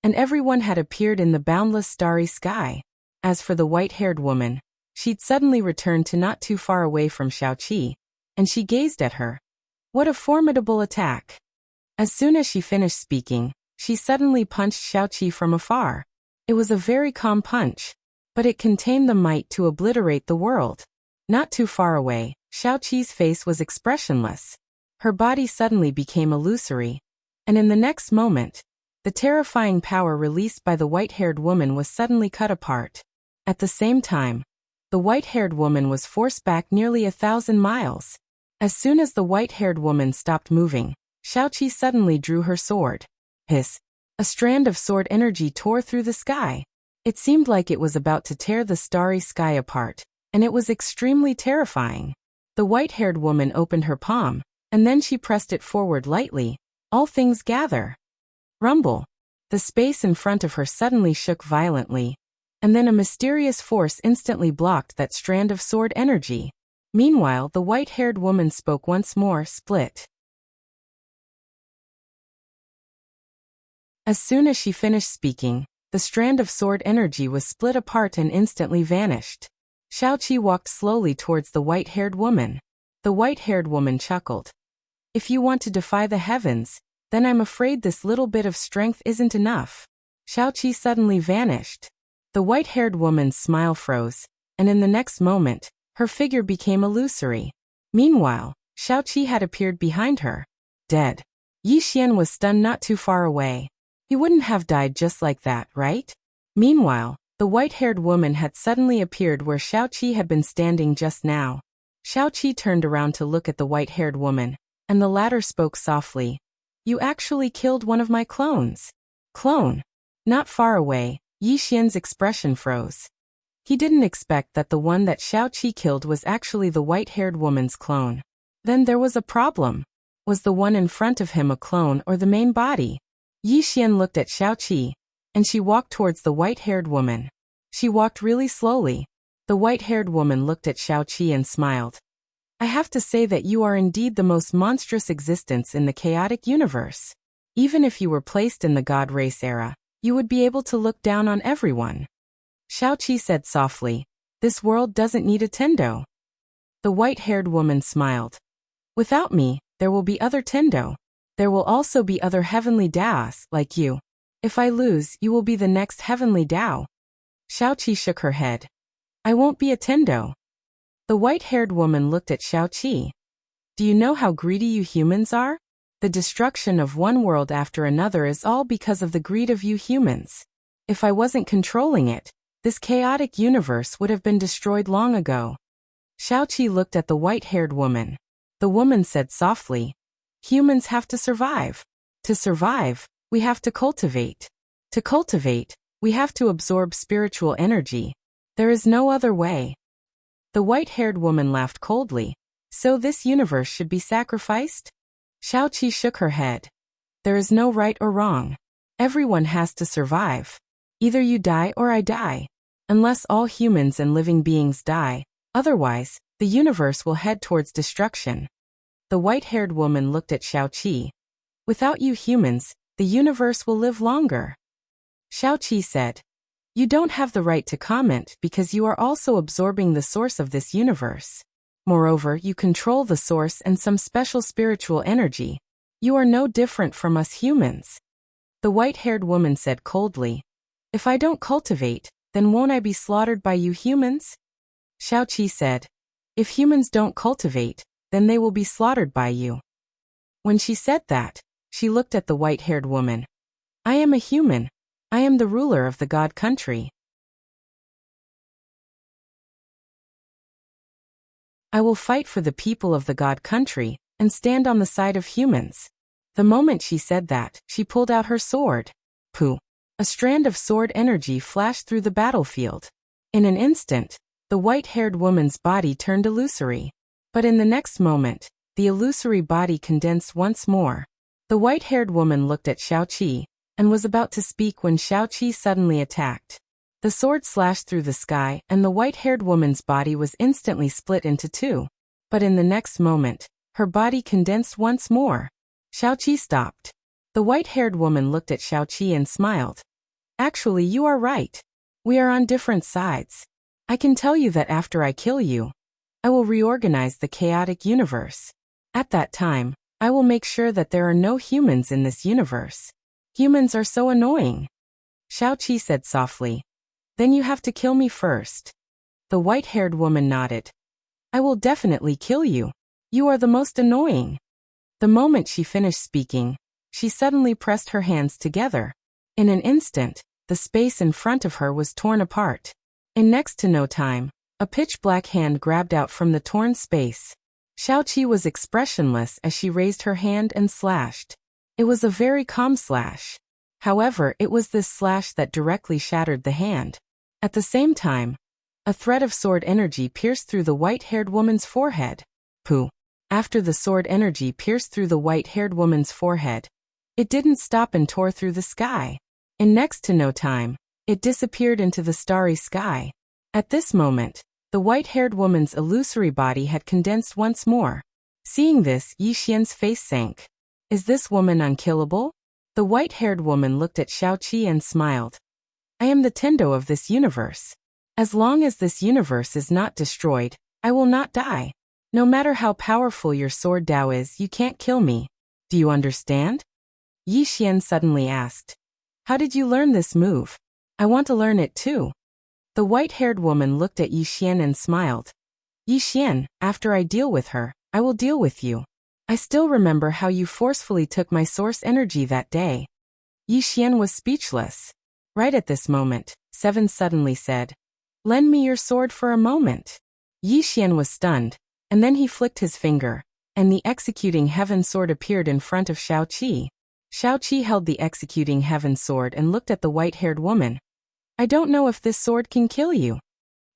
and everyone had appeared in the boundless starry sky. As for the white-haired woman, she'd suddenly returned to not too far away from Xiaoqi, and she gazed at her. What a formidable attack! As soon as she finished speaking, she suddenly punched Xiaoqi from afar. It was a very calm punch, but it contained the might to obliterate the world. Not too far away, Xiaoqi's face was expressionless. Her body suddenly became illusory, and in the next moment, the terrifying power released by the white-haired woman was suddenly cut apart. At the same time, the white-haired woman was forced back nearly 1,000 miles. As soon as the white-haired woman stopped moving, Xiaoqi suddenly drew her sword. Hiss! A strand of sword energy tore through the sky. It seemed like it was about to tear the starry sky apart, and it was extremely terrifying. The white-haired woman opened her palm, and then she pressed it forward lightly. All things gather. Rumble. The space in front of her suddenly shook violently, and then a mysterious force instantly blocked that strand of sword energy. Meanwhile, the white-haired woman spoke once more, split. As soon as she finished speaking, the strand of sword energy was split apart and instantly vanished. Xiaoqi walked slowly towards the white-haired woman. The white-haired woman chuckled. "If you want to defy the heavens, then I'm afraid this little bit of strength isn't enough." Xiaoqi suddenly vanished. The white-haired woman's smile froze, and in the next moment, her figure became illusory. Meanwhile, Xiaoqi had appeared behind her. Dead. Yi Xian was stunned not too far away. He wouldn't have died just like that, right? Meanwhile, the white-haired woman had suddenly appeared where Xiaoqi had been standing just now. Xiaoqi turned around to look at the white-haired woman, and the latter spoke softly. "You actually killed one of my clones." Clone. Not far away, Yi Xian's expression froze. He didn't expect that the one that Xiaoqi killed was actually the white-haired woman's clone. Then there was a problem. Was the one in front of him a clone or the main body? Yi Xian looked at Xiaoqi, and she walked towards the white-haired woman. She walked really slowly. The white-haired woman looked at Xiaoqi and smiled. "I have to say that you are indeed the most monstrous existence in the chaotic universe. Even if you were placed in the God race era, you would be able to look down on everyone." Xiaoqi said softly, "This world doesn't need a Tendo." The white-haired woman smiled. "Without me, there will be other Tendo. There will also be other heavenly Daos, like you. If I lose, you will be the next heavenly Dao." Xiaoqi shook her head. "I won't be a Tendo." The white-haired woman looked at Xiaoqi. Do you know how greedy you humans are? The destruction of one world after another is all because of the greed of you humans. If I wasn't controlling it, this chaotic universe would have been destroyed long ago. Xiaoqi looked at the white-haired woman. The woman said softly, "Humans have to survive. To survive, we have to cultivate. To cultivate, we have to absorb spiritual energy. There is no other way." The white-haired woman laughed coldly. "So this universe should be sacrificed?" Xiaoqi shook her head. "There is no right or wrong. Everyone has to survive. Either you die or I die. Unless all humans and living beings die, otherwise, the universe will head towards destruction." The white-haired woman looked at Xiaoqi. "Without you humans, the universe will live longer." Xiaoqi said, "You don't have the right to comment because you are also absorbing the source of this universe. Moreover, you control the source and some special spiritual energy. You are no different from us humans." The white-haired woman said coldly, "If I don't cultivate, then won't I be slaughtered by you humans?" Xiaoqi said, "If humans don't cultivate, then they will be slaughtered by you." When she said that, she looked at the white-haired woman. "I am a human. I am the ruler of the God country. I will fight for the people of the God country and stand on the side of humans." The moment she said that, she pulled out her sword. Pooh! A strand of sword energy flashed through the battlefield. In an instant, the white-haired woman's body turned illusory. But in the next moment, the illusory body condensed once more. The white-haired woman looked at Xiaoqi and was about to speak when Xiaoqi suddenly attacked. The sword slashed through the sky and the white-haired woman's body was instantly split into two. But in the next moment, her body condensed once more. Xiaoqi stopped. The white-haired woman looked at Xiaoqi and smiled. "Actually, you are right. We are on different sides. I can tell you that after I kill you, I will reorganize the chaotic universe. At that time, I will make sure that there are no humans in this universe. Humans are so annoying." Xiaoqi said softly, "Then you have to kill me first." The white-haired woman nodded. "I will definitely kill you. You are the most annoying." The moment she finished speaking, she suddenly pressed her hands together. In an instant, the space in front of her was torn apart. In next to no time, a pitch-black hand grabbed out from the torn space. Xiaoqi was expressionless as she raised her hand and slashed. It was a very calm slash. However, it was this slash that directly shattered the hand. At the same time, a thread of sword energy pierced through the white-haired woman's forehead. Pooh! After the sword energy pierced through the white-haired woman's forehead, it didn't stop and tore through the sky. In next to no time, it disappeared into the starry sky. At this moment, the white-haired woman's illusory body had condensed once more. Seeing this, Yi Xian's face sank. "Is this woman unkillable?" The white-haired woman looked at Xiaoqi and smiled. "I am the Tendo of this universe. As long as this universe is not destroyed, I will not die. No matter how powerful your sword Dao is, you can't kill me. Do you understand?" Yi Xian suddenly asked. "How did you learn this move? I want to learn it too." The white-haired woman looked at Yi Xian and smiled. "Yi Xian, after I deal with her, I will deal with you. I still remember how you forcefully took my source energy that day." Yi Xian was speechless. Right at this moment, Seven suddenly said, "Lend me your sword for a moment." Yi Xian was stunned, and then he flicked his finger, and the executing heaven sword appeared in front of Xiaoqi. Xiaoqi held the executing heaven sword and looked at the white-haired woman. "I don't know if this sword can kill you."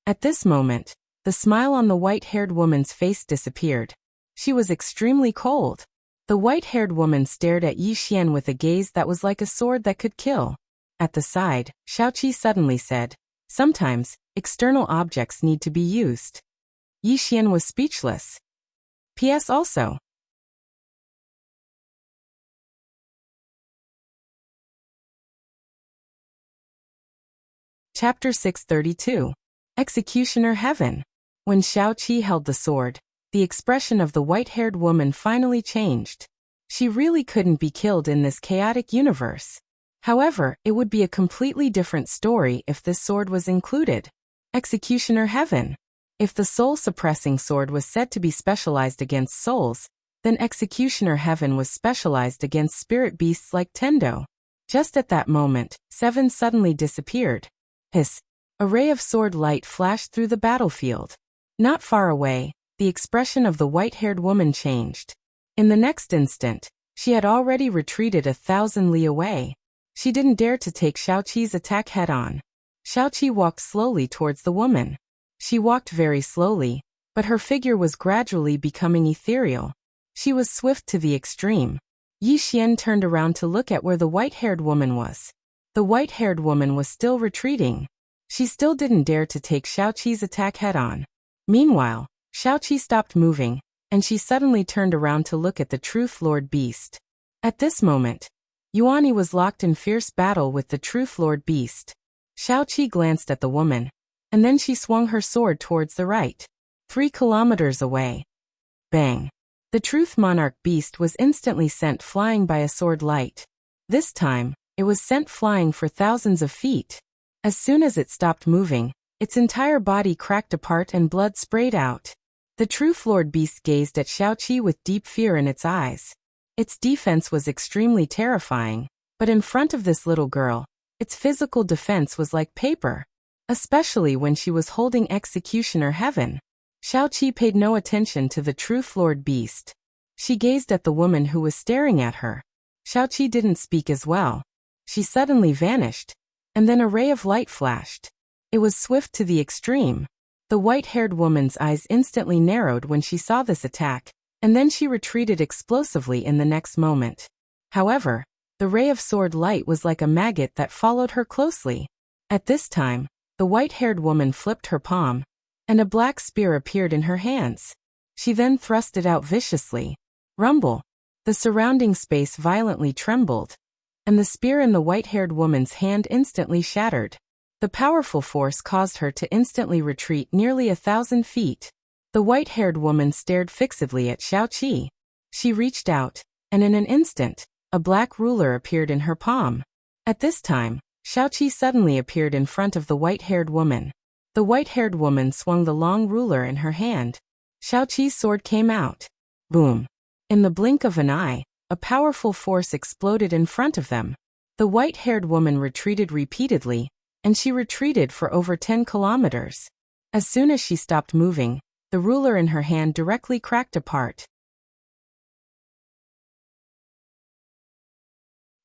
At this moment, the smile on the white-haired woman's face disappeared. She was extremely cold. The white-haired woman stared at Yi Xian with a gaze that was like a sword that could kill. At the side, Xiaoqi suddenly said, "Sometimes, external objects need to be used." Yi Xian was speechless. P.S. Also, Chapter 632. Executioner Heaven. When Xiaoqi held the sword, the expression of the white-haired woman finally changed. She really couldn't be killed in this chaotic universe. However, it would be a completely different story if this sword was included. Executioner Heaven. If the soul-suppressing sword was said to be specialized against souls, Then Executioner Heaven was specialized against spirit beasts like Tendo. Just at that moment, 7 suddenly disappeared. Hiss! A ray of sword light flashed through the battlefield. Not far away, the expression of the white-haired woman changed. In the next instant, she had already retreated 1,000 li away. She didn't dare to take Xiaoqi's attack head-on. Xiaoqi walked slowly towards the woman. She walked very slowly, but her figure was gradually becoming ethereal. She was swift to the extreme. Yi Xian turned around to look at where the white-haired woman was. The white-haired woman was still retreating. She still didn't dare to take Xiaoqi's attack head-on. Meanwhile, Xiaoqi stopped moving, and she suddenly turned around to look at the Truth Lord Beast. At this moment, Yuani was locked in fierce battle with the Truth Lord Beast. Xiaoqi glanced at the woman, and then she swung her sword towards the right. 3 kilometers away. Bang! The Truth Monarch Beast was instantly sent flying by a sword light. This time, it was sent flying for thousands of feet. As soon as it stopped moving, its entire body cracked apart and blood sprayed out. The Truth Lord Beast gazed at Xiaoqi with deep fear in its eyes. Its defense was extremely terrifying, but in front of this little girl, its physical defense was like paper. Especially when she was holding Executioner Heaven. Xiaoqi paid no attention to the Truth Lord Beast. She gazed at the woman who was staring at her. Xiaoqi didn't speak as well. She suddenly vanished, and then a ray of light flashed. It was swift to the extreme. The white-haired woman's eyes instantly narrowed when she saw this attack, and then she retreated explosively in the next moment. However, the ray of sword light was like a maggot that followed her closely. At this time, the white-haired woman flipped her palm, and a black spear appeared in her hands. She then thrust it out viciously. Rumble! The surrounding space violently trembled, and the spear in the white-haired woman's hand instantly shattered. The powerful force caused her to instantly retreat nearly 1,000 feet. The white-haired woman stared fixedly at Xiaoqi. She reached out, and in an instant, a black ruler appeared in her palm. At this time, Xiaoqi suddenly appeared in front of the white-haired woman. The white-haired woman swung the long ruler in her hand. Xiaoqi's sword came out. Boom! In the blink of an eye, a powerful force exploded in front of them. The white-haired woman retreated repeatedly, and she retreated for over 10 kilometers. As soon as she stopped moving, the ruler in her hand directly cracked apart.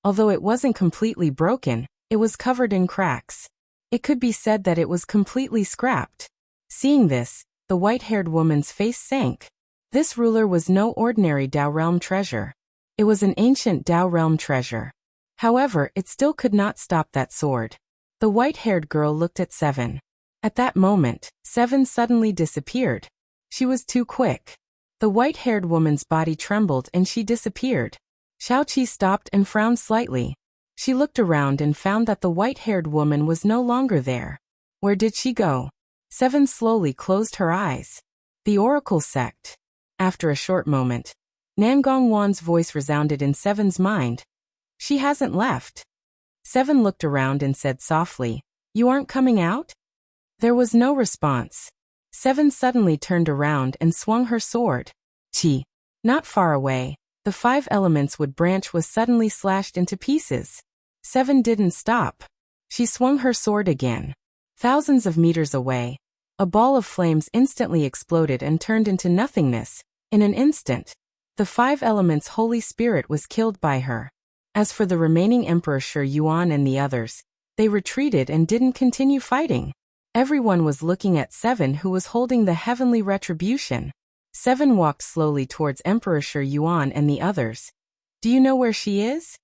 Although it wasn't completely broken, it was covered in cracks. It could be said that it was completely scrapped. Seeing this, the white-haired woman's face sank. This ruler was no ordinary Dao Realm treasure. It was an ancient Dao Realm treasure. However, it still could not stop that sword. The white-haired girl looked at 7. At that moment, 7 suddenly disappeared. She was too quick. The white-haired woman's body trembled and she disappeared. Xiaoqi stopped and frowned slightly. She looked around and found that the white-haired woman was no longer there. Where did she go? 7 slowly closed her eyes. The Oracle Sect. After a short moment, Nangong Wan's voice resounded in 7's mind. She hasn't left. 7 looked around and said softly, "You aren't coming out?" There was no response. 7 suddenly turned around and swung her sword. Chi. Not far away, the 5 elements wood branch was suddenly slashed into pieces. 7 didn't stop. She swung her sword again. Thousands of meters away, a ball of flames instantly exploded and turned into nothingness. In an instant, the 5 elements' Holy Spirit was killed by her. As for the remaining Emperor Shi Yuan and the others, they retreated and didn't continue fighting. Everyone was looking at 7, who was holding the heavenly retribution. 7 walked slowly towards Emperor Shi Yuan and the others. "Do you know where she is?"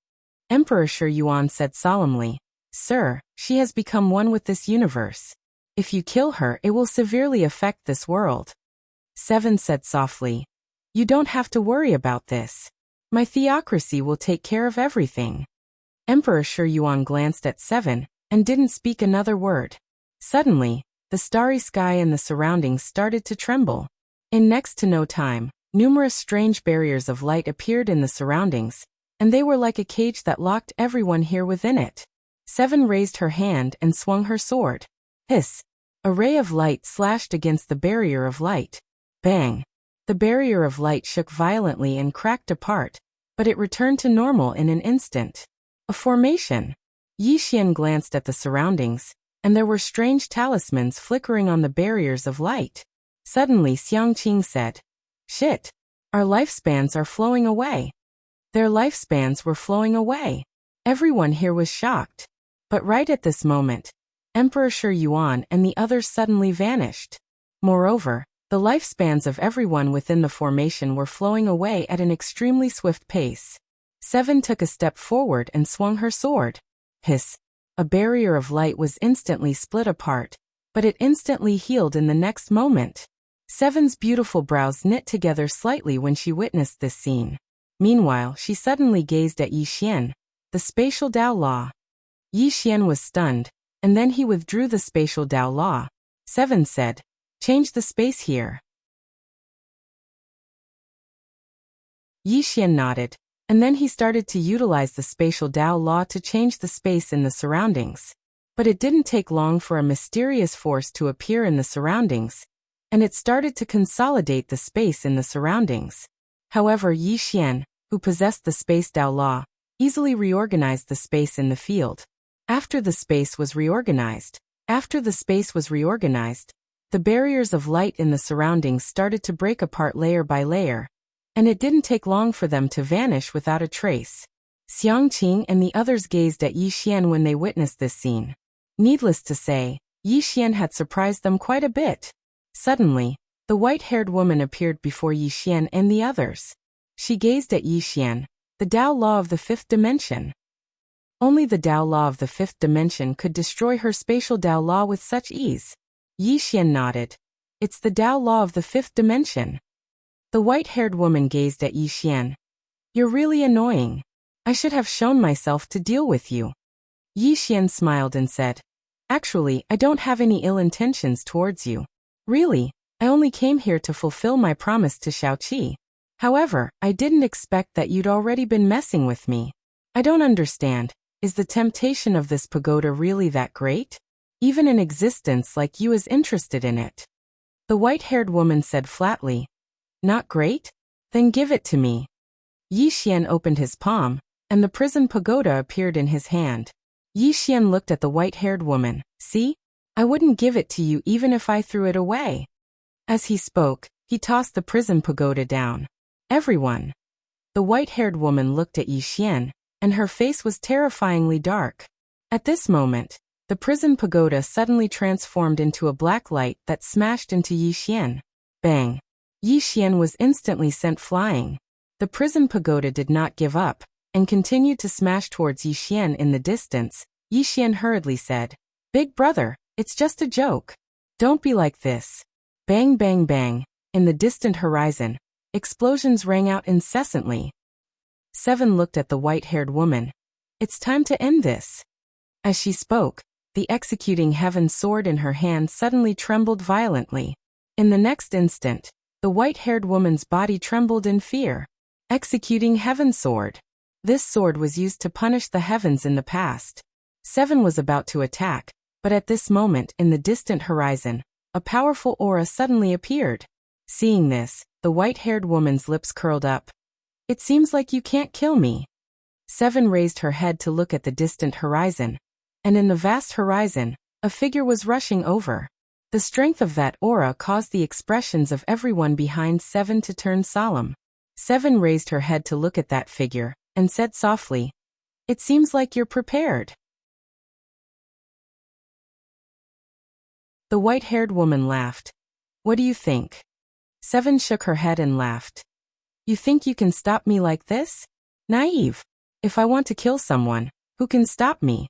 Emperor Shi Yuan said solemnly, "Sir, she has become one with this universe. If you kill her, it will severely affect this world." 7 said softly, "You don't have to worry about this. My theocracy will take care of everything." Emperor Shi Yuan glanced at 7 and didn't speak another word. Suddenly, the starry sky and the surroundings started to tremble. In next to no time, numerous strange barriers of light appeared in the surroundings, and they were like a cage that locked everyone here within it. 7 raised her hand and swung her sword. Hiss! A ray of light slashed against the barrier of light. Bang! The barrier of light shook violently and cracked apart, but it returned to normal in an instant. A formation. Yi Xian glanced at the surroundings, and there were strange talismans flickering on the barriers of light. Suddenly Xiang Qing said, "Shit! Our lifespans are flowing away." Their lifespans were flowing away. Everyone here was shocked. But right at this moment, Emperor Shi Yuan and the others suddenly vanished. Moreover, the lifespans of everyone within the formation were flowing away at an extremely swift pace. Seven took a step forward and swung her sword. Hiss! A barrier of light was instantly split apart, but it instantly healed in the next moment. Seven's beautiful brows knit together slightly when she witnessed this scene. Meanwhile, she suddenly gazed at Yi Xian, the spatial Dao Law. Yi Xian was stunned, and then he withdrew the spatial Dao Law. Seven said, "Change the space here." Yi Xian nodded, and then he started to utilize the spatial Dao Law to change the space in the surroundings. But it didn't take long for a mysterious force to appear in the surroundings, and it started to consolidate the space in the surroundings. However, Yi Xian, who possessed the space Dao Law, easily reorganized the space in the field. After the space was reorganized, the barriers of light in the surroundings started to break apart layer by layer, and it didn't take long for them to vanish without a trace. Xiang Qing and the others gazed at Yi Xian when they witnessed this scene. Needless to say, Yi Xian had surprised them quite a bit. Suddenly, the white-haired woman appeared before Yi Xian and the others. She gazed at Yi Xian, the Dao Law of the fifth dimension. Only the Dao Law of the fifth dimension could destroy her spatial Dao Law with such ease. Yi Xian nodded. "It's the Dao Law of the fifth dimension." The white-haired woman gazed at Yi Xian. "You're really annoying. I should have shown myself to deal with you." Yi Xian smiled and said, "Actually, I don't have any ill intentions towards you. Really, I only came here to fulfill my promise to Shaoqi. However, I didn't expect that you'd already been messing with me. I don't understand. Is the temptation of this pagoda really that great? Even an existence like you is interested in it." The white-haired woman said flatly, "Not great? Then give it to me." Yi Xian opened his palm, and the prison pagoda appeared in his hand. Yi Xian looked at the white-haired woman. "See? I wouldn't give it to you even if I threw it away." As he spoke, he tossed the prison pagoda down. "Everyone." The white-haired woman looked at Yi Xian, and her face was terrifyingly dark. At this moment, the prison pagoda suddenly transformed into a black light that smashed into Yi Xian. Bang! Yi Xian was instantly sent flying. The prison pagoda did not give up, and continued to smash towards Yi Xian in the distance. Yi Xian hurriedly said, "Big brother, it's just a joke. Don't be like this." Bang bang bang, in the distant horizon, explosions rang out incessantly. Seven looked at the white-haired woman. "It's time to end this." As she spoke, the executing heaven sword in her hand suddenly trembled violently. In the next instant, the white-haired woman's body trembled in fear. Executing heaven sword. This sword was used to punish the heavens in the past. Seven was about to attack, but at this moment in the distant horizon, a powerful aura suddenly appeared. Seeing this, the white-haired woman's lips curled up. "It seems like you can't kill me." Seven raised her head to look at the distant horizon, and in the vast horizon, a figure was rushing over. The strength of that aura caused the expressions of everyone behind Seven to turn solemn. Seven raised her head to look at that figure, and said softly, "It seems like you're prepared." The white-haired woman laughed. "What do you think?" Seven shook her head and laughed. "You think you can stop me like this? Naive. If I want to kill someone, who can stop me?"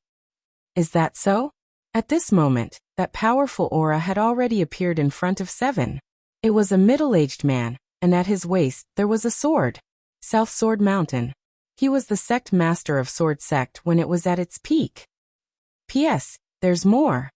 "Is that so?" At this moment, that powerful aura had already appeared in front of Seven. It was a middle-aged man, and at his waist there was a sword. South Sword Mountain. He was the sect master of Sword Sect when it was at its peak. P.S. There's more.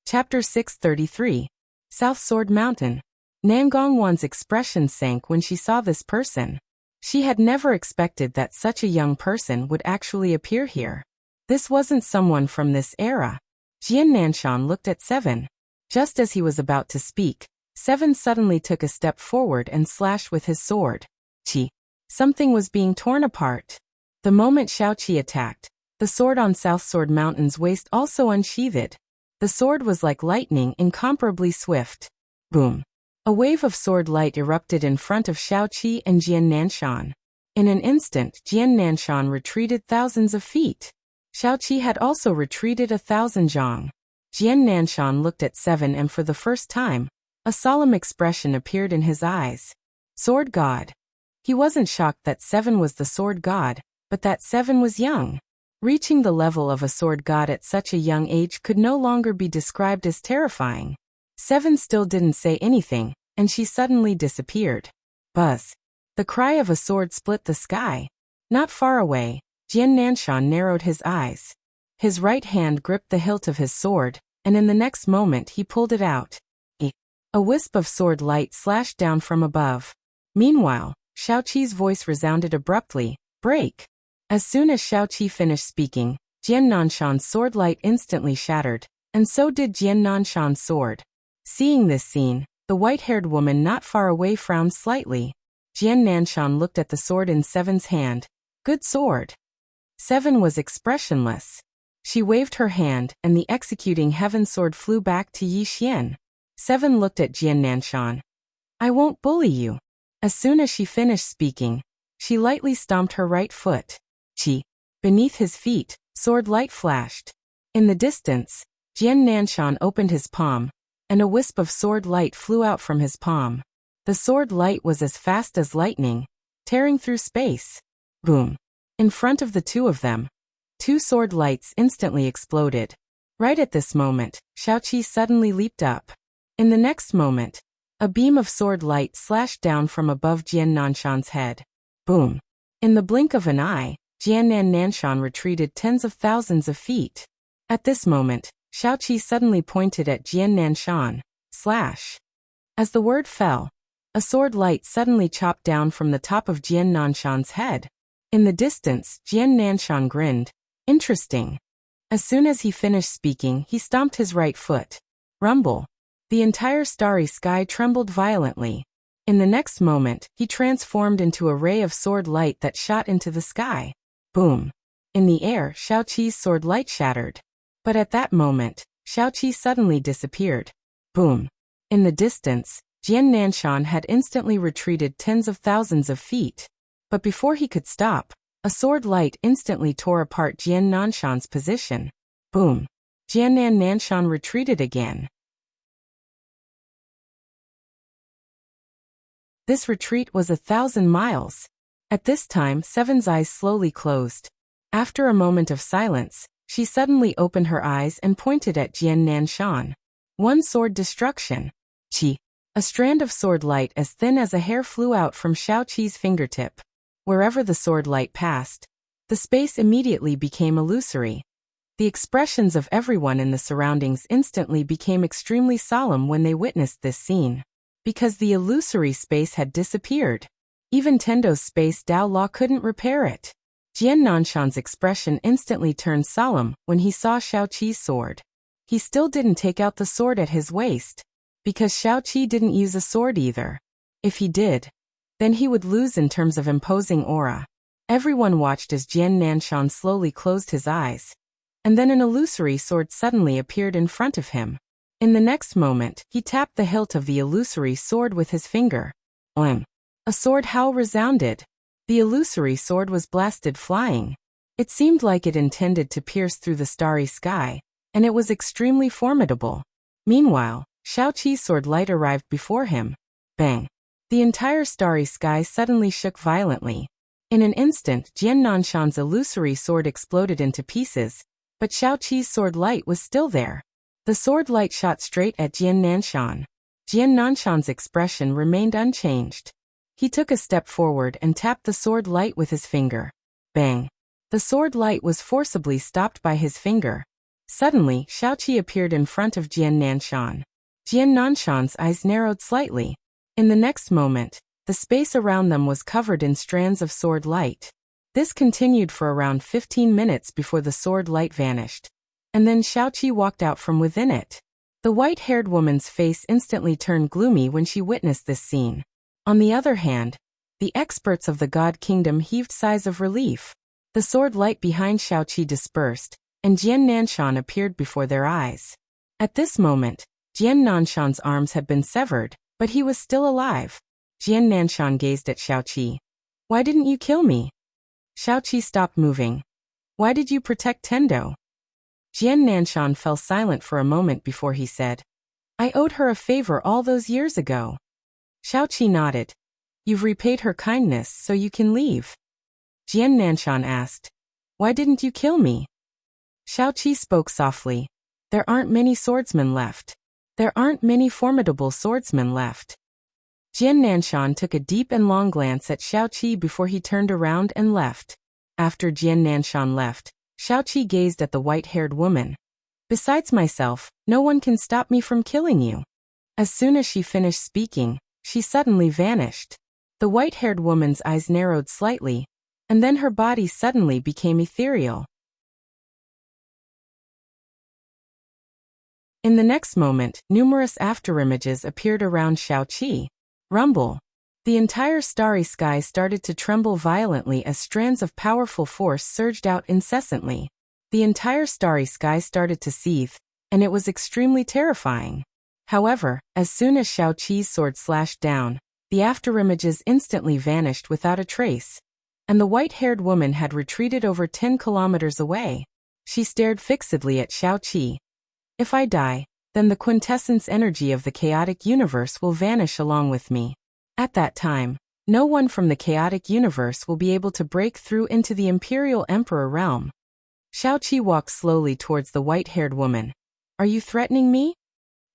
Chapter 633. South Sword Mountain. Nangongwan's expression sank when she saw this person. She had never expected that such a young person would actually appear here. This wasn't someone from this era. Jian Nanshan looked at Seven. Just as he was about to speak, Seven suddenly took a step forward and slashed with his sword. Qi. Something was being torn apart. The moment Xiao Qi attacked, the sword on South Sword Mountain's waist also unsheathed. The sword was like lightning, incomparably swift. Boom. A wave of sword light erupted in front of Xiao Qi and Jian Nanshan. In an instant, Jian Nanshan retreated thousands of feet. Xiao Qi had also retreated 1,000 zhang. Jian Nanshan looked at Seven, and for the first time, a solemn expression appeared in his eyes. Sword God. He wasn't shocked that Seven was the sword god, but that Seven was young. Reaching the level of a sword god at such a young age could no longer be described as terrifying. Seven still didn't say anything, and she suddenly disappeared. Buzz. The cry of a sword split the sky. Not far away, Jian Nanshan narrowed his eyes. His right hand gripped the hilt of his sword, and in the next moment he pulled it out. A wisp of sword light slashed down from above. Meanwhile, Xiao Qi's voice resounded abruptly, "Break!" As soon as Xiao Qi finished speaking, Jian Nanshan's sword light instantly shattered, and so did Jian Nanshan's sword. Seeing this scene, the white-haired woman not far away frowned slightly. Jian Nanshan looked at the sword in Seven's hand. Good sword. Seven was expressionless. She waved her hand, and the executing heaven sword flew back to Yi Xian. Seven looked at Jian Nanshan. I won't bully you. As soon as she finished speaking, she lightly stomped her right foot. Qi. Beneath his feet, sword light flashed. In the distance, Jian Nanshan opened his palm, and a wisp of sword light flew out from his palm. The sword light was as fast as lightning, tearing through space. Boom. In front of the two of them, two sword lights instantly exploded. Right at this moment, Xiao Qi suddenly leaped up. In the next moment, a beam of sword light slashed down from above Jian Nanshan's head. Boom. In the blink of an eye, Jian Nanshan retreated tens of thousands of feet. At this moment, Xiao Qi suddenly pointed at Jian Nanshan. Slash. As the word fell, a sword light suddenly chopped down from the top of Jian Nanshan's head. In the distance, Jian Nanshan grinned. Interesting. As soon as he finished speaking, he stomped his right foot. Rumble. The entire starry sky trembled violently. In the next moment, he transformed into a ray of sword light that shot into the sky. Boom. In the air, Xiao Qi's sword light shattered. But at that moment, Xiao Qi suddenly disappeared. Boom. In the distance, Jian Nanshan had instantly retreated tens of thousands of feet. But before he could stop, a sword light instantly tore apart Jian Nanshan's position. Boom. Jian Nanshan retreated again. This retreat was 1,000 miles. At this time, Seven's eyes slowly closed. After a moment of silence, she suddenly opened her eyes and pointed at Jian Nanshan. One sword destruction. Qi. A strand of sword light as thin as a hair flew out from Xiao Qi's fingertip. Wherever the sword light passed, the space immediately became illusory. The expressions of everyone in the surroundings instantly became extremely solemn when they witnessed this scene. Because the illusory space had disappeared. Even Tendo's space Dao Law couldn't repair it. Jian Nanshan's expression instantly turned solemn when he saw Xiao Qi's sword. He still didn't take out the sword at his waist, because Xiao Qi didn't use a sword either. If he did, then he would lose in terms of imposing aura. Everyone watched as Jian Nanshan slowly closed his eyes. And then an illusory sword suddenly appeared in front of him. In the next moment, he tapped the hilt of the illusory sword with his finger. Oim. A sword howl resounded. The illusory sword was blasted flying. It seemed like it intended to pierce through the starry sky, and it was extremely formidable. Meanwhile, Xiao Qi's sword light arrived before him. Bang. The entire starry sky suddenly shook violently. In an instant, Jian Nanshan's illusory sword exploded into pieces, but Xiao Qi's sword light was still there. The sword light shot straight at Jian Nanshan. Jian Nanshan's expression remained unchanged. He took a step forward and tapped the sword light with his finger. Bang. The sword light was forcibly stopped by his finger. Suddenly, Xiao Qi appeared in front of Jian Nanshan. Jian Nanshan's eyes narrowed slightly. In the next moment, the space around them was covered in strands of sword light. This continued for around 15 minutes before the sword light vanished. And then Xiaoqi walked out from within it. The white-haired woman's face instantly turned gloomy when she witnessed this scene. On the other hand, the experts of the God Kingdom heaved sighs of relief. The sword light behind Xiaoqi dispersed, and Jian Nanshan appeared before their eyes. At this moment, Jian Nanshan's arms had been severed, but he was still alive. Jian Nanshan gazed at Xiaoqi. "Why didn't you kill me?" Xiaoqi stopped moving. "Why did you protect Tendo?" Jian Nanshan fell silent for a moment before he said, "I owed her a favor all those years ago." Xiaoqi nodded. "You've repaid her kindness, so you can leave." Jian Nanshan asked, "Why didn't you kill me?" Xiaoqi spoke softly. "There aren't many swordsmen left. There aren't many formidable swordsmen left." Jian Nanshan took a deep and long glance at Xiaoqi before he turned around and left. After Jian Nanshan left, Xiaoqi gazed at the white-haired woman. "Besides myself, no one can stop me from killing you." As soon as she finished speaking, she suddenly vanished. The white-haired woman's eyes narrowed slightly, and then her body suddenly became ethereal. In the next moment, numerous afterimages appeared around Xiaoqi. Rumble. The entire starry sky started to tremble violently as strands of powerful force surged out incessantly. The entire starry sky started to seethe, and it was extremely terrifying. However, as soon as Xiaoqi's sword slashed down, the afterimages instantly vanished without a trace, and the white-haired woman had retreated over 10 kilometers away. She stared fixedly at Xiaoqi. "If I die, then the quintessence energy of the chaotic universe will vanish along with me. At that time, no one from the chaotic universe will be able to break through into the Imperial Emperor realm." Xiaoqi walked slowly towards the white-haired woman. "Are you threatening me?"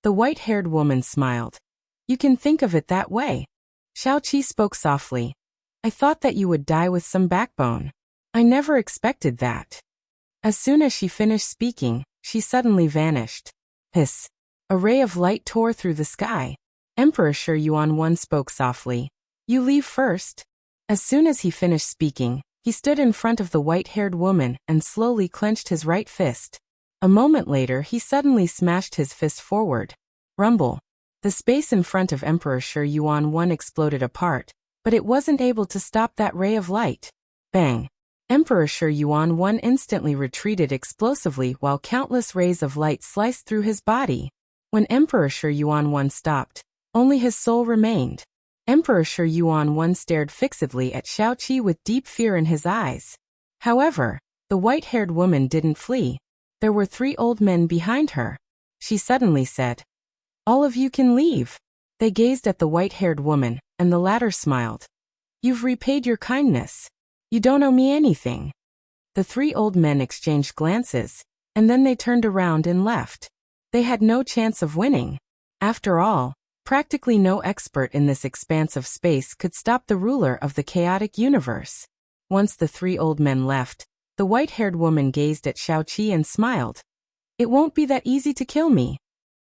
The white-haired woman smiled. "You can think of it that way." Xiaoqi spoke softly. "I thought that you would die with some backbone. I never expected that." As soon as she finished speaking, she suddenly vanished. Hiss. A ray of light tore through the sky. Emperor Shi Yuan One spoke softly. "You leave first." As soon as he finished speaking, he stood in front of the white-haired woman and slowly clenched his right fist. A moment later he suddenly smashed his fist forward. Rumble. The space in front of Emperor Shi Yuan One exploded apart, but it wasn't able to stop that ray of light. Bang. Emperor Shi Yuan One instantly retreated explosively while countless rays of light sliced through his body. When Emperor Shi Yuan One stopped, only his soul remained. Emperor Shi Yuan One stared fixedly at Xiaoqi with deep fear in his eyes. However, the white-haired woman didn't flee. There were 3 old men behind her. She suddenly said, "All of you can leave." They gazed at the white-haired woman, and the latter smiled. "You've repaid your kindness. You don't owe me anything." The 3 old men exchanged glances, and then they turned around and left. They had no chance of winning. After all, practically no expert in this expanse of space could stop the ruler of the chaotic universe. Once the 3 old men left, the white-haired woman gazed at Xiaoqi and smiled. "It won't be that easy to kill me."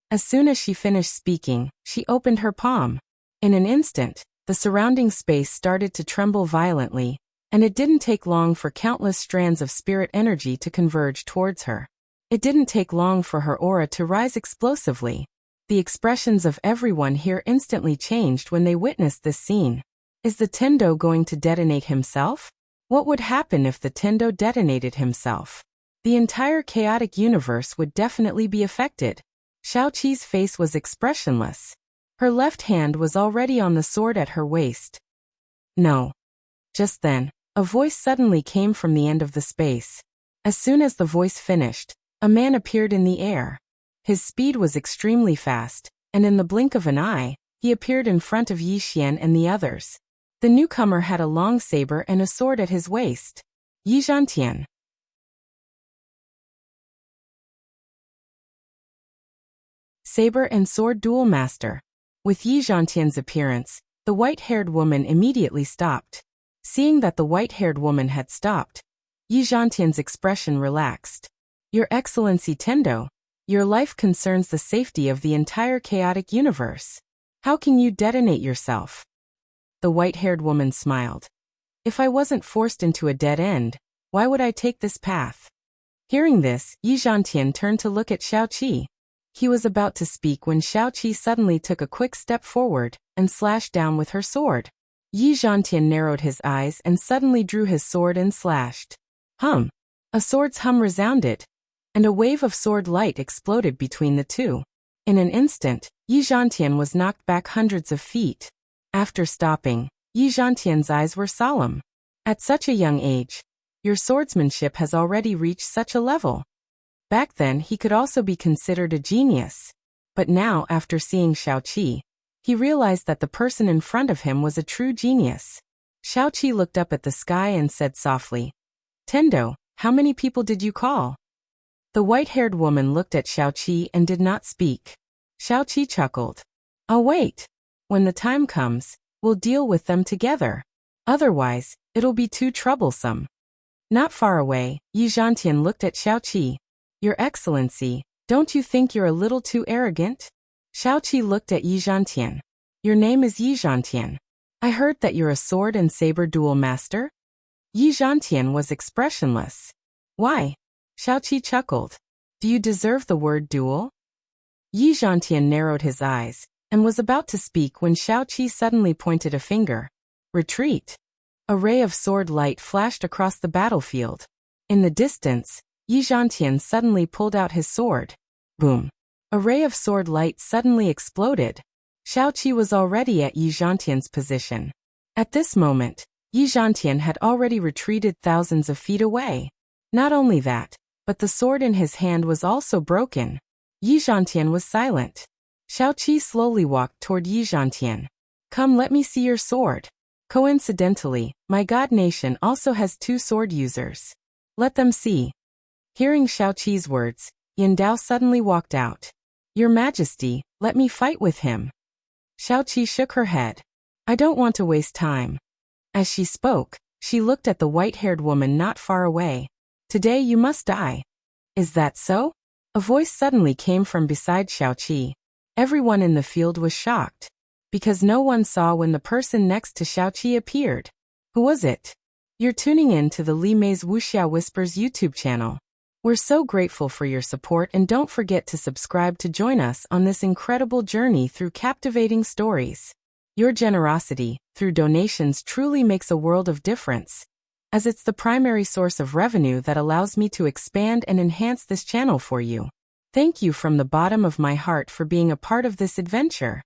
As soon as she finished speaking, she opened her palm. In an instant, the surrounding space started to tremble violently, and it didn't take long for countless strands of spirit energy to converge towards her. It didn't take long for her aura to rise explosively. The expressions of everyone here instantly changed when they witnessed this scene. Is the Tendo going to detonate himself? What would happen if the Tendo detonated himself? The entire chaotic universe would definitely be affected. Xiaoqi's face was expressionless. Her left hand was already on the sword at her waist. "No." Just then, a voice suddenly came from the end of the space. As soon as the voice finished, a man appeared in the air. His speed was extremely fast, and in the blink of an eye, he appeared in front of Yi Xian and the others. The newcomer had a long saber and a sword at his waist. Yi Zhantian. Saber and sword duel master. With Yi Zhantian's appearance, the white-haired woman immediately stopped. Seeing that the white-haired woman had stopped, Yi Zhantian's expression relaxed. "Your Excellency Tendo, your life concerns the safety of the entire chaotic universe. How can you detonate yourself?" The white-haired woman smiled. If I wasn't forced into a dead end, why would I take this path? Hearing this, Yi Zhantian turned to look at Xiaoqi. He was about to speak when Xiaoqi suddenly took a quick step forward and slashed down with her sword. Yi Zhantian narrowed his eyes and suddenly drew his sword and slashed. Hum! A sword's hum resounded, and a wave of sword light exploded between the two. In an instant, Yi Zhantian was knocked back hundreds of feet. After stopping, Yi Zhantian's eyes were solemn. At such a young age, your swordsmanship has already reached such a level. Back then he could also be considered a genius. But now, after seeing Xiaoqi, he realized that the person in front of him was a true genius. Xiaoqi looked up at the sky and said softly, Tendo, how many people did you call? The white-haired woman looked at Xiaoqi and did not speak. Xiaoqi chuckled. I'll wait. When the time comes, we'll deal with them together. Otherwise, it'll be too troublesome. Not far away, Yi Zhantian looked at Xiaoqi. Your Excellency, don't you think you're a little too arrogant? Xiaoqi looked at Yi Zhantian. Your name is Yi Zhantian. I heard that you're a sword and saber duel master? Yi Zhantian was expressionless. Why? Xiaoqi chuckled. Do you deserve the word duel? Yi Zhantian narrowed his eyes and was about to speak when Xiaoqi suddenly pointed a finger. Retreat. A ray of sword light flashed across the battlefield. In the distance, Yi Zhantian suddenly pulled out his sword. Boom. A ray of sword light suddenly exploded. Xiaoqi was already at Yi Zhantian's position. At this moment, Yi Zhantian had already retreated thousands of feet away. Not only that, but the sword in his hand was also broken. Yi Zhantian was silent. Xiaoqi slowly walked toward Yi Zhantian. Come, let me see your sword. Coincidentally, my god nation also has 2 sword users. Let them see. Hearing Xiaoqi's words, Yin Dao suddenly walked out. Your Majesty, let me fight with him. Xiaoqi shook her head. I don't want to waste time. As she spoke, she looked at the white-haired woman not far away. Today you must die. Is that so? A voice suddenly came from beside Xiaoqi. Everyone in the field was shocked, because no one saw when the person next to Xiaoqi appeared. Who was it? You're tuning in to the Li Mei's Wuxia Whispers YouTube channel. We're so grateful for your support, and don't forget to subscribe to join us on this incredible journey through captivating stories. Your generosity, through donations, truly makes a world of difference, as it's the primary source of revenue that allows me to expand and enhance this channel for you. Thank you from the bottom of my heart for being a part of this adventure.